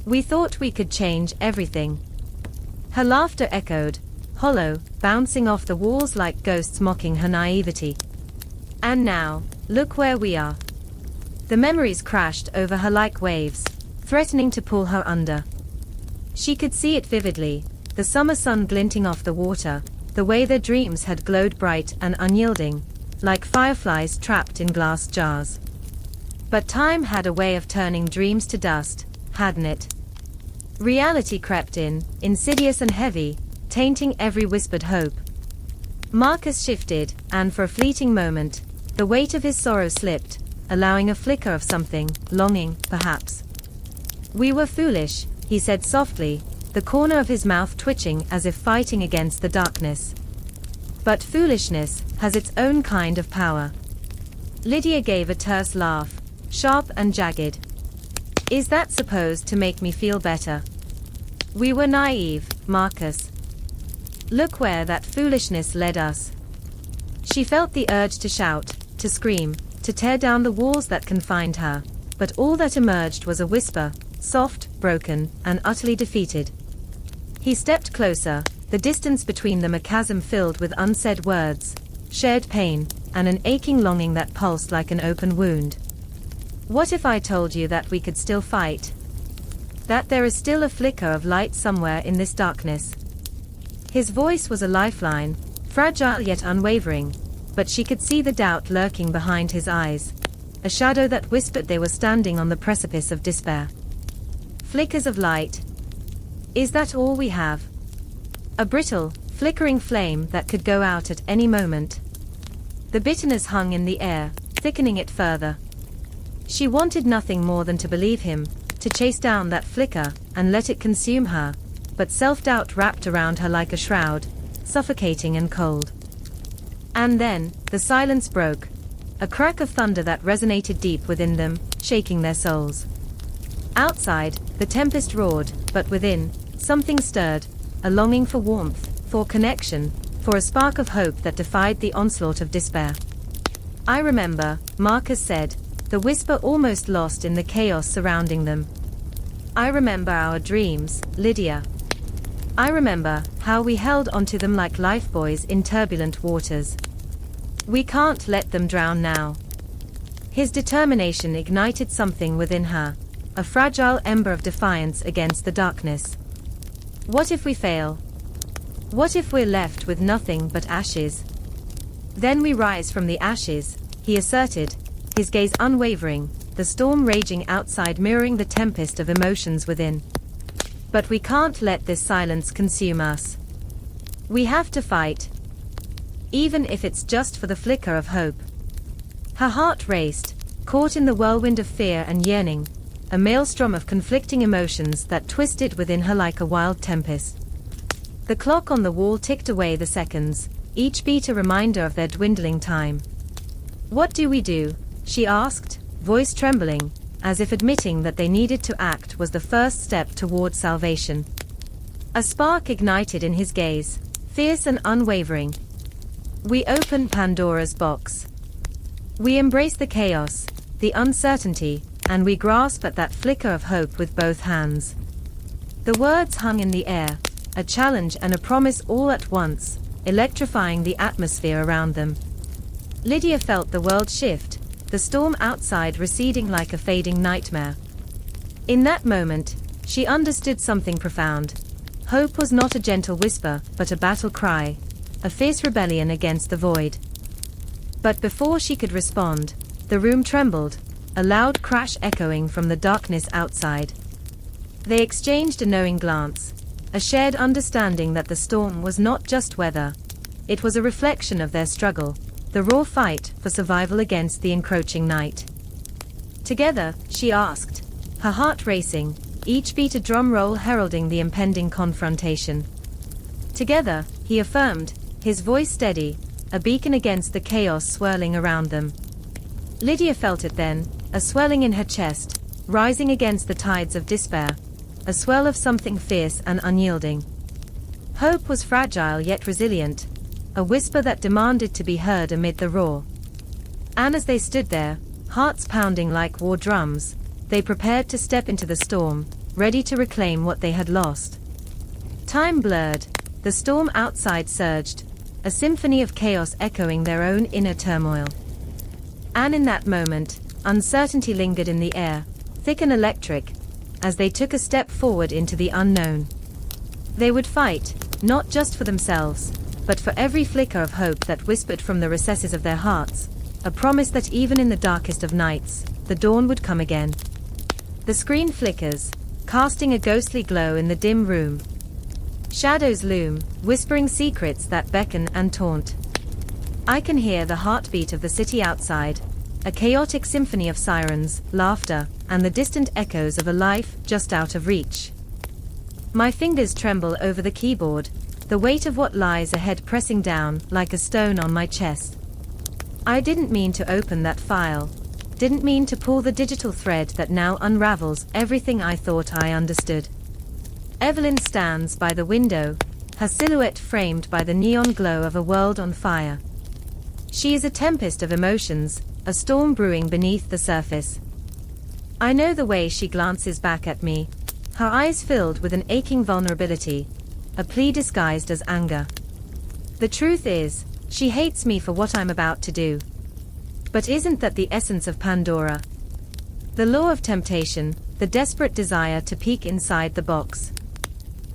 A: We thought we could change everything. Her laughter echoed, hollow, bouncing off the walls like ghosts mocking her naivety. And now, look where we are. The memories crashed over her like waves, threatening to pull her under. She could see it vividly, the summer sun glinting off the water, the way their dreams had glowed bright and unyielding, like fireflies trapped in glass jars. But time had a way of turning dreams to dust, hadn't it? Reality crept in, insidious and heavy, tainting every whispered hope. Marcus shifted, and for a fleeting moment, the weight of his sorrow slipped, allowing a flicker of something, longing, perhaps. We were foolish, he said softly, the corner of his mouth twitching as if fighting against the darkness. But foolishness has its own kind of power. Lydia gave a terse laugh, sharp and jagged. Is that supposed to make me feel better? We were naive, Marcus. Look where that foolishness led us. She felt the urge to shout, to scream, to tear down the walls that confined her, but all that emerged was a whisper, soft, broken, and utterly defeated. He stepped closer, the distance between them a chasm filled with unsaid words, shared pain, and an aching longing that pulsed like an open wound. What if I told you that we could still fight? That there is still a flicker of light somewhere in this darkness? His voice was a lifeline, fragile yet unwavering, but she could see the doubt lurking behind his eyes, a shadow that whispered they were standing on the precipice of despair. Flickers of light. Is that all we have? A brittle, flickering flame that could go out at any moment. The bitterness hung in the air, thickening it further. She wanted nothing more than to believe him, to chase down that flicker, and let it consume her, but self-doubt wrapped around her like a shroud, suffocating and cold. And then, the silence broke, a crack of thunder that resonated deep within them, shaking their souls. Outside, the tempest roared, but within, something stirred, a longing for warmth, for connection, for a spark of hope that defied the onslaught of despair. I remember, Marcus said, the whisper almost lost in the chaos surrounding them. I remember our dreams, Lydia. I remember how we held onto them like lifebuoys in turbulent waters. We can't let them drown now. His determination ignited something within her, a fragile ember of defiance against the darkness. What if we fail? What if we're left with nothing but ashes? Then we rise from the ashes, he asserted, his gaze unwavering, the storm raging outside mirroring the tempest of emotions within. But we can't let this silence consume us. We have to fight. Even if it's just for the flicker of hope. Her heart raced, caught in the whirlwind of fear and yearning, a maelstrom of conflicting emotions that twisted within her like a wild tempest. The clock on the wall ticked away the seconds, each beat a reminder of their dwindling time. What do we do? She asked, voice trembling, as if admitting that they needed to act was the first step toward salvation. A spark ignited in his gaze, fierce and unwavering. We open Pandora's box. We embrace the chaos, the uncertainty, and we grasp at that flicker of hope with both hands. The words hung in the air, a challenge and a promise all at once, electrifying the atmosphere around them. Lydia felt the world shift, the storm outside receding like a fading nightmare. In that moment, she understood something profound. Hope was not a gentle whisper, but a battle cry, a fierce rebellion against the void. But before she could respond, the room trembled, a loud crash echoing from the darkness outside. They exchanged a knowing glance, a shared understanding that the storm was not just weather. It was a reflection of their struggle, the raw fight for survival against the encroaching night. Together, she asked, her heart racing, each beat a drum roll heralding the impending confrontation. Together, he affirmed, his voice steady, a beacon against the chaos swirling around them. Lydia felt it then, a swelling in her chest, rising against the tides of despair, a swell of something fierce and unyielding. Hope was fragile yet resilient, a whisper that demanded to be heard amid the roar. And as they stood there, hearts pounding like war drums, they prepared to step into the storm, ready to reclaim what they had lost. Time blurred, the storm outside surged, a symphony of chaos echoing their own inner turmoil. And in that moment, uncertainty lingered in the air, thick and electric, as they took a step forward into the unknown. They would fight, not just for themselves, but for every flicker of hope that whispered from the recesses of their hearts, a promise that even in the darkest of nights, the dawn would come again. The screen flickers, casting a ghostly glow in the dim room. Shadows loom, whispering secrets that beckon and taunt. I can hear the heartbeat of the city outside, a chaotic symphony of sirens, laughter, and the distant echoes of a life just out of reach. My fingers tremble over the keyboard, the weight of what lies ahead pressing down like a stone on my chest. I didn't mean to open that file, didn't mean to pull the digital thread that now unravels everything I thought I understood. Evelyn stands by the window, her silhouette framed by the neon glow of a world on fire. She is a tempest of emotions, a storm brewing beneath the surface. I know the way she glances back at me, her eyes filled with an aching vulnerability, a plea disguised as anger. The truth is, she hates me for what I'm about to do. But isn't that the essence of Pandora? The law of temptation, the desperate desire to peek inside the box.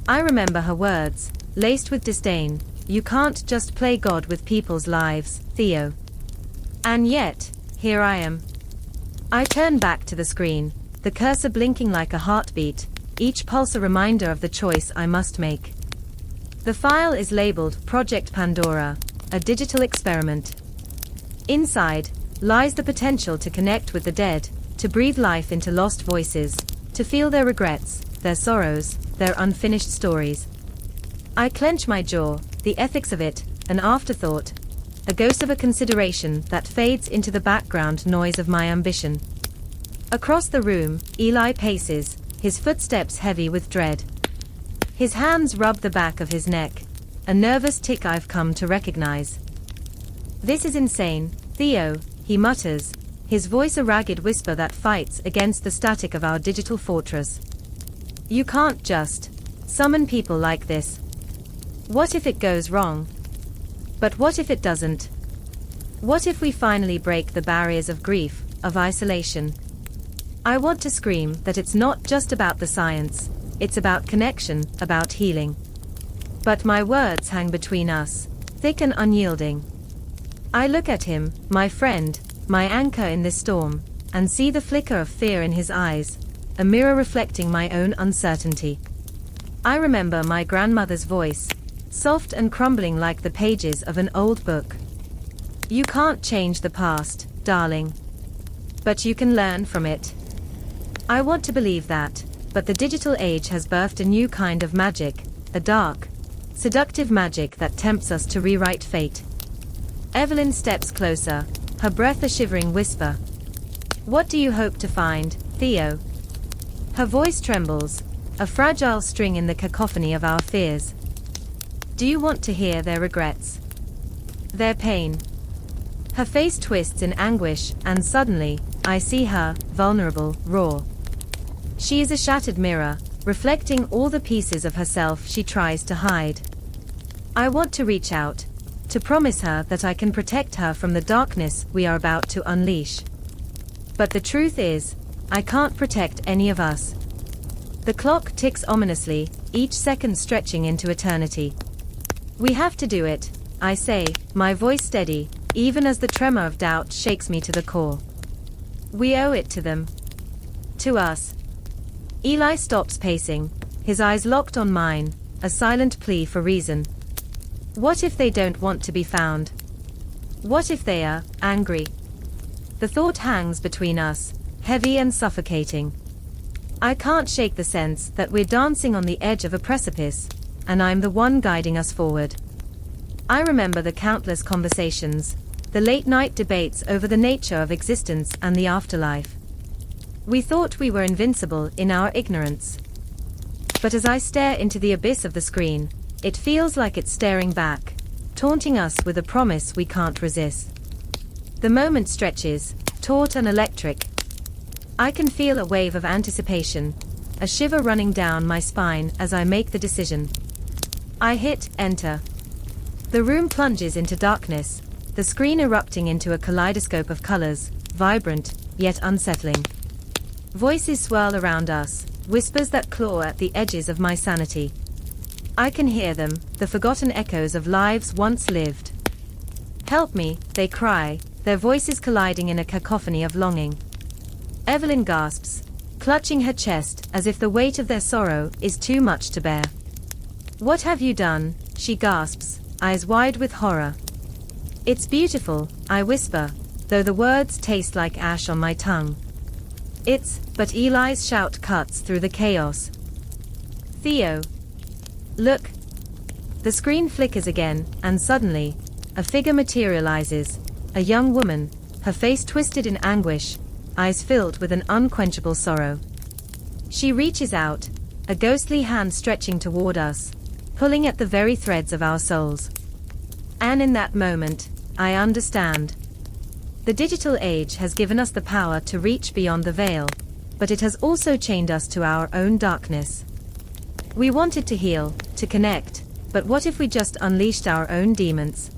A: I remember her words, laced with disdain, "You can't just play God with people's lives, Theo." And yet, here I am. I turn back to the screen, the cursor blinking like a heartbeat, each pulse a reminder of the choice I must make. The file is labeled Project Pandora, a digital experiment. Inside lies the potential to connect with the dead, to breathe life into lost voices, to feel their regrets, their sorrows, their unfinished stories. I clench my jaw, the ethics of it, an afterthought, a ghost of a consideration that fades into the background noise of my ambition. Across the room, Eli paces, his footsteps heavy with dread. His hands rub the back of his neck, a nervous tic I've come to recognize. "This is insane, Theo," he mutters, his voice a ragged whisper that fights against the static of our digital fortress. "You can't just summon people like this. What if it goes wrong? But what if it doesn't? What if we finally break the barriers of grief, of isolation?" I want to scream that it's not just about the science, it's about connection, about healing. But my words hang between us, thick and unyielding. I look at him, my friend, my anchor in this storm, and see the flicker of fear in his eyes, a mirror reflecting my own uncertainty. I remember my grandmother's voice, soft and crumbling like the pages of an old book. "You can't change the past, darling. But you can learn from it." I want to believe that, but the digital age has birthed a new kind of magic, a dark, seductive magic that tempts us to rewrite fate. Evelyn steps closer, her breath a shivering whisper. "What do you hope to find, Theo?" Her voice trembles, a fragile string in the cacophony of our fears. "Do you want to hear their regrets? Their pain?" Her face twists in anguish, and suddenly, I see her, vulnerable, raw. She is a shattered mirror, reflecting all the pieces of herself she tries to hide. I want to reach out, to promise her that I can protect her from the darkness we are about to unleash. But the truth is, I can't protect any of us. The clock ticks ominously, each second stretching into eternity. We have to do it, I say, my voice steady, even as the tremor of doubt shakes me to the core. We owe it to them. To us. Eli stops pacing, his eyes locked on mine, a silent plea for reason. What if they don't want to be found? What if they are angry? The thought hangs between us, heavy and suffocating. I can't shake the sense that we're dancing on the edge of a precipice, and I'm the one guiding us forward. I remember the countless conversations, the late-night debates over the nature of existence and the afterlife. We thought we were invincible in our ignorance. But as I stare into the abyss of the screen, it feels like it's staring back, taunting us with a promise we can't resist. The moment stretches, taut and electric. I can feel a wave of anticipation, a shiver running down my spine as I make the decision. I hit enter. The room plunges into darkness, the screen erupting into a kaleidoscope of colors, vibrant, yet unsettling. Voices swirl around us, whispers that claw at the edges of my sanity. I can hear them, the forgotten echoes of lives once lived. Help me, they cry, their voices colliding in a cacophony of longing. Evelyn gasps, clutching her chest as if the weight of their sorrow is too much to bear. What have you done? She gasps, eyes wide with horror. It's beautiful, I whisper, though the words taste like ash on my tongue. But Eli's shout cuts through the chaos. Theo! Look! The screen flickers again, and suddenly, a figure materializes, a young woman, her face twisted in anguish, eyes filled with an unquenchable sorrow. She reaches out, a ghostly hand stretching toward us, pulling at the very threads of our souls. And in that moment, I understand. The digital age has given us the power to reach beyond the veil, but it has also chained us to our own darkness. We wanted to heal, to connect, but what if we just unleashed our own demons?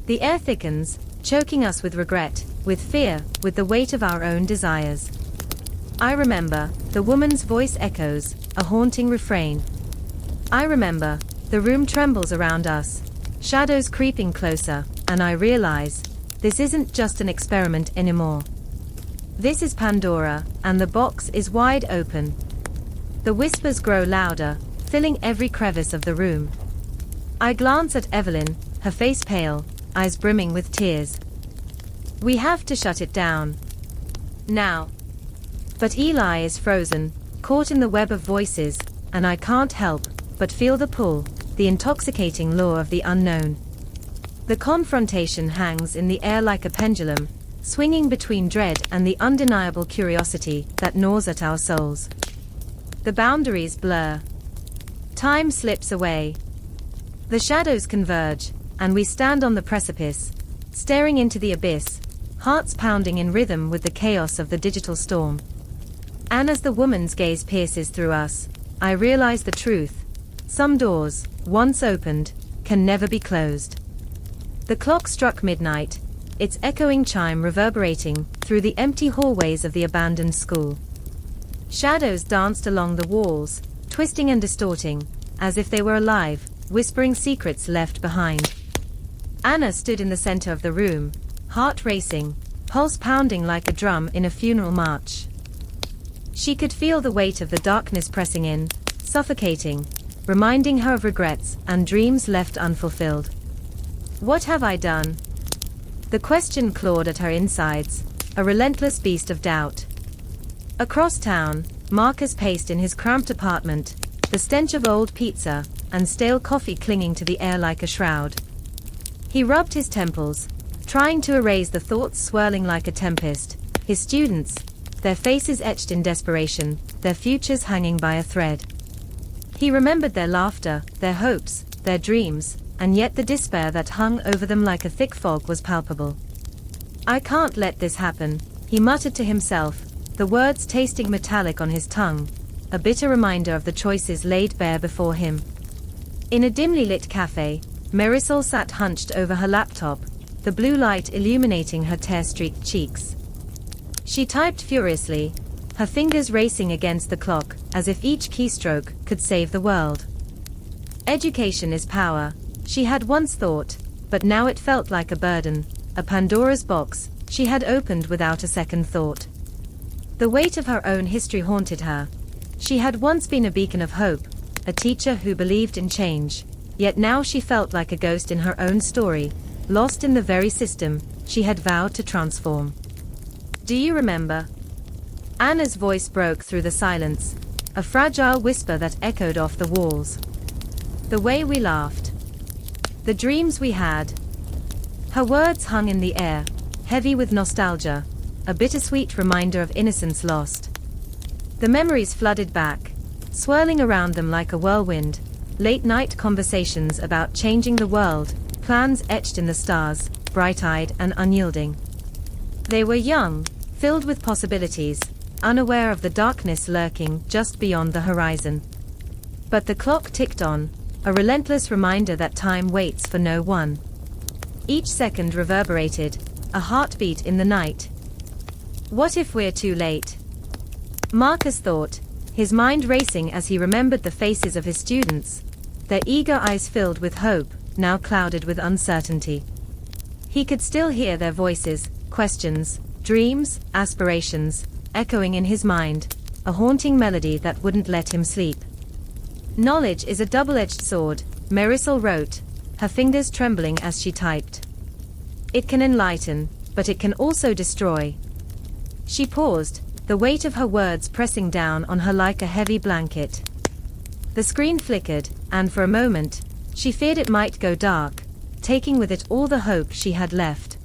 A: The air thickens, choking us with regret, with fear, with the weight of our own desires. I remember, the woman's voice echoes, a haunting refrain. I remember, the room trembles around us, shadows creeping closer, and I realize, this isn't just an experiment anymore. This is Pandora, and the box is wide open. The whispers grow louder, filling every crevice of the room. I glance at Evelyn, her face pale, eyes brimming with tears. We have to shut it down. Now. But Eli is frozen, caught in the web of voices, and I can't help but feel the pull, the intoxicating lure of the unknown. The confrontation hangs in the air like a pendulum, swinging between dread and the undeniable curiosity that gnaws at our souls. The boundaries blur. Time slips away. The shadows converge, and we stand on the precipice, staring into the abyss, hearts pounding in rhythm with the chaos of the digital storm. And as the woman's gaze pierces through us, I realize the truth. Some doors, once opened, can never be closed. The clock struck midnight, its echoing chime reverberating through the empty hallways of the abandoned school. Shadows danced along the walls, twisting and distorting, as if they were alive, whispering secrets left behind. Anna stood in the center of the room, heart racing, pulse pounding like a drum in a funeral march. She could feel the weight of the darkness pressing in, suffocating, reminding her of regrets and dreams left unfulfilled. What have I done? The question clawed at her insides, a relentless beast of doubt. Across town, Marcus paced in his cramped apartment, the stench of old pizza and stale coffee clinging to the air like a shroud. He rubbed his temples, trying to erase the thoughts swirling like a tempest. His students, their faces etched in desperation, their futures hanging by a thread. He remembered their laughter, their hopes, their dreams, and yet the despair that hung over them like a thick fog was palpable. I can't let this happen, he muttered to himself, the words tasting metallic on his tongue, a bitter reminder of the choices laid bare before him. In a dimly lit cafe, Marisol sat hunched over her laptop, the blue light illuminating her tear-streaked cheeks. She typed furiously, her fingers racing against the clock, as if each keystroke could save the world. Education is power, she had once thought, but now it felt like a burden, a Pandora's box she had opened without a second thought. The weight of her own history haunted her. She had once been a beacon of hope, a teacher who believed in change, yet now she felt like a ghost in her own story, lost in the very system she had vowed to transform. Do you remember? Anna's voice broke through the silence, a fragile whisper that echoed off the walls. The way we laughed. The dreams we had. Her words hung in the air, heavy with nostalgia, a bittersweet reminder of innocence lost. The memories flooded back, swirling around them like a whirlwind, late-night conversations about changing the world, plans etched in the stars, bright-eyed and unyielding. They were young, filled with possibilities, unaware of the darkness lurking just beyond the horizon. But the clock ticked on, a relentless reminder that time waits for no one. Each second reverberated, a heartbeat in the night. What if we're too late? Marcus thought, his mind racing as he remembered the faces of his students, their eager eyes filled with hope, now clouded with uncertainty. He could still hear their voices, questions, dreams, aspirations, echoing in his mind, a haunting melody that wouldn't let him sleep. Knowledge is a double-edged sword, Marisol wrote, her fingers trembling as she typed. It can enlighten, but it can also destroy. She paused, the weight of her words pressing down on her like a heavy blanket. The screen flickered, and for a moment, she feared it might go dark, taking with it all the hope she had left.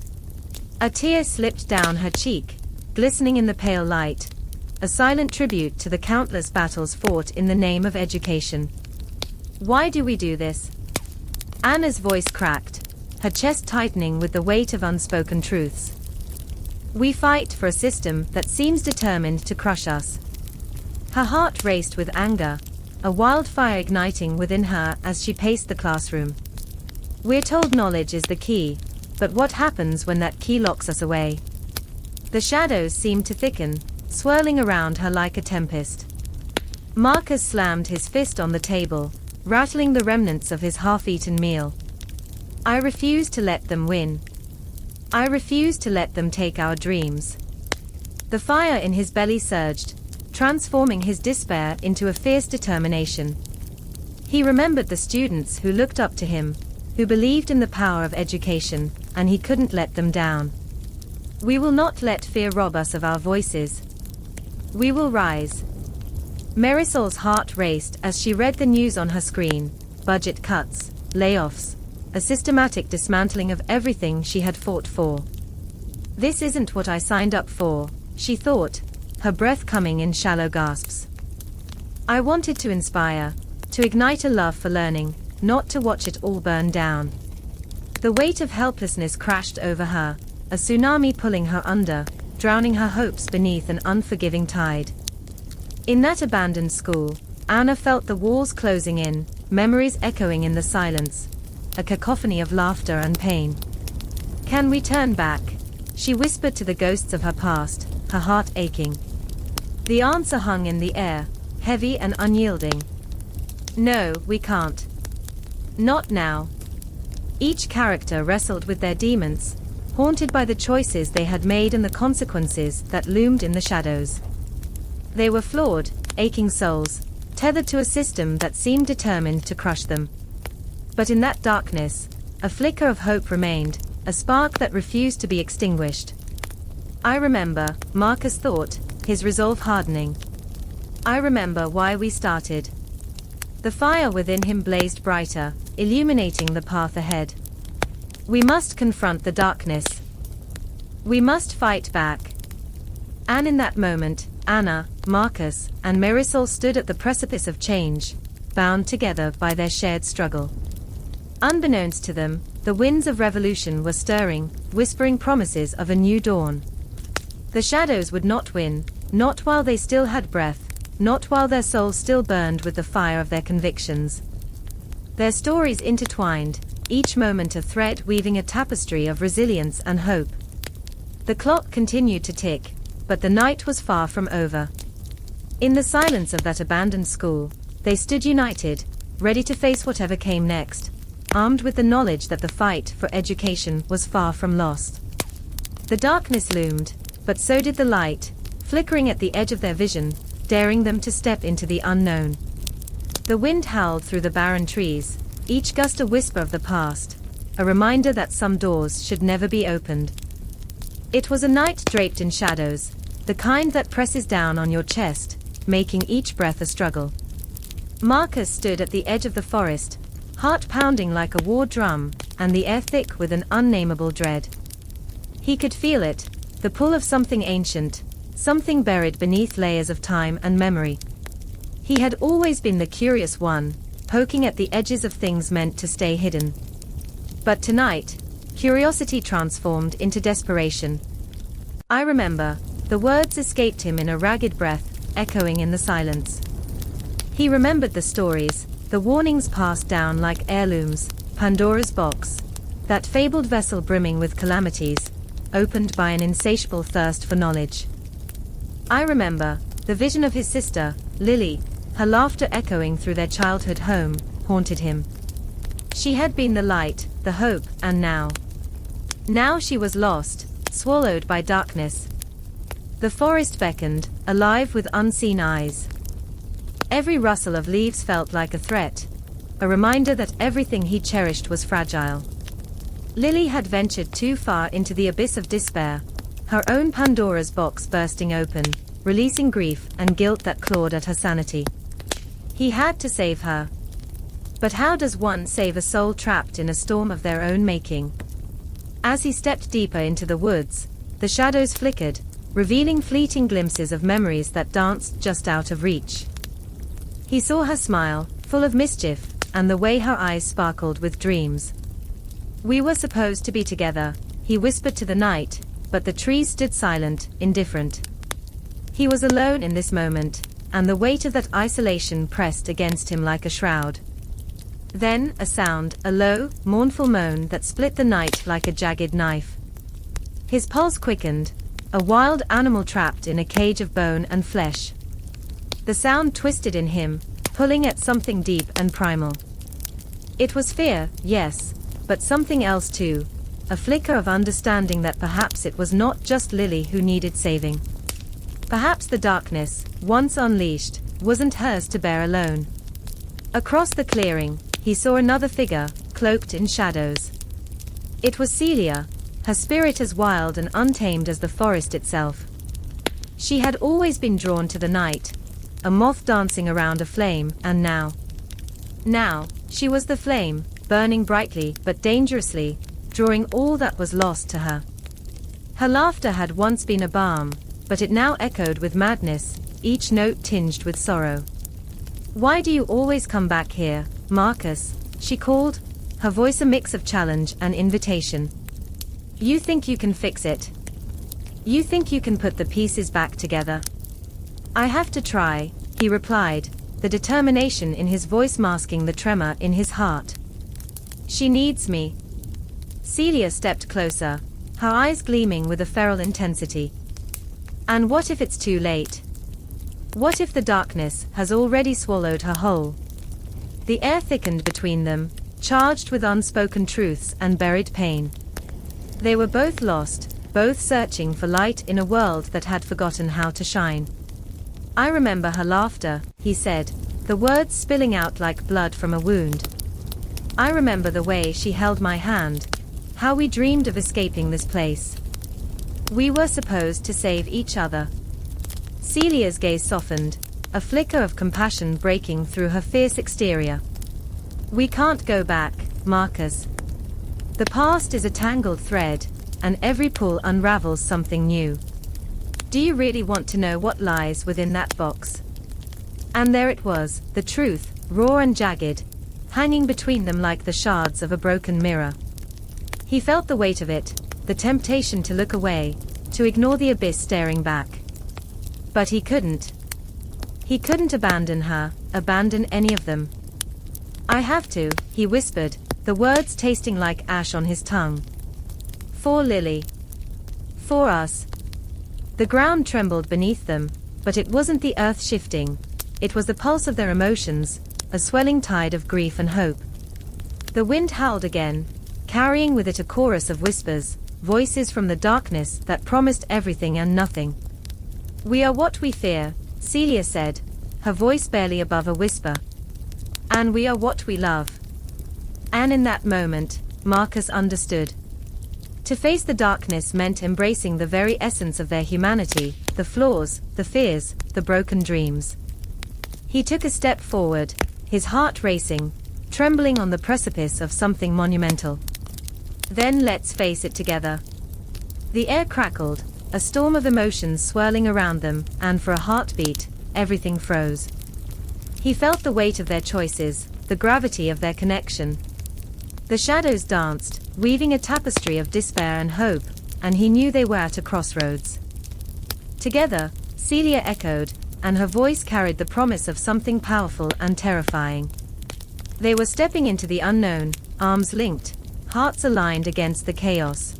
A: A tear slipped down her cheek, glistening in the pale light, a silent tribute to the countless battles fought in the name of education. Why do we do this? Anna's voice cracked, her chest tightening with the weight of unspoken truths. We fight for a system that seems determined to crush us. Her heart raced with anger, a wildfire igniting within her as she paced the classroom. We're told knowledge is the key, but what happens when that key locks us away? The shadows seemed to thicken, swirling around her like a tempest. Marcus slammed his fist on the table, rattling the remnants of his half-eaten meal. I refuse to let them win. I refuse to let them take our dreams. The fire in his belly surged, transforming his despair into a fierce determination. He remembered the students who looked up to him, who believed in the power of education, and he couldn't let them down. We will not let fear rob us of our voices. We will rise. Marisol's heart raced as she read the news on her screen, budget cuts, layoffs, a systematic dismantling of everything she had fought for. This isn't what I signed up for, she thought, her breath coming in shallow gasps. I wanted to inspire, to ignite a love for learning, not to watch it all burn down. The weight of helplessness crashed over her, a tsunami pulling her under, drowning her hopes beneath an unforgiving tide. In that abandoned school, Anna felt the walls closing in, memories echoing in the silence, a cacophony of laughter and pain. Can we turn back? She whispered to the ghosts of her past, her heart aching. The answer hung in the air, heavy and unyielding. No, we can't. Not now. Each character wrestled with their demons, haunted by the choices they had made and the consequences that loomed in the shadows. They were flawed, aching souls, tethered to a system that seemed determined to crush them. But in that darkness, a flicker of hope remained, a spark that refused to be extinguished. I remember, Marcus thought, his resolve hardening. I remember why we started. The fire within him blazed brighter, illuminating the path ahead. We must confront the darkness. We must fight back. And in that moment, Anna, Marcus, and Marisol stood at the precipice of change, bound together by their shared struggle. Unbeknownst to them, the winds of revolution were stirring, whispering promises of a new dawn. The shadows would not win, not while they still had breath, not while their souls still burned with the fire of their convictions. Their stories intertwined, each moment a thread weaving a tapestry of resilience and hope. The clock continued to tick, but the night was far from over. In the silence of that abandoned school, they stood united, ready to face whatever came next, armed with the knowledge that the fight for education was far from lost. The darkness loomed, but so did the light, flickering at the edge of their vision, daring them to step into the unknown. The wind howled through the barren trees, each gust a whisper of the past, a reminder that some doors should never be opened. It was a night draped in shadows, the kind that presses down on your chest, making each breath a struggle. Marcus stood at the edge of the forest, heart pounding like a war drum, and the air thick with an unnameable dread. He could feel it, the pull of something ancient, something buried beneath layers of time and memory. He had always been the curious one, poking at the edges of things meant to stay hidden. But tonight, curiosity transformed into desperation. "I remember," the words escaped him in a ragged breath, echoing in the silence. He remembered the stories, the warnings passed down like heirlooms, Pandora's box, that fabled vessel brimming with calamities, opened by an insatiable thirst for knowledge. I remember the vision of his sister, Lily, her laughter echoing through their childhood home, haunted him. She had been the light, the hope, and now she was lost, swallowed by darkness. The forest beckoned, alive with unseen eyes. Every rustle of leaves felt like a threat, a reminder that everything he cherished was fragile. Lily had ventured too far into the abyss of despair, her own Pandora's box bursting open, releasing grief and guilt that clawed at her sanity. He had to save her. But how does one save a soul trapped in a storm of their own making? As he stepped deeper into the woods, the shadows flickered, revealing fleeting glimpses of memories that danced just out of reach. He saw her smile, full of mischief, and the way her eyes sparkled with dreams. "We were supposed to be together," he whispered to the night, but the trees stood silent, indifferent. He was alone in this moment, and the weight of that isolation pressed against him like a shroud. Then, a sound, a low, mournful moan that split the night like a jagged knife. His pulse quickened, a wild animal trapped in a cage of bone and flesh. The sound twisted in him, pulling at something deep and primal. It was fear, yes, but something else too, a flicker of understanding that perhaps it was not just Lily who needed saving. Perhaps the darkness, once unleashed, wasn't hers to bear alone. Across the clearing, he saw another figure, cloaked in shadows. It was Celia, her spirit as wild and untamed as the forest itself. She had always been drawn to the night, a moth dancing around a flame, and now, she was the flame, burning brightly but dangerously, drawing all that was lost to her. Her laughter had once been a balm, but it now echoed with madness, each note tinged with sorrow. "Why do you always come back here, Marcus?" she called, her voice a mix of challenge and invitation. "You think you can fix it? You think you can put the pieces back together?" "I have to try," he replied, the determination in his voice masking the tremor in his heart. "She needs me." Celia stepped closer, her eyes gleaming with a feral intensity. "And what if it's too late? What if the darkness has already swallowed her whole?" The air thickened between them, charged with unspoken truths and buried pain. They were both lost, both searching for light in a world that had forgotten how to shine. "I remember her laughter," he said, the words spilling out like blood from a wound. "I remember the way she held my hand, how we dreamed of escaping this place. We were supposed to save each other." Celia's gaze softened, a flicker of compassion breaking through her fierce exterior. "We can't go back, Marcus. The past is a tangled thread, and every pull unravels something new. Do you really want to know what lies within that box?" And there it was, the truth, raw and jagged, hanging between them like the shards of a broken mirror. He felt the weight of it, the temptation to look away, to ignore the abyss staring back. But he couldn't. He couldn't abandon her, abandon any of them. "I have to," he whispered, the words tasting like ash on his tongue. "For Lily. For us." The ground trembled beneath them, but it wasn't the earth shifting. It was the pulse of their emotions, a swelling tide of grief and hope. The wind howled again, carrying with it a chorus of whispers, voices from the darkness that promised everything and nothing. "We are what we fear," Celia said, her voice barely above a whisper. "And we are what we love." And in that moment, Marcus understood. To face the darkness meant embracing the very essence of their humanity, the flaws, the fears, the broken dreams. He took a step forward, his heart racing, trembling on the precipice of something monumental. "Then let's face it together." The air crackled, a storm of emotions swirling around them, and for a heartbeat, everything froze. He felt the weight of their choices, the gravity of their connection. The shadows danced, weaving a tapestry of despair and hope, and he knew they were at a crossroads. "Together," Celia echoed, and her voice carried the promise of something powerful and terrifying. They were stepping into the unknown, arms linked, hearts aligned against the chaos.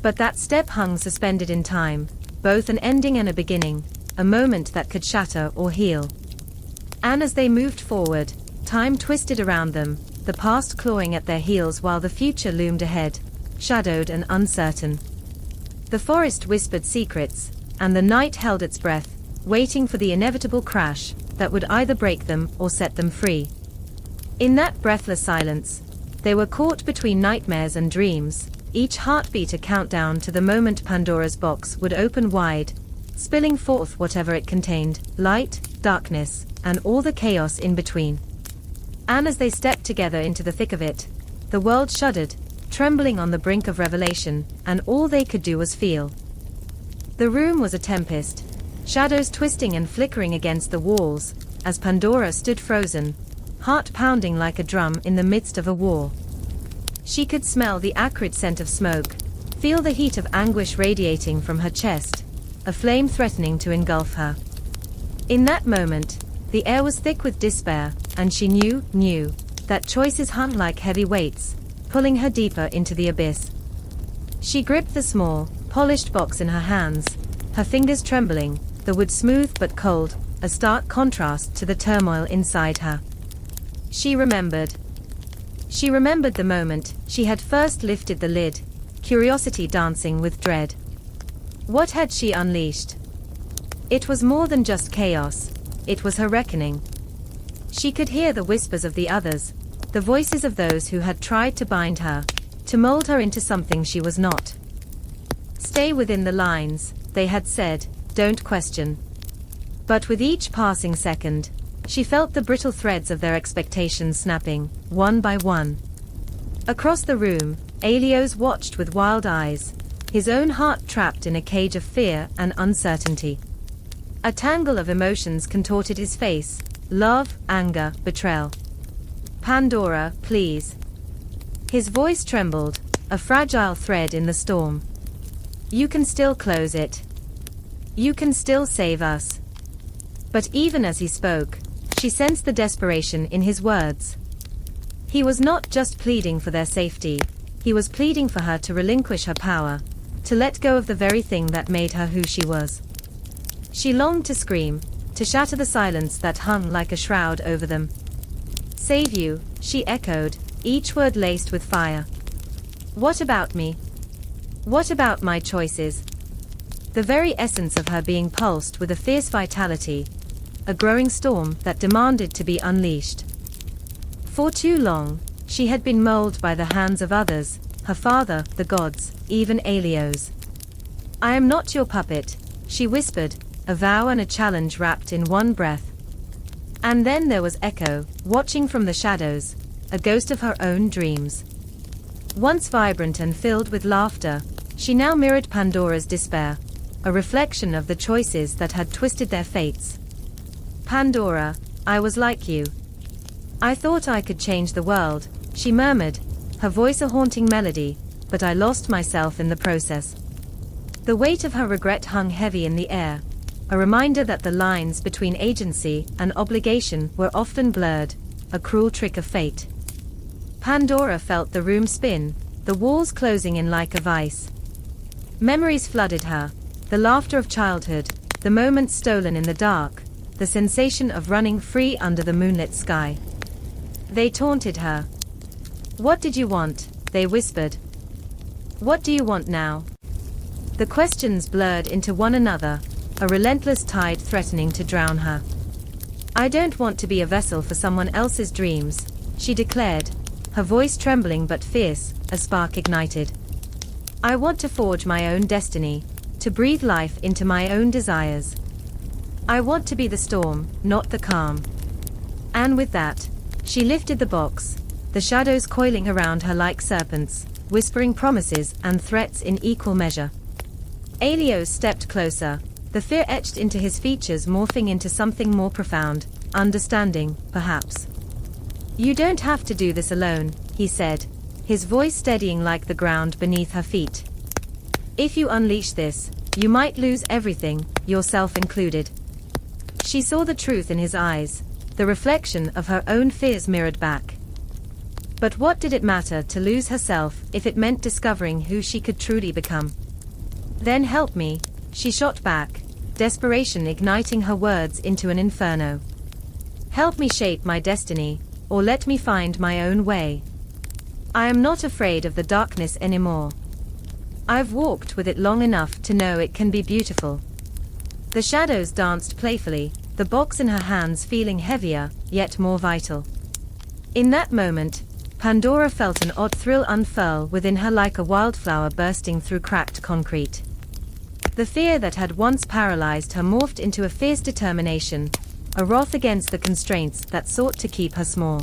A: But that step hung suspended in time, both an ending and a beginning, a moment that could shatter or heal. And as they moved forward, time twisted around them, the past clawing at their heels while the future loomed ahead, shadowed and uncertain. The forest whispered secrets, and the night held its breath, waiting for the inevitable crash that would either break them or set them free. In that breathless silence, they were caught between nightmares and dreams, each heartbeat a countdown to the moment Pandora's box would open wide, spilling forth whatever it contained, light, darkness, and all the chaos in between. And as they stepped together into the thick of it, the world shuddered, trembling on the brink of revelation, and all they could do was feel. The room was a tempest, shadows twisting and flickering against the walls, as Pandora stood frozen, heart pounding like a drum in the midst of a war. She could smell the acrid scent of smoke, feel the heat of anguish radiating from her chest, a flame threatening to engulf her. In that moment, the air was thick with despair, and she knew, that choices hung like heavy weights, pulling her deeper into the abyss. She gripped the small, polished box in her hands, her fingers trembling, the wood smooth but cold, a stark contrast to the turmoil inside her. She remembered. She remembered the moment she had first lifted the lid, curiosity dancing with dread. What had she unleashed? It was more than just chaos, it was her reckoning. She could hear the whispers of the others, the voices of those who had tried to bind her, to mold her into something she was not. "Stay within the lines," they had said, "don't question." But with each passing second, she felt the brittle threads of their expectations snapping, one by one. Across the room, Aelios watched with wild eyes, his own heart trapped in a cage of fear and uncertainty. A tangle of emotions contorted his face, love, anger, betrayal. "Pandora, please." His voice trembled, a fragile thread in the storm. "You can still close it. You can still save us." But even as he spoke, she sensed the desperation in his words. He was not just pleading for their safety, he was pleading for her to relinquish her power, to let go of the very thing that made her who she was. She longed to scream, to shatter the silence that hung like a shroud over them. "Save you," she echoed, each word laced with fire. "What about me? What about my choices?" The very essence of her being pulsed with a fierce vitality, a growing storm that demanded to be unleashed. For too long, she had been molded by the hands of others, her father, the gods, even Aelios. "I am not your puppet," she whispered, a vow and a challenge wrapped in one breath. And then there was Echo, watching from the shadows, a ghost of her own dreams. Once vibrant and filled with laughter, she now mirrored Pandora's despair, a reflection of the choices that had twisted their fates. "Pandora, I was like you. I thought I could change the world," she murmured, her voice a haunting melody, "but I lost myself in the process." The weight of her regret hung heavy in the air, a reminder that the lines between agency and obligation were often blurred, a cruel trick of fate. Pandora felt the room spin, the walls closing in like a vice. Memories flooded her, the laughter of childhood, the moments stolen in the dark, the sensation of running free under the moonlit sky. They taunted her. "What did you want?" they whispered. "What do you want now?" The questions blurred into one another, a relentless tide threatening to drown her. "I don't want to be a vessel for someone else's dreams," she declared, her voice trembling but fierce, a spark ignited. "I want to forge my own destiny, to breathe life into my own desires. I want to be the storm, not the calm." And with that, she lifted the box, the shadows coiling around her like serpents, whispering promises and threats in equal measure. Aelios stepped closer, the fear etched into his features morphing into something more profound, understanding, perhaps. "You don't have to do this alone," he said, his voice steadying like the ground beneath her feet. "If you unleash this, you might lose everything, yourself included." She saw the truth in his eyes, the reflection of her own fears mirrored back. But what did it matter to lose herself if it meant discovering who she could truly become? "Then help me," she shot back, desperation igniting her words into an inferno. "Help me shape my destiny, or let me find my own way. I am not afraid of the darkness anymore. I've walked with it long enough to know it can be beautiful." The shadows danced playfully, the box in her hands feeling heavier, yet more vital. In that moment, Pandora felt an odd thrill unfurl within her like a wildflower bursting through cracked concrete. The fear that had once paralyzed her morphed into a fierce determination, a wrath against the constraints that sought to keep her small.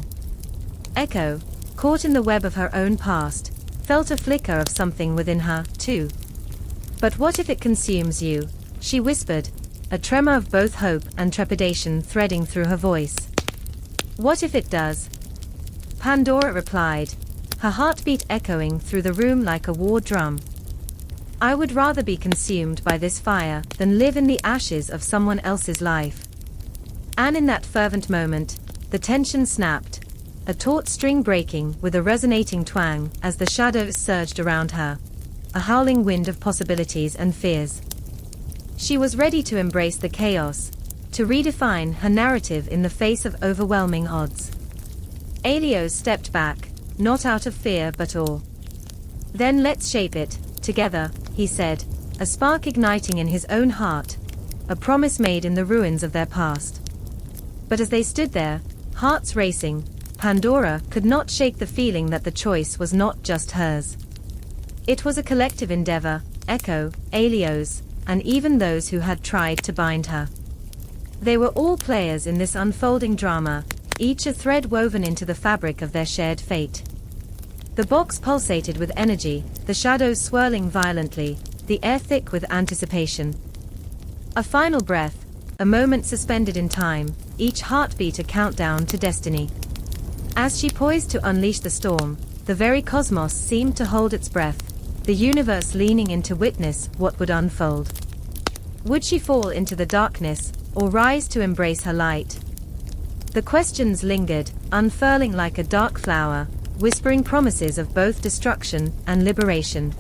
A: Echo, caught in the web of her own past, felt a flicker of something within her, too. "But what if it consumes you?" she whispered, a tremor of both hope and trepidation threading through her voice. "What if it does?" Pandora replied, her heartbeat echoing through the room like a war drum. "I would rather be consumed by this fire than live in the ashes of someone else's life." And in that fervent moment, the tension snapped, a taut string breaking with a resonating twang as the shadows surged around her, a howling wind of possibilities and fears. She was ready to embrace the chaos, to redefine her narrative in the face of overwhelming odds. Aelios stepped back, not out of fear but awe. "Then let's shape it, together," he said, a spark igniting in his own heart, a promise made in the ruins of their past. But as they stood there, hearts racing, Pandora could not shake the feeling that the choice was not just hers. It was a collective endeavor, Echo, Aelios, and even those who had tried to bind her. They were all players in this unfolding drama, each a thread woven into the fabric of their shared fate. The box pulsated with energy, the shadows swirling violently, the air thick with anticipation. A final breath, a moment suspended in time, each heartbeat a countdown to destiny. As she poised to unleash the storm, the very cosmos seemed to hold its breath, the universe leaning in to witness what would unfold. Would she fall into the darkness, or rise to embrace her light? The questions lingered, unfurling like a dark flower, whispering promises of both destruction and liberation.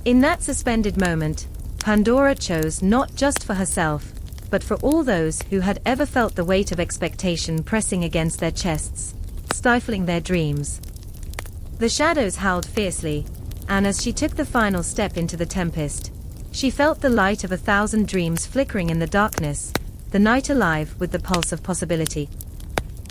A: In that suspended moment, Pandora chose not just for herself, but for all those who had ever felt the weight of expectation pressing against their chests, stifling their dreams. The shadows howled fiercely, and as she took the final step into the tempest, she felt the light of 1,000 dreams flickering in the darkness, the night alive with the pulse of possibility.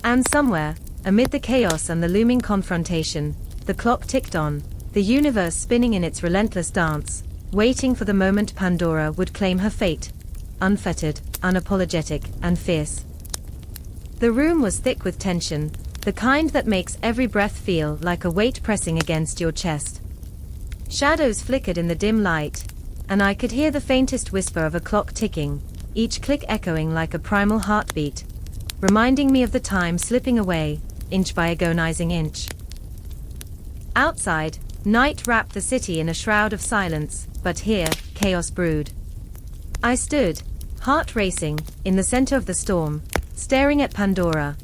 A: And somewhere, amid the chaos and the looming confrontation, the clock ticked on, the universe spinning in its relentless dance, waiting for the moment Pandora would claim her fate, unfettered, unapologetic, and fierce. The room was thick with tension, the kind that makes every breath feel like a weight pressing against your chest. Shadows flickered in the dim light, and I could hear the faintest whisper of a clock ticking, each click echoing like a primal heartbeat, reminding me of the time slipping away, inch by agonizing inch. Outside, night wrapped the city in a shroud of silence, but here, chaos brewed. I stood, heart racing, in the center of the storm, staring at Pandora,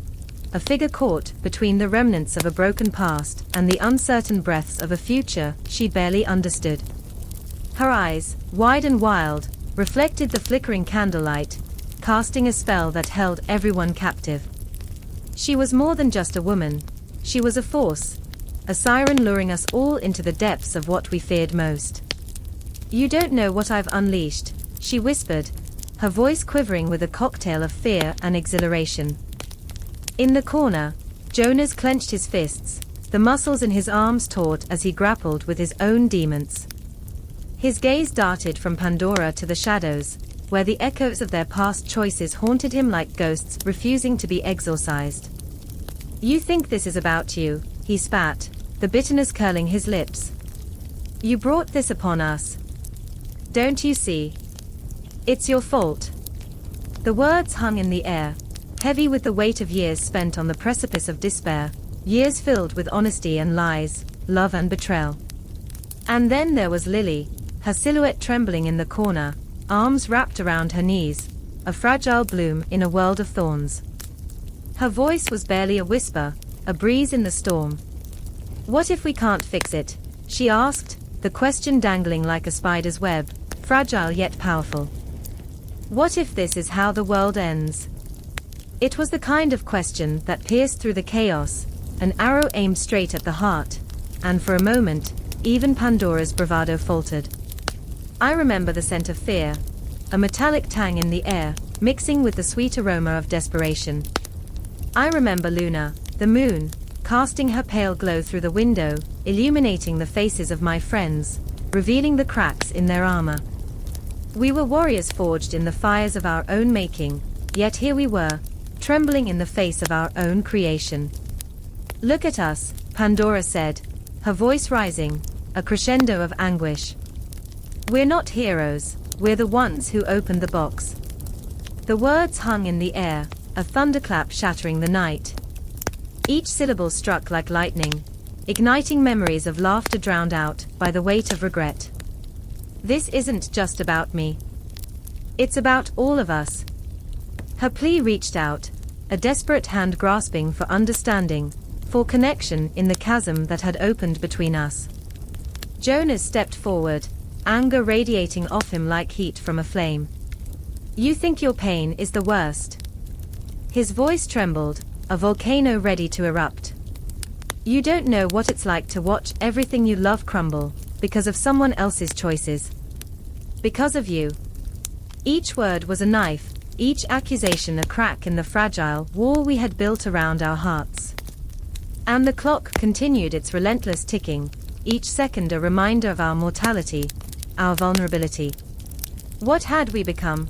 A: a figure caught between the remnants of a broken past and the uncertain breaths of a future she barely understood. Her eyes, wide and wild, reflected the flickering candlelight, casting a spell that held everyone captive. She was more than just a woman, she was a force, a siren luring us all into the depths of what we feared most. "You don't know what I've unleashed," she whispered, her voice quivering with a cocktail of fear and exhilaration. In the corner, Jonas clenched his fists, the muscles in his arms taut as he grappled with his own demons. His gaze darted from Pandora to the shadows, where the echoes of their past choices haunted him like ghosts refusing to be exorcised. "You think this is about you," he spat, the bitterness curling his lips. "You brought this upon us. Don't you see? It's your fault." The words hung in the air, heavy with the weight of years spent on the precipice of despair, years filled with honesty and lies, love and betrayal. And then there was Lily, her silhouette trembling in the corner, arms wrapped around her knees, a fragile bloom in a world of thorns. Her voice was barely a whisper, a breeze in the storm. "What if we can't fix it?" she asked, the question dangling like a spider's web, fragile yet powerful. "What if this is how the world ends?" It was the kind of question that pierced through the chaos, an arrow aimed straight at the heart, and for a moment, even Pandora's bravado faltered. I remember the scent of fear, a metallic tang in the air, mixing with the sweet aroma of desperation. I remember Luna, the moon, casting her pale glow through the window, illuminating the faces of my friends, revealing the cracks in their armor. We were warriors forged in the fires of our own making, yet here we were, trembling in the face of our own creation. "Look at us," Pandora said, her voice rising, a crescendo of anguish. "We're not heroes, we're the ones who opened the box." The words hung in the air, a thunderclap shattering the night. Each syllable struck like lightning, igniting memories of laughter drowned out by the weight of regret. "This isn't just about me. It's about all of us." Her plea reached out, a desperate hand grasping for understanding, for connection in the chasm that had opened between us. Jonas stepped forward, anger radiating off him like heat from a flame. "You think your pain is the worst." His voice trembled, a volcano ready to erupt. "You don't know what it's like to watch everything you love crumble, because of someone else's choices. Because of you." Each word was a knife, each accusation a crack in the fragile wall we had built around our hearts. And the clock continued its relentless ticking, each second a reminder of our mortality, our vulnerability. What had we become?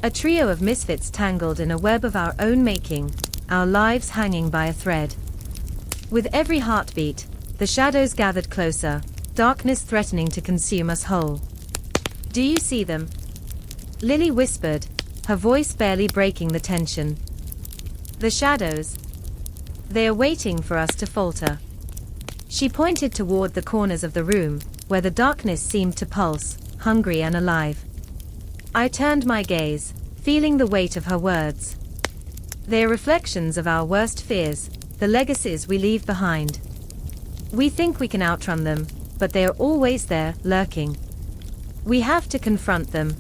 A: A trio of misfits tangled in a web of our own making, our lives hanging by a thread. With every heartbeat, the shadows gathered closer, darkness threatening to consume us whole. "Do you see them?" Lily whispered, her voice barely breaking the tension. "The shadows. They are waiting for us to falter." She pointed toward the corners of the room, where the darkness seemed to pulse, hungry and alive. I turned my gaze, feeling the weight of her words. They are reflections of our worst fears, the legacies we leave behind. We think we can outrun them, but they are always there, lurking. We have to confront them.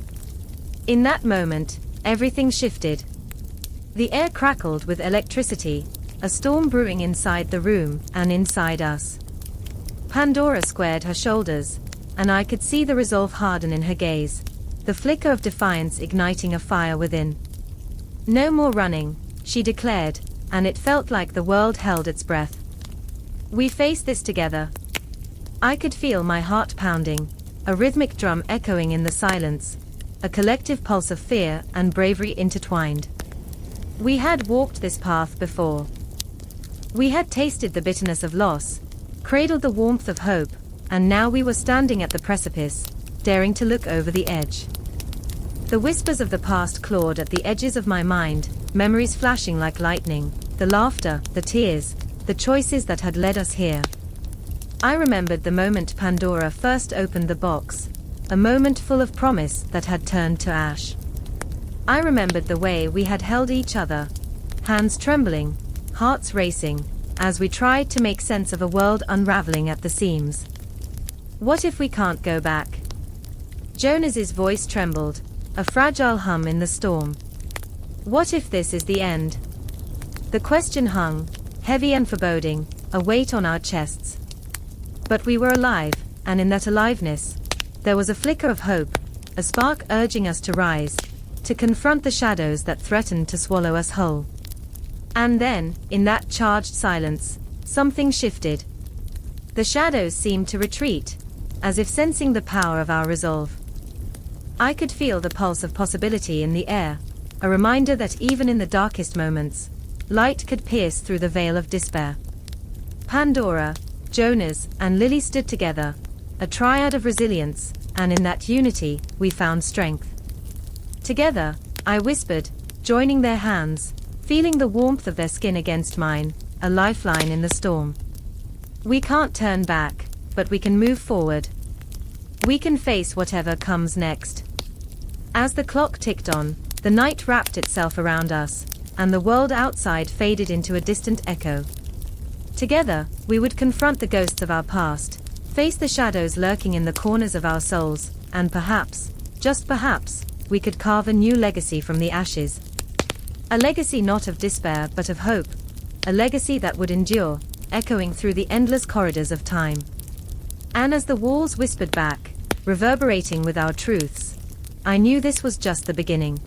A: In that moment, everything shifted. The air crackled with electricity, a storm brewing inside the room and inside us. Pandora squared her shoulders, and I could see the resolve harden in her gaze, the flicker of defiance igniting a fire within. "No more running," she declared, and it felt like the world held its breath. "We face this together." I could feel my heart pounding, a rhythmic drum echoing in the silence, a collective pulse of fear and bravery intertwined. We had walked this path before. We had tasted the bitterness of loss, cradled the warmth of hope, and now we were standing at the precipice, daring to look over the edge. The whispers of the past clawed at the edges of my mind, memories flashing like lightning, the laughter, the tears, the choices that had led us here. I remembered the moment Pandora first opened the box, a moment full of promise that had turned to ash. I remembered the way we had held each other, hands trembling, hearts racing, as we tried to make sense of a world unraveling at the seams. What if we can't go back? Jonas's voice trembled, a fragile hum in the storm. What if this is the end? The question hung, heavy and foreboding, a weight on our chests. But we were alive, and in that aliveness, there was a flicker of hope, a spark urging us to rise, to confront the shadows that threatened to swallow us whole. And then, in that charged silence, something shifted. The shadows seemed to retreat, as if sensing the power of our resolve. I could feel the pulse of possibility in the air, a reminder that even in the darkest moments, light could pierce through the veil of despair. Pandora, Jonas, and Lily stood together, a triad of resilience, and in that unity, we found strength. Together, I whispered, joining their hands, feeling the warmth of their skin against mine, a lifeline in the storm. We can't turn back, but we can move forward. We can face whatever comes next. As the clock ticked on, the night wrapped itself around us, and the world outside faded into a distant echo. Together, we would confront the ghosts of our past, face the shadows lurking in the corners of our souls, and perhaps, just perhaps, we could carve a new legacy from the ashes. A legacy not of despair but of hope, a legacy that would endure, echoing through the endless corridors of time. And as the walls whispered back, reverberating with our truths, I knew this was just the beginning.